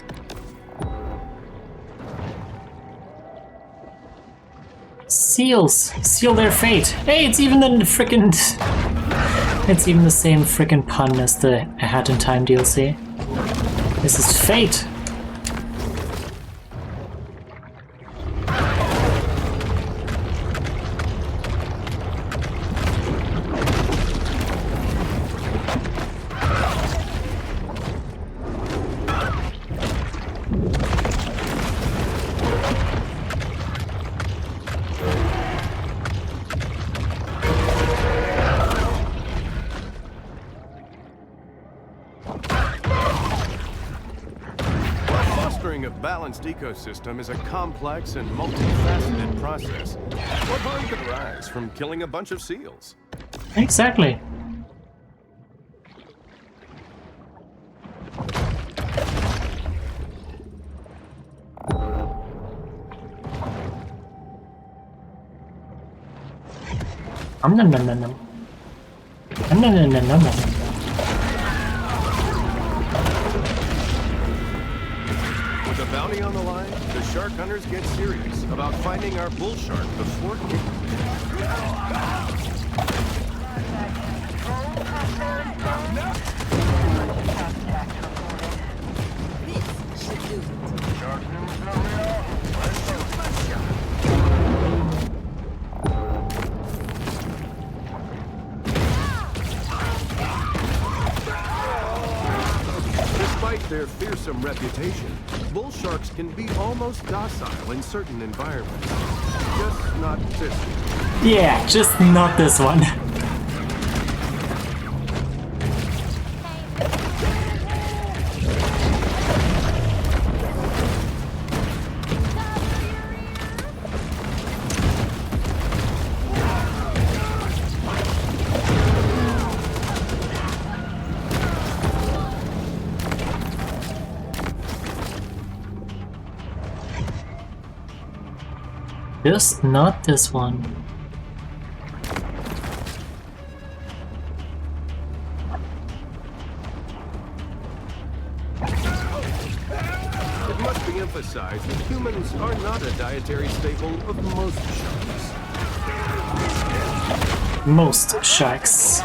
Seals! Seal their fate! Hey, it's even the frickin'... It's even the same frickin' pun as the A Hat in Time DLC. This is fate! Fostering a balanced ecosystem is a complex and multifaceted process. What harm could arise from killing a bunch of seals? Exactly. Nom nom nom nom nom. Nom nom nom nom nom nom. With a bounty on the line, the shark hunters get serious about finding our bull shark before killing. Despite their fearsome reputation, bull sharks can be almost docile in certain environments. Just not this one. Yeah, just not this one. Just not this one. It must be emphasized that humans are not a dietary staple of most sharks. Most sharks.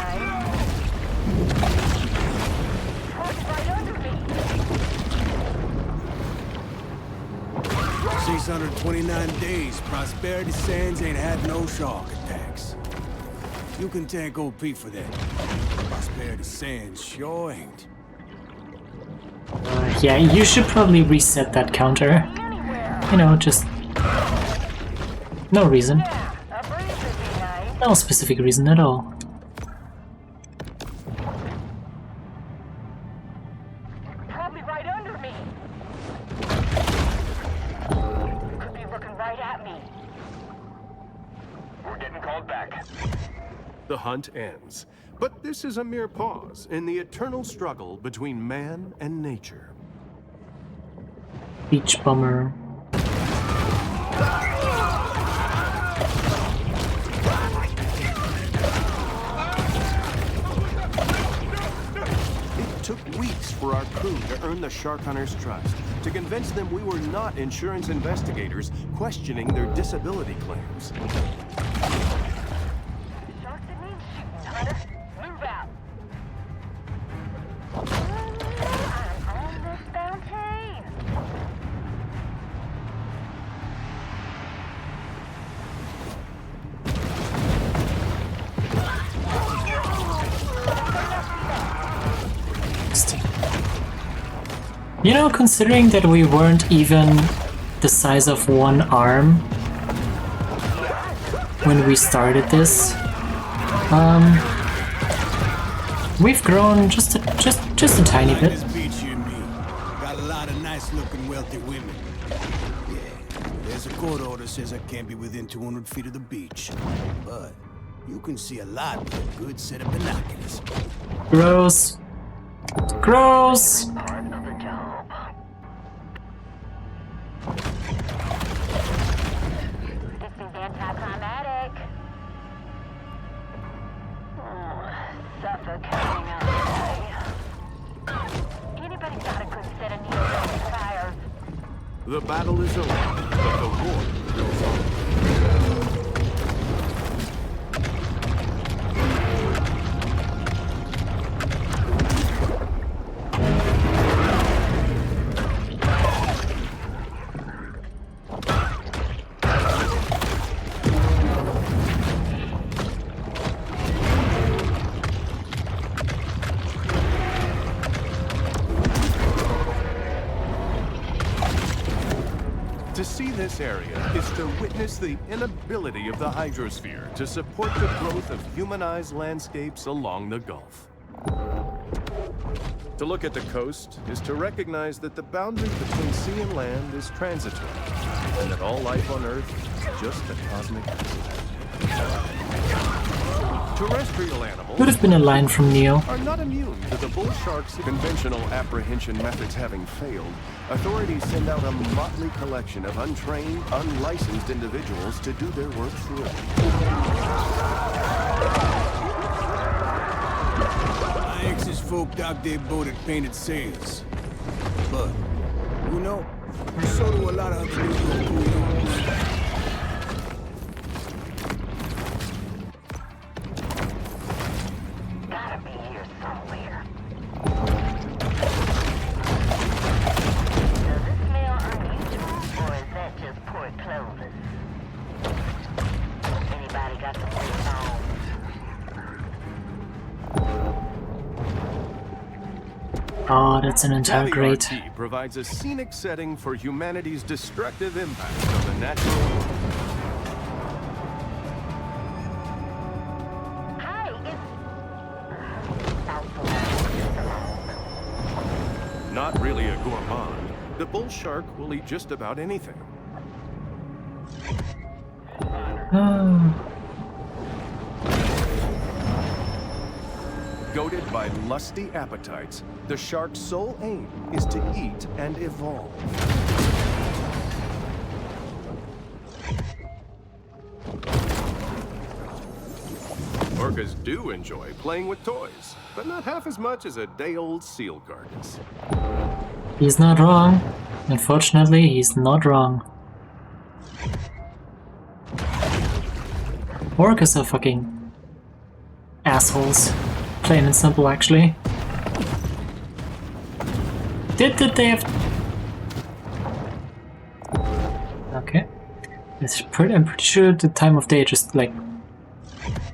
629 days, Prosperity Sands ain't had no shark attacks. You can thank OP for that. Prosperity Sands sure ain't. Yeah, you should probably reset that counter. You know, just... no reason. No specific reason at all. Probably right under me. Could be looking the hunt ends. But this is a mere pause in the eternal struggle between man and nature. Beach bummer. It took weeks for our crew to earn the shark hunters' trust, to convince them we were not insurance investigators questioning their disability claims. Sharks that need shooting, Hunter. Move out. I'm on this bounty. You know, considering that we weren't even the size of one arm when we started this, we've grown just a tiny Like bit. this beach you and me. Got a lot of nice-looking, wealthy women. Yeah, there's a court order says I can't be within 200 feet of the beach. But you can see a lot with a good set of binoculars. Gross. Gross. Part of the job. This is anticlimactic. Suffocating outside. Anybody got a good set of needles on the fire? The battle is over, but the war goes on. To see this area is to witness the inability of the hydrosphere to support the growth of humanized landscapes along the Gulf. To look at the coast is to recognize that the boundary between sea and land is transitory, and that all life on Earth is just a cosmic accident. Terrestrial animals Would have been a line from Neo. are not immune to the bull shark's conventional apprehension methods having failed. Authorities send out a motley collection of untrained, unlicensed individuals to do their work for them. My ex's folk docked their boat at painted sails. But, you know, so do a lot of other people. Gotta be here somewhere. Does this smell unusual, or is that just poor clothing? Anybody got some loose bones? Oh, that's an entire Caviar grate. Tea provides a scenic setting for humanity's destructive impact on the natural world. Hey, it's... Not really a gourmand, the bull shark will eat just about anything. Goaded by lusty appetites, the shark's sole aim is to eat and evolve. Orcas do enjoy playing with toys, but not half as much as a day-old seal carcass. He's not wrong. Unfortunately, he's not wrong. Orcas are fucking assholes. Plain and simple, actually. Did they have... Okay. I'm pretty sure the time of day just, like,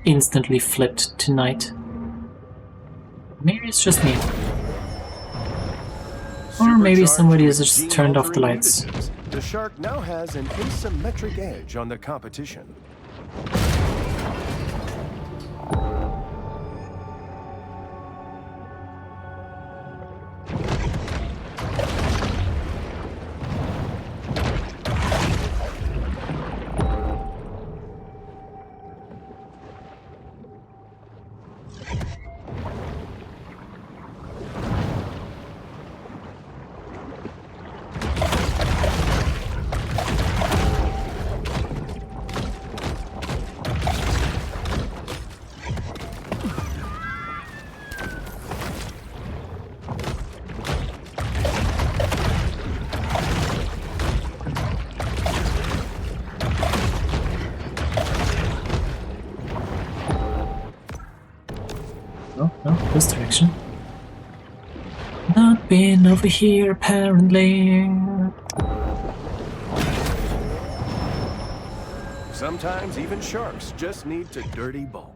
instantly flipped to night. Maybe it's just me. Or maybe Supercharged somebody has with just turned off the gene-altering lights. mutagens, the shark now has an asymmetric edge on the competition. No, no, this direction. Not been over here, apparently. Sometimes even sharks just need to dirty bulk.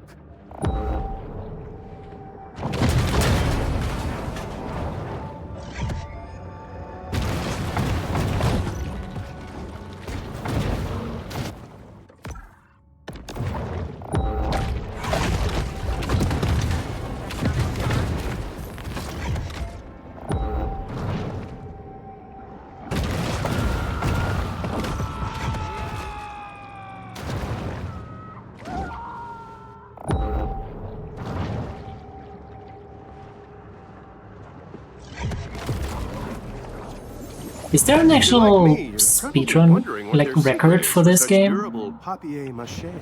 Is there an actual speedrun, like, record for this game? Durable papier-mâché.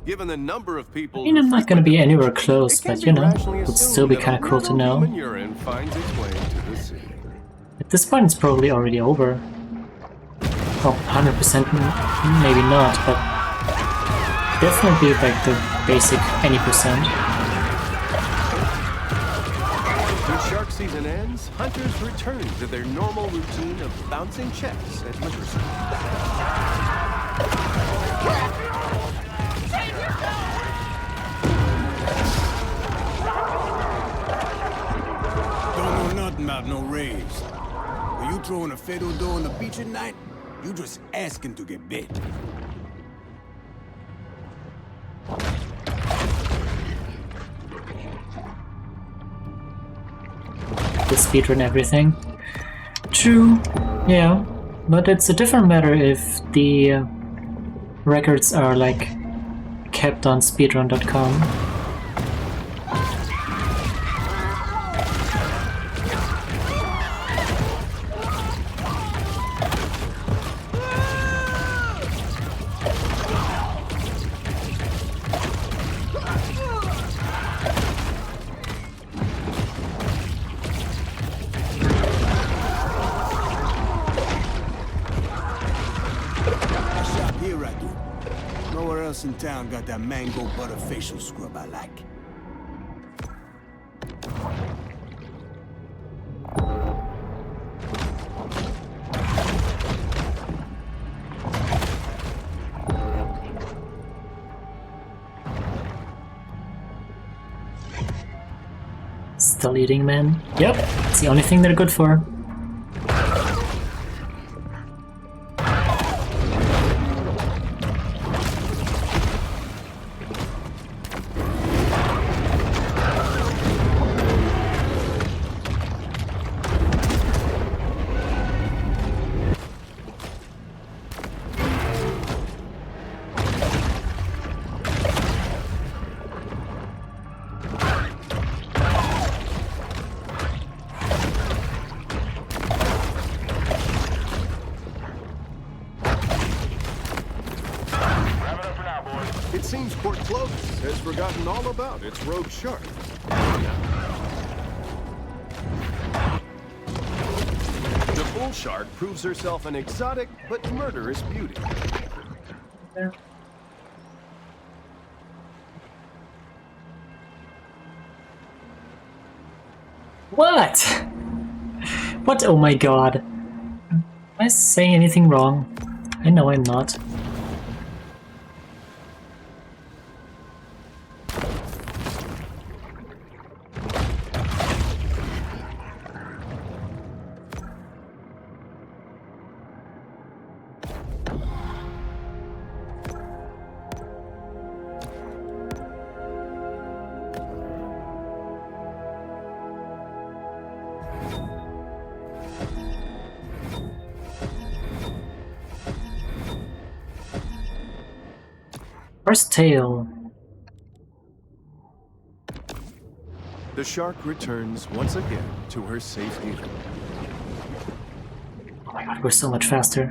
Given the number of people I mean, I'm not gonna be anywhere close, but you know, would still be kinda cool to know. Urine finds its way to the sea. At this point, it's probably already over. Oh, 100% maybe not, but definitely like the basic any percent. When shark season ends, hunters return to their normal routine of bouncing checks at liquor Don't know nothing about no raves. When you throwing a fatal door on the beach at night, you just asking to get bit. The speedrun everything. True, yeah, but it's a different matter if the records are like kept on speedrun.com. Here I do. Nowhere else in town got that mango butter facial scrub I like. Still eating, man. Yep, it's the only thing they're good for. It seems Port Clovis has forgotten all about its rogue shark. The bull shark proves herself an exotic but murderous beauty. What? What? Oh my god. Am I saying anything wrong? I know I'm not. First tail. The shark returns once again to her safe haven. Oh my god, we're so much faster.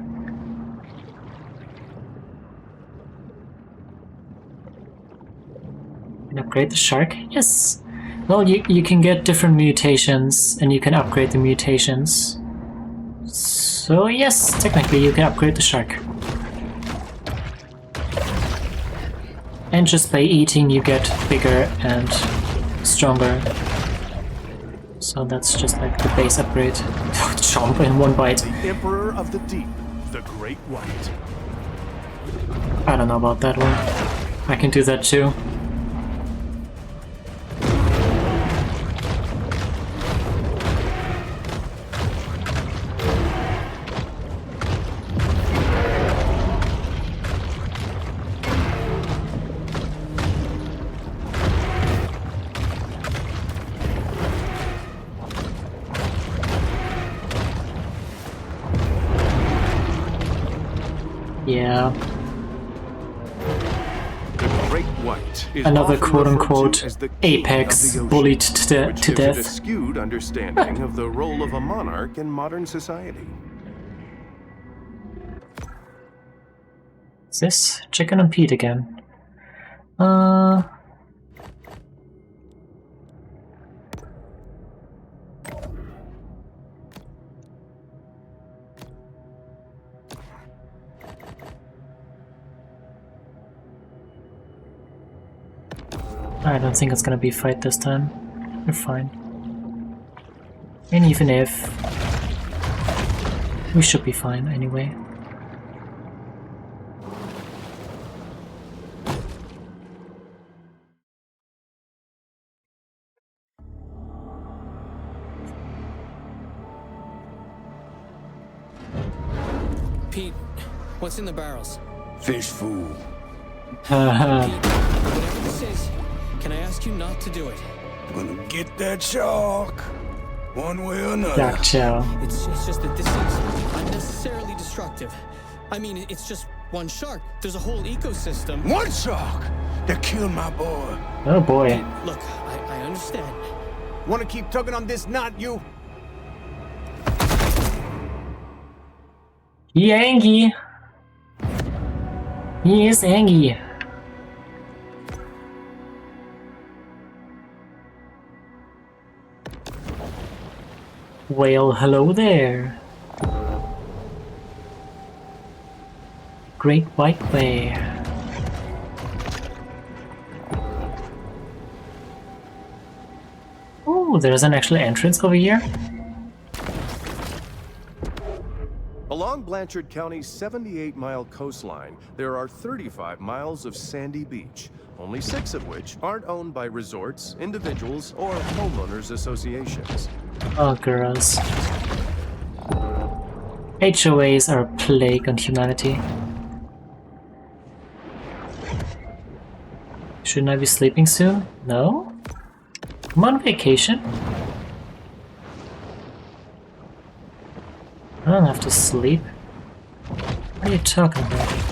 Can I upgrade the shark? Yes! Well, you can get different mutations, and you can upgrade the mutations. So yes, technically you can upgrade the shark. And just by eating you get bigger and stronger. So that's just like the base upgrade. Chomp in one bite. The Emperor of the Deep, the Great White. I don't know about that one. I can do that too. Yeah. The Great White is Another often quote-unquote referred to as the king apex of the ocean, bullied to which gives it a death. skewed understanding of the role of a monarch in modern society. Is this Chicken and Pete again? I don't think it's gonna be a fight this time. You're fine. And even if... we should be fine anyway. Pete, what's in the barrels? Fish food. Haha. Pete, whatever this is, can I ask you not to do it? Gonna get that shark. One way or another. Yak Chow. It's just that this is unnecessarily destructive. I mean, it's just one shark. There's a whole ecosystem. One shark that killed my boy. Oh boy. Look, I understand. Wanna keep tugging on this knot, you? He angry. He is angry. Well, hello there. Great White Way. Oh, there's an actual entrance over here. Along Blanchard County's 78-mile coastline, there are 35 miles of sandy beach, only 6 of which aren't owned by resorts, individuals, or homeowners associations. Oh, girls. HOAs are a plague on humanity. Shouldn't I be sleeping soon? No? I'm on vacation. I don't have to sleep. What are you talking about?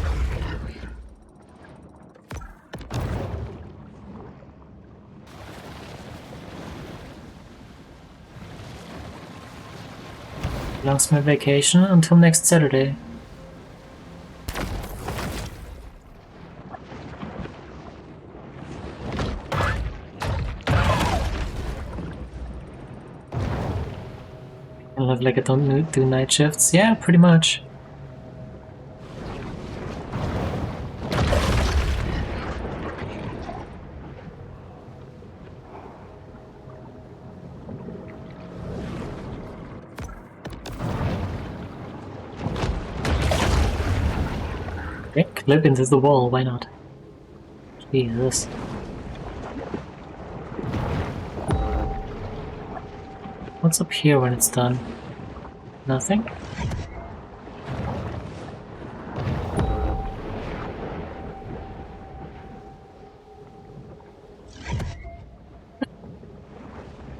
Belongs my vacation until next Saturday. I'll have like I don't do night shifts. Yeah, pretty much. Okay, clip into the wall, why not? Jesus. What's up here when it's done? Nothing?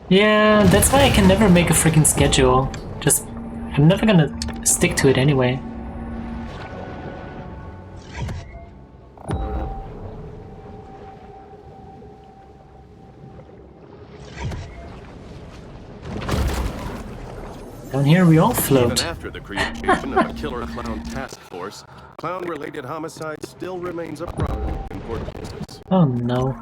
Yeah, that's why I can never make a freaking schedule. Just, I'm never gonna stick to it anyway. Down here we all float. Even after the creation of a killer clown task force, clown-related homicide still remains a problem in Port Arthur. Oh no.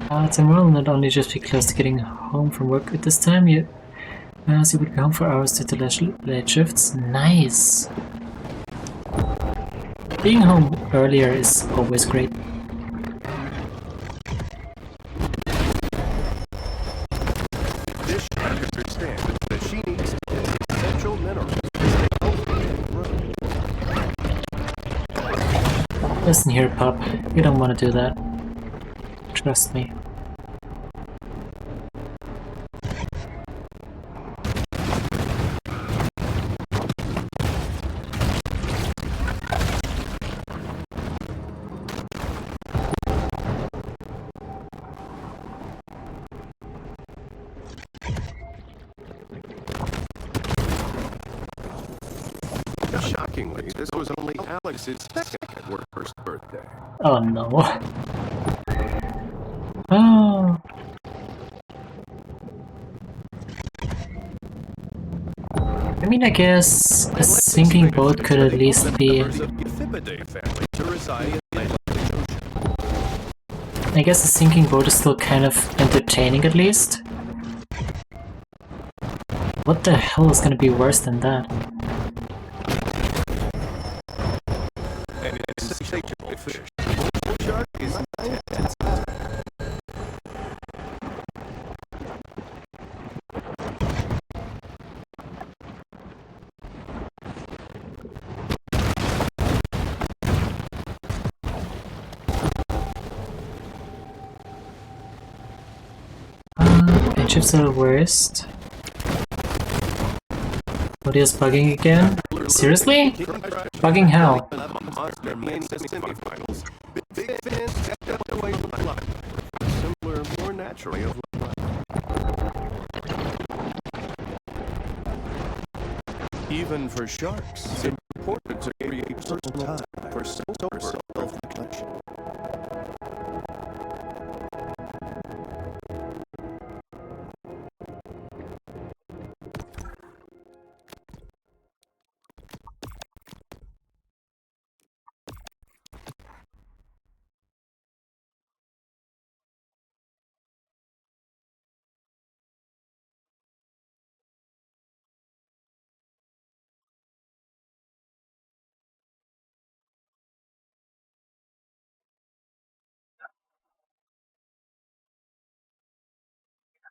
Tomorrow will not only just be close to getting home from work at this time, you would be home for hours due to late shifts. Nice! Being home earlier is always great. This shark understands that she needs essential minerals to stay healthy and grow. Listen here, pup. You don't want to do that. Trust me. Shockingly, this was only Alex's second worker's birthday. Oh no. Oh. I mean, I guess a sinking boat could at least be... I guess a sinking boat is still kind of entertaining at least. What the hell is gonna be worse than that? An insatiable fish. Bull shark is intense. Chips are the worst. What is bugging again? Seriously? Bugging how? Simpler, more naturally of life. Even for sharks, it's important to create personal time for sober self-reflection.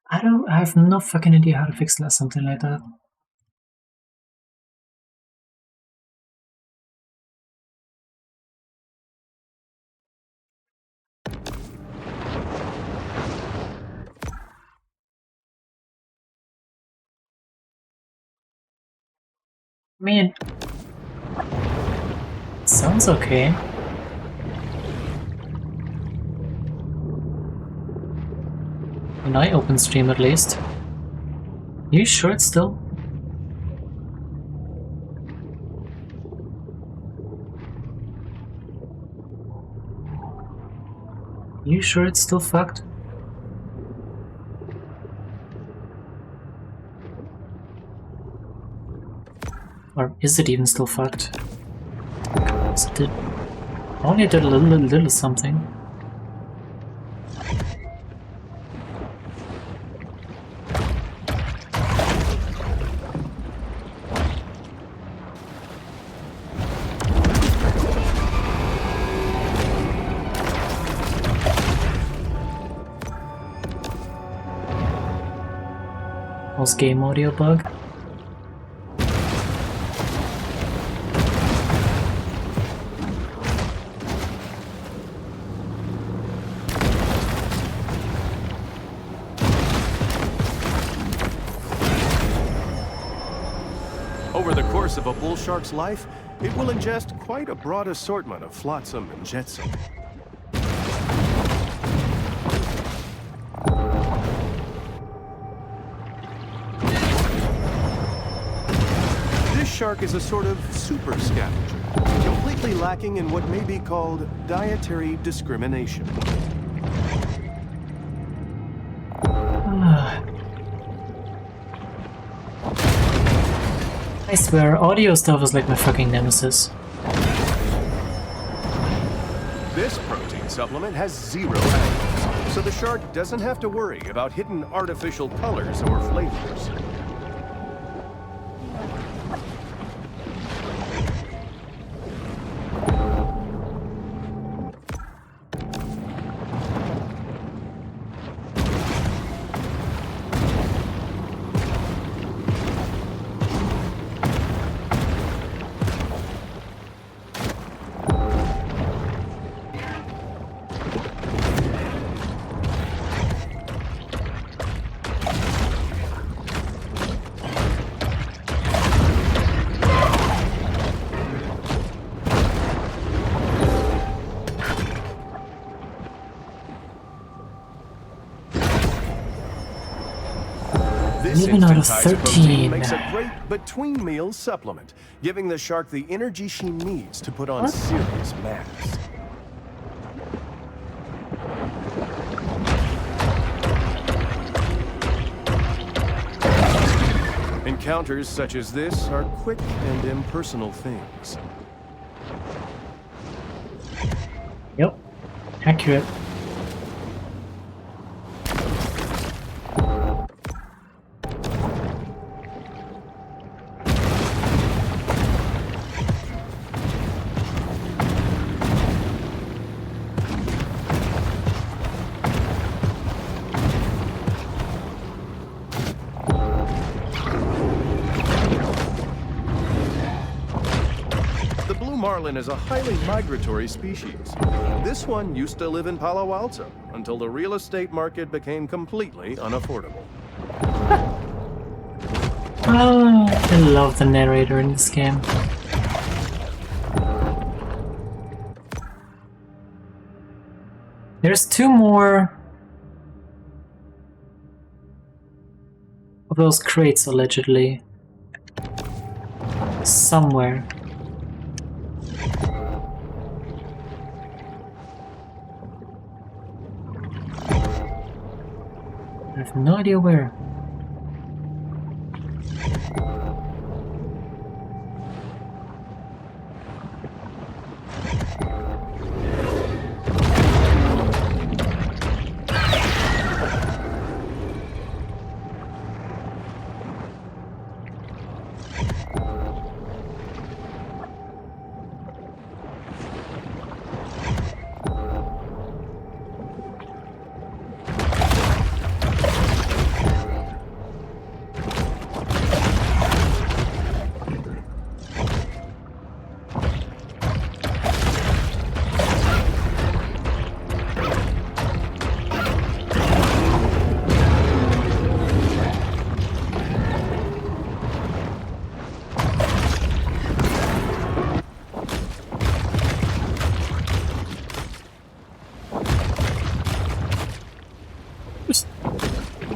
I have no fucking idea how to fix something like that. I mean, it sounds okay. When I open stream at least. You sure it's still? You sure it's still fucked? Or is it even still fucked? Because it only did a little something. Game audio bug. Over the course of a bull shark's life, it will ingest quite a broad assortment of flotsam and jetsam. This shark is a sort of super scavenger, completely lacking in what may be called dietary discrimination. I swear, audio stuff is like my fucking nemesis. This protein supplement has 0 additives, so the shark doesn't have to worry about hidden artificial colors or flavors. This 11 out of instantized 13. protein makes a great between-meal supplement, giving the shark the energy she needs to put on serious mass. Encounters such as this are quick and impersonal things. Yep. Accurate. Marlin is a highly migratory species. This one used to live in Palo Alto until the real estate market became completely unaffordable. Oh, I love the narrator in this game. There's 2 more of those crates allegedly somewhere. I have no idea where.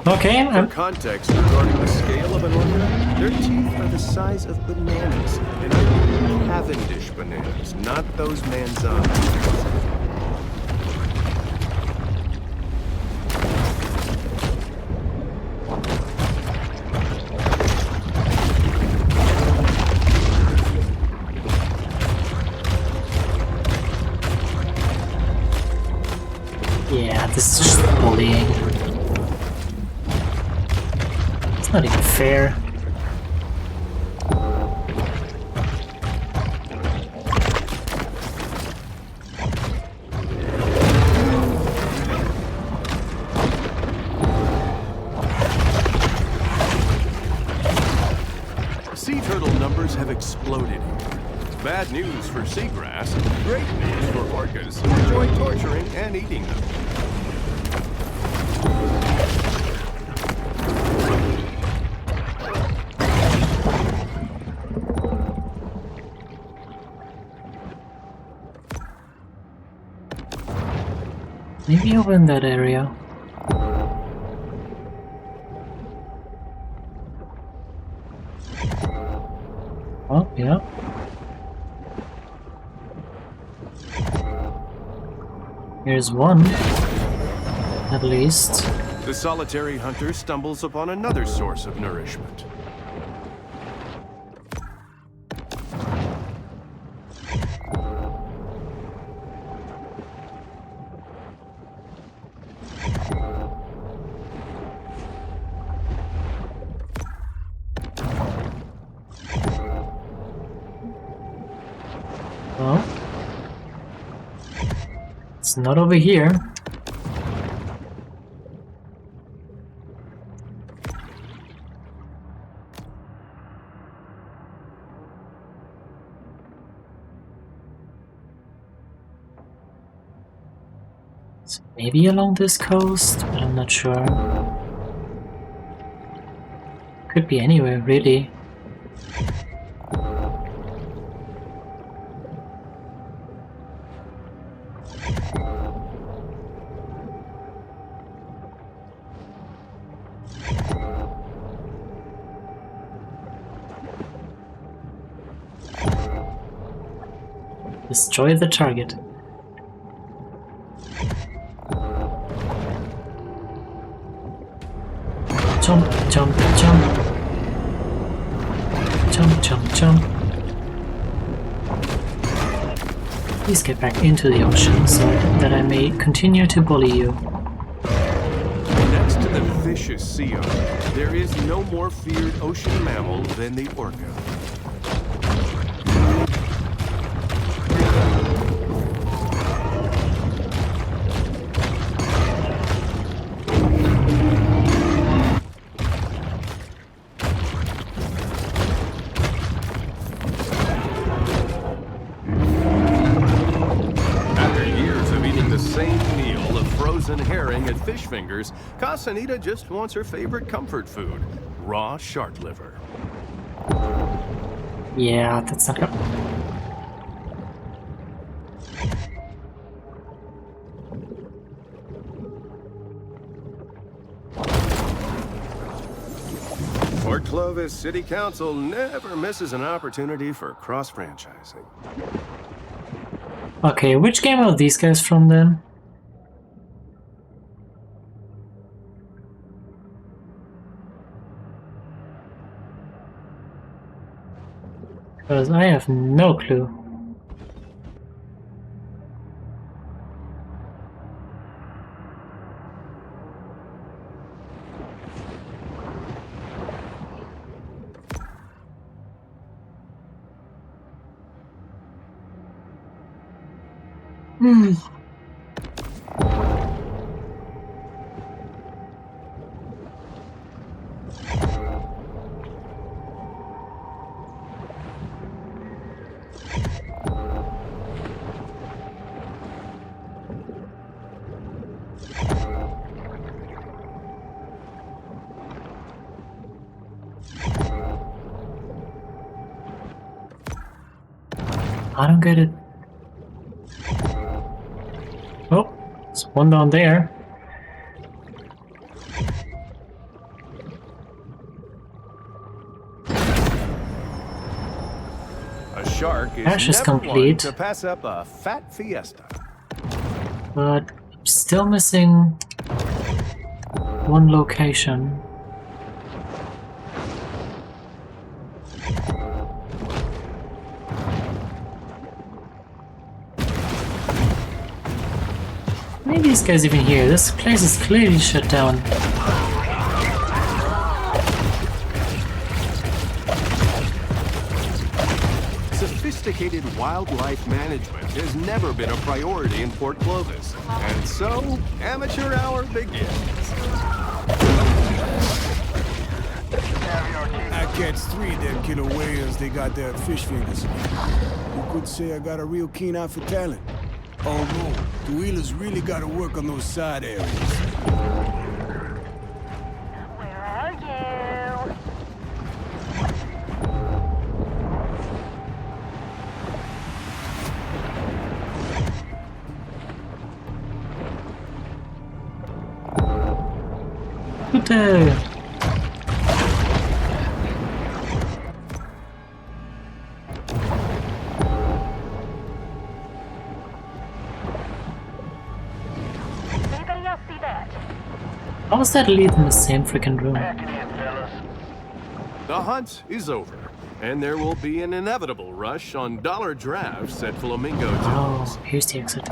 Okay, For context regarding the scale of an orca, their teeth are the size of bananas. And I mean Cavendish bananas, not those Manzana. Yeah, this is just bullying. It's not even fair. Sea turtle numbers have exploded. Bad news for seagrass, great news for orcas who enjoy torturing and eating them. Maybe over in that area. Oh, yeah. Here's one, at least. The solitary hunter stumbles upon another source of nourishment. Well, it's not over here. It's maybe along this coast, but I'm not sure. Could be anywhere, really. Destroy the target. Jump, jump, jump. Jump, jump, jump. Please get back into the ocean so that I may continue to bully you. Next to the vicious sea otter, there is no more feared ocean mammal than the orca. Herring at Fish Fingers, Casanita just wants her favorite comfort food, raw shark liver. Yeah, that's not good. Port Clovis City Council never misses an opportunity for cross-franchising. Okay, which game are these guys from then? Because I have no clue. I don't get it. Oh, there's one down there. A shark is Ash is never complete. one to pass up a fat fiesta. But I'm still missing one location. Maybe these guys even here. This place is clearly shut down. Sophisticated wildlife management has never been a priority in Port Clovis. And so, amateur hour begins. I catch 3 of them killer whales they got there at Fish Fingers. You could say I got a real keen eye for talent. Oh no, the wheelers really gotta work on those side areas. Where are you? Good. Anybody else see that? How was that lead in the same freaking room? Back it in, fellas. The hunt is over, and there will be an inevitable rush on dollar drafts at Flamingo Jones. Oh, here's the exit.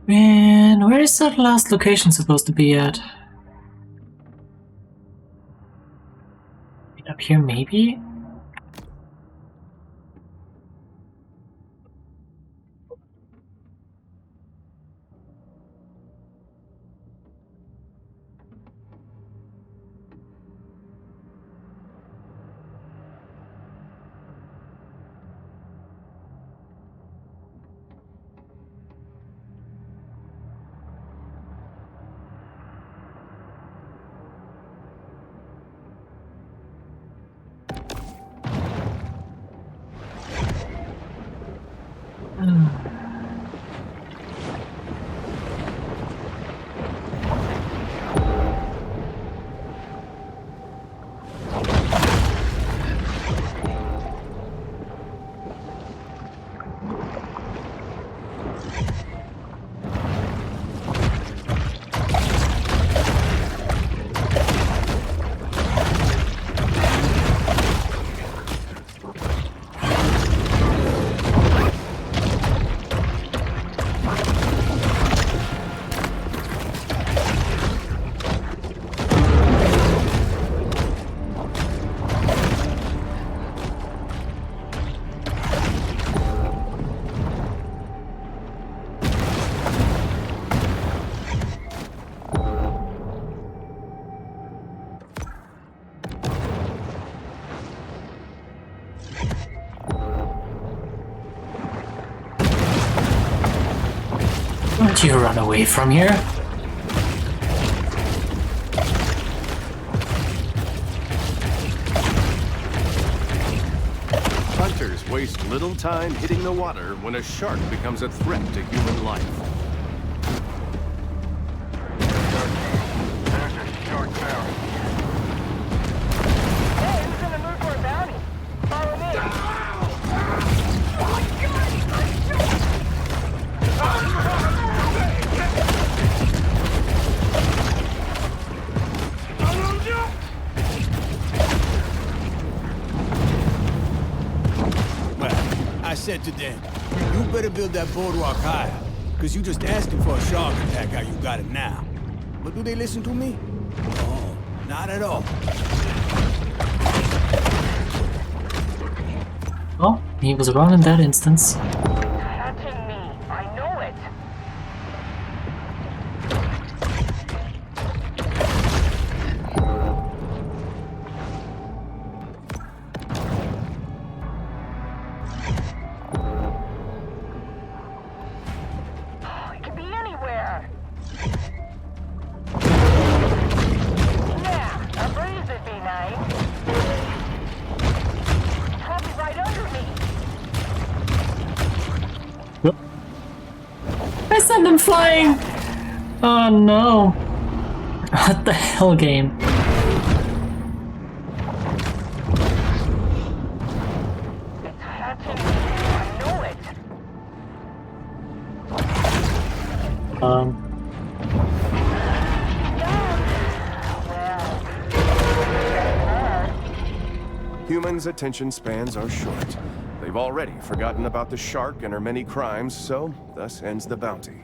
And where is that last location supposed to be at? Up here, maybe? Don't you run away from here? Hunters waste little time hitting the water when a shark becomes a threat to human life. There's a shark bounty. Hey, who's in the mood for a bounty? Follow me. I said to them, you better build that boardwalk higher, because you just asking for a shark attack how you got it now. But do they listen to me? Oh, not at all. Well, he was wrong in that instance. Touching me. I know it. It could be anywhere. Yeah, a breeze would be nice. Probably right under me. I sent him flying! Oh no. What the hell, game? It's touching me. I know it. Humans' attention spans are short. They've already forgotten about the shark and her many crimes, so thus ends the bounty.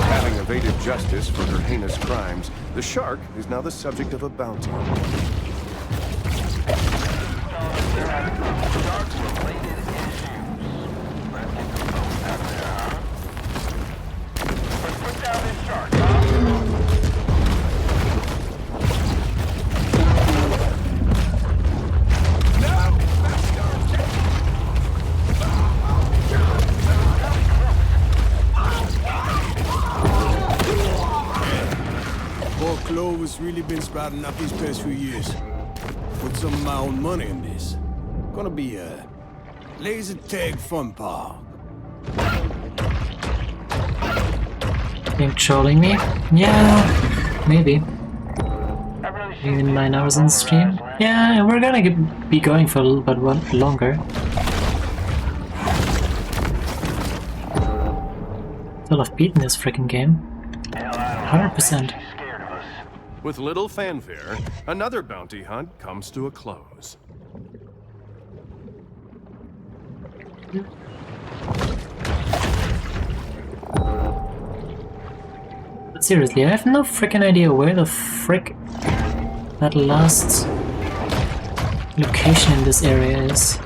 Having evaded justice for her heinous crimes, the shark is now the subject of a bounty. Shark-related issues. Let's get the folks out there, huh? Let's put down this shark, huh? Poor Clover's really been sprouting up these past few years. Put some of my own money in this. Gonna be a laser tag fun park. Think trolling me? Yeah, maybe. In 9 hours on stream? Yeah, we're gonna be going for a little bit longer. Still have beaten this freaking game. 100%. With little fanfare, another bounty hunt comes to a close. But seriously, I have no freaking idea where the frick that last location in this area is.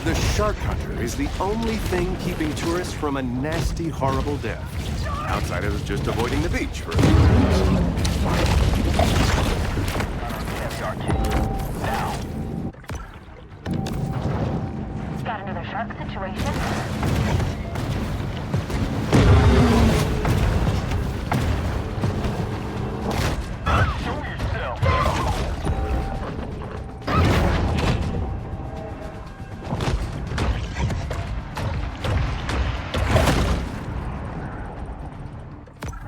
The shark hunter is the only thing keeping tourists from a nasty, horrible death. Outsiders just avoiding the beach for a few minutes. Got another shark situation?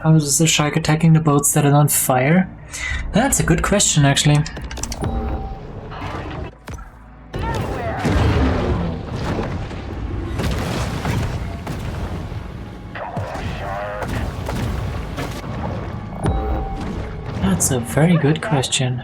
How is the shark attacking the boats that are on fire? That's a good question, actually. That's a very good question.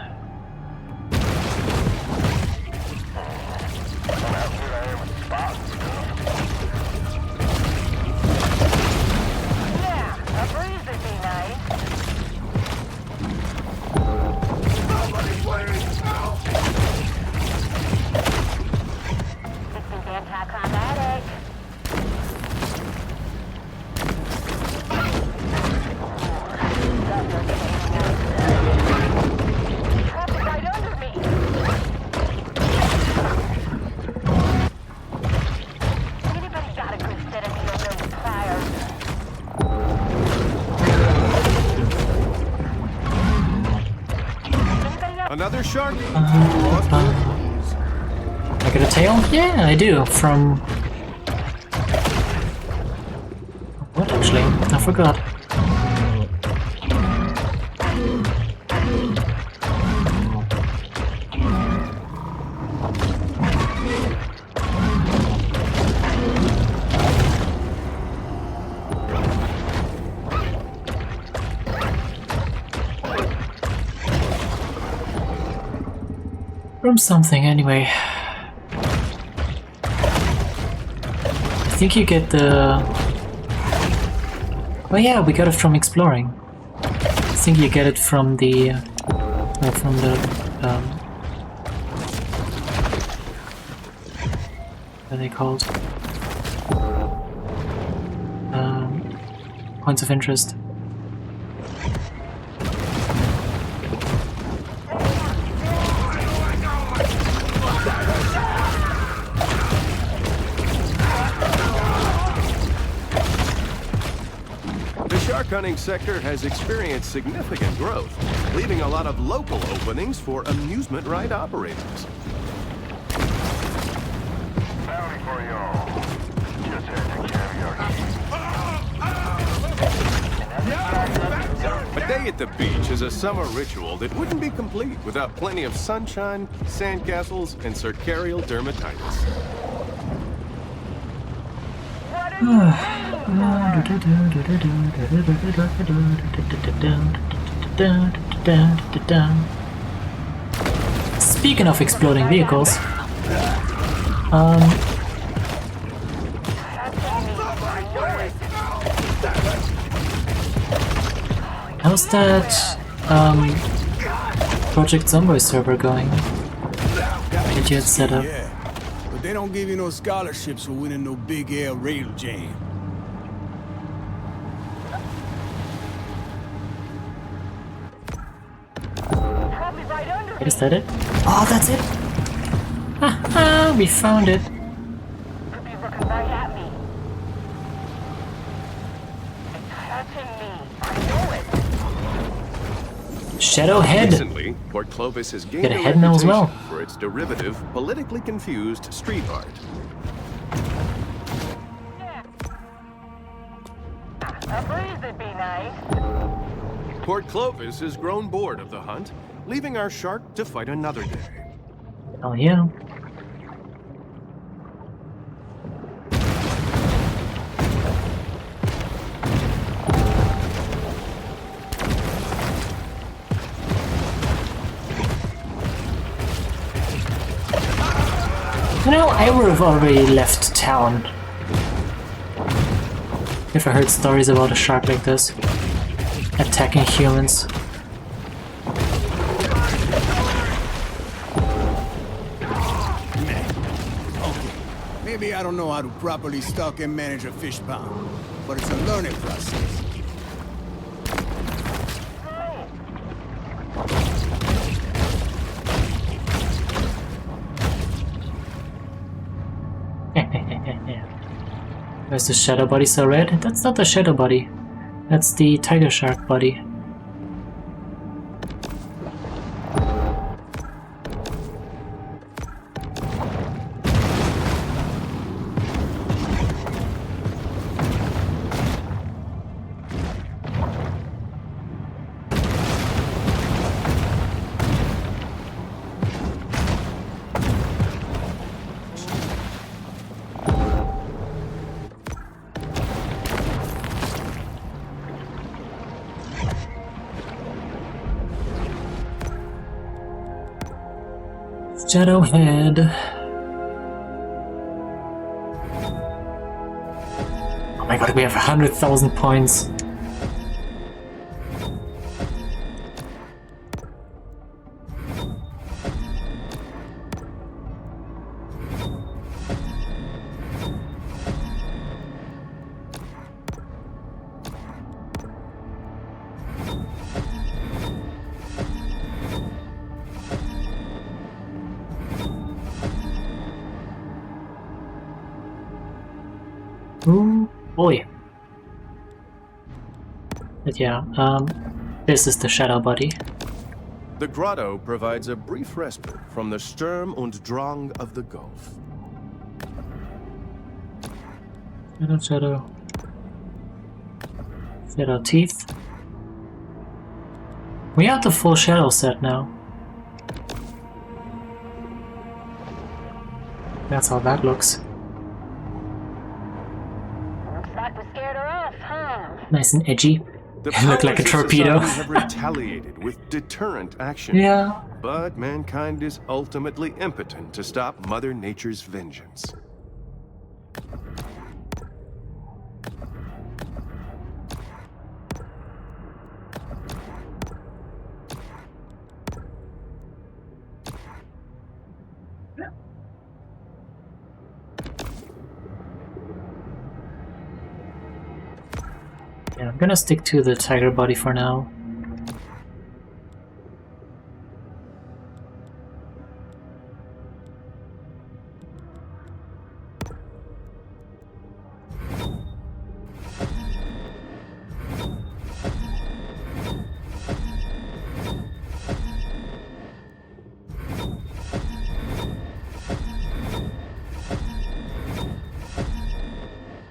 Another shark? I get a tail? Yeah, I do. From... what, actually? I forgot. From something, anyway. I think you get the... oh yeah, we got it from exploring. I think you get it from the... what are they called? Points of interest. The shark hunting sector has experienced significant growth, leaving a lot of local openings for amusement ride operators. Bounty for y'all. Just had to carry our A day at the beach is a summer ritual that wouldn't be complete without plenty of sunshine, sandcastles, and circarial dermatitis. Speaking of exploding vehicles, how's that Project Zomboid server going that you had set up? Yeah, but they don't give you no scholarships for winning no big air rail jam. Is that it? Oh, that's it! Haha, we found it! Could be looking right at me. Shadow Head. Recently, Port Clovis has gained Get a a head now as reputation well. for its derivative, politically confused street art. A breeze would be nice. Port Clovis has grown bored of the hunt, leaving our shark to fight another day. Oh yeah. You know, I would have already left town if I heard stories about a shark like this attacking humans. Maybe I don't know how to properly stock and manage a fish pond, but it's a learning process. Where's the shadow body so red? That's not the shadow body. That's the tiger shark body. Shadowhead. Oh my god, we have 100,000 points. Ooh, boy. But yeah, this is the shadow body. The grotto provides a brief respite from the Sturm und Drang of the Gulf. Shadow. Shadow teeth. We have the full shadow set now. That's how that looks. Looks like we scared her off, huh? Nice and edgy. The Look like a powers of torpedo. society have retaliated with deterrent action. Yeah. But mankind is ultimately impotent to stop Mother Nature's vengeance. Yeah, I'm gonna stick to the tiger body for now.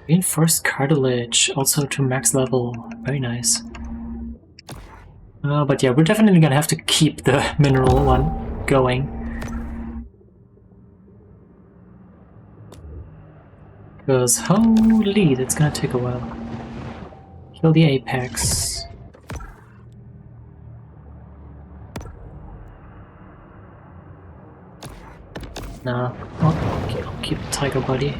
Reinforced cartilage, also to max level. Very nice. But yeah, we're definitely gonna have to keep the mineral one going. Because holy, that's gonna take a while. Kill the apex. No. Oh, okay, I'll keep tiger body.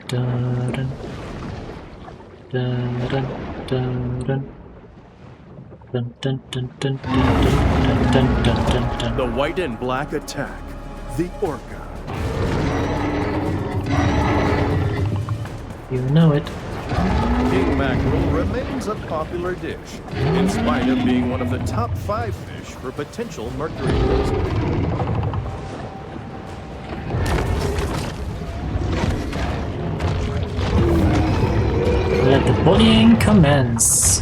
Dun, dun, dun, dun, dun. Dun, dun, dun, dun, dun, dun, dun, dun, dun, dun. The white and black attack. The Orca. You know it. King mackerel remains a popular dish, in spite of being one of the top 5 fish for potential mercury poisoning. Let the bullying commence.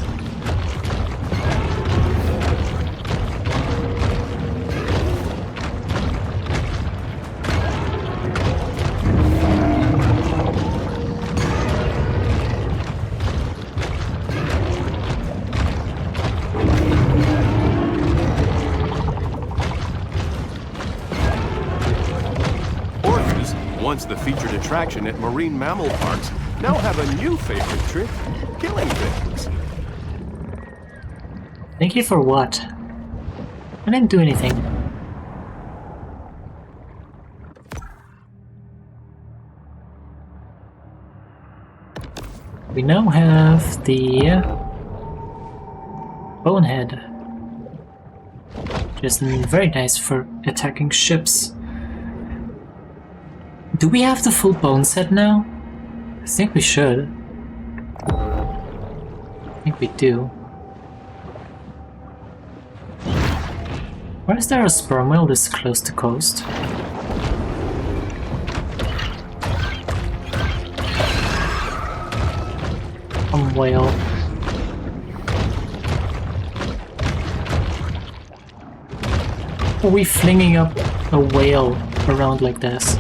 Orcas, once the featured attraction at marine mammal parks, now have a new favorite trick, killing things. Thank you for what? I didn't do anything. We now have the Bonehead. Just very nice for attacking ships. Do we have the full bone set now? I think we should. I think we do. Why is there a sperm whale this close to coast? Whale. Are we flinging up a whale around like this?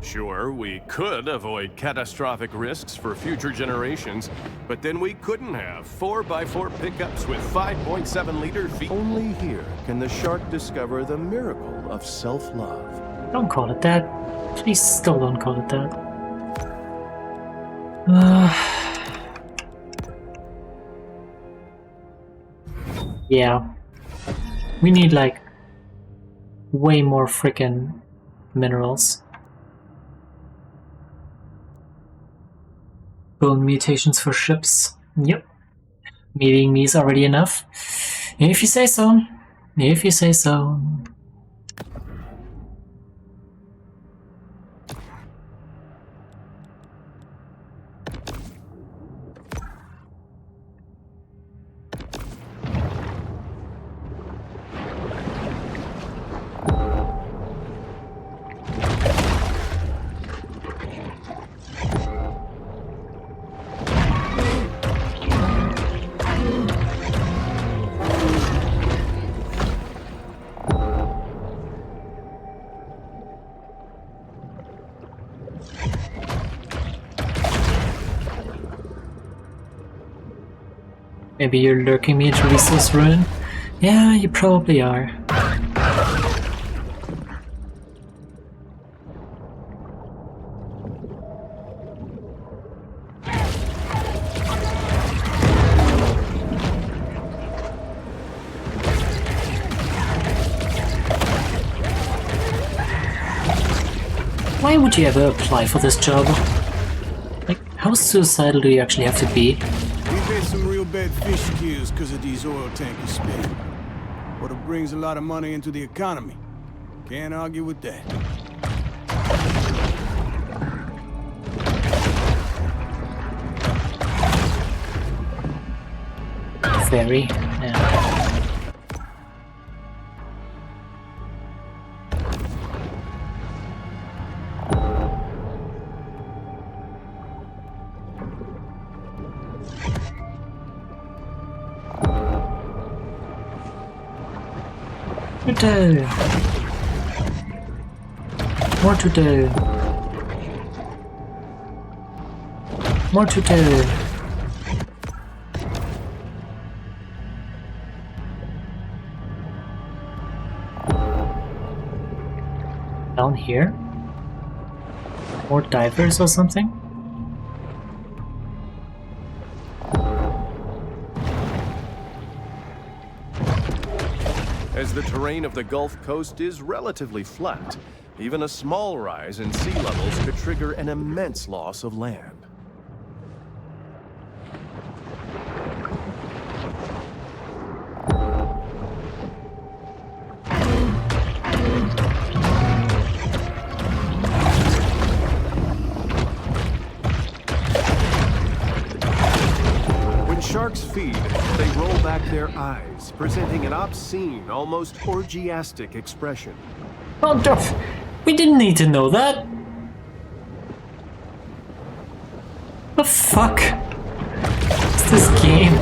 Sure, we could avoid catastrophic risks for future generations, but then we couldn't have 4x4 pickups with 5.7-liter feet. Only here can the shark discover the miracle of self-love. Don't call it that. Please still don't call it that. Yeah. We need like way more frickin' minerals. Bone mutations for ships. Yep. Meeting me is already enough. If you say so. If you say so. Maybe you're lurking me into resource ruin? Yeah, you probably are. Why would you ever apply for this job? Like, how suicidal do you actually have to be? We've had some real bad fish kills because of these oil tankers spinning. But it brings a lot of money into the economy. Can't argue with that. Very, yeah. To do. More to do. More to do. Down here? More divers or something? As the terrain of the Gulf Coast is relatively flat, even a small rise in sea levels could trigger an immense loss of land. When sharks feed, they roll back their eyes, presenting an obscene, almost orgiastic expression. Oh, Duff! We didn't need to know that! The fuck? What's this game?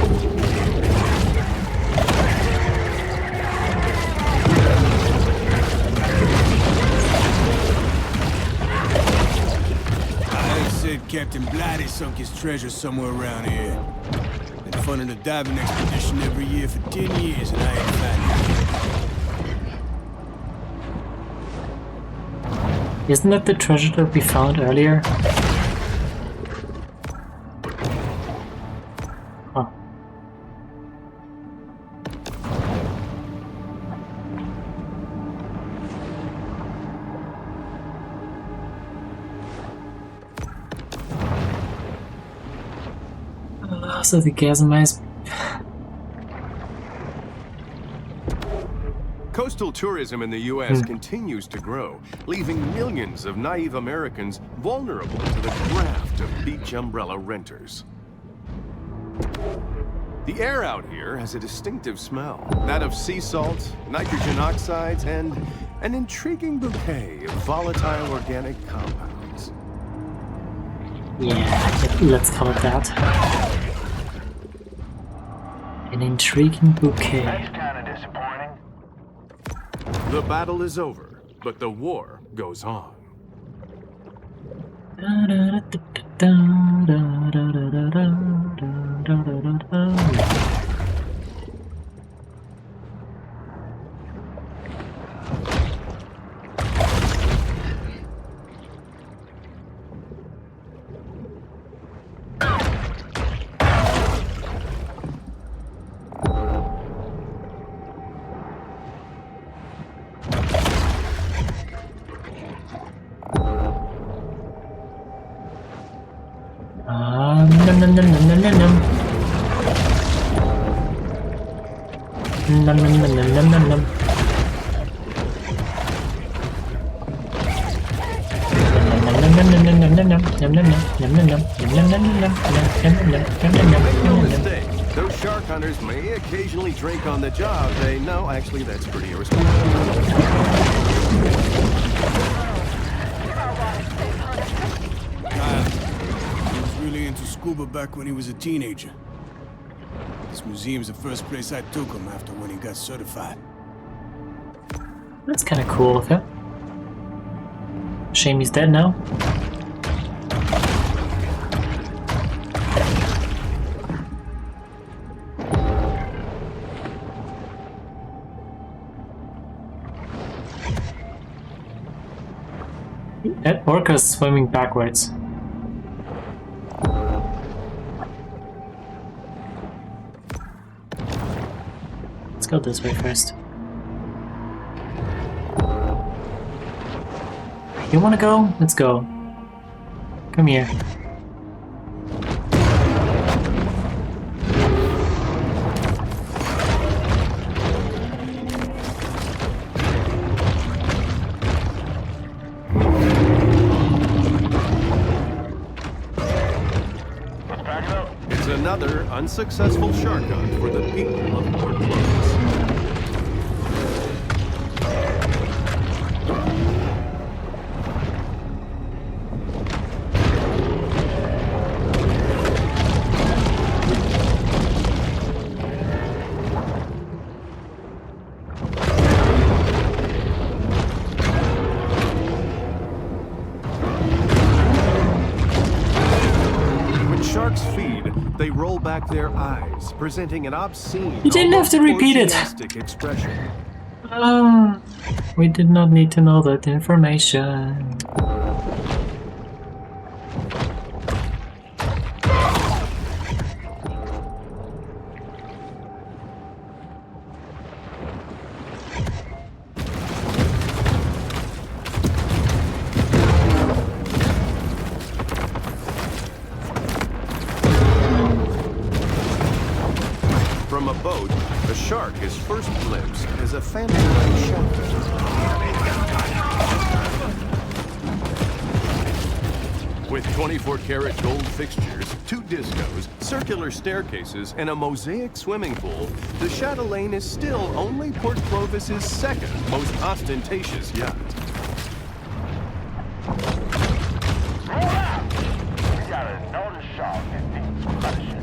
I said Captain Blighty sunk his treasure somewhere around here. Been funding a diving expedition every year for 10 years and I ain't found it. Isn't that the treasure that we found earlier? Huh. So the gas mice. Coastal tourism in the U.S. continues to grow, leaving millions of naive Americans vulnerable to the graft of beach umbrella renters. The air out here has a distinctive smell, that of sea salt, nitrogen oxides, and an intriguing bouquet of volatile organic compounds. Yeah, let's call it that. An intriguing bouquet. That's kind of disappointing. The battle is over, but the war goes on. Num num num num num num num. Num num num num num num num. No mistake. Those shark hunters may occasionally drink on the job. No, actually, that's pretty irresponsible. He was really into scuba back when he was a teenager. This museum's the first place I took him after when he got certified. That's kind of cool of him. Shame he's dead now. That orca's swimming backwards. Let's go this way first. You wanna go? Let's go. Come here. It's another unsuccessful shark hunt for the people of Port Clovis. When sharks feed, they roll back their eyes, presenting an obscene, You didn't have to repeat it. orgiastic expression. We did not need to know that information. From a boat, a shark is first glimpsed as a phantom-like shadow. With 24-karat gold fixtures, 2 discos, circular staircases, and a mosaic swimming pool, the Chatelaine is still only Port Clovis's second most ostentatious yacht. Roll out! We got a notice shark that needs punishing.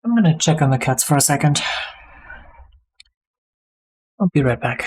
I'm gonna check on the cats for a second. I'll be right back.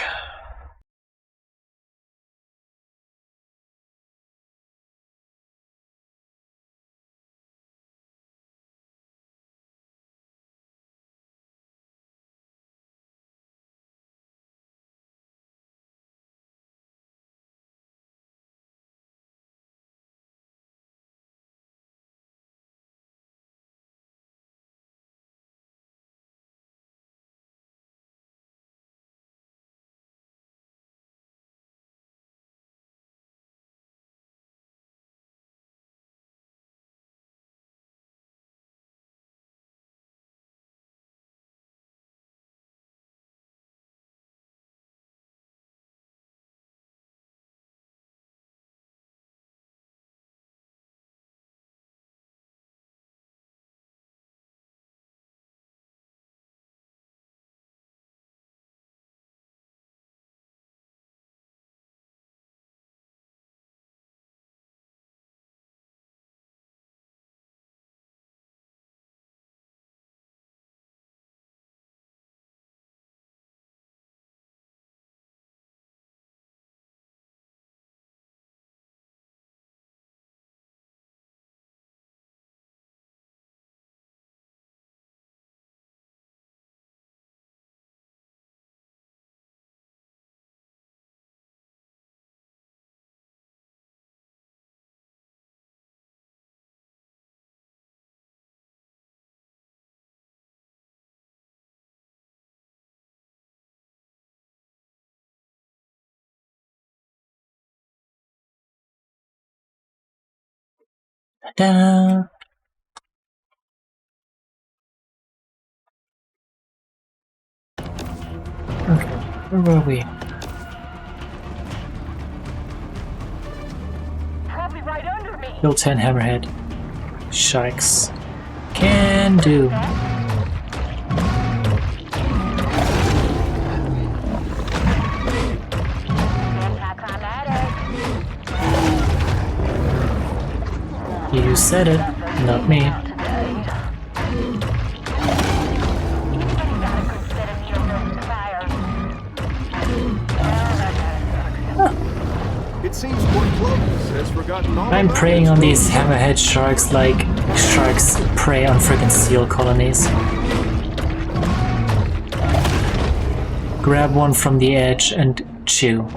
Ta-da! Okay, where were we? Probably right under me. Built-in hammerhead. Sharks. Can do. You said it, not me. It seems Port Clovis has forgotten all I'm about preying its on these roots. hammerhead sharks like sharks prey on freaking seal colonies. Grab one from the edge and chew.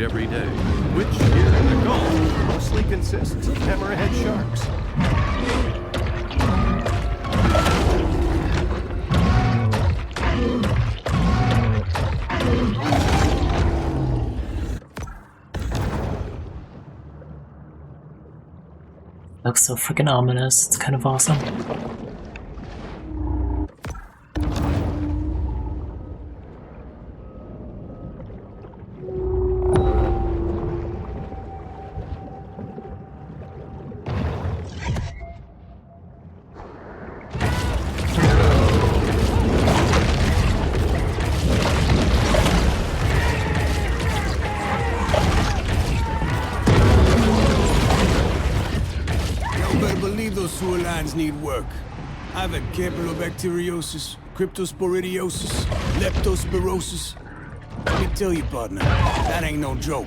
every day, which here in the Gulf mostly consists of hammerhead sharks. Looks so freaking ominous, it's kind of awesome. Sewer lines need work. I've had campylobacteriosis, cryptosporidiosis, leptospirosis. Let me tell you, partner, that ain't no joke.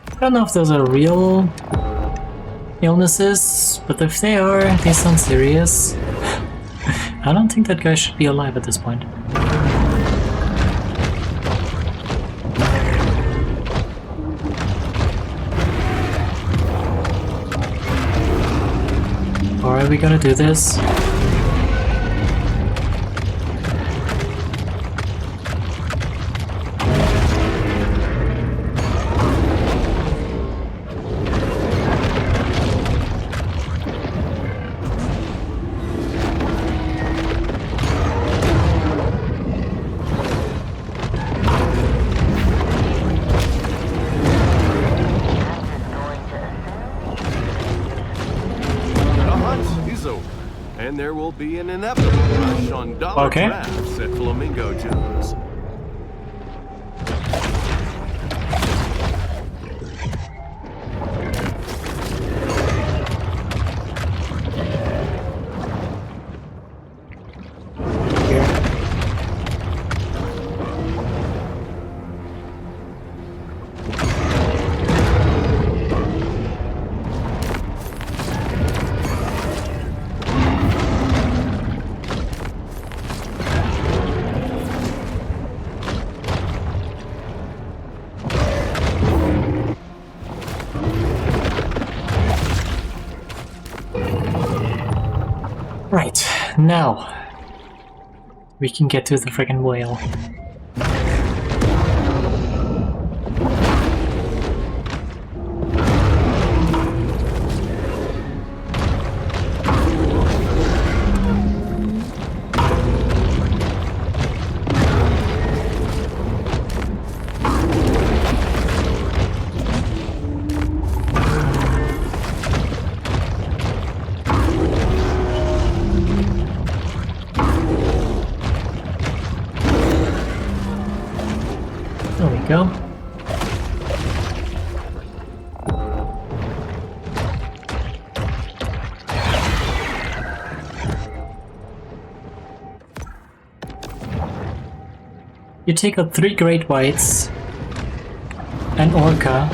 I don't know if those are real illnesses, but if they are, they sound serious. I don't think that guy should be alive at this point. Or are we gonna do this? And there will be an inevitable rush on dollar crafts at Flamingo Joe's. Right, now we can get to the friggin' whale. There we go. You take out 3 great whites, an orca,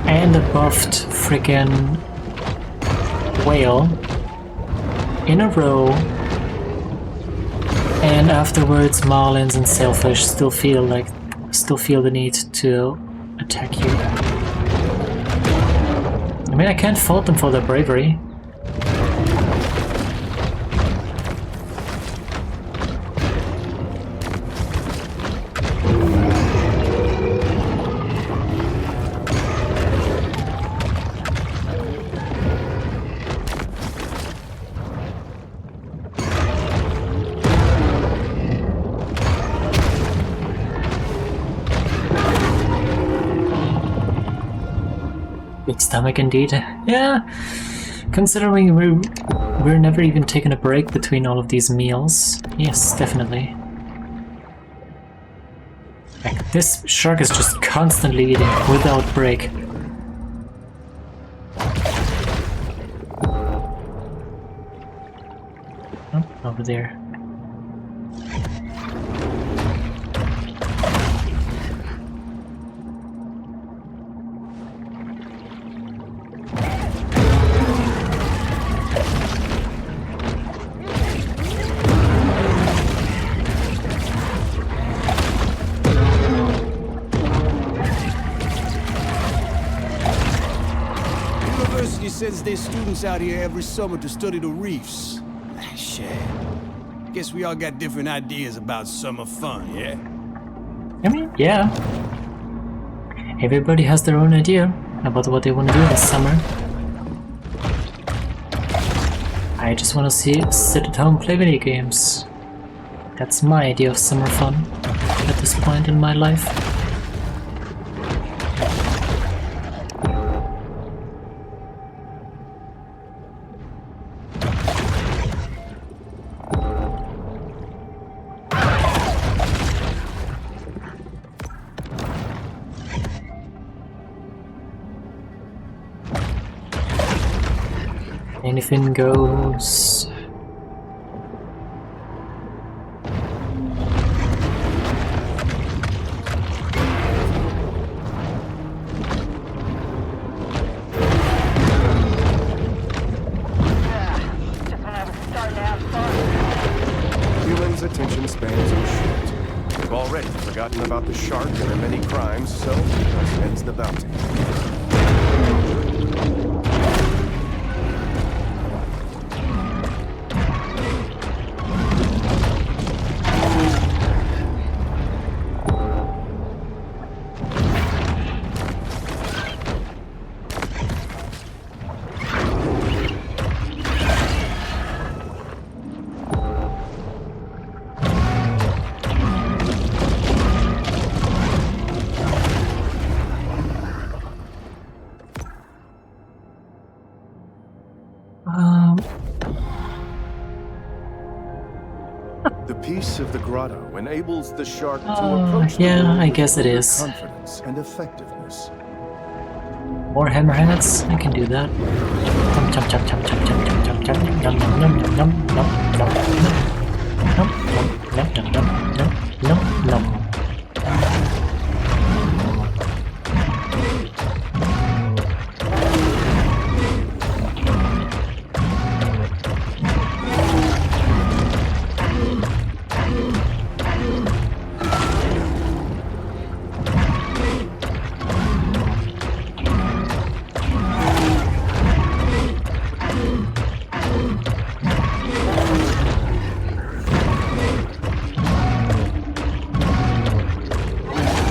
and a buffed frickin' whale in a row, and afterwards marlins and sailfish still feel the need to attack you. I mean, I can't fault them for their bravery. Big stomach indeed. Yeah, considering we're never even taking a break between all of these meals. Yes, definitely. Like, this shark is just constantly eating without break. Oh, over there. university sends their students out here every summer to study the reefs. Shit. Guess we all got different ideas about summer fun, yeah? I mean, yeah. Everybody has their own idea about what they want to do this summer. I just want to sit at home, play video games. That's my idea of summer fun at this point in my life. Anything goes. Humans' attention spans are short. We've already forgotten about the shark and their many crimes, so thus ends the bounty. The peace of the grotto enables the shark to approach the yeah, world I guess it with is. confidence and effectiveness. More hammerheads? I can do that. Chum chum chum chum chum chum chum chum chum yum yum yum yum yum yum yum yum yum yum yum yum.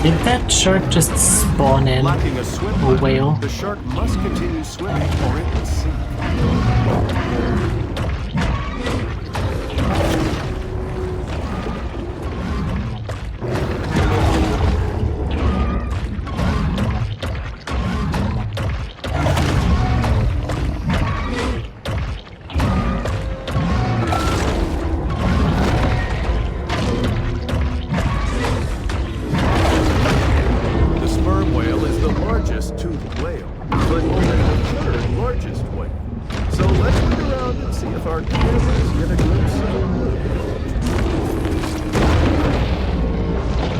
Did that shark just spawn in Lacking a swim a lane, whale? the shark must continue swimming or it will sink. The sperm whale is the largest toothed whale, but only the third largest whale. So let's look around and see if our cameras get a glimpse of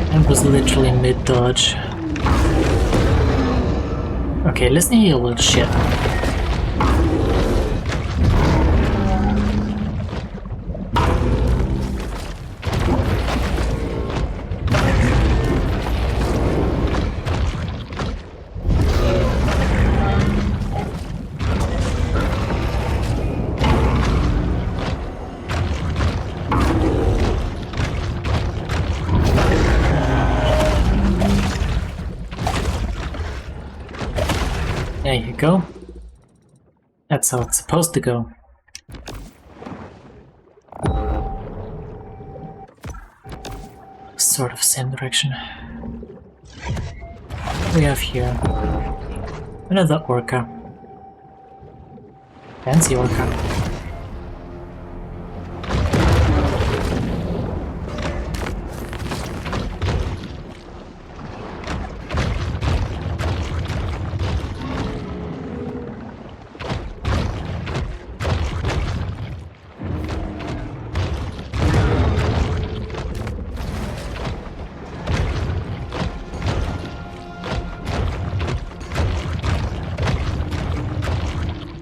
it. I was literally mid-dodge. Okay, listen here, you little shit. There you go. That's how it's supposed to go. Sort of same direction. We have here another orca. Fancy orca.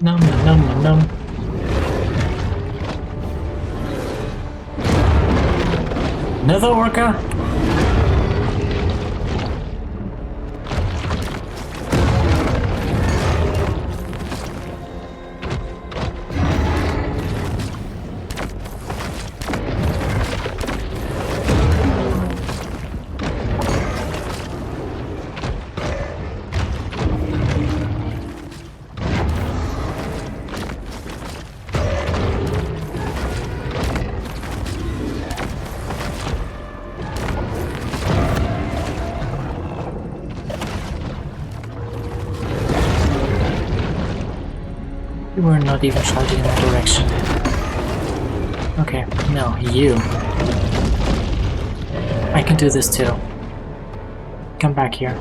Num num num num num. Another orca? You were not even charging in that direction. Okay, no, you. I can do this too. Come back here.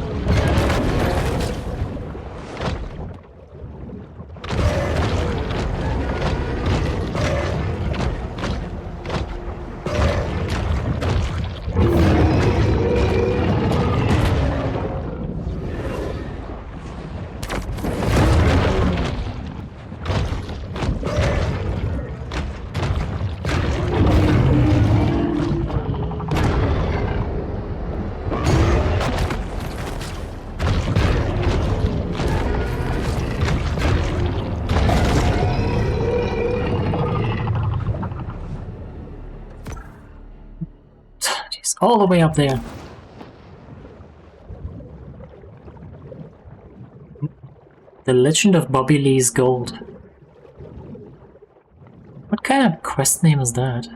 All the way up there. The Legend of Bobby Lee's Gold. What kind of quest name is that?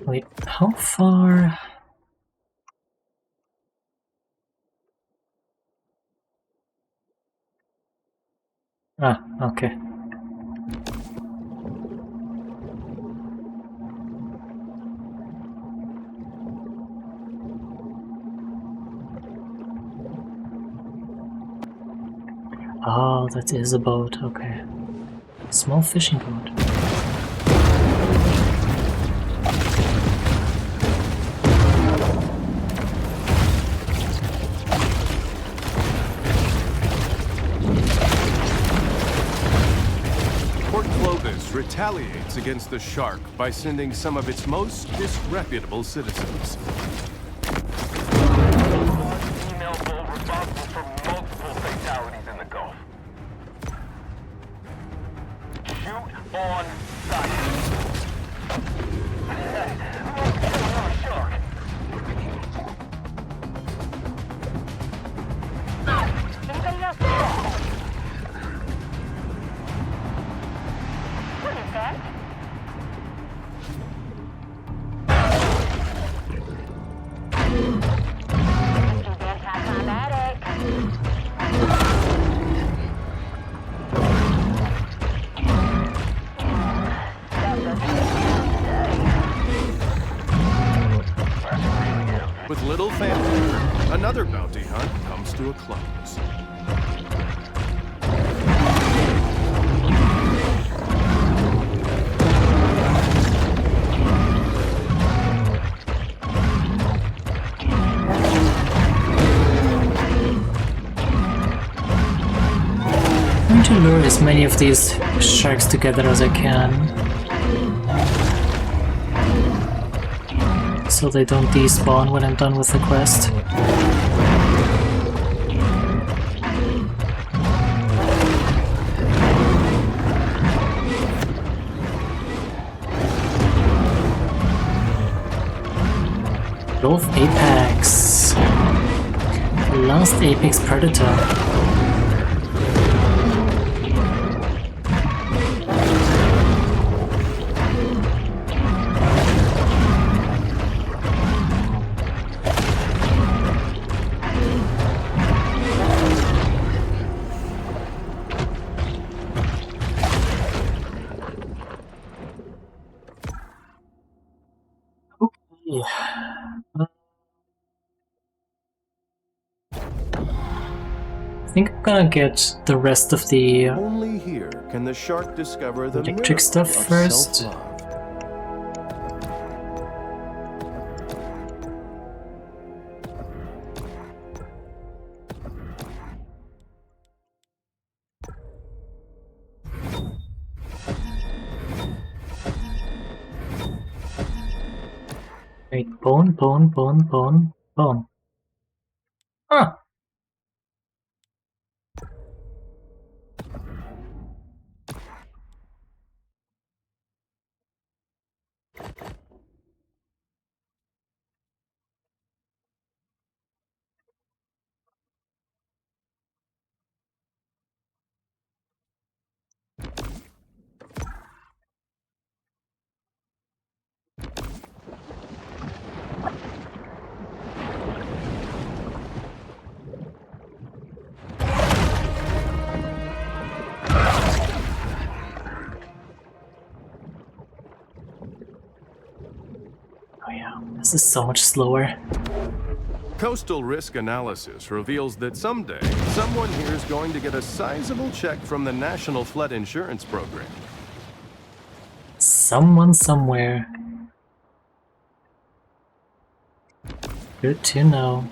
Wait, how far? Ah, okay. Oh, that is a boat, okay. Small fishing boat. Retaliates against the shark by sending some of its most disreputable citizens. Female bull responsible for multiple fatalities in the Gulf. Shoot on sight. Another shark. Anybody else? What is that? He's anti-climatic. With little fanfare, another bounty hunt comes to a close. I'm trying to lure as many of these sharks together as I can, so they don't despawn when I'm done with the quest. Wolf Apex. The last apex predator. I think I'm gonna get the rest of the Only here can the shark discover the electric miracle stuff of first. self-love. Wait, bone. Huh. This is so much slower. Coastal risk analysis reveals that someday, someone here is going to get a sizable check from the National Flood Insurance Program. Someone somewhere. Good to know.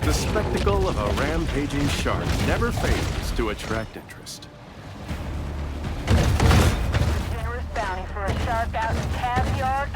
The spectacle of a rampaging shark never fails to attract interest. Generous bounty for a shark out in Caviar.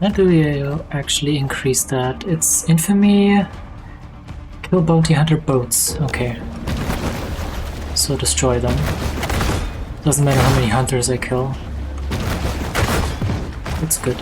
How do you actually increase that? It's infamy. Kill bounty hunter boats. Okay. So destroy them. Doesn't matter how many hunters I kill. It's good.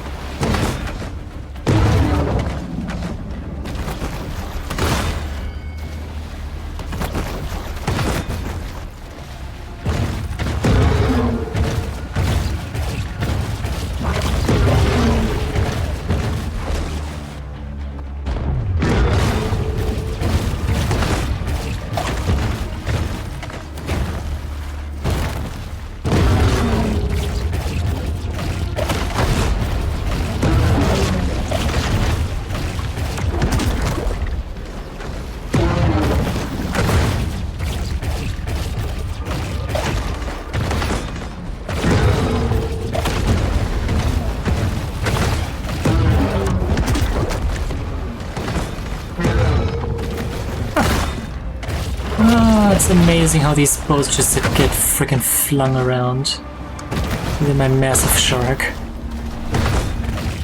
It's amazing how these boats just get freaking flung around. Look at my massive shark.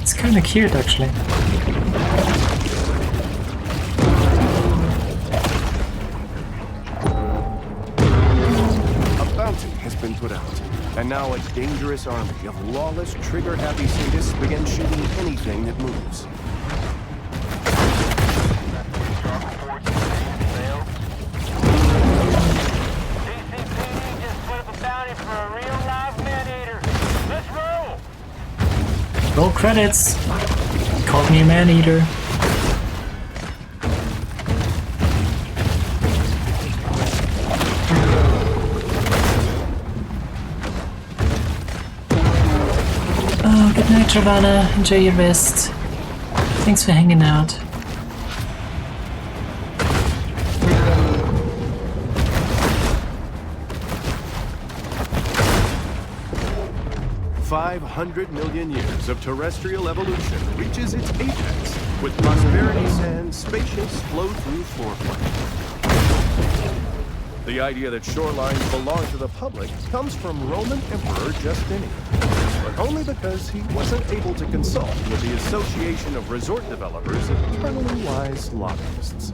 It's kinda cute actually. A bounty has been put out, and now a dangerous army of lawless, trigger-happy sadists begin shooting anything that moves. Roll credits! Called me a man-eater. Oh, good night, Travana. Enjoy your rest. Thanks for hanging out. $500 million years of terrestrial evolution reaches its apex with prosperity sands spacious flow-through floorplain. The idea that shorelines belong to the public comes from Roman Emperor Justinian, but only because he wasn't able to consult with the Association of Resort Developers' eternally wise lobbyists.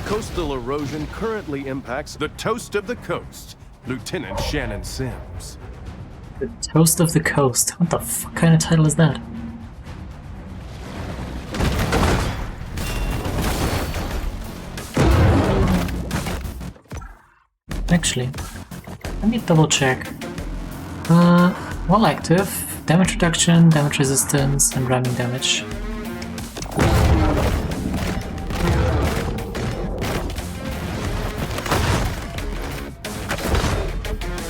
Coastal erosion currently impacts the toast of the coast, Lieutenant Shannon Sims. The Toast of the Coast. What the fuck kind of title is that? Actually, let me double check. Well active, damage reduction, damage resistance, and ramming damage.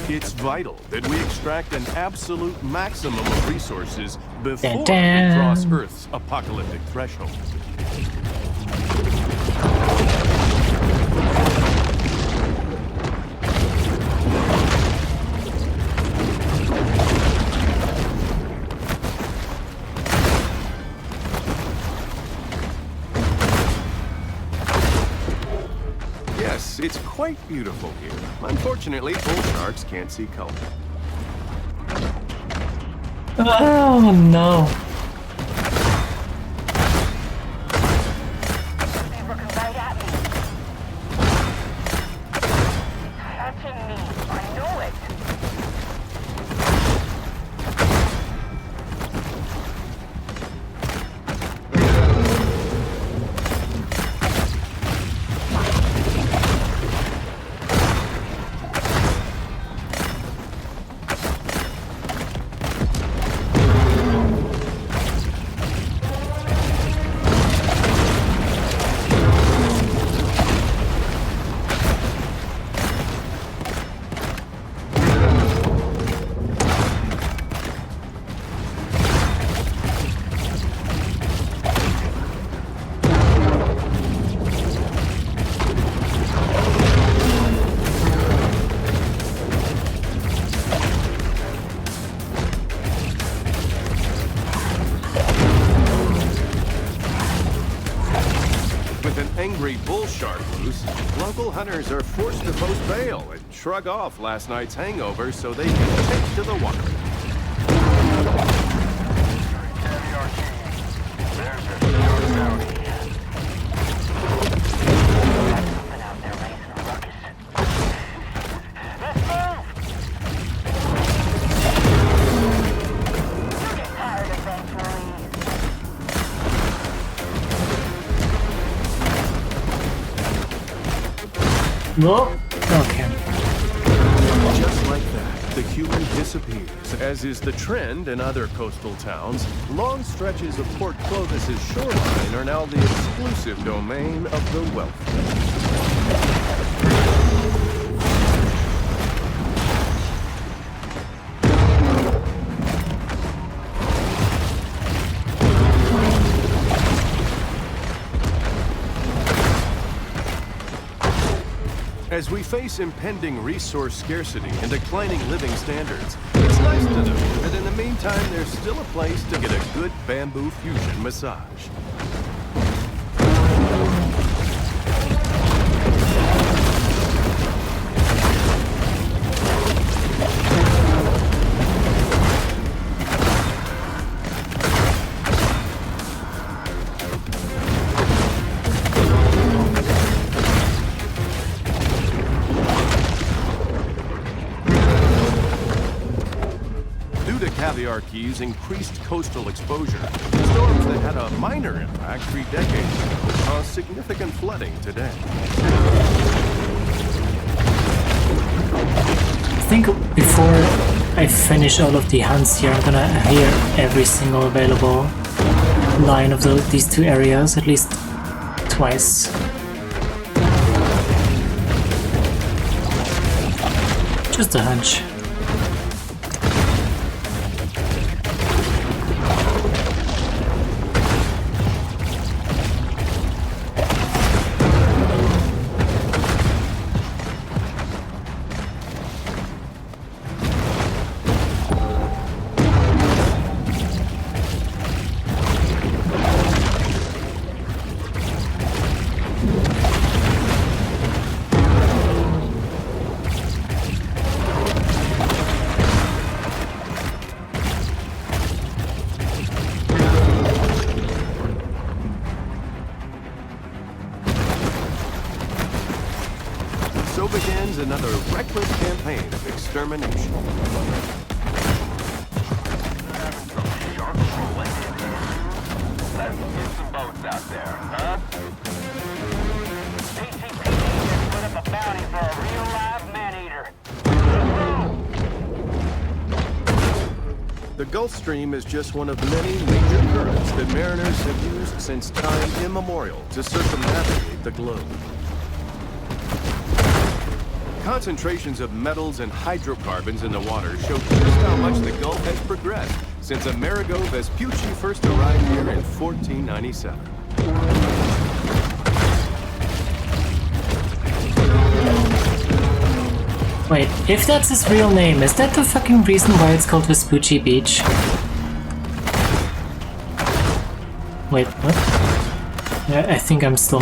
It's vital that we extract an absolute maximum of resources before Dun-dun. we cross Earth's apocalyptic threshold. It's quite beautiful here. Unfortunately, bull sharks can't see color. Oh no. He's looking right at me. Touching me. I knew it. Angry bull shark loose, local hunters are forced to post bail and shrug off last night's hangover so they can take to the water. Caviar King. There's a shark bounty. Something out there raising a ruckus. Let's move! You'll get tired eventually. No? Okay. Just like that, the human disappears, as is the trend in other coastal towns. Long stretches of Port Clovis's shoreline are now the exclusive domain of the wealthy. As we face impending resource scarcity and declining living standards, it's nice to know that in the meantime there's still a place to get a good bamboo fusion massage. Caviar Key's increased coastal exposure, storms that had a minor impact 3 decades ago cause significant flooding today. I think before I finish all of the hunts here, I'm gonna hear every single available line of these two areas at least twice. Just a hunch. So begins another reckless campaign of extermination. Shark trolling. Let's get some boats out there, huh? PCPD just put up a bounty for a real live man-eater. The Gulf Stream is just one of many major currents that mariners have used since time immemorial to circumnavigate the globe. Concentrations of metals and hydrocarbons in the water show just how much the Gulf has progressed since Amerigo Vespucci first arrived here in 1497. Wait, if that's his real name, is that the fucking reason why it's called Vespucci Beach? Wait, what? Yeah, I think I'm still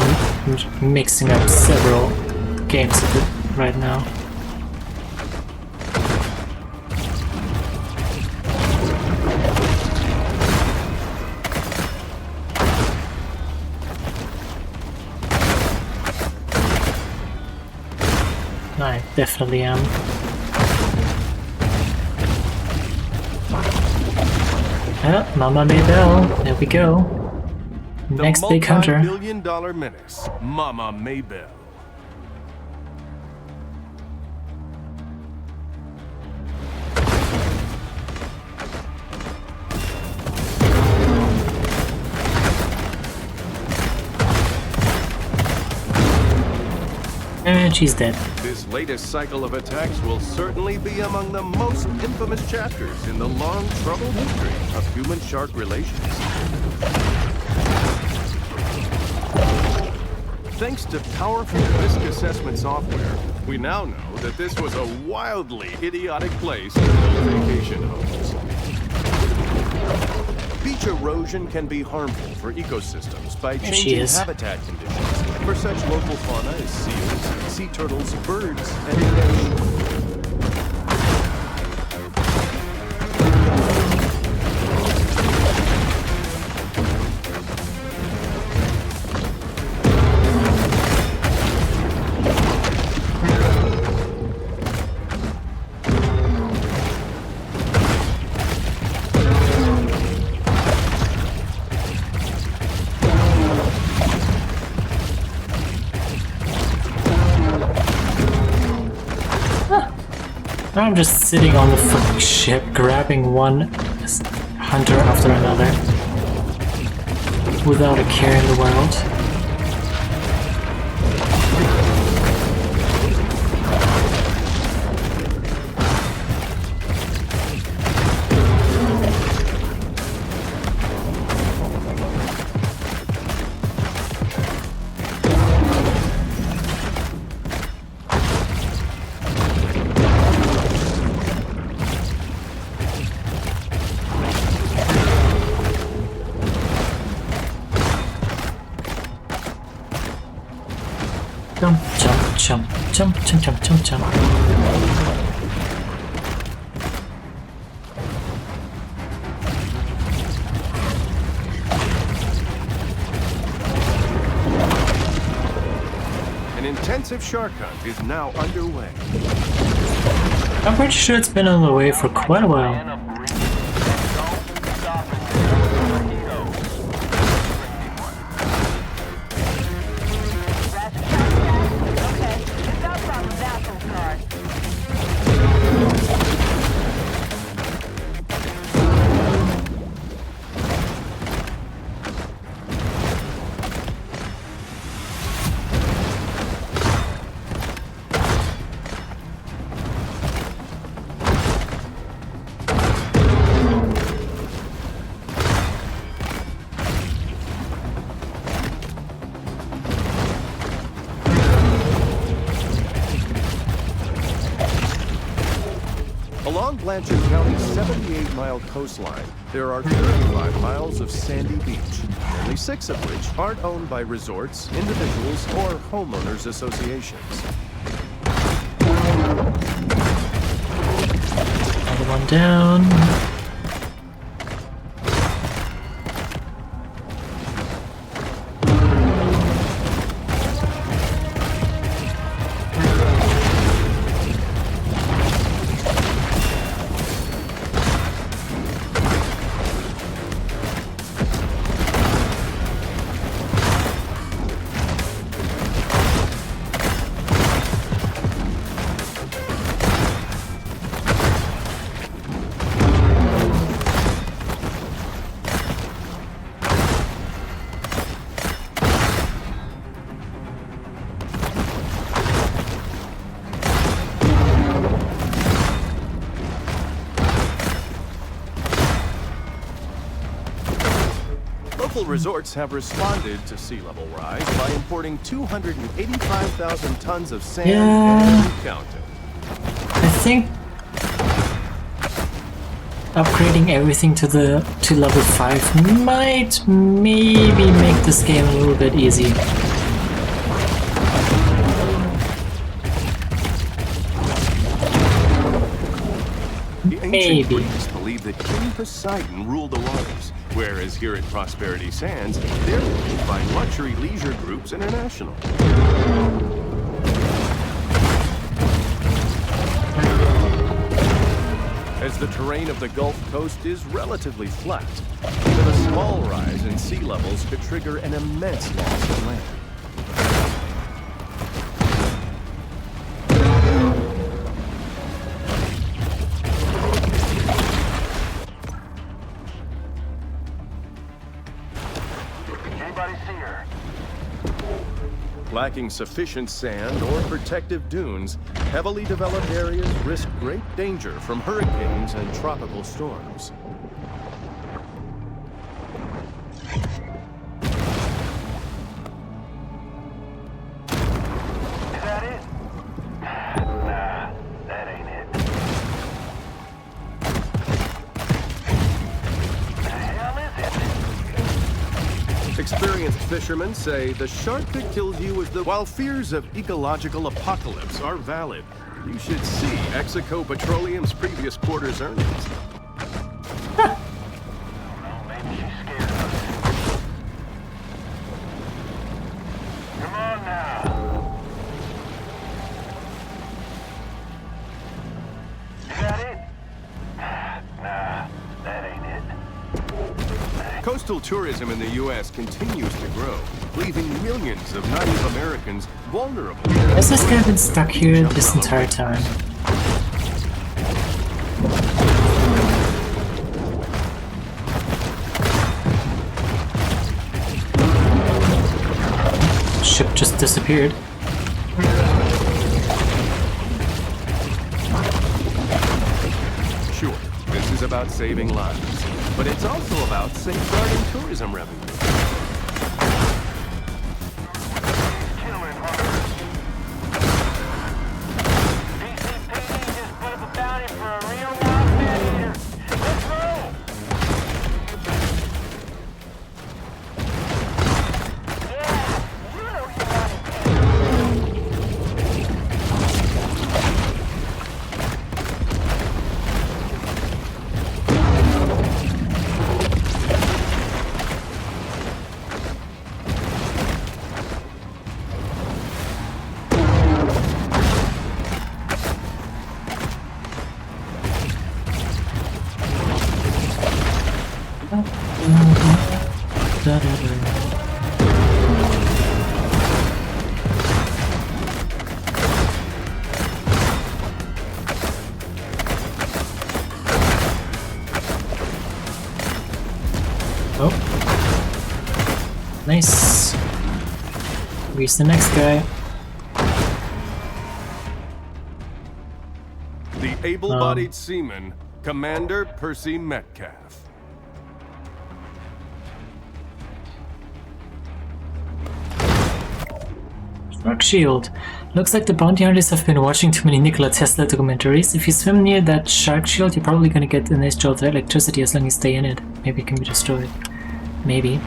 mixing up several games of it right now. I definitely am. Ah, Mama Maybell, there we go. Next big hunter. The multi-million-dollar menace, Mama Maybell. And she's dead. This latest cycle of attacks will certainly be among the most infamous chapters in the long, troubled history of human-shark relations. Thanks to powerful risk assessment software, we now know that this was a wildly idiotic place to build vacation homes. Beach erosion can be harmful for ecosystems by changing habitat conditions for such local fauna as seals, sea turtles, birds, and fish. I'm just sitting on the fucking ship, grabbing one hunter after another, without a care in the world. Jump, jump, jump, jump, jump, jump, jump, jump. An intensive shark hunt is now underway. I'm pretty sure it's been on the way for quite a while. Along Blanchard County's 78-mile coastline, there are 35 miles of sandy beach, only 6 of which aren't owned by resorts, individuals, or homeowners associations. Another one down. Local resorts have responded to sea level rise by importing 285,000 tons of sand and counting. I think upgrading everything to level 5 might maybe make this game a little bit easy. Ancient Maybe. Greeks believed that King Poseidon ruled the waters, whereas here at Prosperity Sands, they're ruled by Luxury Leisure Groups International. As the terrain of the Gulf Coast is relatively flat, even a small rise in sea levels could trigger an immense loss of land. Anybody see her? Lacking sufficient sand or protective dunes, heavily developed areas risk great danger from hurricanes and tropical storms. Is that it? Nah, that ain't it. The hell is it? Experienced fishermen say the shark that kills you is the... While fears of ecological apocalypse are valid, you should see Execo Petroleum's previous quarter's earnings. Well, maybe she's scared of us. Come on now. Is that it? Nah, that ain't it. Coastal tourism in the U.S. continues to grow, leaving millions of Native Americans vulnerable. Has this guy been stuck here this entire time? Ship just disappeared. Sure, this is about saving lives, but it's also about safeguarding tourism revenue. Killing hunters. DCPD just put up a bounty for a real wild man eater. Let's roll! Yeah, you know you want it. Oh. Nice. Where's the next guy? The able-bodied seaman, Commander Percy Metcalf. Shark Shield. Looks like the bounty hunters have been watching too many Nikola Tesla documentaries. If you swim near that shark shield, you're probably gonna get a nice jolt of electricity as long as you stay in it. Maybe it can be destroyed. Maybe.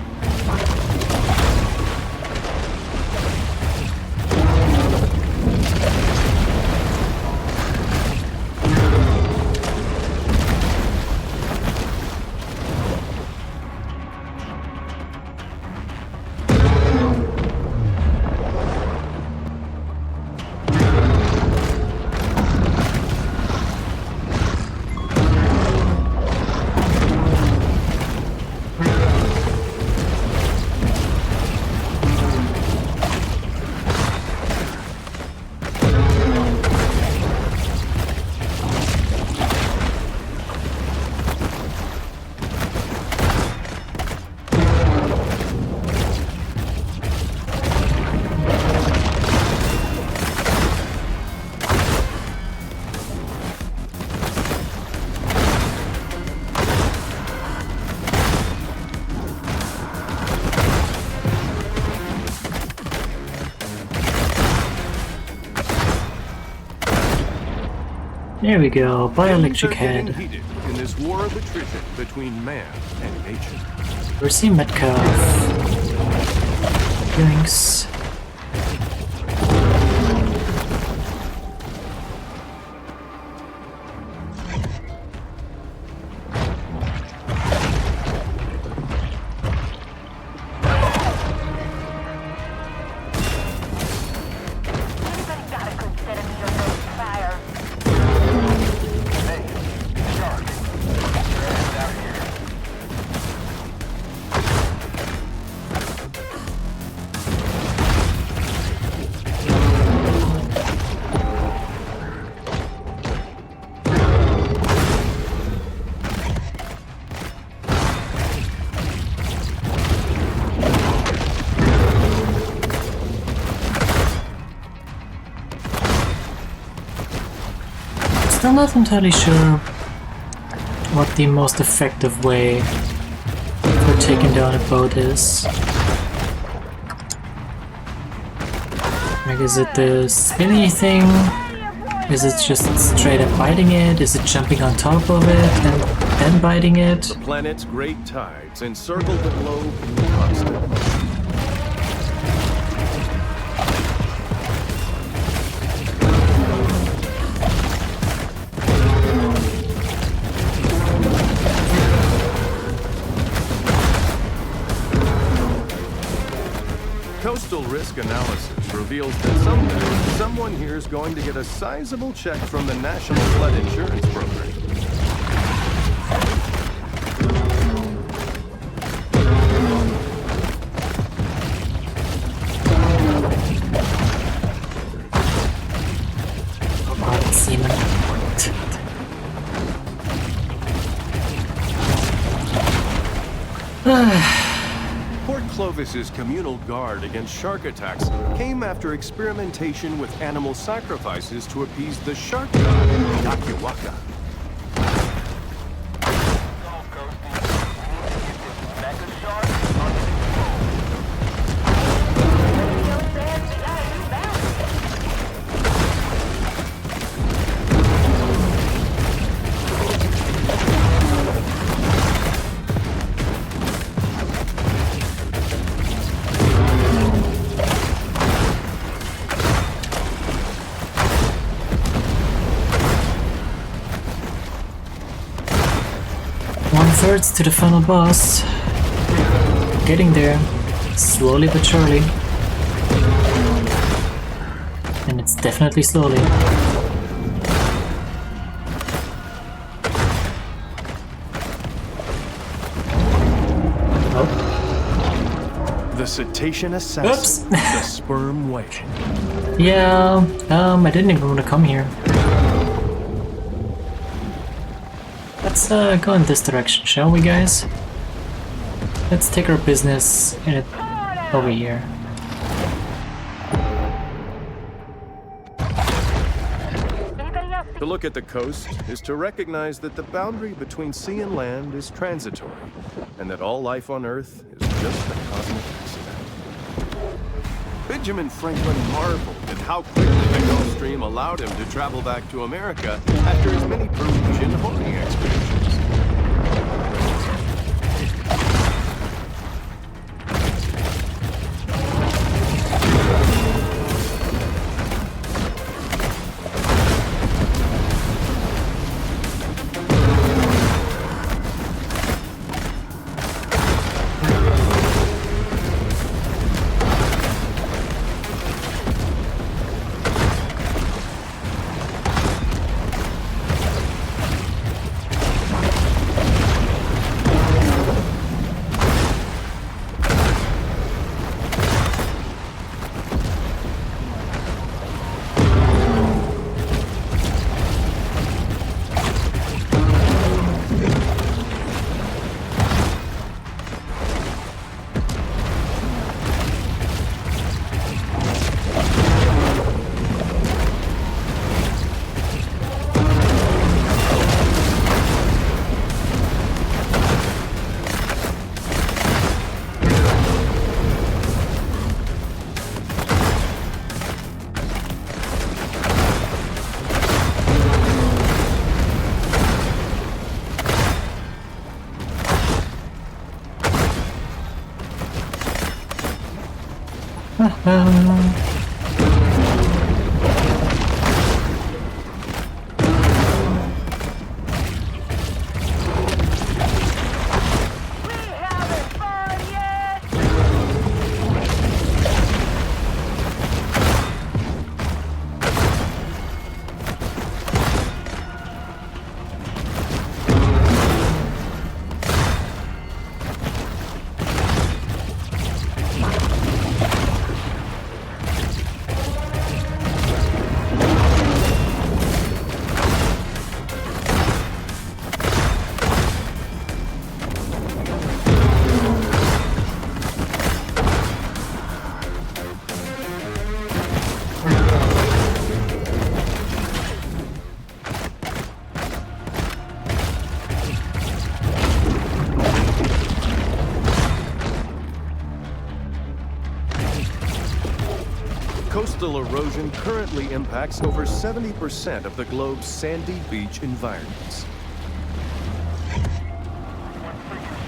There we go, bioelectric head. Heated in this war of attrition between man and nature. Percy Metcalf. Thanks. Still not entirely sure what the most effective way for taking down a boat is. Like, is it the spinny thing? Is it just straight up biting it? Is it jumping on top of it and then biting it? The planet's great tides encircle the globe in constant motion. Coastal risk analysis reveals that someday someone here is going to get a sizable check from the National Flood Insurance Program. Oh, seaman. Port Clovis's communal guard against shark attacks came after experimentation with animal sacrifices to appease the shark god, Yakiwaka. Gulf Coast, we need to get this mega shark under control. One-third to the final boss. Getting there, slowly but surely. And it's definitely slowly. Oh. The cetacean assassin, the sperm whale. Yeah, I didn't even want to come here. Let's go in this direction, shall we, guys? Let's take our business in it over here. To look at the coast is to recognize that the boundary between sea and land is transitory, and that all life on Earth is just a cosmic accident. Benjamin Franklin marveled at how quickly the Gulf Stream allowed him to travel back to America after his many Peruvian hoarding expeditions. Coastal erosion currently impacts over 70% of the globe's sandy beach environments.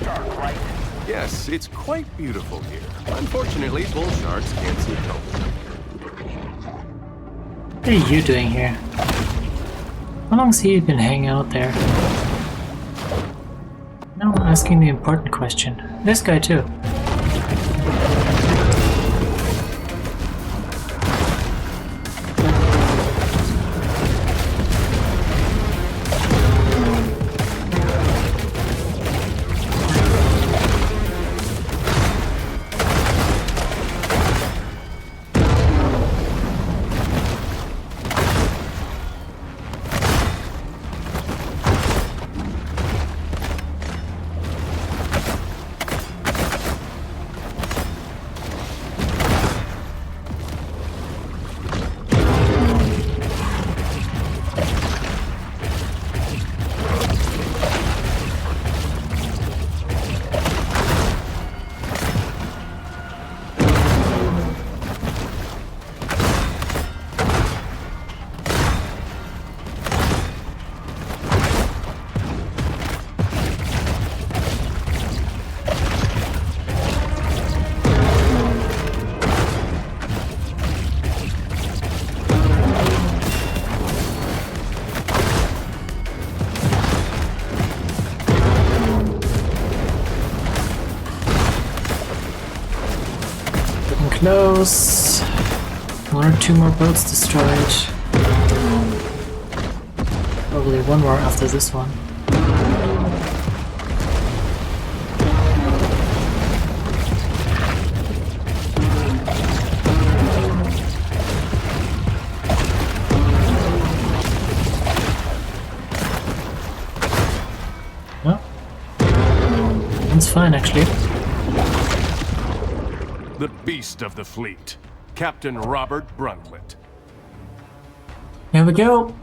Shark, right? Yes, it's quite beautiful here. Unfortunately, bull sharks can't see help. What are you doing here? How long's he been hanging out there? Now I'm asking the important question. This guy too. Close. One or two more boats destroyed. Probably one more after this one. Well, one's fine actually. The beast of the fleet, Captain Robert Brunklet. Here we go.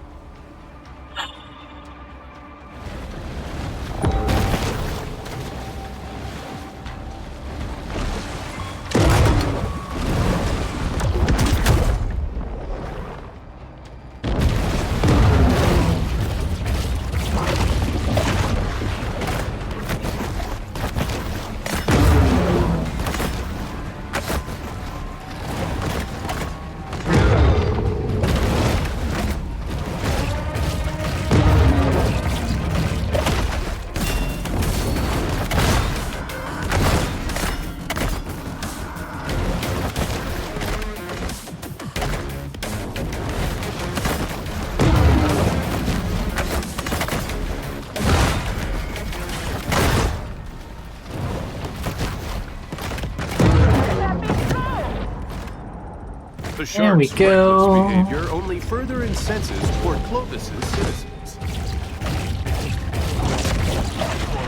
The There we shark's go. reckless behavior only further incenses Port Clovis's citizens.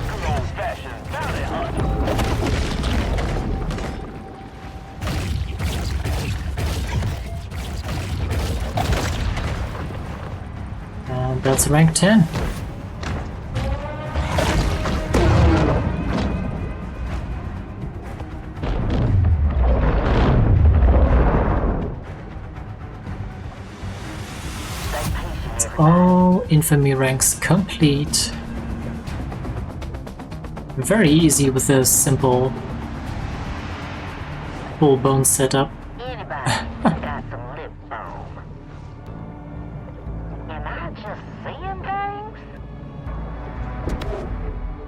Good old-fashioned bounty hunt. And that's rank 10. All infamy ranks complete. Very easy with a simple full bone setup. Anybody got some lip balm? Am I just seeing things?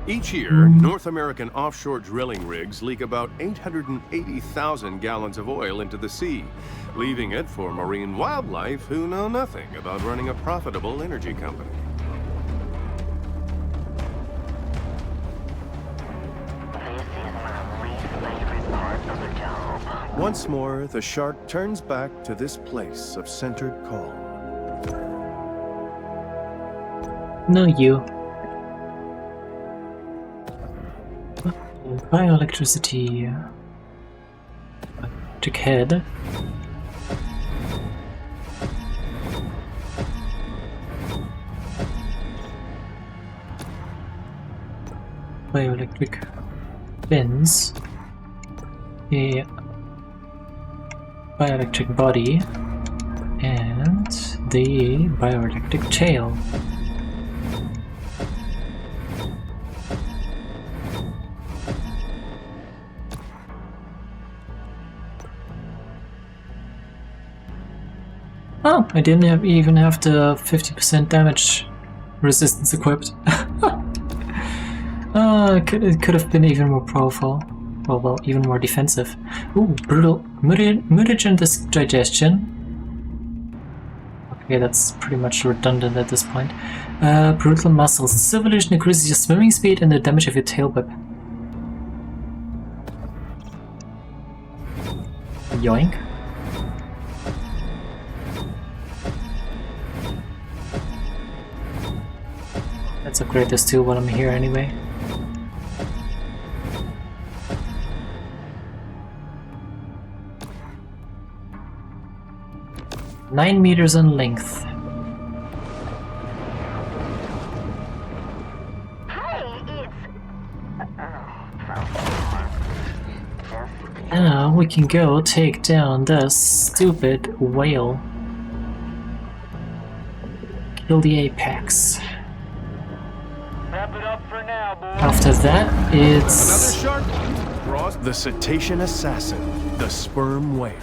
Each year, North American offshore drilling rigs leak about 880,000 gallons of oil into the sea, leaving it for marine wildlife who know nothing about running a profitable energy company. This is my least favorite part of the job. Once more, the shark turns back to this place of centered calm. No, you. Bioelectricity. Electric head. Bioelectric fins. A bioelectric body and the bioelectric tail. Oh, I didn't even have the 50% damage resistance equipped. It could have been even more powerful. Well, even more defensive. Ooh, brutal mutagen digestion. Okay, that's pretty much redundant at this point. Brutal muscles. This evolution increases your swimming speed and the damage of your tail whip. Yoink. Let's upgrade this too while I'm here anyway. Nine meters in length. Now we can go take down this stupid whale. Kill the apex. Wrap it up for now, boy. After that, it's Another shark? Ross, the cetacean assassin, the sperm whale.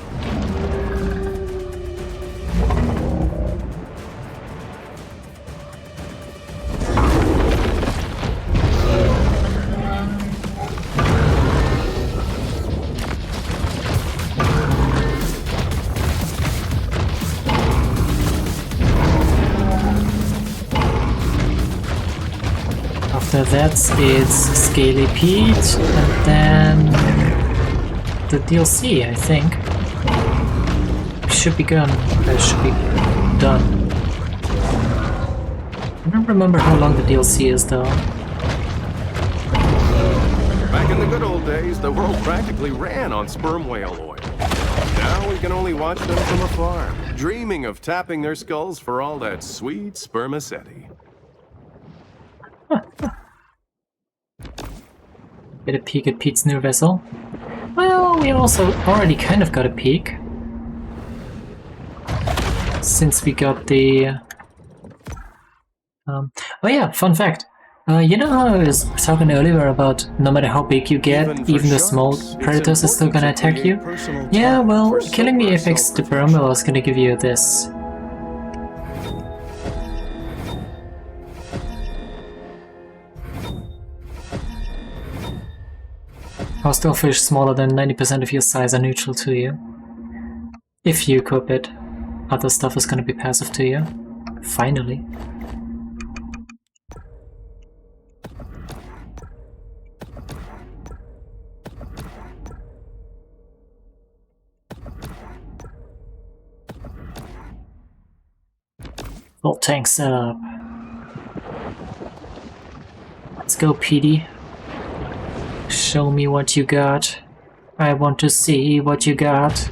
After that, it's Scaly Pete, and then the DLC, I think. Should be done. I don't remember how long the DLC is, though. Back in the good old days, the world practically ran on sperm whale oil. Now we can only watch them from afar, dreaming of tapping their skulls for all that sweet spermaceti. Get a peek at Pete's new vessel. Well, we also already kind of got a peek. Since we got the... oh yeah, fun fact. You know how I was talking earlier about no matter how big you get, even the small predators are still gonna attack you? Yeah, well, killing the apex Dibermil is gonna give you this. Hostile fish smaller than 90% of your size are neutral to you. If you equip it, other stuff is gonna be passive to you. Finally. Full tank setup. Let's go, Petey. Show me what you got. I want to see what you got.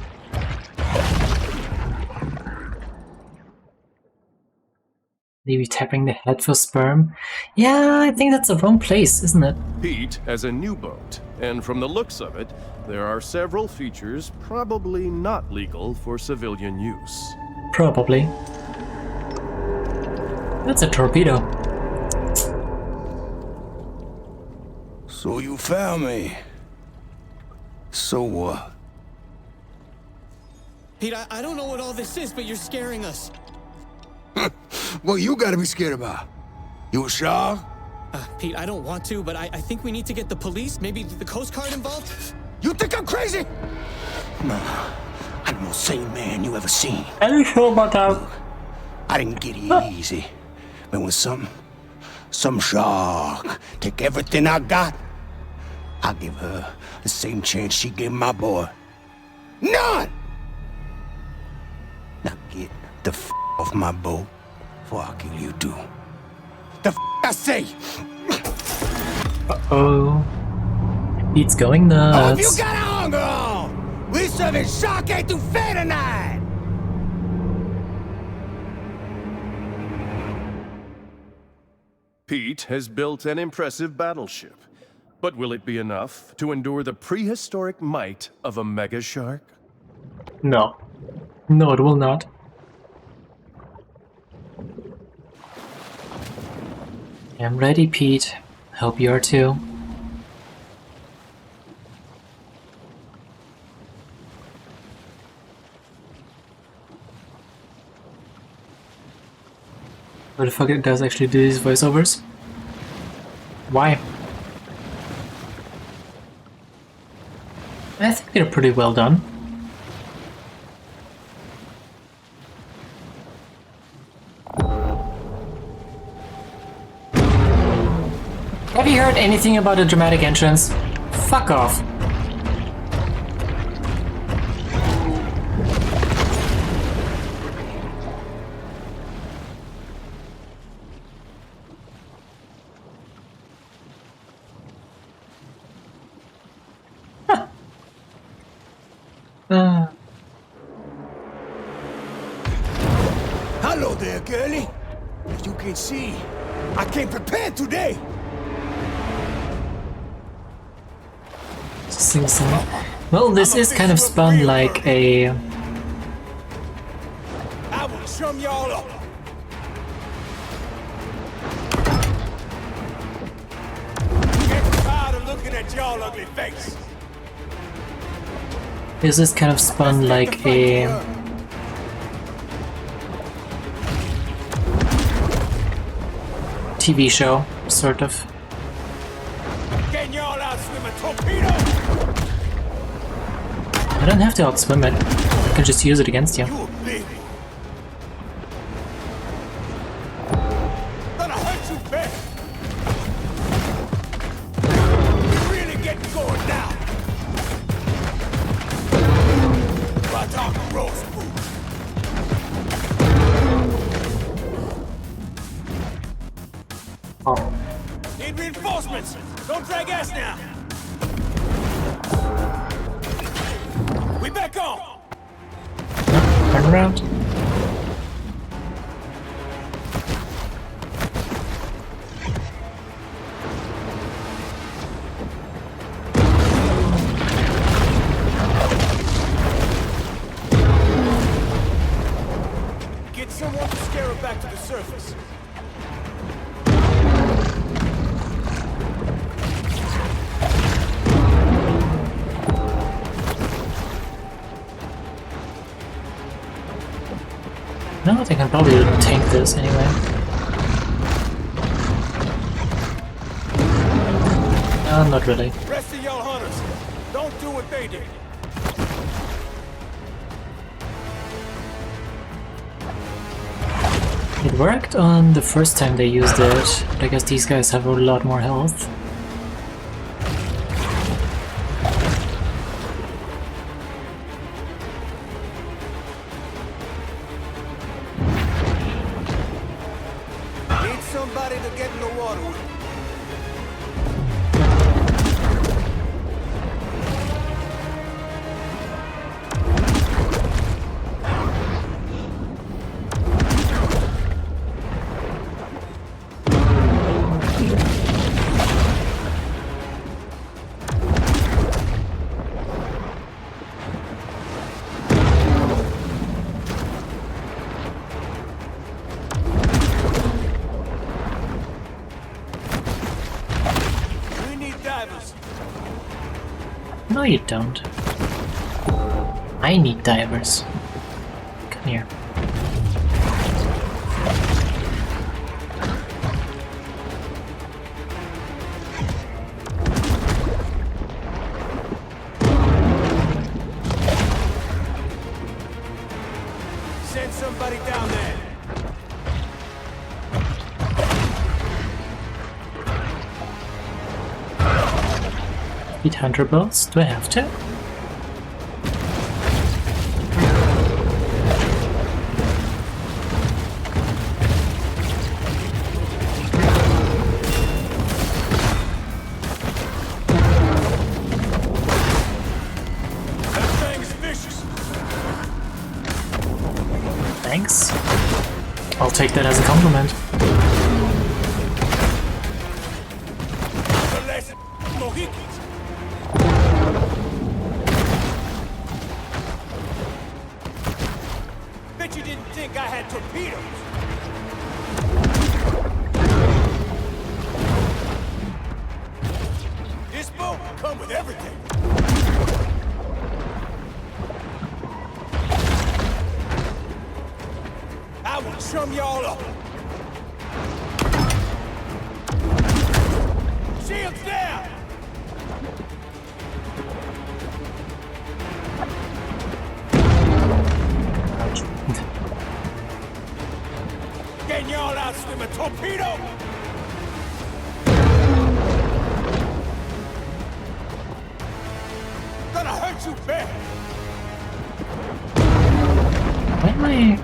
Maybe tapping the head for sperm? Yeah, I think that's the wrong place, isn't it? Pete has a new boat, and from the looks of it, there are several features probably not legal for civilian use. Probably. That's a torpedo. So you found me. So what? Pete, I don't know what all this is, but you're scaring us. What you gotta be scared about? You a shark? Pete, I don't want to, but I think we need to get the police, maybe the Coast Guard involved? You think I'm crazy? Nah, I'm the most sane man you ever seen. Are you sure about that? I didn't get it easy. But when some shark take everything I got, I'll give her the same chance she gave my boy. None! Now get the f off my boat before I kill you too. The f I say! Uh-oh. It's going Oh, if you nuts. got a hunger on, we serving shark etouffee tonight! Pete has built an impressive battleship, but will it be enough to endure the prehistoric might of a mega shark? No. No, it will not. I'm ready, Pete. Hope you are too. What the fuck, it does actually do these voiceovers? Why? I think they're pretty well done. Have you heard anything about a dramatic entrance? Fuck off. Hello there, girlie. As you can see, I came prepared today. Well, this is kind of spun like a... I will chum y'all up. Get tired of looking at y'all ugly face. This is kind of spun like a... TV show, sort of. Can y'all outswim a torpedo? I don't have to outswim it. I can just use it against you. You a big. Gonna hurt you bad. Really getting going now. Right off the roast food. Oh. Need reinforcements. Don't drag ass now. We back on. Turn around. Get someone to scare her back to the surface. No, they can probably tank this anyway. No, not really. Rest of y'all hunters, don't do what they did. It worked on the first time they used it, but I guess these guys have a lot more health. Need somebody to get in the water with. We need divers. No, you don't. I need divers. Come here. Send somebody down there. 800 bolts? Do I have to? That thing is vicious. Thanks. I'll take that as a compliment. The less Mohicans. Bet you didn't think I had torpedoes. This boat will come with everything. I will chum y'all up. Shields down! Getting y'all out swim a torpedo! Gonna hurt you bad! Why am I...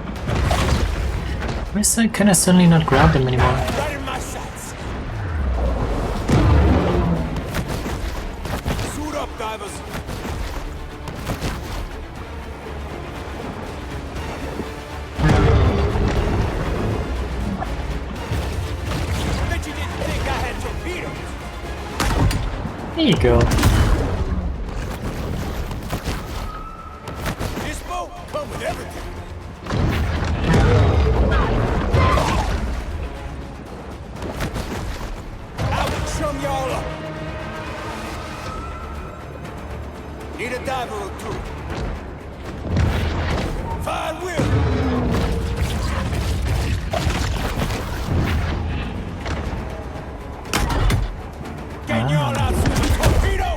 Can I suddenly not grab them anymore? Right in my sights! Suit up, divers! Bet you didn't think I had torpedoes! There you go. This boat will come with everything! I will chum y'all up! Need a diver or two. Fine will! Getting y'all out with a torpedo!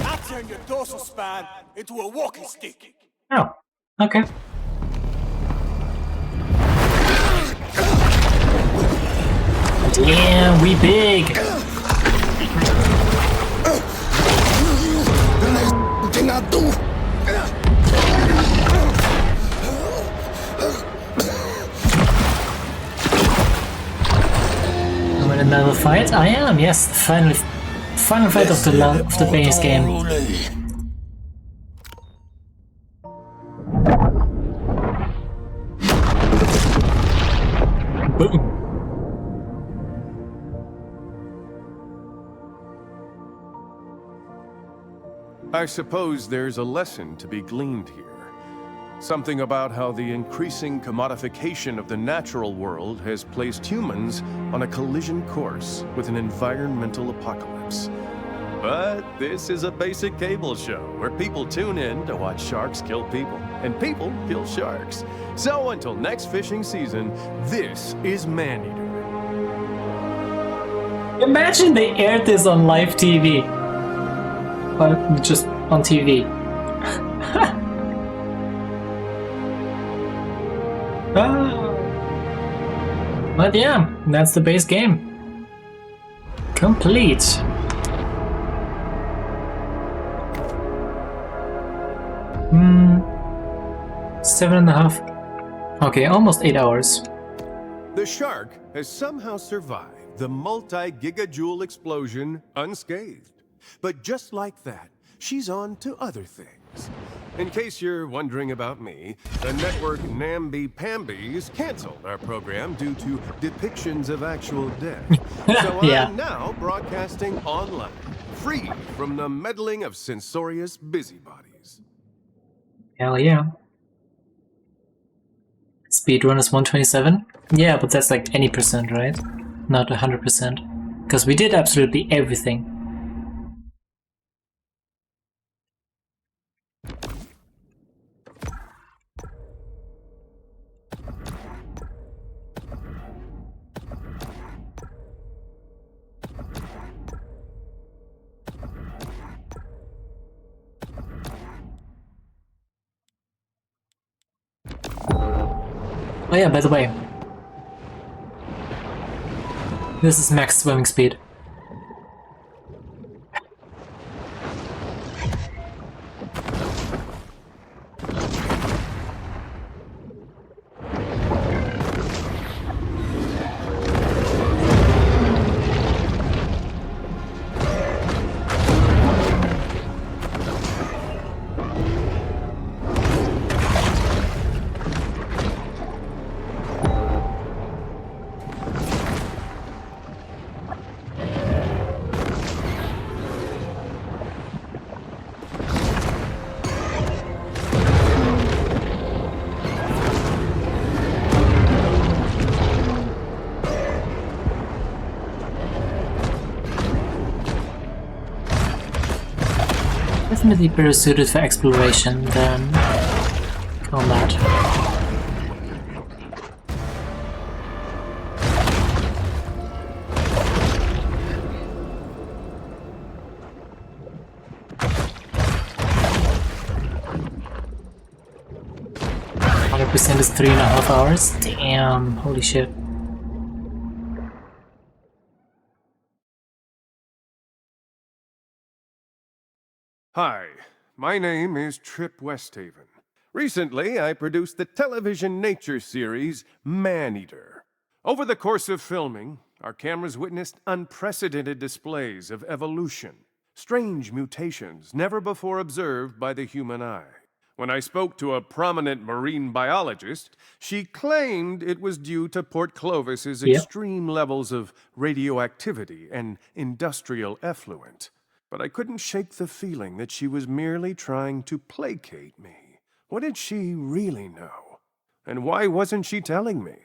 I'll turn your dorsal spine into a walking stick. Oh, okay. Damn, we big! The next thing I do. I'm in another fight? I am, yes, the final fight of the base game. Boom. I suppose there's a lesson to be gleaned here. Something about how the increasing commodification of the natural world has placed humans on a collision course with an environmental apocalypse. But this is a basic cable show where people tune in to watch sharks kill people, and people kill sharks. So until next fishing season, this is Maneater. Imagine they aired this on live TV. Or just on TV. But yeah, that's the base game. Complete. Hmm. 7.5. Okay, almost 8 hours. The shark has somehow survived the multi-gigajoule explosion unscathed. But just like that, she's on to other things. In case you're wondering about me, the network Namby-Pamby's canceled our program due to depictions of actual death. So Yeah. I'm now broadcasting online, free from the meddling of censorious busybodies. Hell yeah. Speedrun is 127? Yeah, but that's like any percent, right? Not 100%. Because we did absolutely everything. Oh yeah, by the way, this is max swimming speed. Definitely better suited for exploration than combat. Percent is 3.5 hours. Damn, holy shit. Hi, my name is Trip Westhaven. Recently, I produced the television nature series Maneater. Over the course of filming, our cameras witnessed unprecedented displays of evolution, strange mutations never before observed by the human eye. When I spoke to a prominent marine biologist, she claimed it was due to Port Clovis's extreme levels of radioactivity and industrial effluent. But I couldn't shake the feeling that she was merely trying to placate me. What did she really know? And why wasn't she telling me?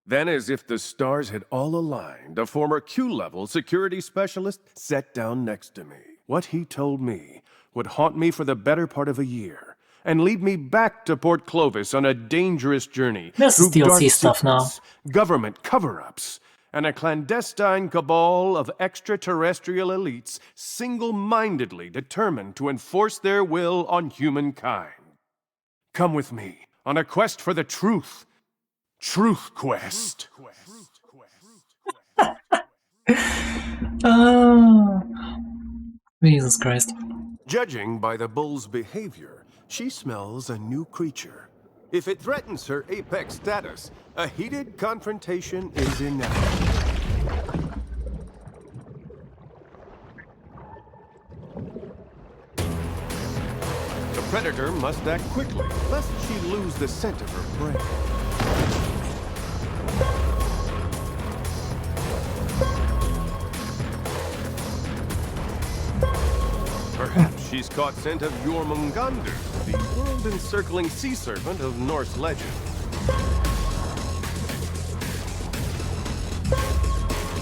Then, as if the stars had all aligned, a former Q-level security specialist sat down next to me. What he told me would haunt me for the better part of a year, and lead me back to Port Clovis on a dangerous journey This is through DLC dark stuff now. secrets, government cover-ups, and a clandestine cabal of extraterrestrial elites single-mindedly determined to enforce their will on humankind. Come with me on a quest for the truth. Truth Quest. Oh, Jesus Christ. Judging by the bull's behavior, she smells a new creature. If it threatens her apex status, a heated confrontation is inevitable. The predator must act quickly, lest she lose the scent of her prey. Perhaps she's caught scent of Jormungandr, the world-encircling sea serpent of Norse legend.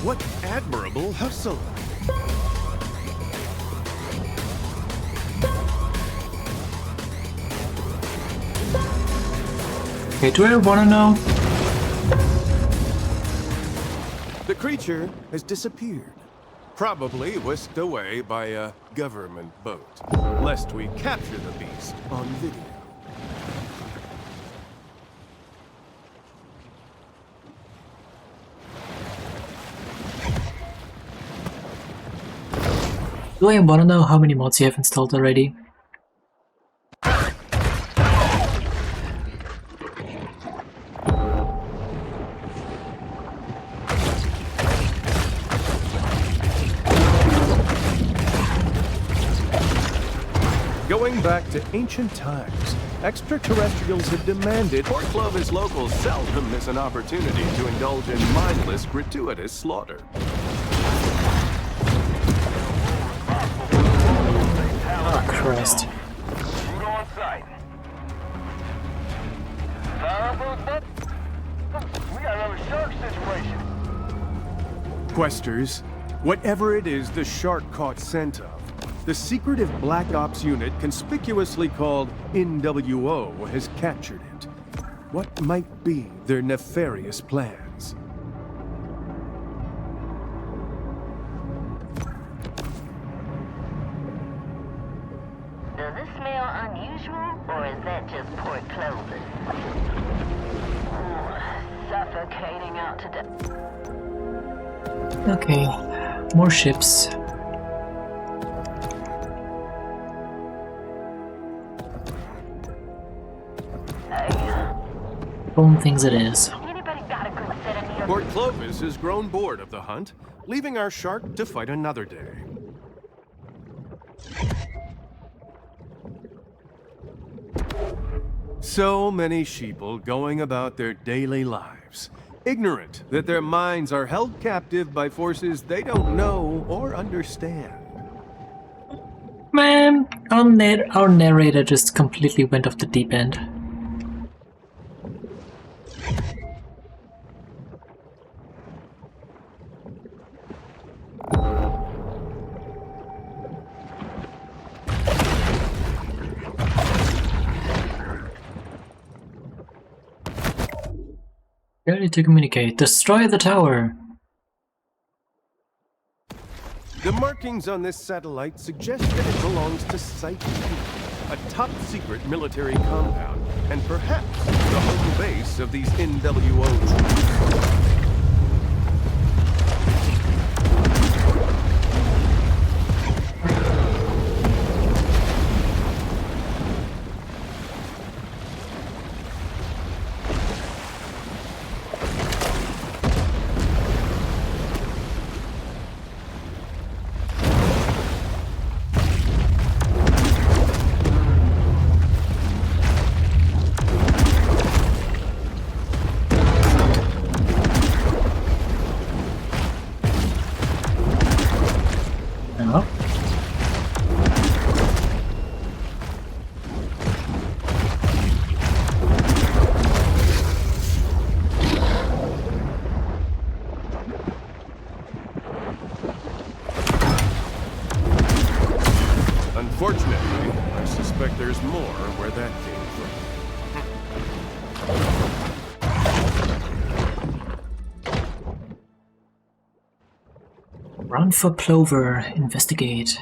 What admirable hustle! Okay, do I wanna know? The creature has disappeared. Probably whisked away by a government boat, lest we capture the beast on video. Do I wanna know how many mods you have installed already? Going back to ancient times, extraterrestrials have demanded Port Clovis locals seldom miss an opportunity to indulge in mindless, gratuitous slaughter. Oh, Christ. Shoot on sight. We got another shark situation. Questers, whatever it is the shark caught scent of, the secretive Black Ops unit conspicuously called NWO has captured it. What might be their nefarious plans? Does this smell unusual, or is that just Port Clovis? Suffocating out to death. Okay, more ships. Boom things it is. Anybody got a good set of near? Port Clovis has grown bored of the hunt, leaving our shark to fight another day. So many sheeple going about their daily lives, ignorant that their minds are held captive by forces they don't know or understand. Man, our narrator just completely went off the deep end. Ready to communicate. Destroy the tower. The markings on this satellite suggest that it belongs to Site P, a top-secret military compound, and perhaps the home base of these NWO troops. No. Unfortunately, I suspect there's more where that came from. Run for Plover. Investigate.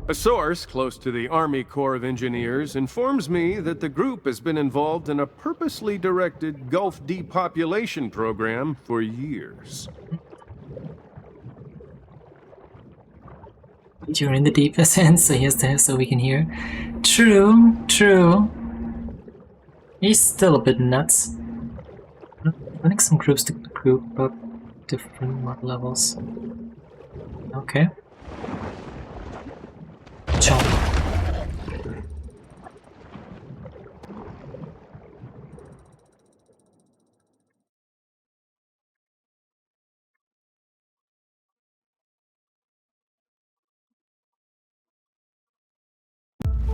A source close to the Army Corps of Engineers informs me that the group has been involved in a purposely directed Gulf depopulation program for years. You're in the deepest end, so yes, so we can hear. True, true. He's still a bit nuts. I think some groups to group up different mod levels. Okay. Chomp.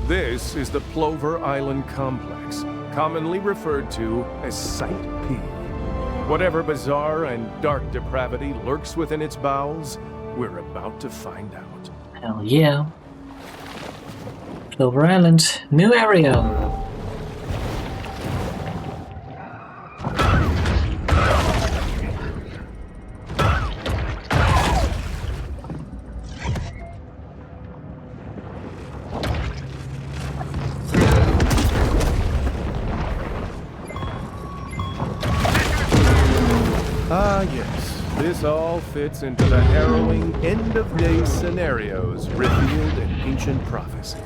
This is the Plover Island Complex, commonly referred to as Site P. Whatever bizarre and dark depravity lurks within its bowels, we're about to find out. Hell yeah. Plover Island, new area. Ah, yes. This all fits into the harrowing end-of-day scenarios revealed in ancient prophecy.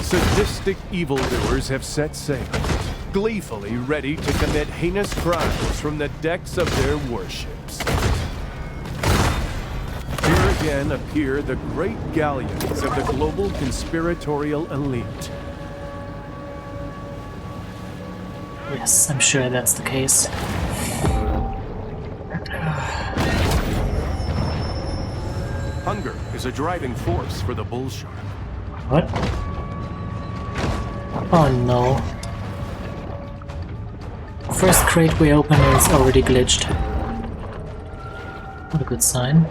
Sadistic evildoers have set sail, gleefully ready to commit heinous crimes from the decks of their warships. Here again appear the great galleons of the global conspiratorial elite. Yes, I'm sure that's the case. Hunger is a driving force for the bull shark. What? Oh no. First crate we open is already glitched. Not a good sign.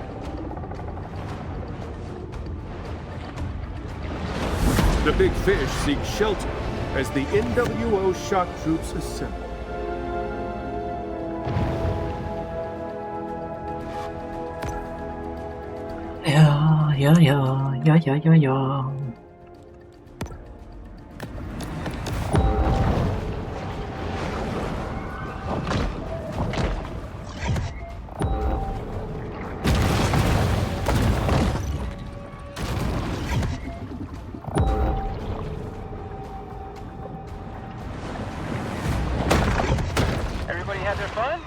The big fish seek shelter as the NWO shock troops assemble. Yeah. fun?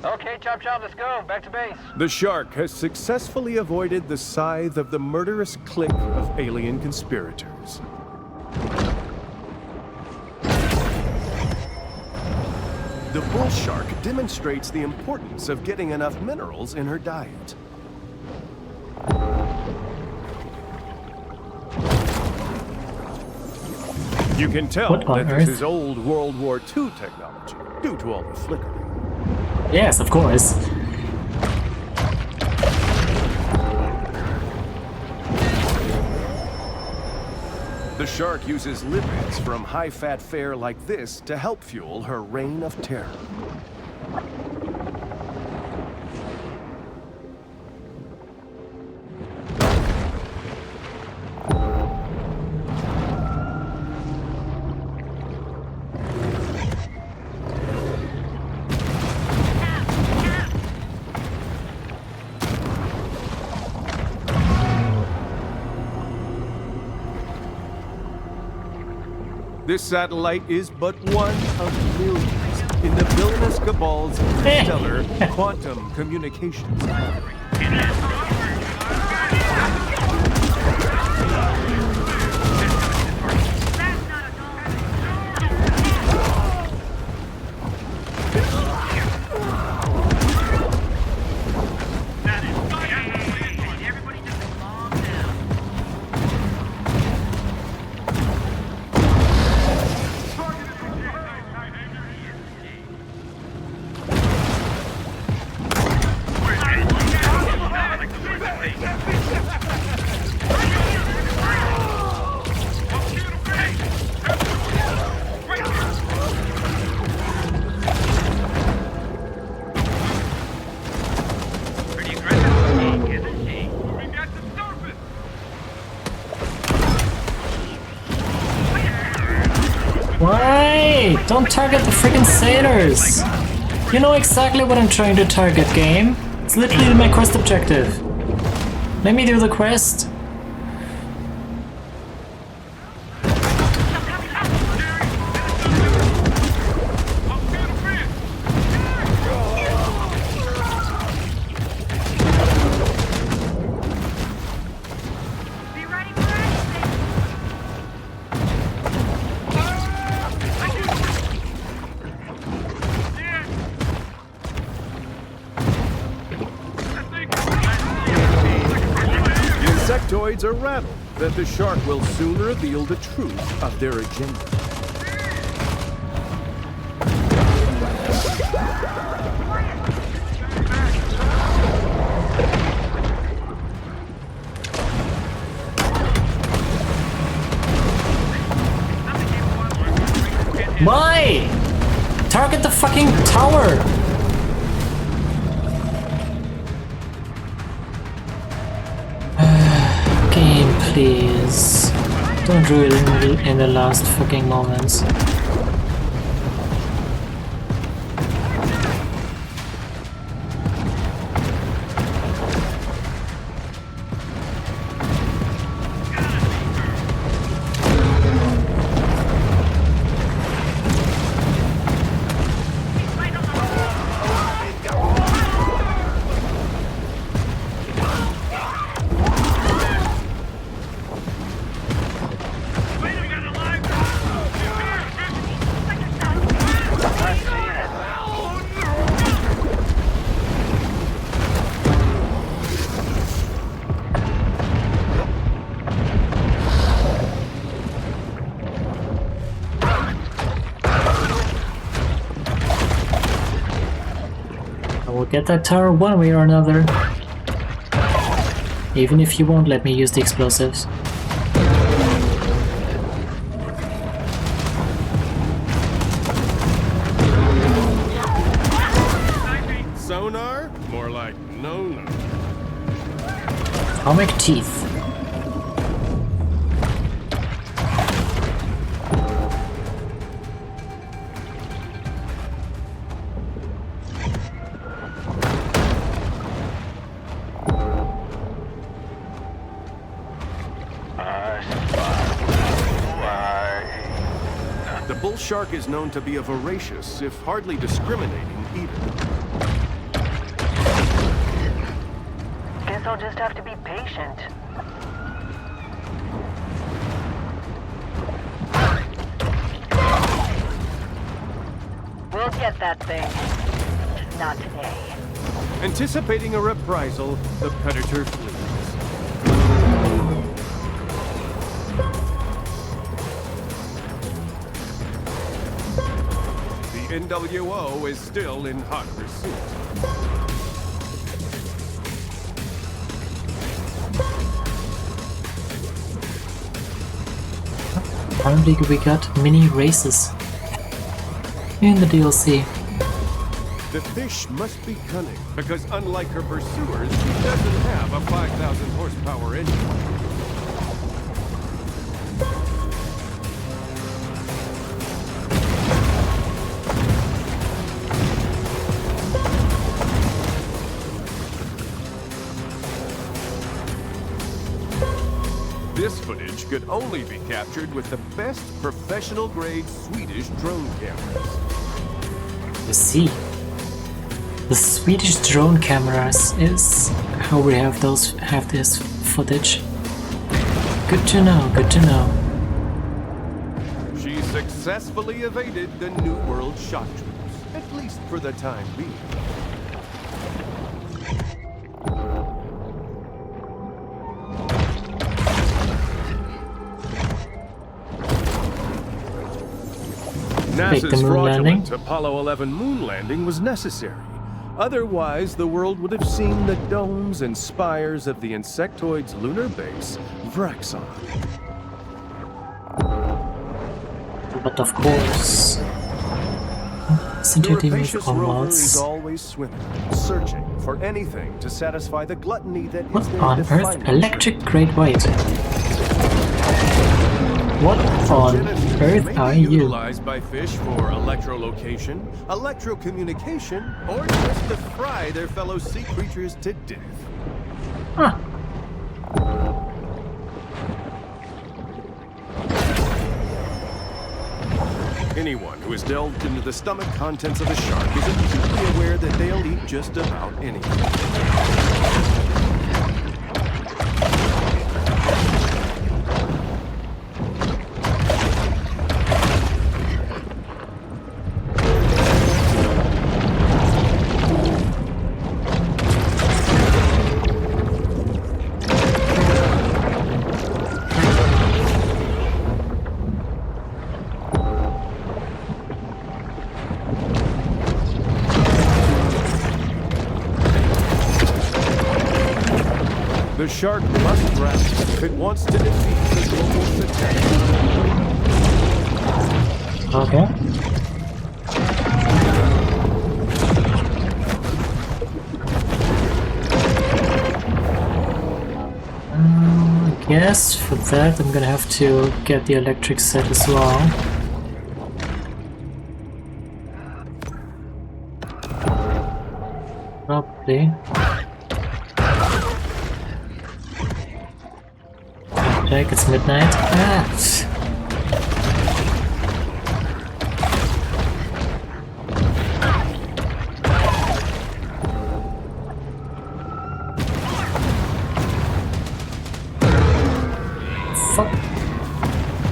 Okay, chop chop, let's go. Back to base. The shark has successfully avoided the scythe of the murderous clique of alien conspirators. The bull shark demonstrates the importance of getting enough minerals in her diet. You can tell What on that this earth? is old World War II technology, due to all the flickering. Yes, of course. The shark uses lipids from high-fat fare like this to help fuel her reign of terror. This satellite is but one of millions in the villainous cabal's interstellar quantum communications. Why? Don't target the freaking sailors! You know exactly what I'm trying to target, game. It's literally my quest objective. Let me do the quest. Insectoids are rattled that the shark will soon reveal the truth of their agenda. Why? Target the fucking tower! Game, please. Don't ruin it in the last fucking moments. Get that tower one way or another. Even if you won't let me use the explosives. Sonar? More like no-no. Atomic teeth. The bull shark is known to be a voracious, if hardly discriminating, either. Guess I'll just have to be patient. We'll get that thing. Not today. Anticipating a reprisal, the Predator flees. The NWO is still in hot pursuit. Apparently we got mini races in the DLC. The fish must be cunning, because unlike her pursuers, she doesn't have a 5,000 horsepower engine. This footage could only be captured with the best professional-grade Swedish drone cameras. You see, the Swedish drone cameras is how we have this footage. Good to know, good to know. She successfully evaded the New World shock troops, at least for the time being. NASA's fraudulent Apollo 11 moon landing was necessary. Otherwise, the world would have seen the domes and spires of the insectoid's lunar base, Vraxon. But of course, isn't The it even rapacious rover is mods? always swimming, searching for anything to satisfy the gluttony that What is their on earth? defining Electric trait. Great White. What on Genesis earth may are be you? utilized by fish for electrolocation, electrocommunication, or just to fry their fellow sea creatures to death. Huh. Anyone who has delved into the stomach contents of a shark is acutely aware that they'll eat just about anything. The shark must rise if it wants to defeat the global satanic. Okay. I guess for that I'm gonna have to get the electric set as well. Probably. Jack, it's midnight. Ah! Fuck.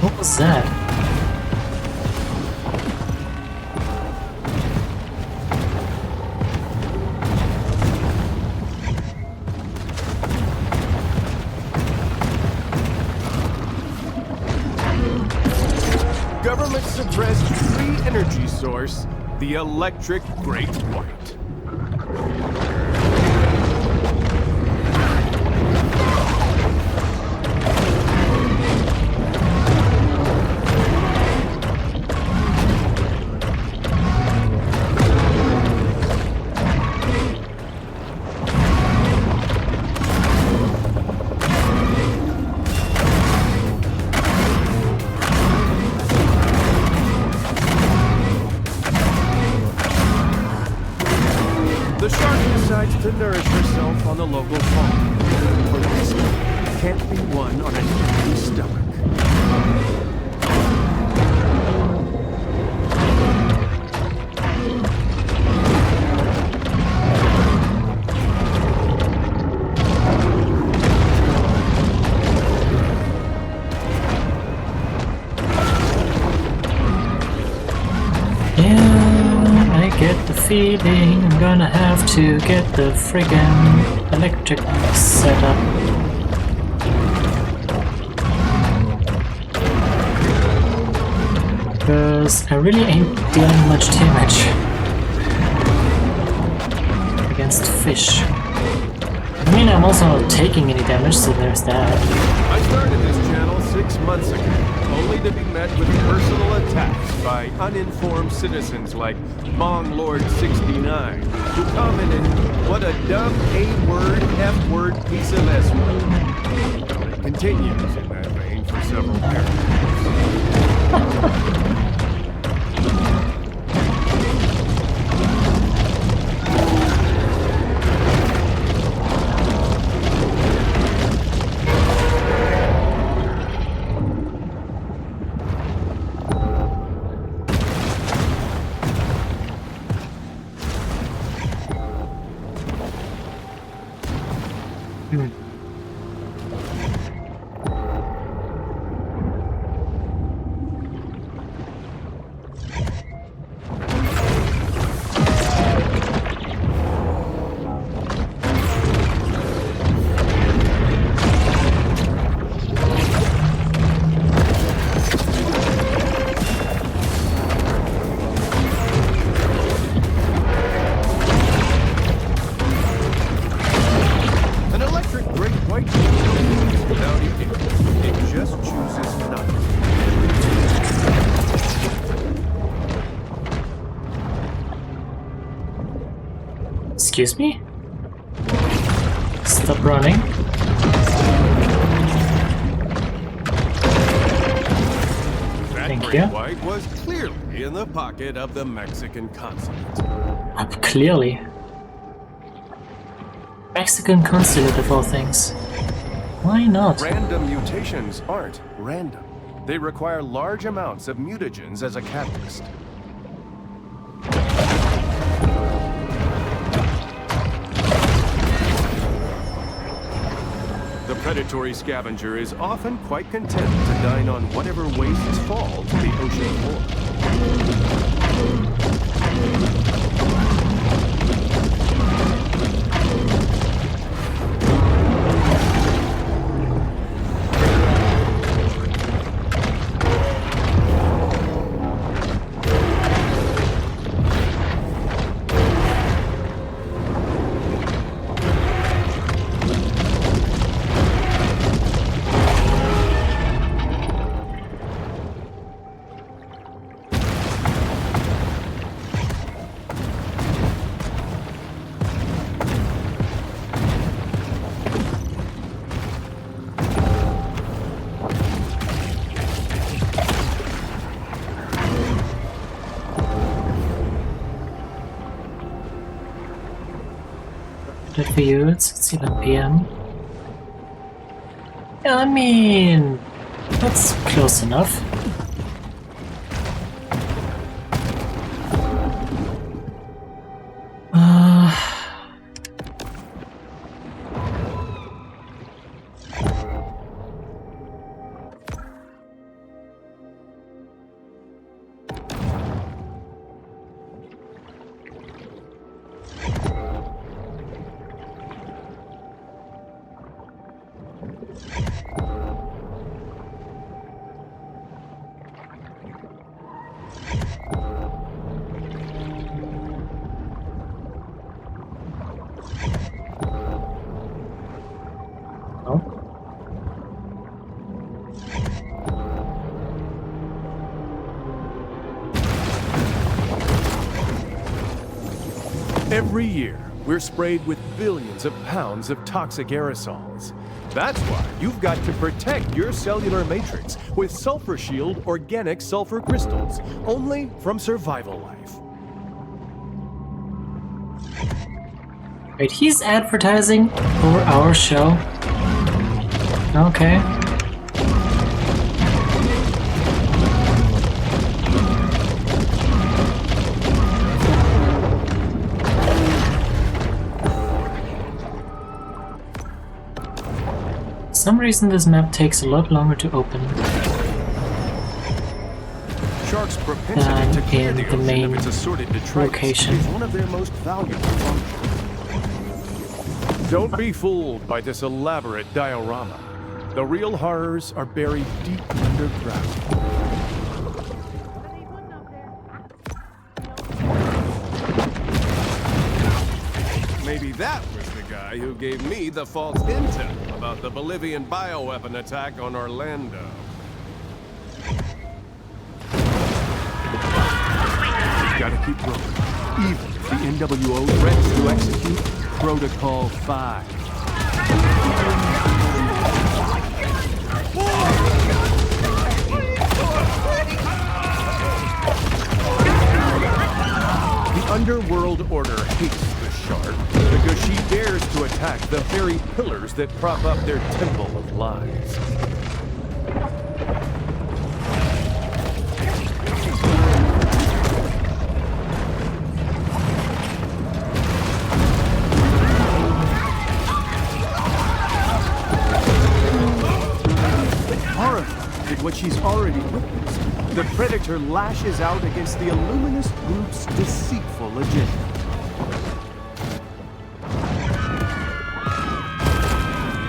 What was that? Government suppressed free energy source, the electric Great White. The shark decides to nourish herself on the local fauna. For this can't be won on an empty stomach. get the feeling I'm gonna have to get the friggin' electric set up. Because I really ain't dealing much damage against fish. I mean, I'm also not taking any damage, so there's that. I started this channel 6 months ago, only to be met with personal attacks by uninformed citizens like Mong Lord 69, who commented, "What a dumb A-word, F-word piece of S-word." It continues in that vein for several paragraphs. Excuse me? Stop running. That Thank great you. white was clearly in the pocket of the Mexican consulate. Clearly. Mexican consulate of all things. Why not? Random mutations aren't random. They require large amounts of mutagens as a catalyst. The predatory scavenger is often quite content to dine on whatever wastes fall to the ocean floor. That for you, it's 11 PM. Yeah, I mean, that's close enough. Every year, we're sprayed with billions of pounds of toxic aerosols. That's why you've got to protect your cellular matrix with Sulfur Shield organic sulfur crystals, only from Survival Life. Wait, he's advertising for our show? Okay. For some reason this map takes a lot longer to open. Sharks propensity to clear in the the ocean main of its assorted detritus location. is one of their most valuable functions. Don't be fooled by this elaborate diorama. The real horrors are buried deep underground. Maybe that was the guy who gave me the false intel about the Bolivian bioweapon attack on Orlando. We've got to keep rolling. Even if the NWO threatens to execute Protocol 5. The Underworld Order hates the Shark because she dares to attack the very pillars that prop up their temple of lies. Horrified at what she's already witnessed, the Predator lashes out against the Illuminist group's deceitful agenda.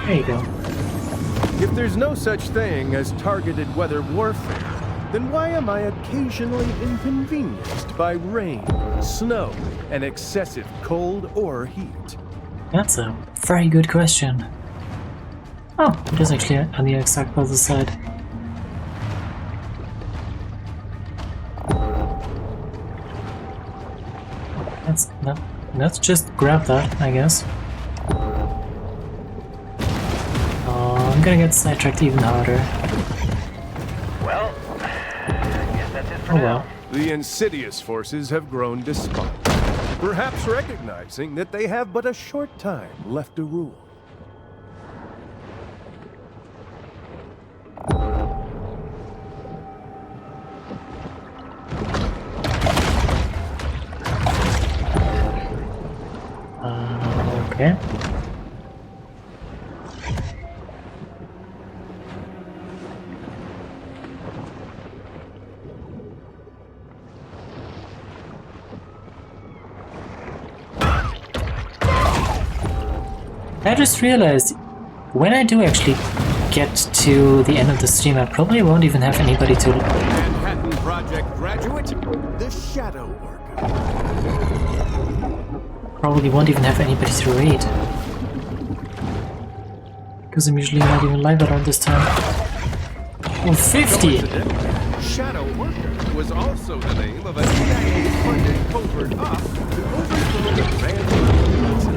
There you go. If there's no such thing as targeted weather warfare, then why am I occasionally inconvenienced by rain, snow, and excessive cold or heat? That's a very good question. Oh, it is actually on the exact other side. Let's just grab that, I guess. Oh, I'm gonna get sidetracked even harder. Well, guess that's it for Oh now. well. The insidious forces have grown despondent, perhaps recognizing that they have but a short time left to rule. Okay. I just realized when I do actually get to the end of the stream, I probably won't even have anybody to. Manhattan Project graduate, the Shadow Orca. Probably won't even have anybody to raid. Because I'm usually not even live around this time. Oh, 50! Shadow Worker was also the name of a CIA-funded covert op to overthrow the Grand Nazi.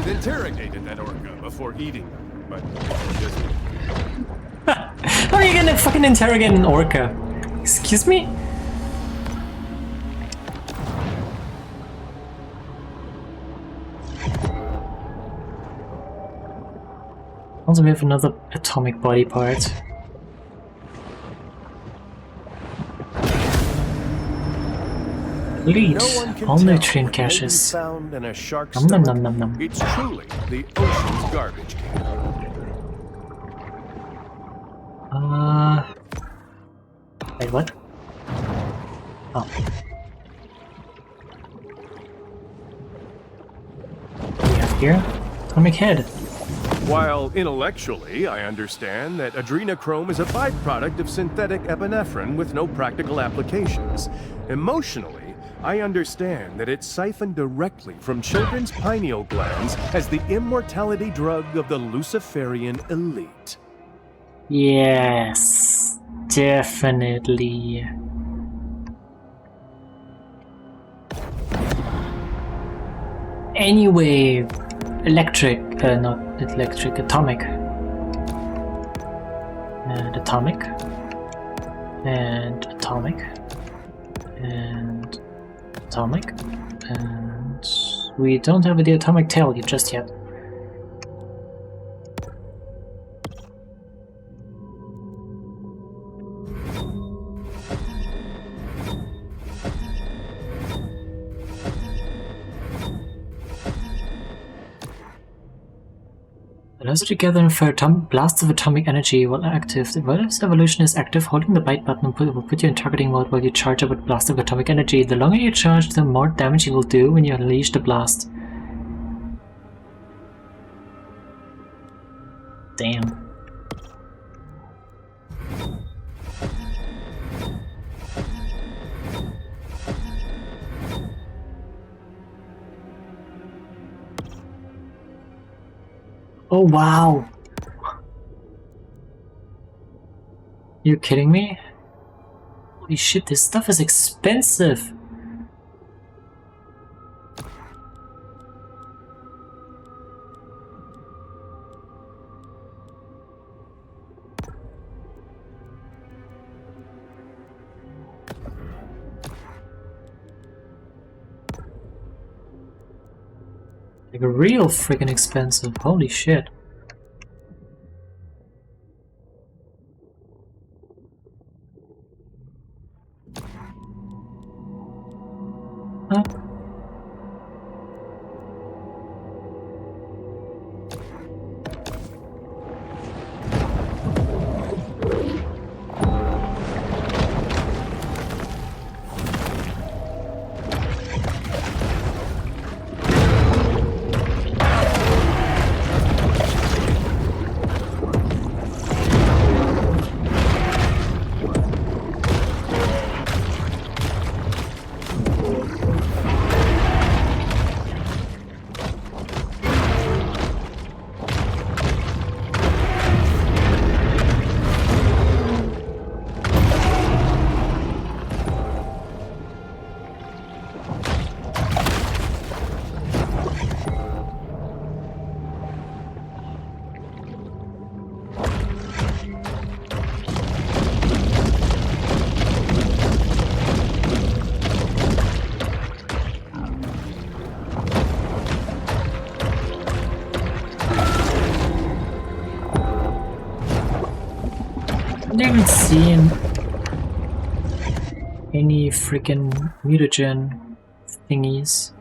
Interrogated that orca before eating them, but just... How are you gonna fucking interrogate an orca? Excuse me? Also, we have another atomic body part. Lead. All nutrient caches. Found in a shark's Nom nom stomach. nom nom nom. It's truly the ocean's garbage can. Wait, what? Oh. What do we have here? Atomic head. While intellectually, I understand that adrenochrome is a byproduct of synthetic epinephrine with no practical applications. Emotionally, I understand that it's siphoned directly from children's pineal glands as the immortality drug of the Luciferian elite. Yes, definitely. Anyway, electric, not electric, atomic. And atomic. And atomic. And atomic. And we don't have the atomic tail just yet. Those are together and fire blasts of atomic energy while active. While this evolution is active, holding the bite button will put you in targeting mode while you charge up with blast of atomic energy. The longer you charge, the more damage you will do when you unleash the blast. Damn. Oh wow! You kidding me? Holy shit, this stuff is expensive! Like real freaking expensive, holy shit. Huh? I haven't seen any freaking mutagen thingies.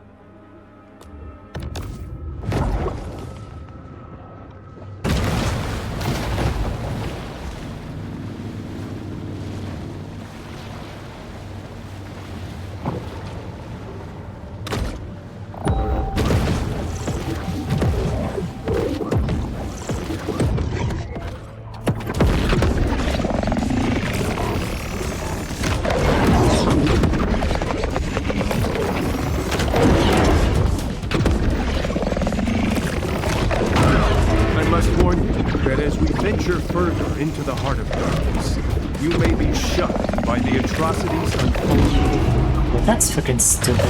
Into the heart of darkness, you may be shocked by the atrocities unfolding. Well, that's freaking stupid.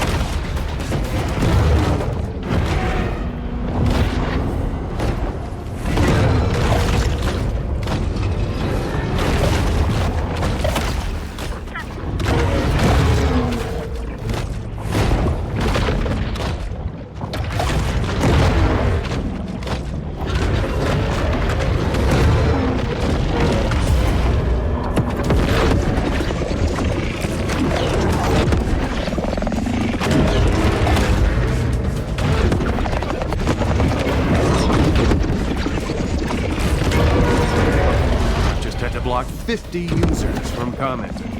blocked 50 users from commenting.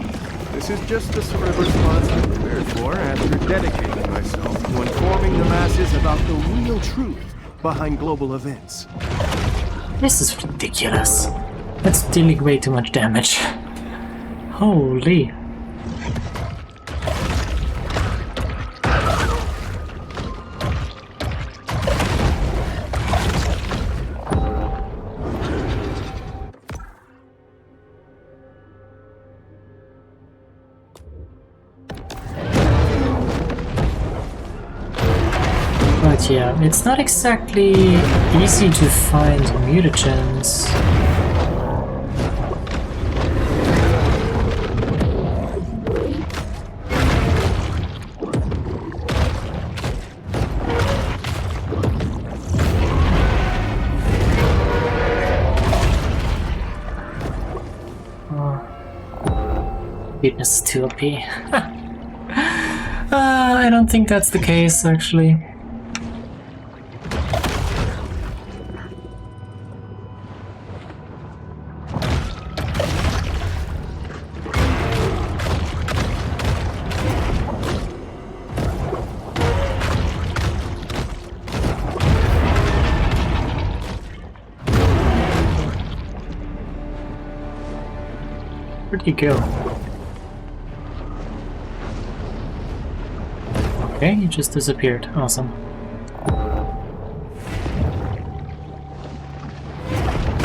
This is just the sort of response I'm prepared for after dedicating myself to informing the masses about the real truth behind global events. This is ridiculous. That's dealing way too much damage. Holy. But yeah, it's not exactly easy to find mutagens. Weakness is too OP. I don't think that's the case, actually. Where'd he go? Okay, he just disappeared. Awesome.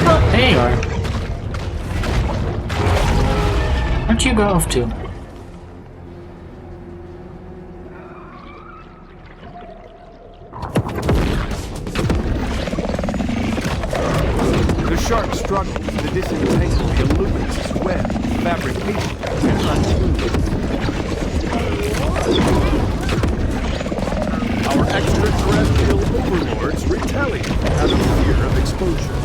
Oh, there you are. Where'd you go off to? The shark struggles to disentangle the Illuminous web, fabrication, and untuning. Our extraterrestrial overlords retaliate out of fear of exposure.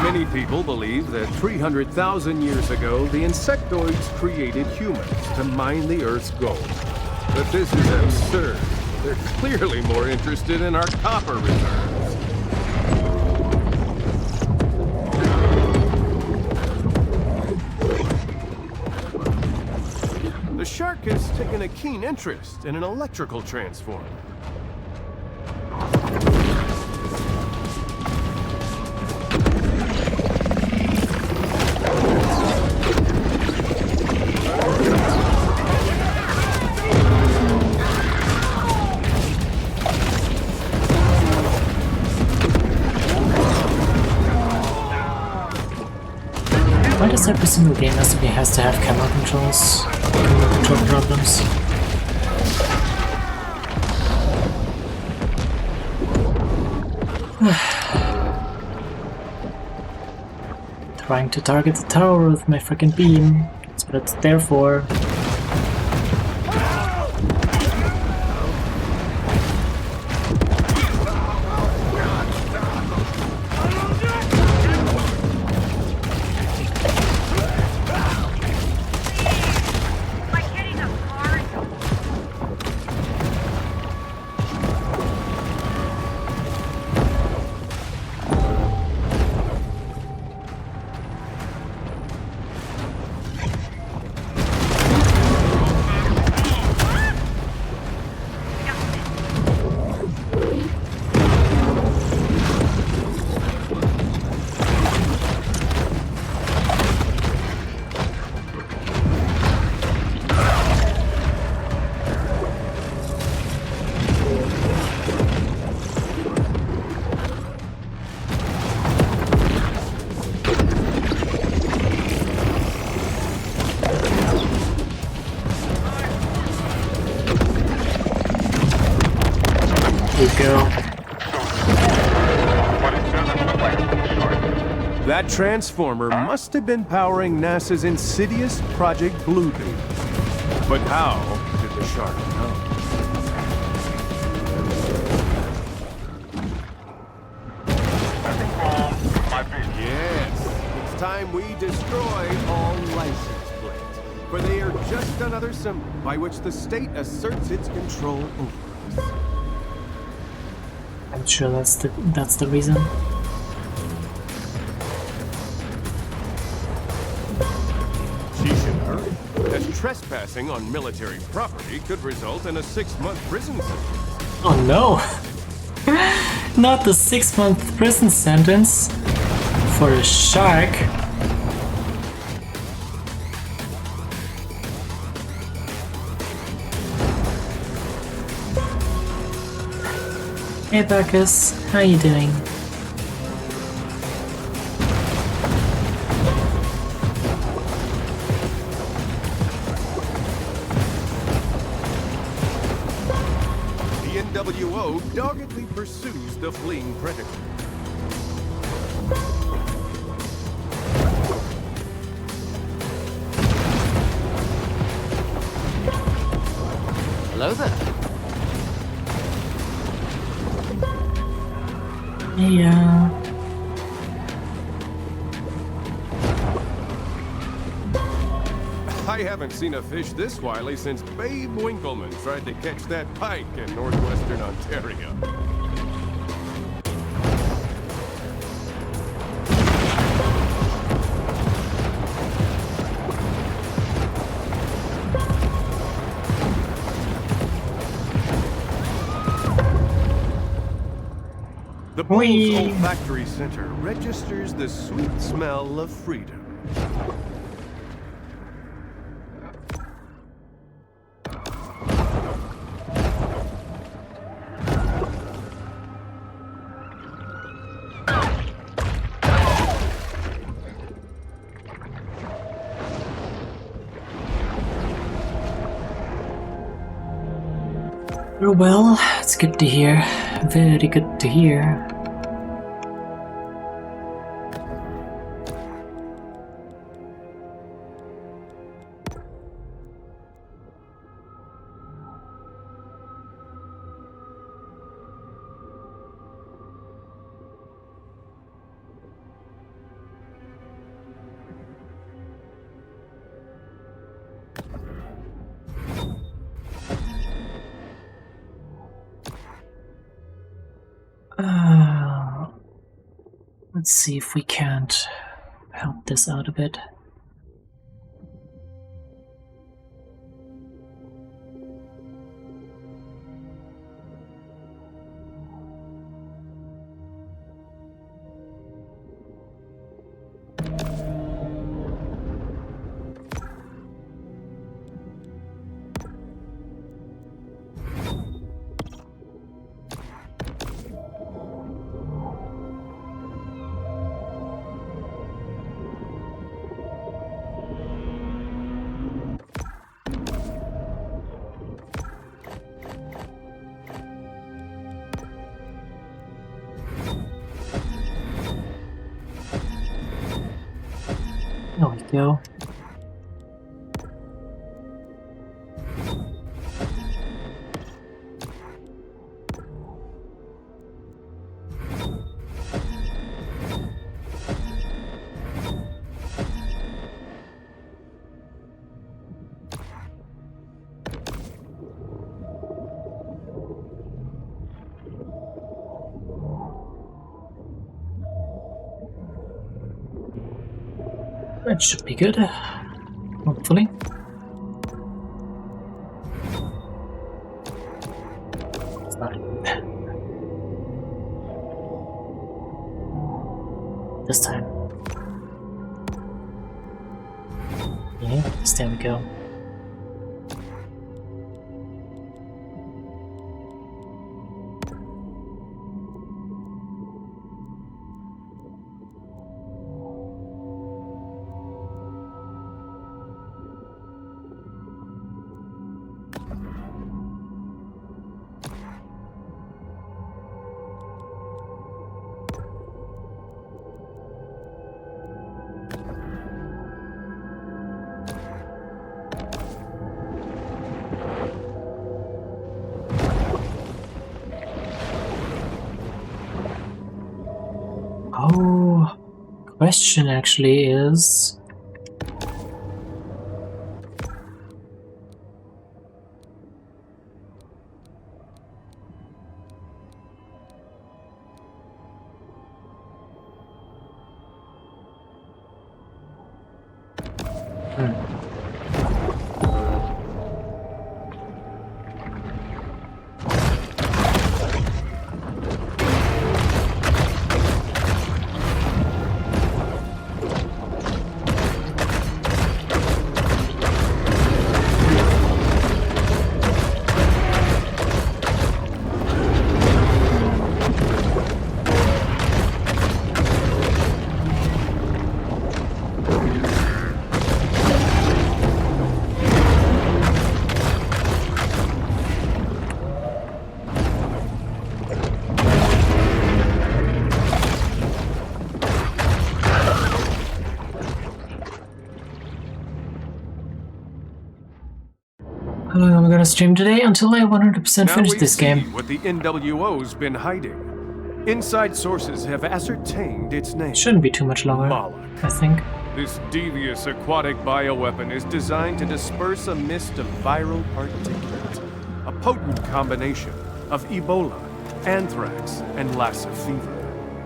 Many people believe that 300,000 years ago, the insectoids created humans to mine the Earth's gold. But this is absurd. They're clearly more interested in our copper reserves. The shark has taken a keen interest in an electrical transformer. Why does every single game has to have camera control problems? Trying to target the tower with my freaking beam. That's what it's there for. That transformer must have been powering NASA's insidious Project Bluebeam. But how did the shark know? Yes, it's time we destroy all license plate. For they are just another symbol by which the state asserts its control over us. I'm sure that's the reason. She should hurry, as trespassing on military property could result in a 6-month prison sentence. Oh no! Not the 6-month prison sentence for a shark. Hey Bacchus, how you doing? The NWO doggedly pursues the fleeing predator. Hello there. Yeah. I haven't seen a fish this wily since Babe Winkleman tried to catch that pike in northwestern Ontario. The Bull's Whee! olfactory center registers the sweet smell of freedom. Oh well, it's good to hear. Very good to hear. Let's see if we can't help this out a bit. There we go. That should be good, hopefully. It's not this time. Yeah, there we go. Oh, question actually is, How long am I gonna stream today? Until I 100% Now finish we this see game. what the NWO's been hiding. Inside sources have ascertained its name. Shouldn't be too much longer, Moloch. I think. This devious aquatic bioweapon is designed to disperse a mist of viral particulates, a potent combination of Ebola, anthrax, and Lassa fever.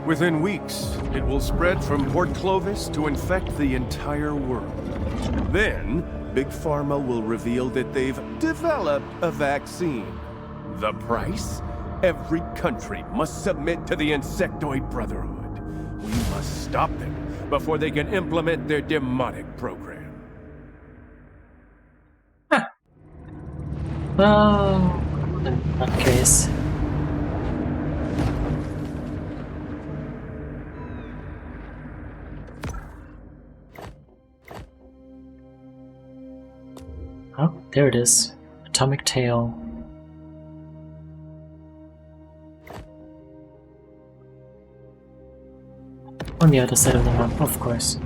Within weeks, it will spread from Port Clovis to infect the entire world. Then, Big Pharma will reveal that they've developed a vaccine. The price? Every country must submit to the Insectoid Brotherhood. We must stop them before they can implement their demonic program. Well, in that case. Oh, there it is. Atomic Tail. On the other side of the map, of course.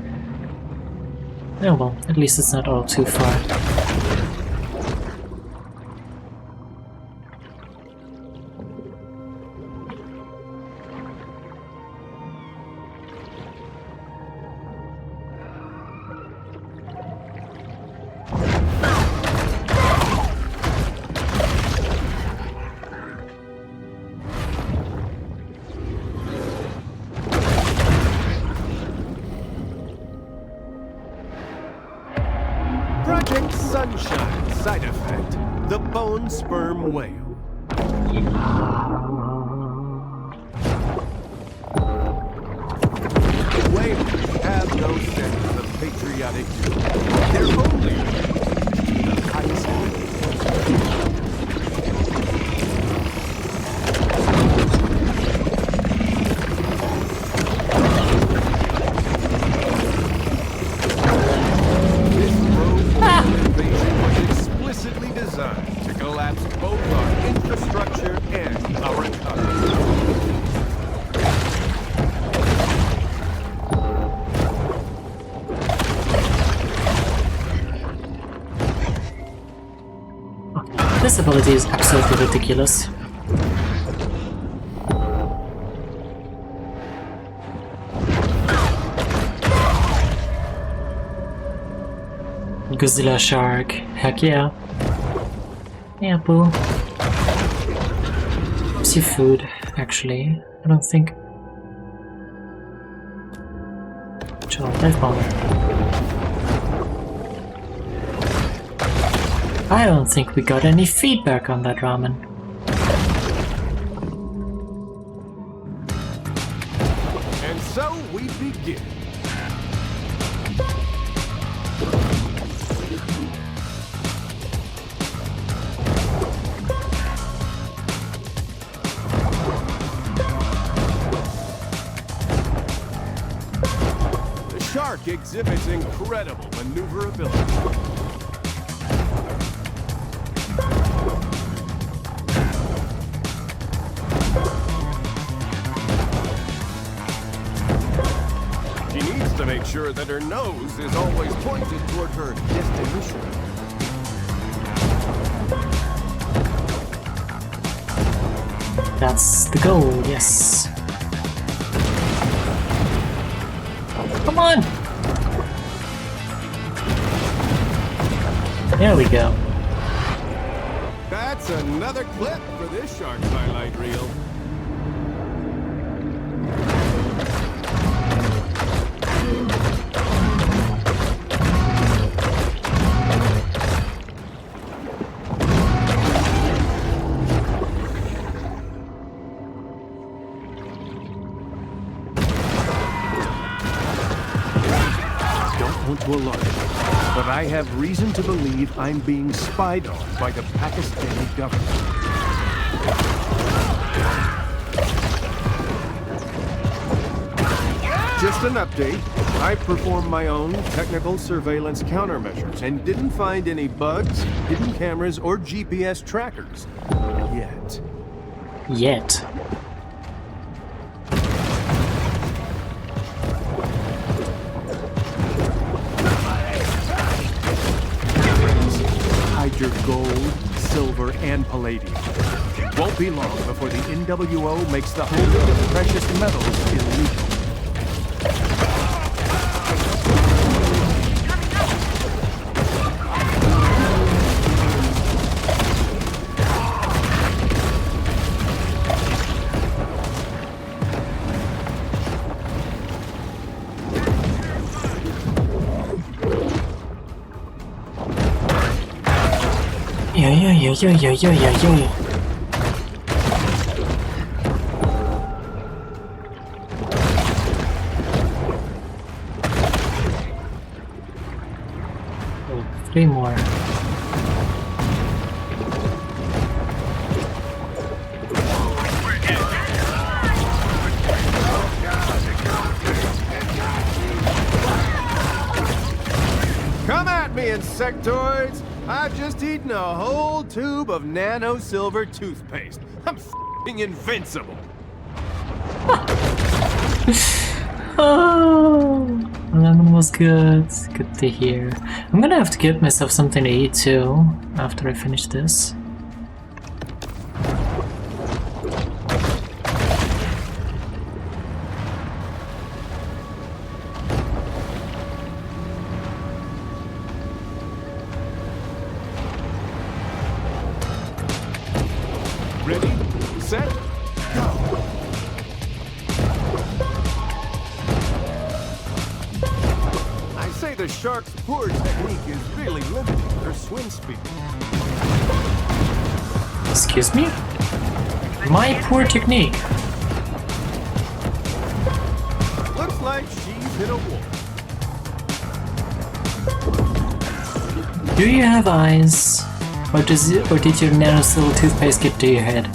Oh well, at least it's not all too far. Project Sunshine side effect, the bone sperm whale. Whales have no sense of patriotic duty. They're only the highest. This rogue invasion was explicitly designed to collapse both our infrastructure and our economy. This ability is absolutely ridiculous. Godzilla Shark. Heck yeah. Yeah, boo. Seafood, actually. I don't think. Chill, dive bomber. I don't think we got any feedback on that ramen. And so we begin. The shark exhibits incredible maneuverability. She needs to make sure that her nose is always pointed toward her destination. That's the goal, yes. Come on! There we go. That's another clip for this shark's highlight reel. hard. But I have reason to believe I'm being spied on by the Pakistani government. Just an update. I performed my own technical surveillance countermeasures and didn't find any bugs, hidden cameras, or GPS trackers. Yet. Yet. Hide your gold, silver, and palladium. Won't be long before the NWO makes the holding of precious metals illegal. Yeah. Oh, 3 more. Come at me, insectoids! I've just eaten a whole tube of nano silver toothpaste. I'm f***ing invincible. Oh, lemon was good. Good to hear. I'm gonna have to get myself something to eat too after I finish this. Ready, set, go. I say the shark's poor technique is really limiting their swim speed. Excuse me? My poor technique. Looks like she's hit a wall. Do you have eyes? Or did your nano silver toothpaste get to your head?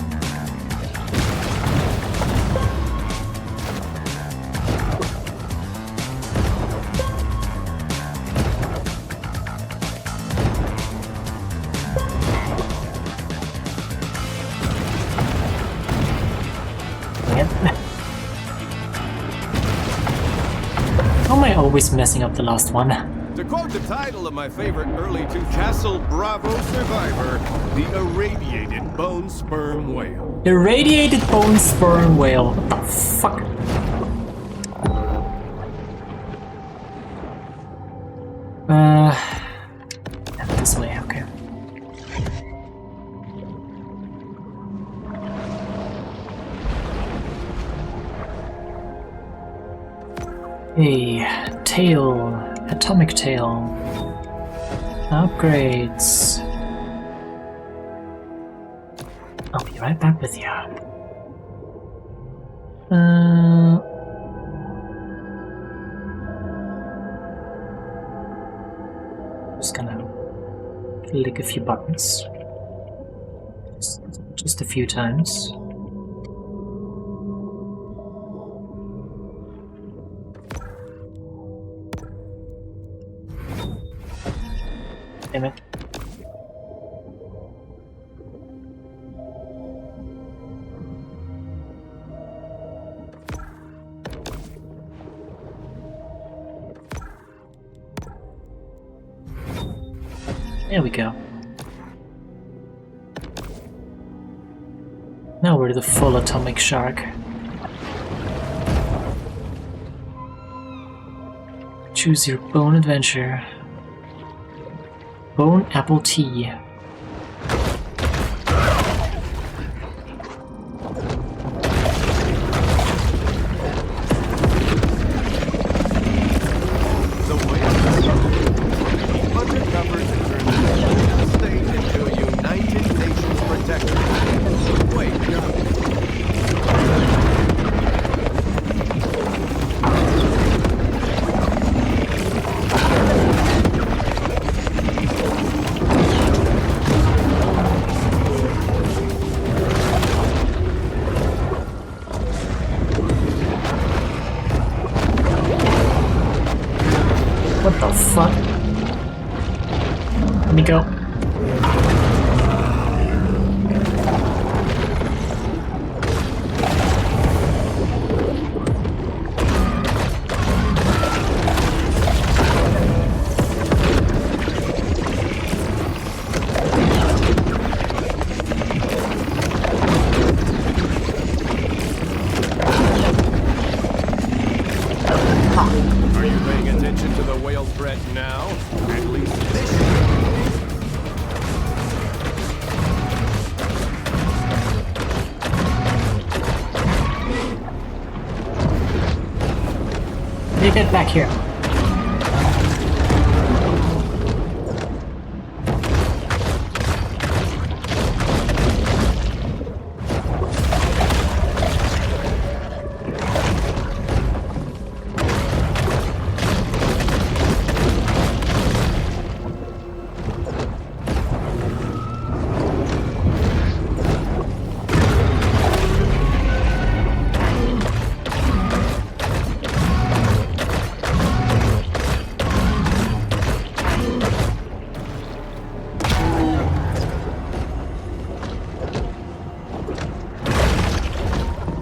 How am I always messing up the last one? To quote the title of my favorite early Castle Bravo survivor, the irradiated bone sperm whale. Irradiated bone sperm whale. What the fuck? This way, okay. Hey, tail. Atomic tail. Upgrades. I'll be right back with you. Just gonna click a few buttons. Just a few times. Damn it. There we go. Now we're the full atomic shark. Choose your bone adventure. Bone apple tea. Let me go. Are you paying attention to the whale threat now? At least this. You get back here.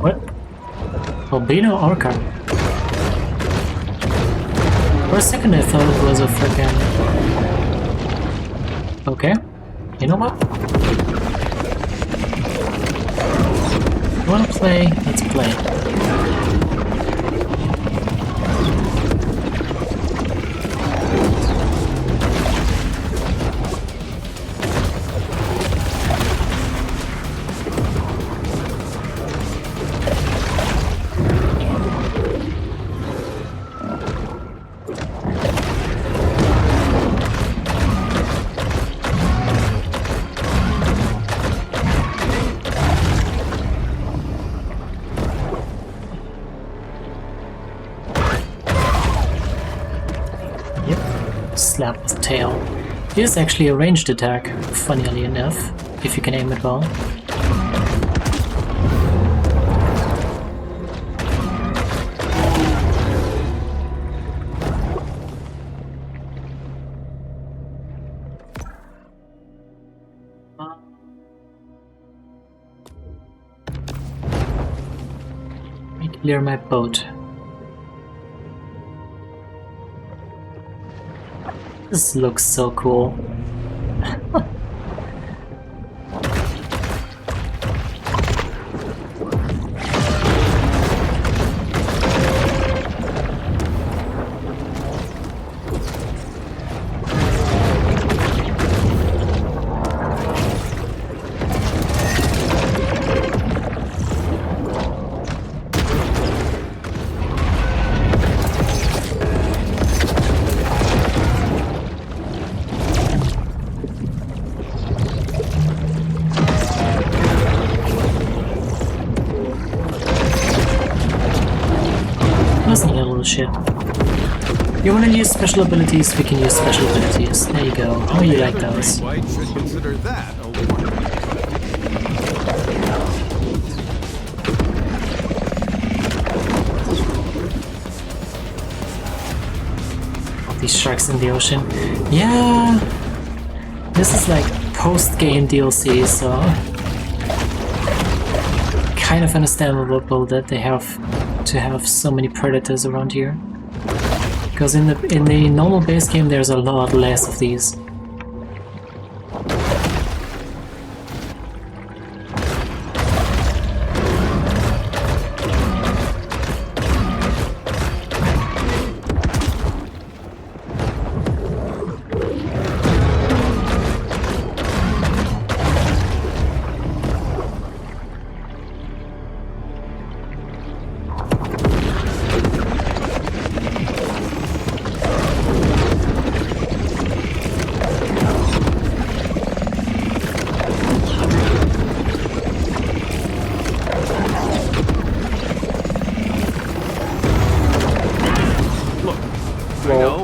What? Albino Orca. For a second I thought it was a frickin'... Okay. You know what? You wanna play? Let's play. Slap with tail. It is actually a ranged attack, funnily enough, if you can aim it well. Let me clear my boat. This looks so cool. Listen, you little shit. You wanna use special abilities? We can use special abilities. There you go. How you like those? White should consider that a warning. All these sharks in the ocean. Yeah, this is like post-game DLC, so kind of understandable that they have to have so many predators around here. Because in the normal base game there's a lot less of these.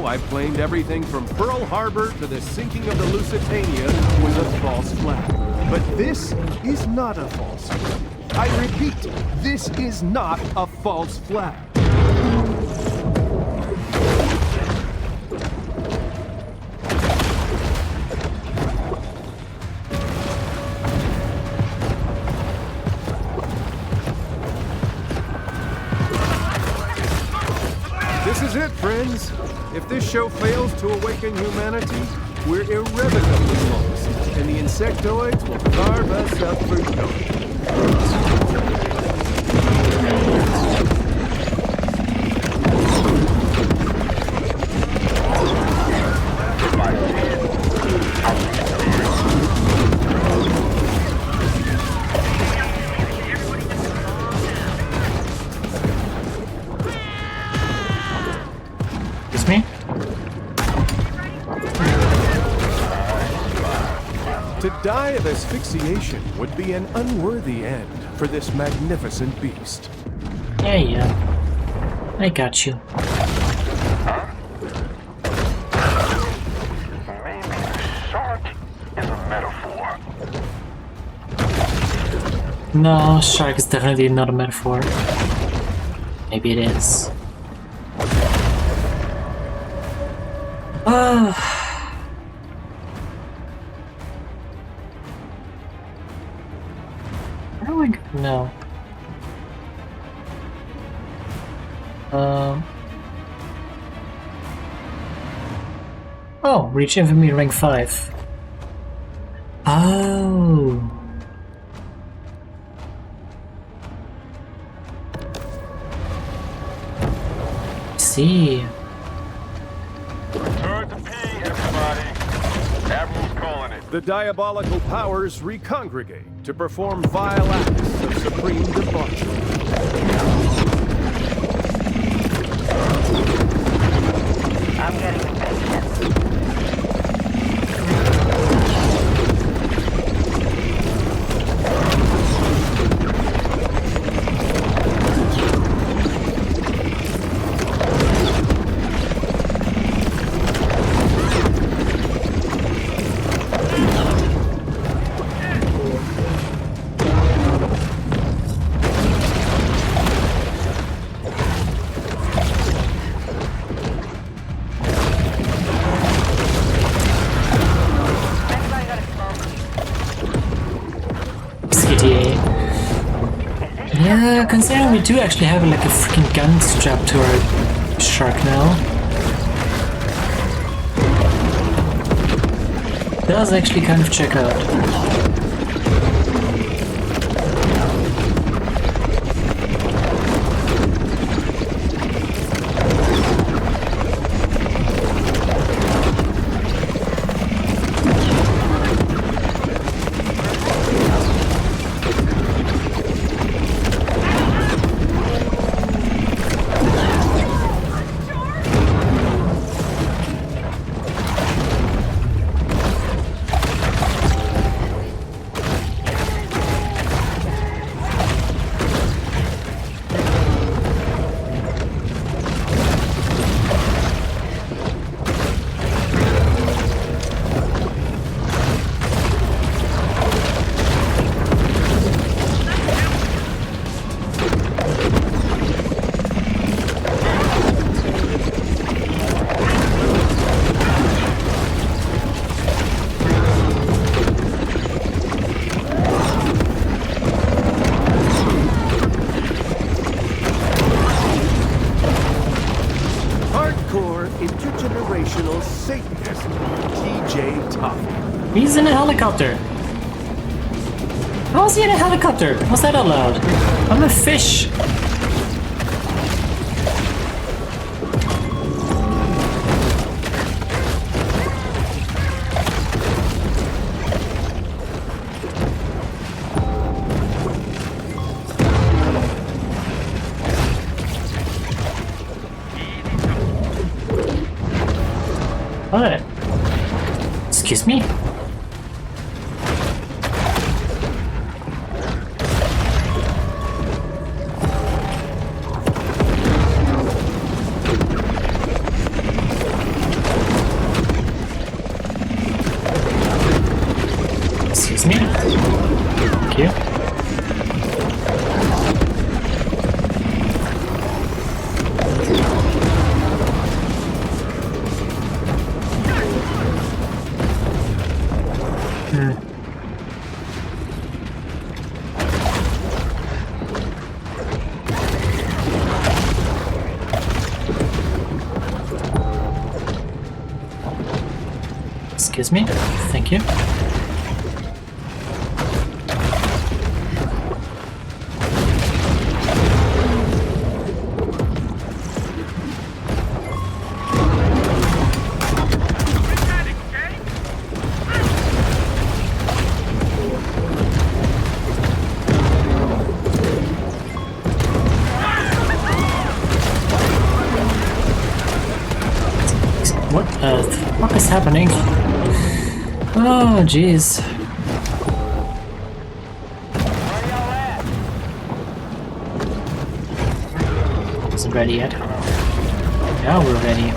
I claimed everything from Pearl Harbor to the sinking of the Lusitania was a false flag. But this is not a false flag. I repeat, this is not a false flag. If this show fails to awaken humanity, we're irrevocably lost, and the insectoids will carve us up for dough. Excuse me? To die of asphyxiation would be an unworthy end for this magnificent beast. Yeah. I got you. Maybe the shark is a metaphor. No, shark is definitely not a metaphor. Maybe it is. Where do I go? No. Oh, reach infamy rank 5. Oh. See. Return to P, everybody. Admiral's calling it. The diabolical powers recongregate to perform vile acts of supreme debauchery. I'm getting impatient. Yeah, considering we do actually have like a freaking gun strapped to our shark now. Does actually kind of check out. Intergenerational Satanist, TJ Tough. He's in a helicopter. How is he in a helicopter? Was that allowed? I'm a fish. What? Excuse me? Excuse me? Thank you. Excuse me. Thank you. What the fuck is happening? Oh, jeez. Isn't ready yet. Now we're ready.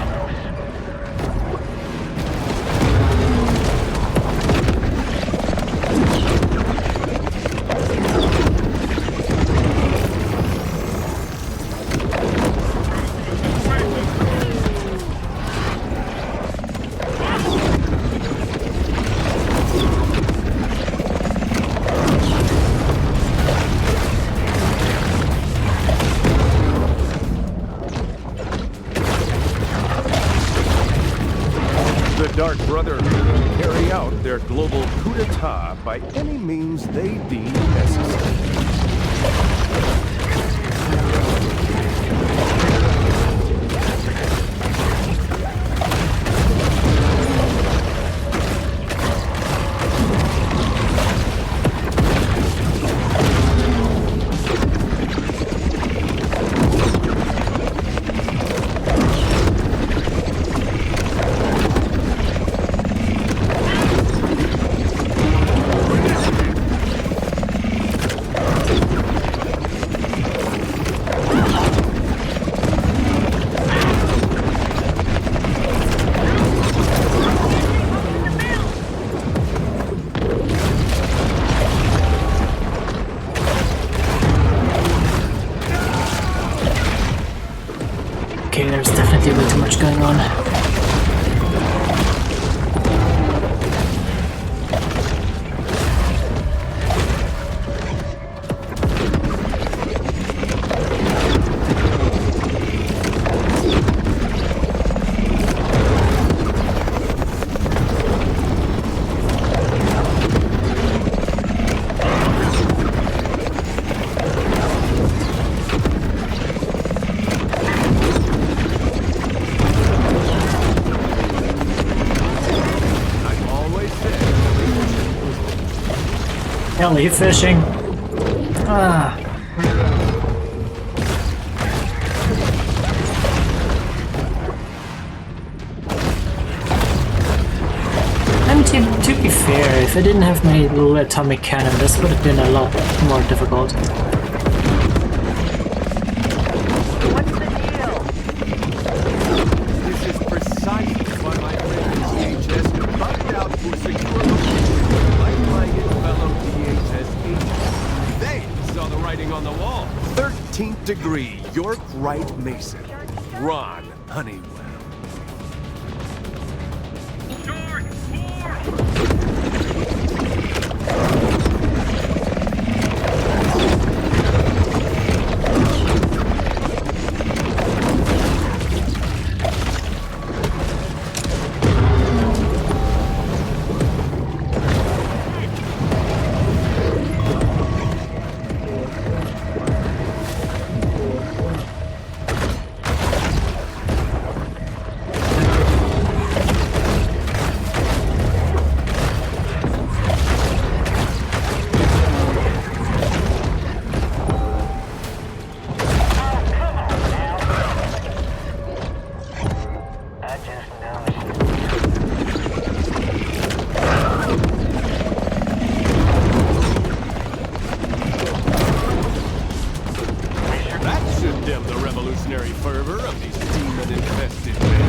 The Dark Brotherhood will carry out their global coup d'etat by any means they deem necessary. Okay, there's definitely way too much going on. Heli fishing. Ah. And to be fair, if I didn't have my little atomic cannon, this would have been a lot more difficult. What's the deal? This is precisely why my friend DHS bugged out for secure location, like-minded fellow DHS agents. They saw the writing on the wall. 13th degree, York Wright Mason. Ron Honeywell. Fervor of these demon-infested men.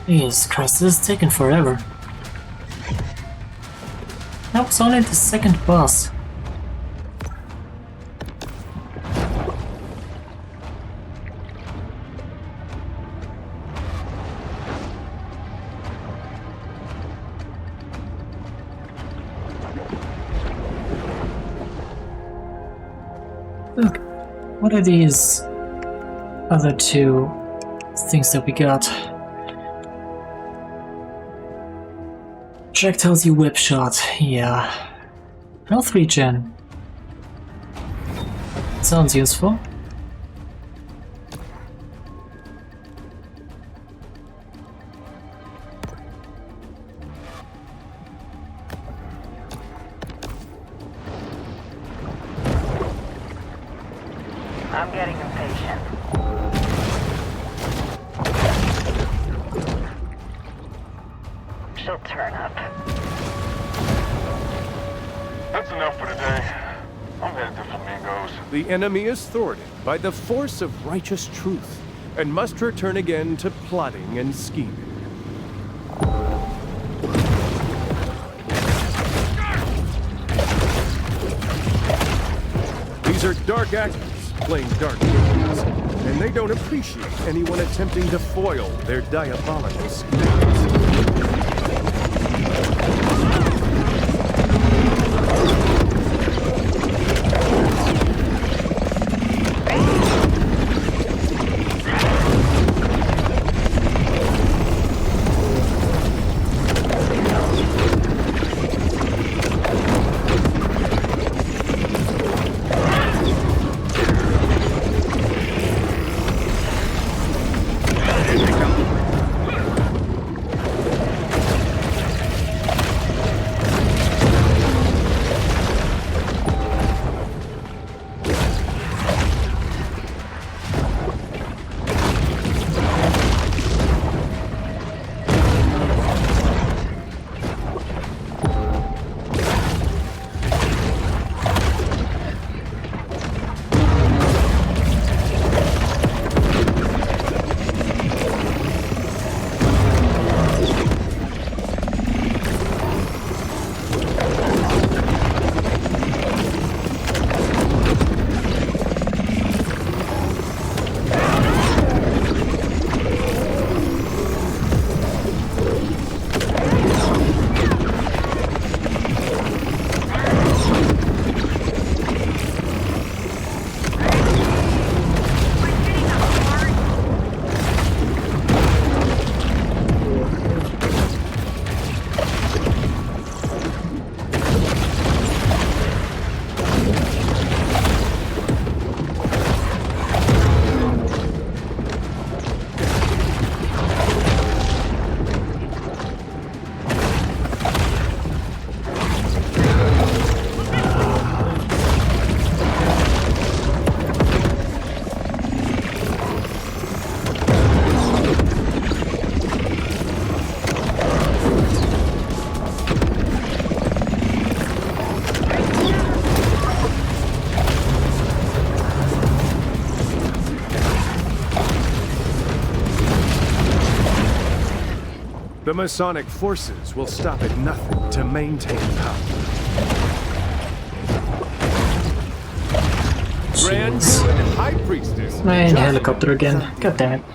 Jesus Christ, this is taking forever. That was only the second boss. what are these other two things that we got? Jack tells you whip shot, yeah. Health regen. Sounds useful. I'm getting impatient. She'll turn up. That's enough for today. I'm headed to Flamingos. The enemy is thwarted by the force of righteous truth and must return again to plotting and scheming. These are dark actors playing dark games, and they don't appreciate anyone attempting to foil their diabolical schemes. The Masonic forces will stop at nothing to maintain power. Grand Jeez. Druid High Priestess. Man, helicopter again. God damn it.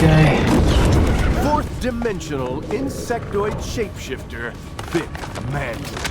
guy. Fourth-dimensional insectoid shapeshifter, Vic Mandrake.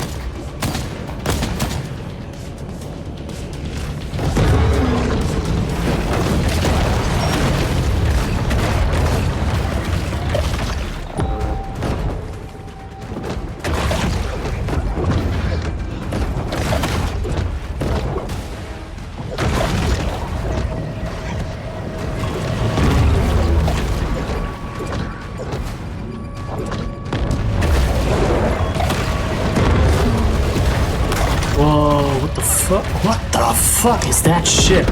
Whoa, what the fuck? What the fuck is that shit?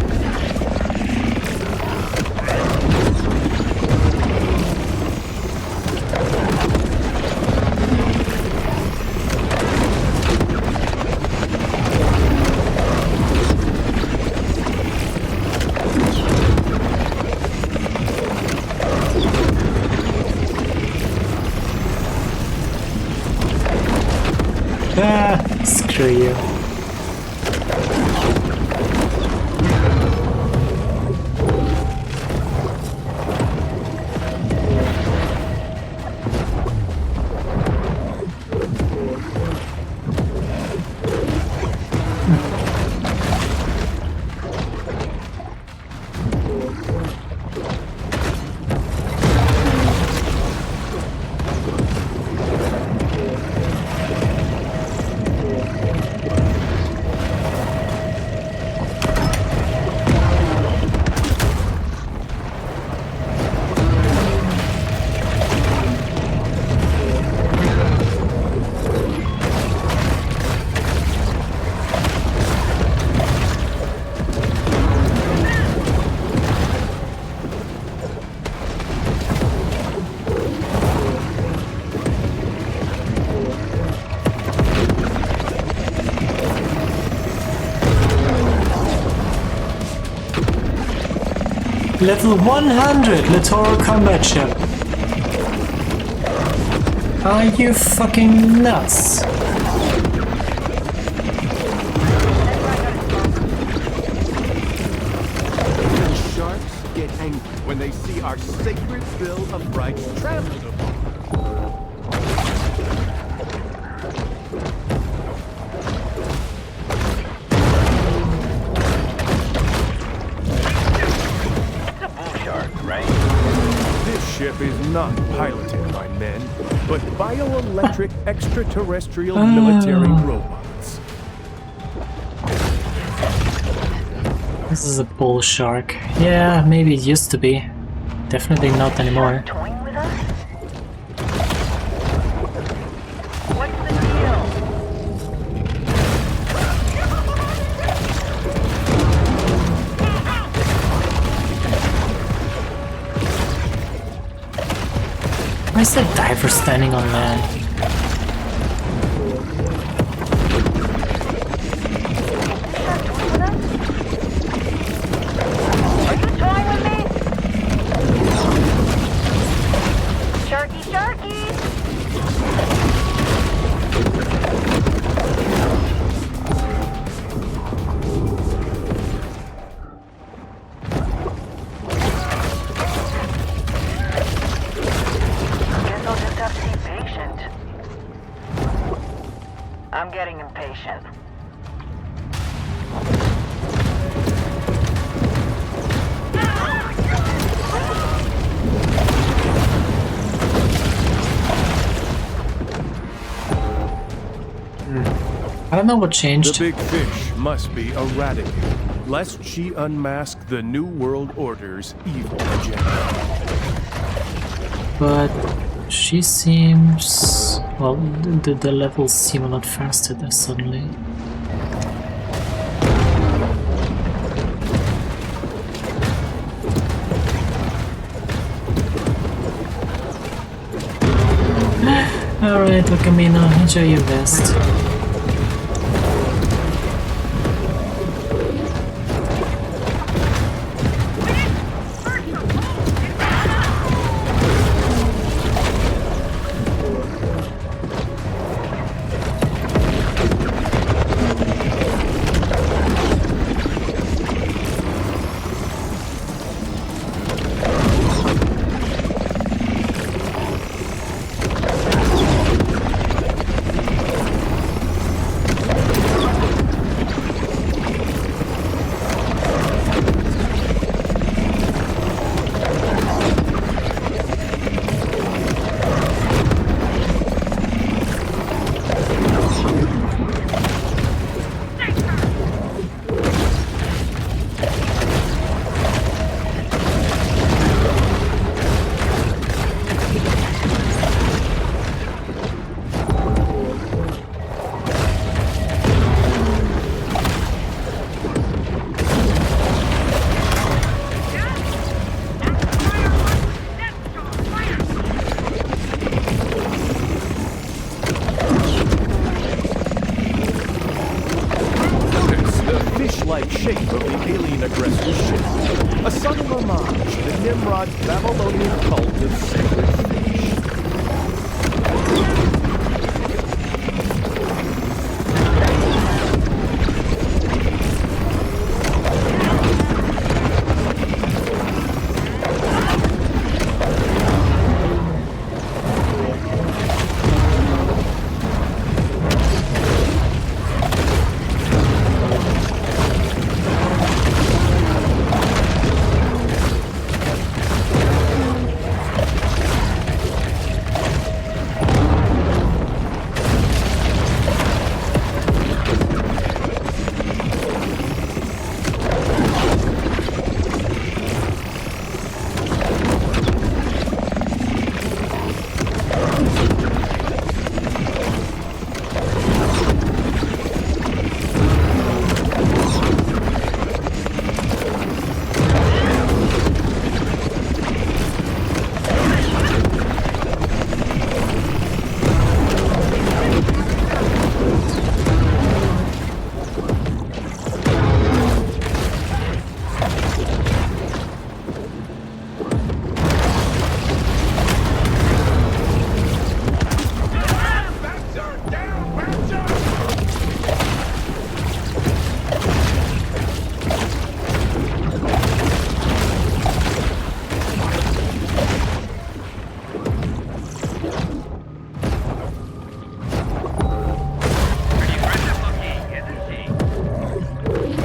Ah, screw you. Level 100 Littoral Combat Ship. Are you fucking nuts? The sharks get angry when they see our sacred Bill of Rights trampled upon. This ship is not piloted by men, but bioelectric extraterrestrial military robots. This is a bull shark. Yeah, maybe it used to be. Definitely not anymore. Toying with us? What's the deal? Why is that diver standing on land? Are you toying with me? Sharky, sharky! Guess I'll just have to be patient. I'm getting impatient. I don't know what The changed. big fish must be eradicated, lest she unmask the New World Order's evil agenda. But she seems... well, the levels seem a lot faster there suddenly. Alright, Okamino, enjoy your best. alien aggressor ship, a subtle homage to Nimrod's Babylonian cult of sacred fish.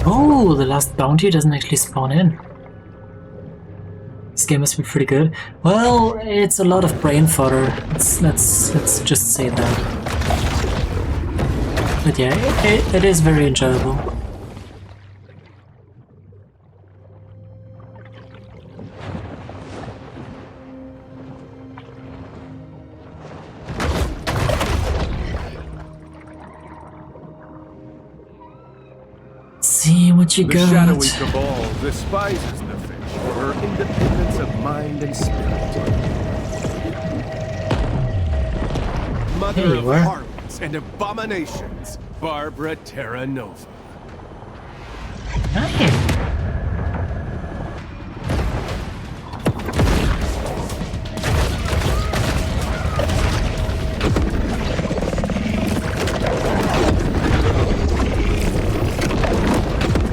Oh, the last bounty doesn't actually spawn in. This game must be pretty good. Well, it's a lot of brain fodder. Let's just say that. But yeah, it is very enjoyable. See what you The got. shadowy cabal despises the fish for her independence of mind and spirit. Mother There you of are. harlots and abominations, Barbara Terra Nova. Nice.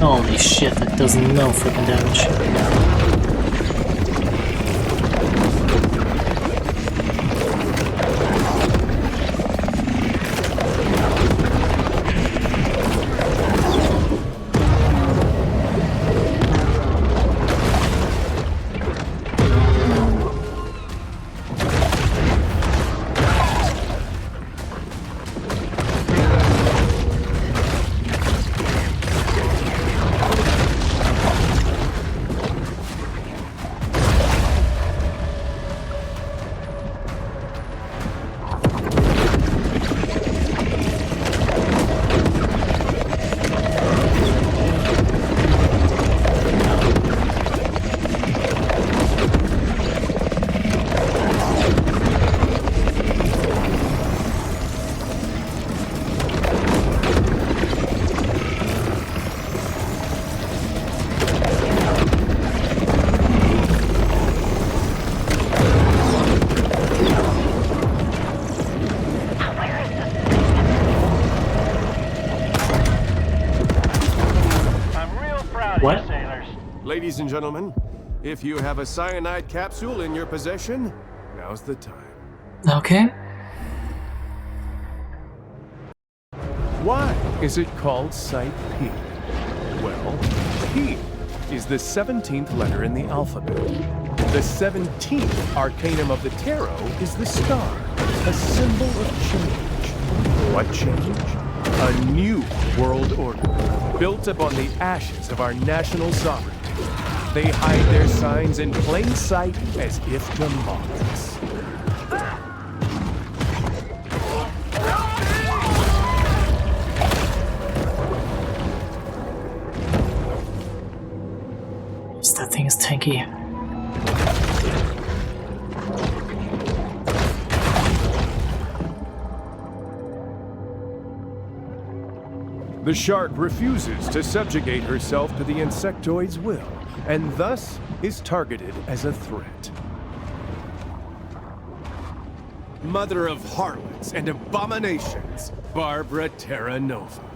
Holy shit, that does no freaking damage. What? Ladies and gentlemen, if you have a cyanide capsule in your possession, now's the time. Okay. Why is it called Site P? Well, P is the 17th letter in the alphabet. The 17th arcanum of the tarot is the star, a symbol of change. What change? A new world order, built upon the ashes of our national sovereignty. They hide their signs in plain sight as if to mock us. That thing is tanky. The shark refuses to subjugate herself to the insectoid's will, and thus is targeted as a threat. Mother of harlots and abominations, Barbara Terra Nova.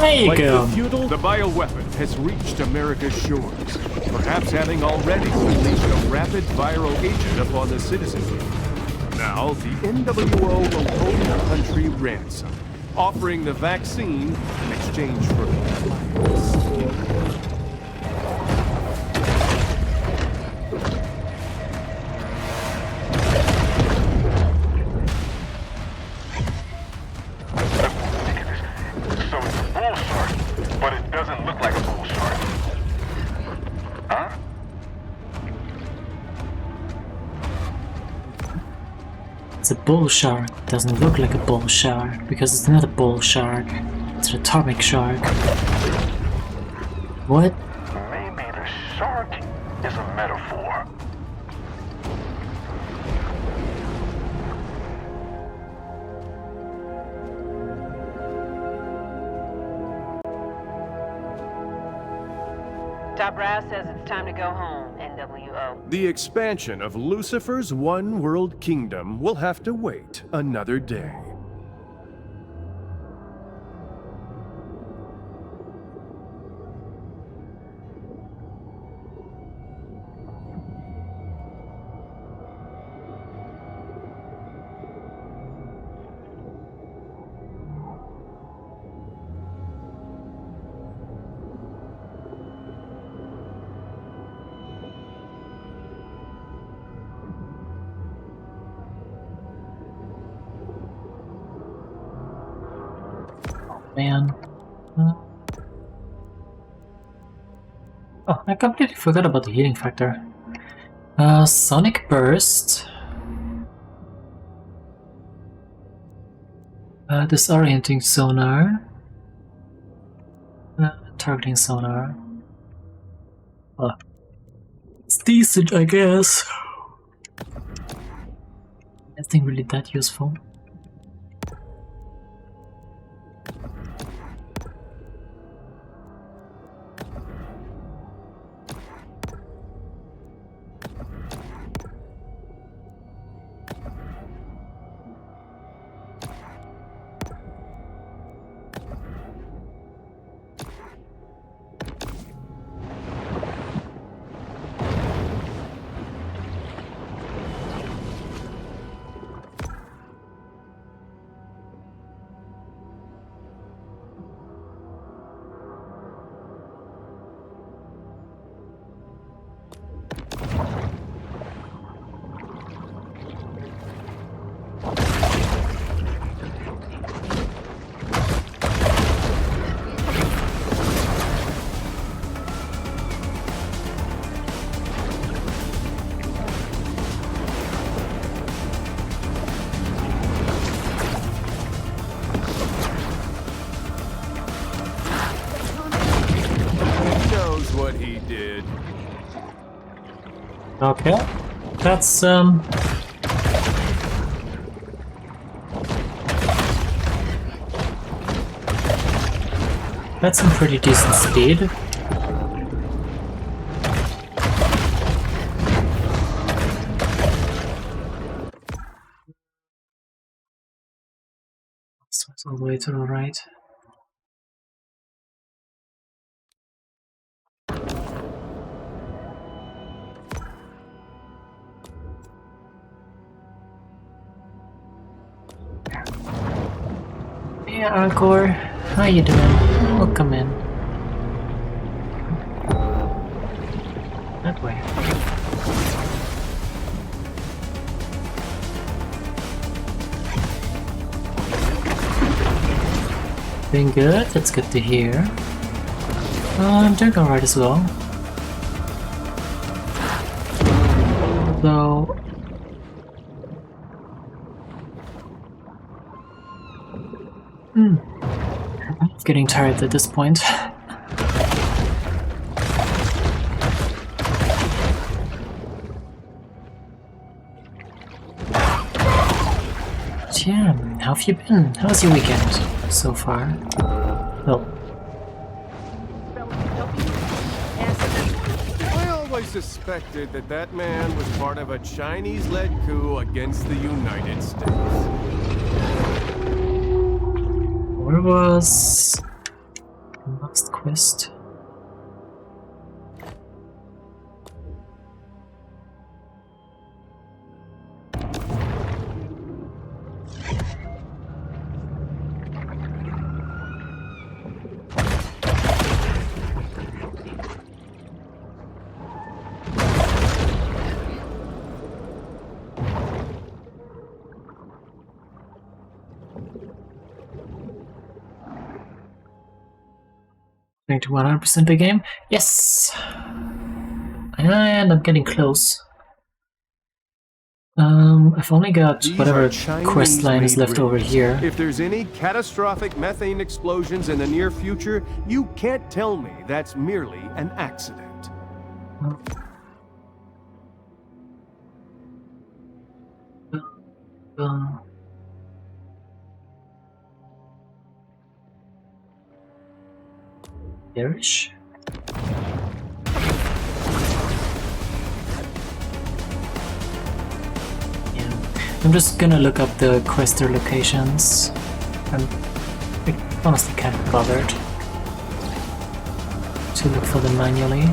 There you Like go. the feudal, the bioweapon has reached America's shores, perhaps having already unleashed a rapid viral agent upon the citizenry. Now, the NWO will hold the country ransom, offering the vaccine in exchange for compliance. So it's a bull shark, but it doesn't look like a bull shark. Huh? It's a bull shark. Doesn't look like a bull shark because it's not a bull shark. It's an atomic shark. What? Maybe the shark is a metaphor. Top Brass says it's time to go home, NWO. The expansion of Lucifer's one world kingdom will have to wait another day. Man. Oh, I completely forgot about the healing factor. Sonic Burst. Disorienting sonar. Targeting sonar. Well, it's decent, I guess. Nothing really that useful. Okay. That's that's some pretty decent speed. So it's all the way to the right. Yeah, Encore. How you doing? Welcome in. That way. Doing good, that's good to hear. I'm doing alright as well. Though... I'm getting tired at this point. Yeah, how have you been? How's your weekend so far? Well, I always suspected that that man was part of a Chinese-led coup against the United States. where was the last quest? Going to 100% the game? Yes! And I'm getting close. I've only got These whatever are Chinese quest line is made left over rigs. here. If there's any catastrophic methane explosions in the near future, you can't tell me that's merely an accident. There-ish? I'm just gonna look up the quester locations. I honestly can't be bothered to look for them manually.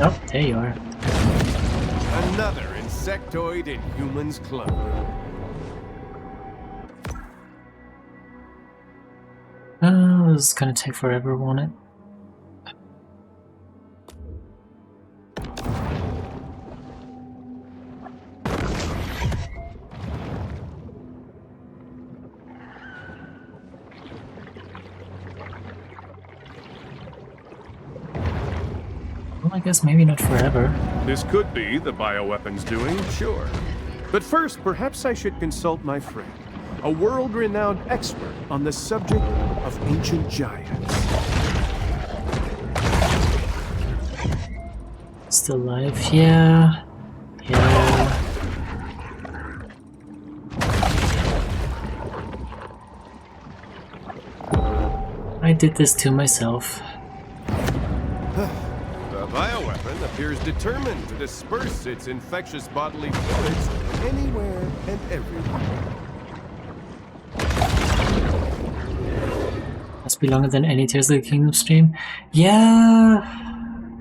Oh, there you are. Another insectoid in human's clothing. This is gonna take forever, won't it? Well, I guess maybe not forever. This could be the bioweapons doing, sure. But first, perhaps I should consult my friend, a world-renowned expert on the subject of ancient giants. Is still alive? Yeah. Yeah. I did this to myself. The bioweapon appears determined to disperse its infectious bodily fluids anywhere and everywhere. Must be longer than any Tears of the Kingdom stream. Yeah.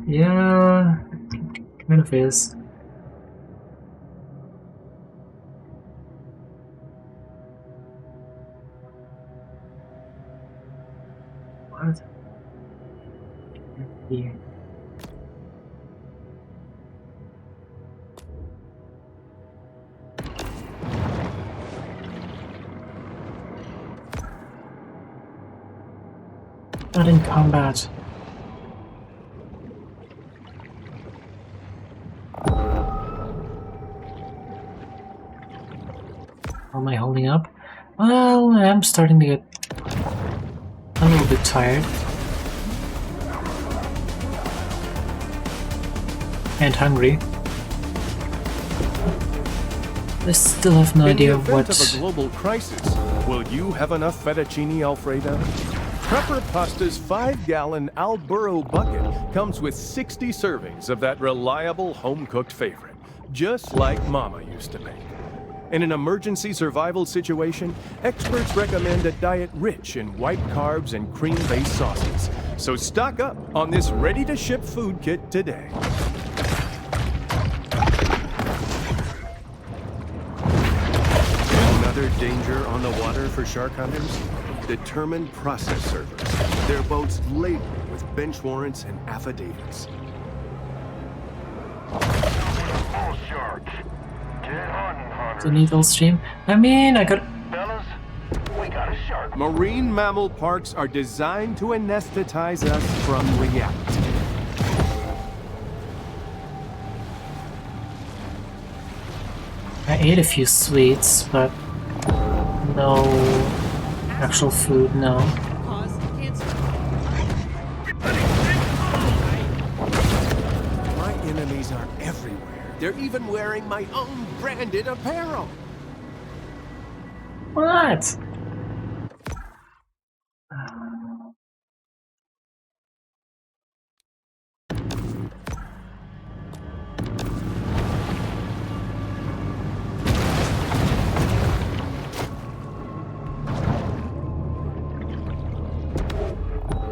Yeah. Kind of is. What? Here. Not in combat. How am I holding up? Well, I am starting to get a little bit tired. And hungry. I still have no idea In the what... event of a global crisis, will you have enough fettuccine Alfredo? Prepper Pasta's 5-gallon Alburo bucket comes with 60 servings of that reliable home-cooked favorite, just like Mama used to make. In an emergency survival situation, experts recommend a diet rich in white carbs and cream-based sauces. So stock up on this ready-to-ship food kit today. Another danger on the water for shark hunters? Determined process servers. Their boats laden with bench warrants and affidavits. Bull sharks. Get hunting, hunters. the needle stream. I mean, I got... Fellas, we got a shark. Marine mammal parks are designed to anesthetize us from reality. I ate a few sweets, but no actual food, no. My enemies are everywhere. They're even wearing my own branded apparel. What?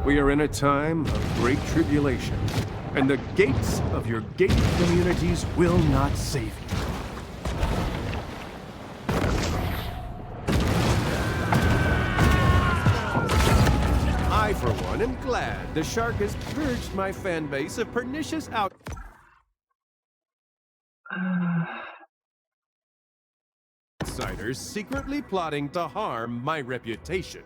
We are in a time of great tribulation, and the gates of your gated communities will not save you. I, for one, am glad the shark has purged my fan base of pernicious outsiders secretly plotting to harm my reputation.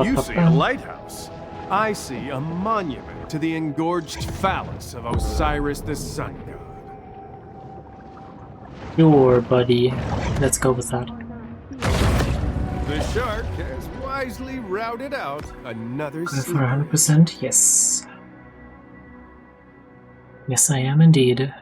You see a lighthouse. I see a monument to the engorged phallus of Osiris the sun god. Sure, buddy. Let's go with that. The shark has wisely routed out another For sleeper. 100%, yes. Yes, I am indeed.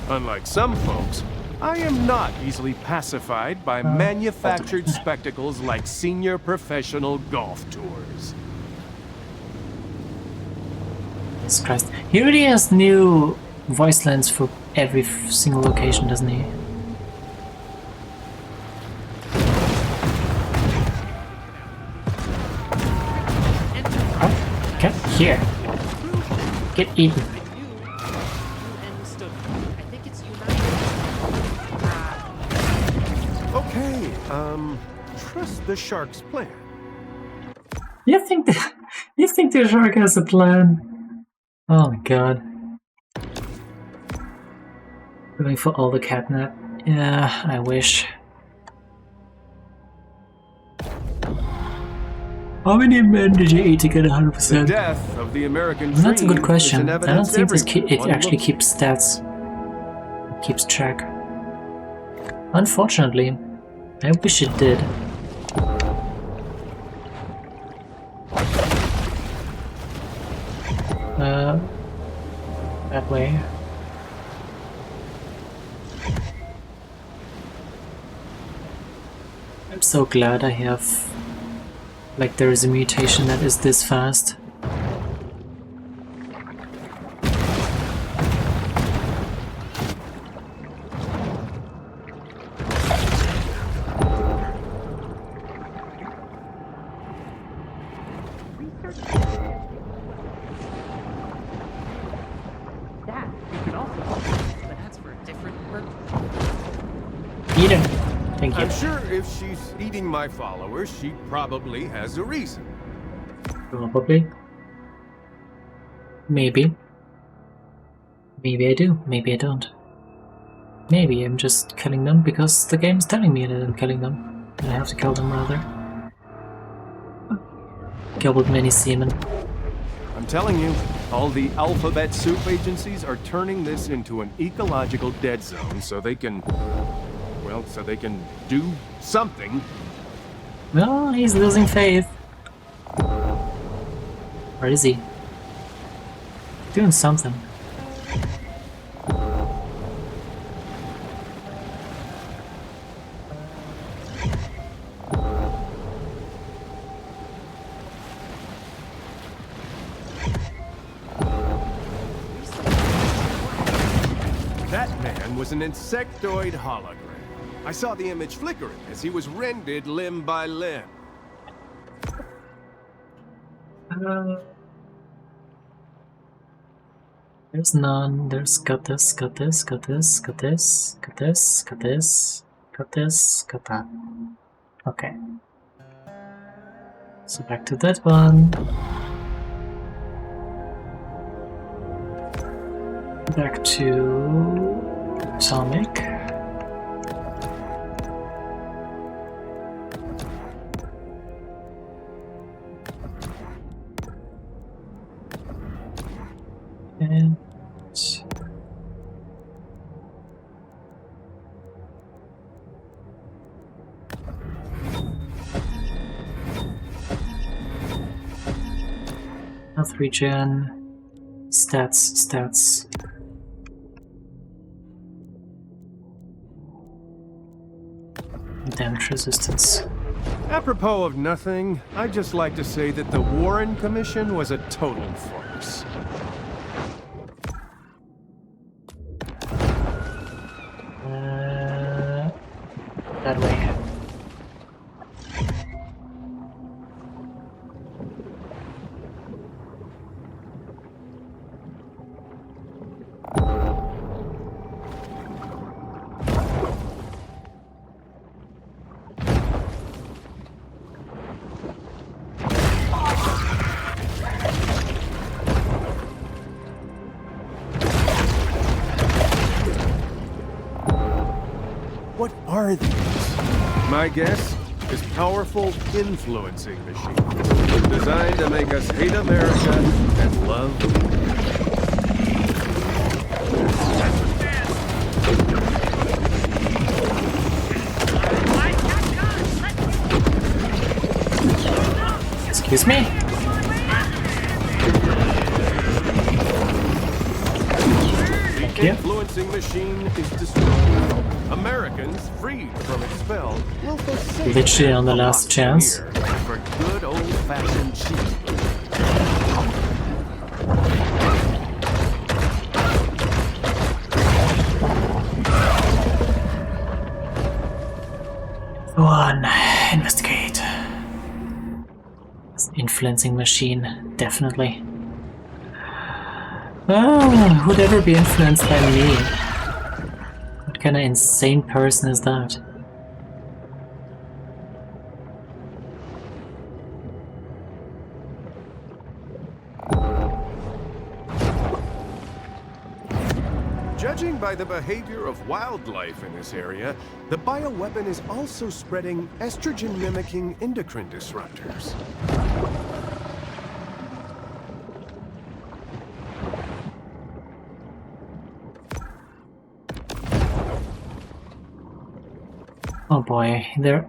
Unlike some folks, I am not easily pacified by manufactured spectacles like senior professional golf tours. Jesus Christ. He really has new voice lines for every single location, doesn't he? Oh, okay, here. Get eaten. Okay, trust the shark's plan. You think the shark has a plan? Oh my god. Going for all the catnip. Yeah, I wish. How many men did you eat to get The 100%? death of the American dream That's a good is question. in I don't evidence think everywhere. it One actually look- keeps stats. Keeps track. Unfortunately, I wish it did. That way. I'm so glad I have, like, there is a mutation that is this fast. That you could also but that's for a different purpose. Eat him. Thank you. I'm sure if she's eating my followers, she probably has a reason. Probably. Maybe. Maybe I do, maybe I don't. Maybe I'm just killing them because the game's telling me that I'm killing them. And I have to kill them rather. Killed many seamen. I'm telling you, all the alphabet soup agencies are turning this into an ecological dead zone so they can, well, so they can do something. No, he's losing faith. Where is he? Doing something. That man was an insectoid hologram. I saw the image flickering as he was rendered limb by limb. There's none. There's got this, got this, got this, got this, got this, got this, got this, got that. Okay. So back to that one. Back to Atomic. And health regen, stats. Damage resistance. Apropos of nothing, I'd just like to say that the Warren Commission was a total farce. That way. What are these? My guess is powerful influencing machines designed to make us hate America and love. Excuse me? Thank you. Influencing machine is destroyed. Americans, freed from its spell, will forsake Literally on the last chance. for good old-fashioned cheese. One, investigate. It's an influencing machine, definitely. Oh, who'd ever be influenced by me? What kind of insane person is that? Judging by the behavior of wildlife in this area, the bioweapon is also spreading estrogen-mimicking endocrine disruptors. Oh boy, they're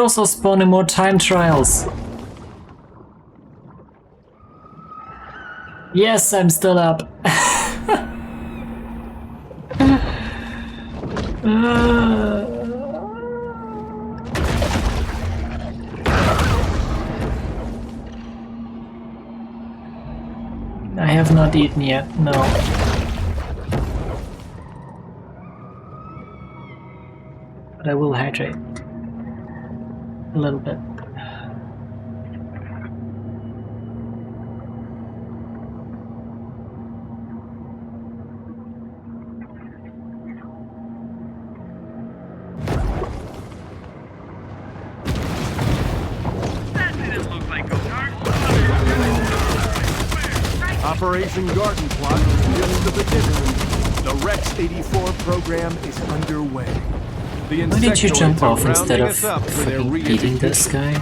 also spawning more time trials. Yes, I'm still up. I have not eaten yet, no. But I will hydrate. A little bit. Operation Garden Plot is just the beginning. The Rex 84 program is underway. The Why did you insectoids jump are off instead rounding of us up for their freaking eating this guy?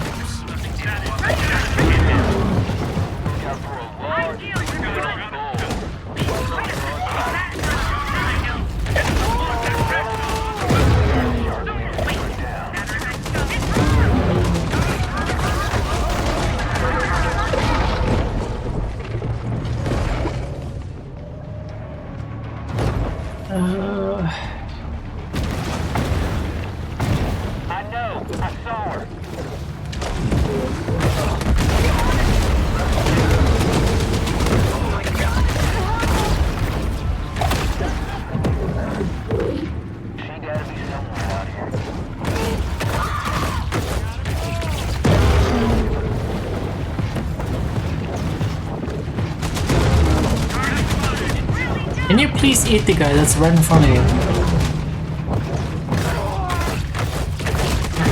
I know. I saw her. She gotta be somewhere out here. Can you please eat the guy that's right in front of you?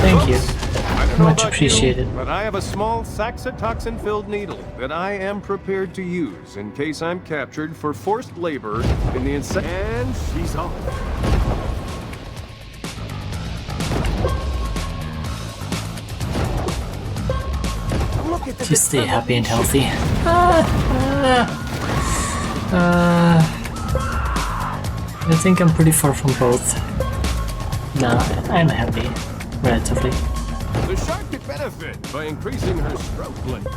Thank you. I don't know Much about appreciated. you, but I have a small saxitoxin-filled needle that I am prepared to use in case I'm captured for forced labor in the insect. And she's off. Just stay happy and healthy. I think I'm pretty far from both. No, I'm happy, relatively. The shark could benefit by increasing her stroke length.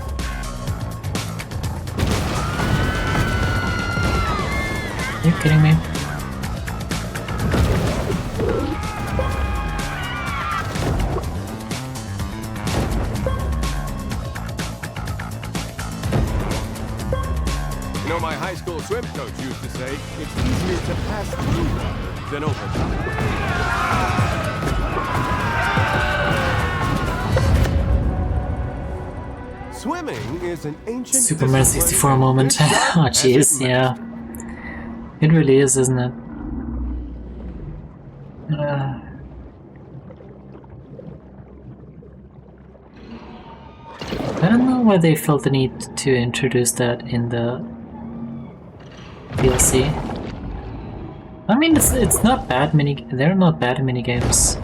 Are you kidding me? You know, my high school swim coach used to say, it's easier to pass through water than over top. Swimming is an ancient Superman discipline 64 moment. that Oh has jeez, its yeah. It really is, isn't it? I don't know why they felt the need to introduce that in the DLC. I mean, it's not bad they're not bad mini games.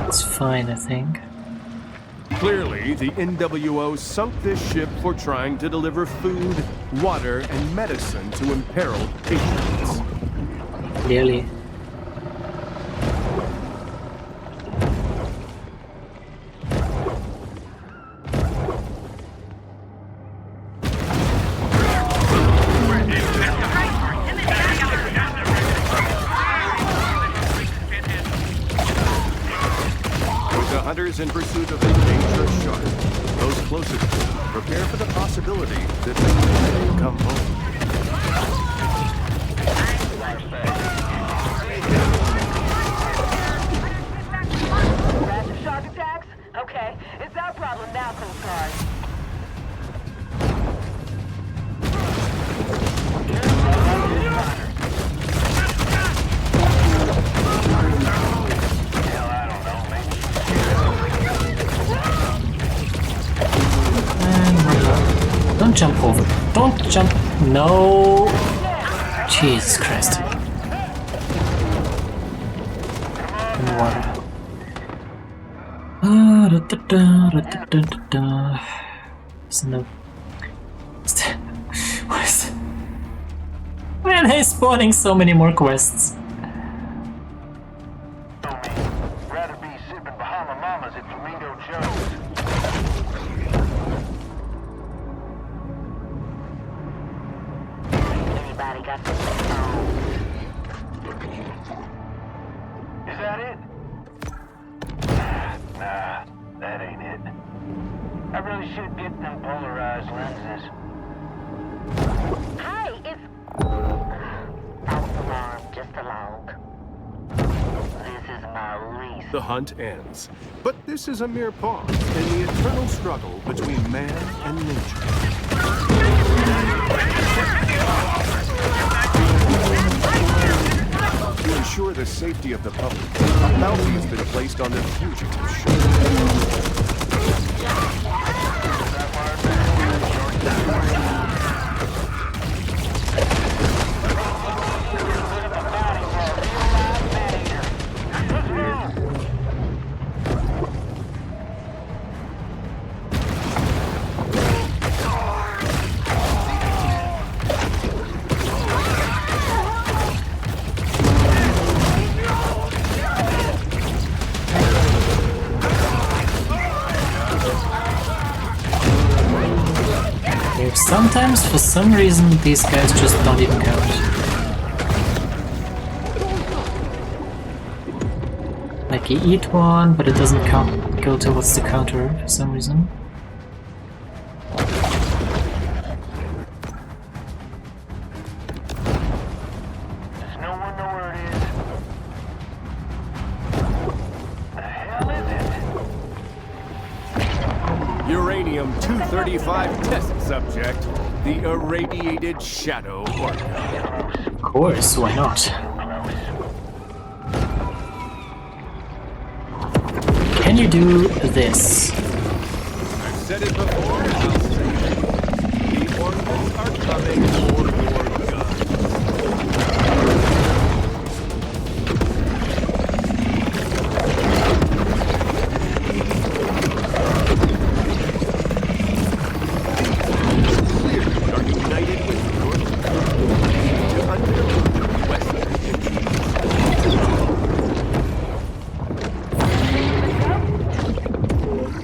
It's fine, I think. Clearly, the NWO sunk this ship for trying to deliver food, water, and medicine to imperiled patriots. Clearly. Hunters in pursuit of a dangerous shark. Those closest to them prepare for the possibility that they may come home. Rapid shark attacks? Okay, it's our problem now, Coast Guard. And we're low. Don't jump over. Don't jump. No. Jesus Christ. In the water. So no. What is it? Why are they spawning so many more quests? Rather be sipping Bahama Mamas at Flamingo Joe's. Anybody got some phones? Is that it? Nah, that ain't it. I really should get them polarized lenses. Hey, it's... False alarm, just a log. This is my lease. The hunt ends. But this is a mere pause in the eternal struggle between man and nature. To ensure the safety of the public, a bounty has been placed on the fugitive Sometimes, for some reason, these guys just don't even count. Like, you eat one, but it doesn't go towards the counter for some reason. Does no one know where it is? The hell is it? Uranium-235 test subject, the irradiated Shadow Orca. Of course, why not? Can you do this? I've said it before, and I'll say it again. The Orcas are coming for your gun.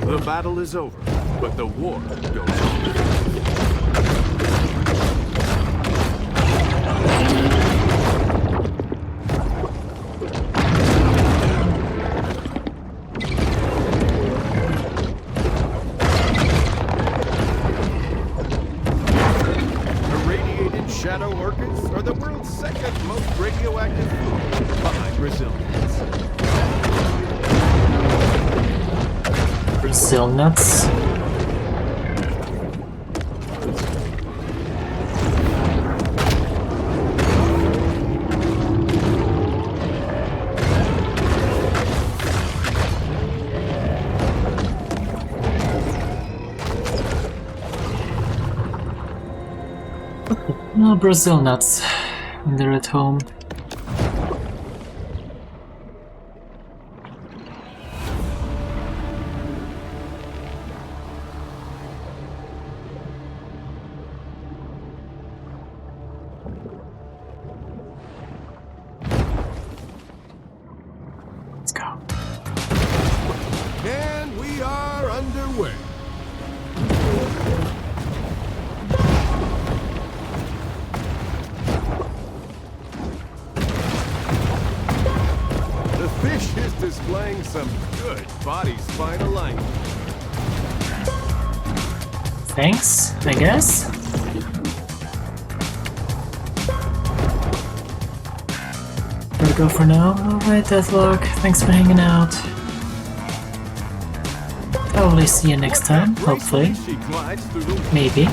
The battle is over, but the war goes on. Irradiated Shadow Orchids are the world's second most radioactive food, behind Brazilians. Brazil nuts. No, Brazil nuts when they're at home. Let's go. And we are underway. The fish is displaying some good body-spine alignment. Thanks, I guess. Gotta go for now. Alright, Deathlock, thanks for hanging out. Probably see you next time, hopefully. She glides through the Maybe.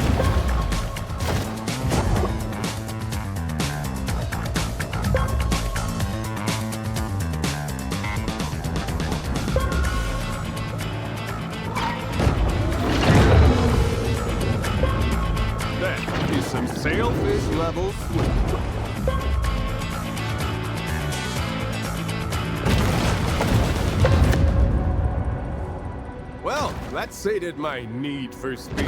That is some Sailfish level fleet. Well, that sated my need for speed.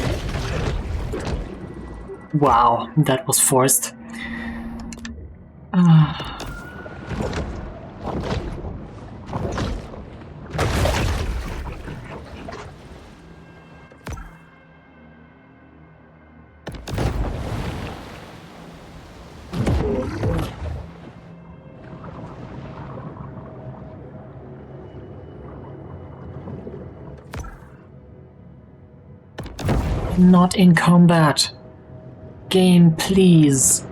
Wow, that was forced. Not in combat. Game, please.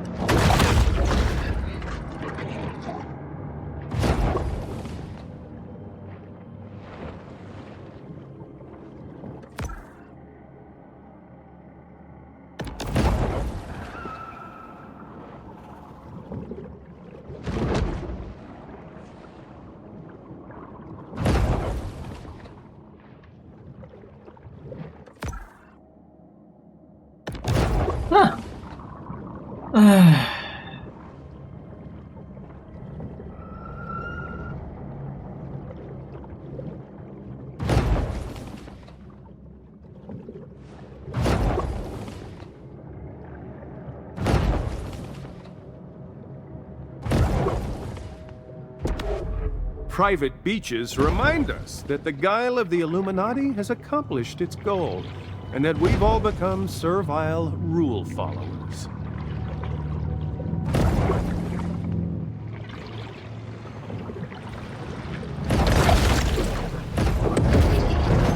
Private beaches remind us that the guile of the Illuminati has accomplished its goal, and that we've all become servile rule followers.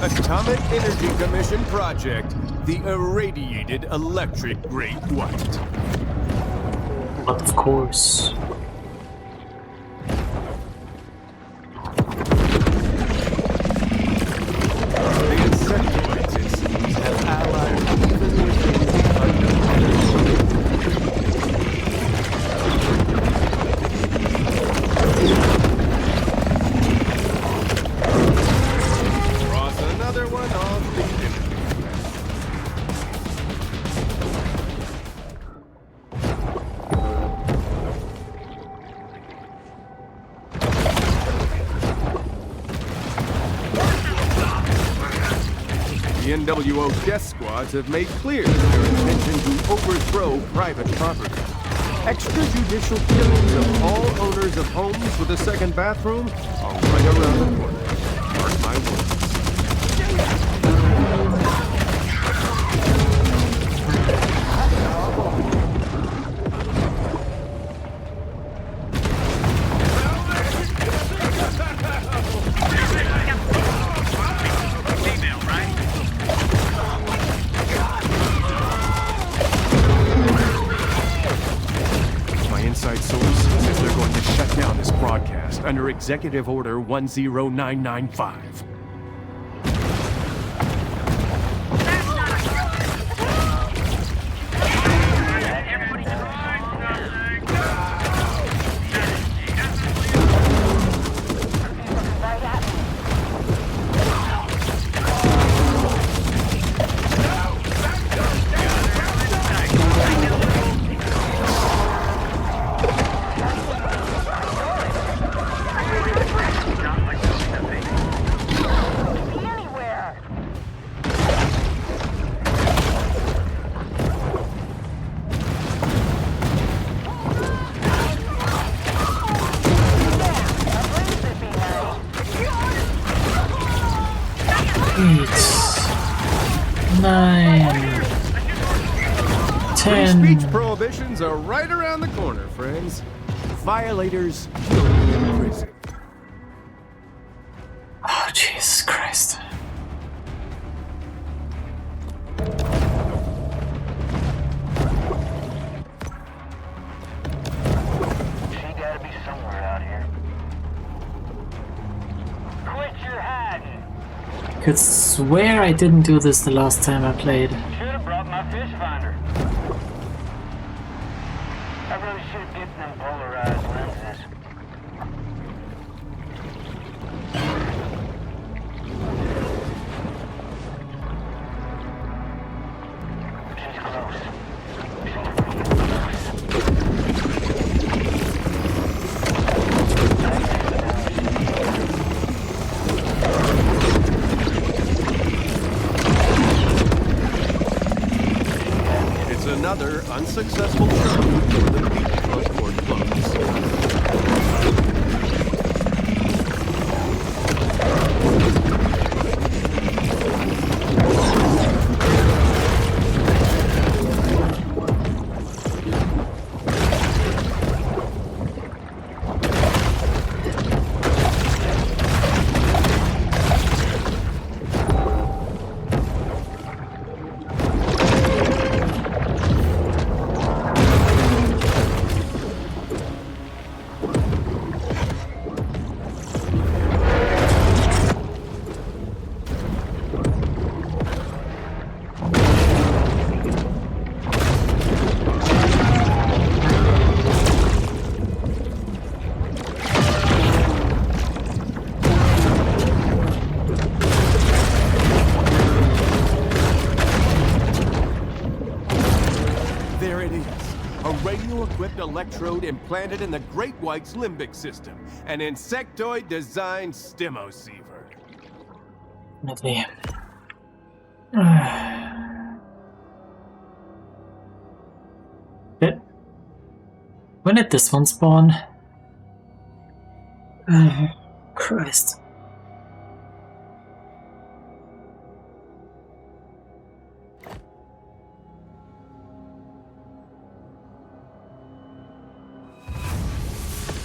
Atomic Energy Commission project, the irradiated electric great white. But of course. The insectoids, it seems, have allied even within the unknown. Cross another one off the enemy. The NWO death squads have made clear their intention to overthrow private property. Extrajudicial killings of all owners of homes with a second bathroom are right around the corner. Mark my words. My inside source says they're going to shut down this broadcast under Executive Order 10995. Free speech prohibitions are right around the corner, friends. Violators will be in prison. Oh, Jesus Christ. She gotta be somewhere out here. Quit your hiding. Could swear I didn't do this the last time I played. Should have brought my fish finder. I really should get them polarized lenses. She's close. She's free. another unsuccessful shark before the beach club port closed. There it is. A radio-equipped electrode implanted in the great white's limbic system. An insectoid-designed stimoceiver. Lovely. But when did this one spawn? Christ.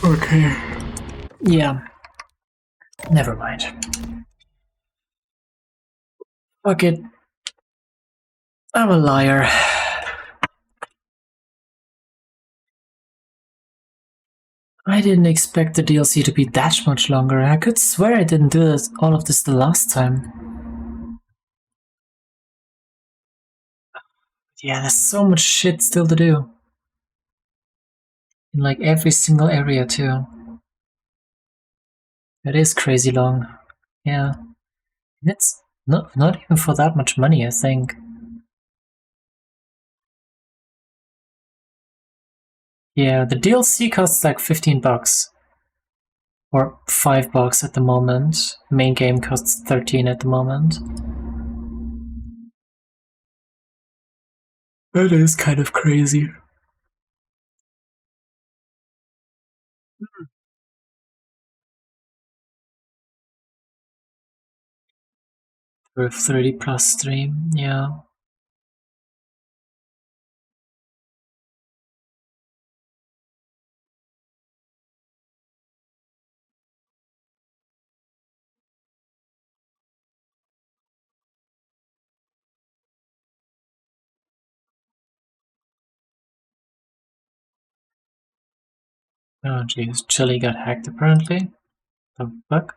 Okay. Yeah. Never mind. Fuck it. I'm a liar. I didn't expect the DLC to be that much longer. I could swear I didn't do this, all of this the last time. Yeah, there's so much shit still to do. In like every single area too. It is crazy long. Yeah. And it's not even for that much money, I think. Yeah, the DLC costs like $15. Or $5 at the moment. Main game costs 13 at the moment. That is kind of crazy. With 30 plus stream, yeah. Oh jeez, Chili got hacked apparently. The fuck?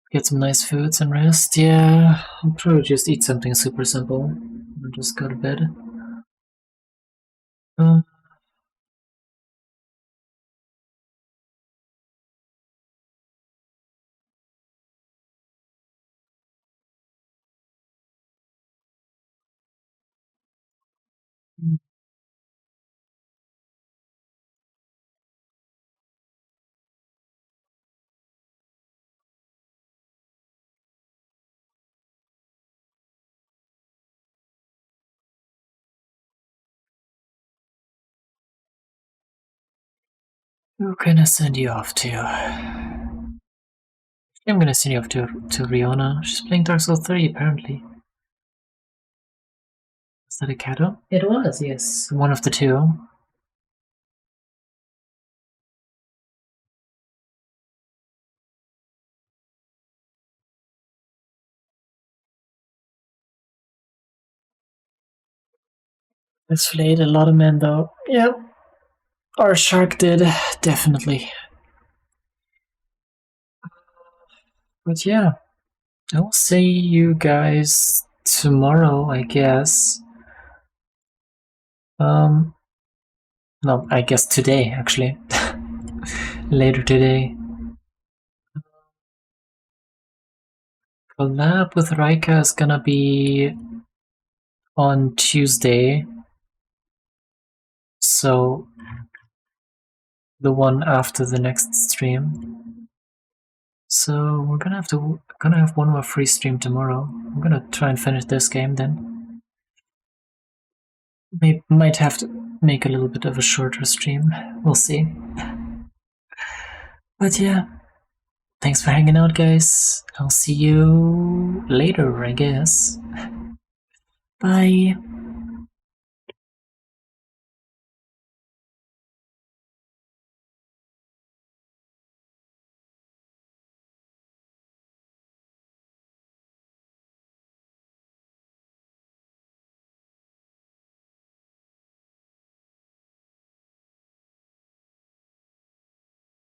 Get some nice foods and rest. Yeah, I'll probably just eat something super simple and just go to bed. Who can I send you off to? I'm gonna send you off to Rihanna. She's playing Dark Souls 3 apparently. Was that a Kato? It was, yes. One of the two. It's flayed a lot of men though. Yep. Our shark did, definitely. But yeah, I'll see you guys tomorrow, I guess. No, I guess today, actually. Later today. Collab with Raika is gonna be on Tuesday. So the one after the next stream. So we're gonna have one more free stream tomorrow. I'm gonna try and finish this game then. Might have to make a little bit of a shorter stream. We'll see. But yeah, thanks for hanging out, guys. I'll see you later, I guess. Bye.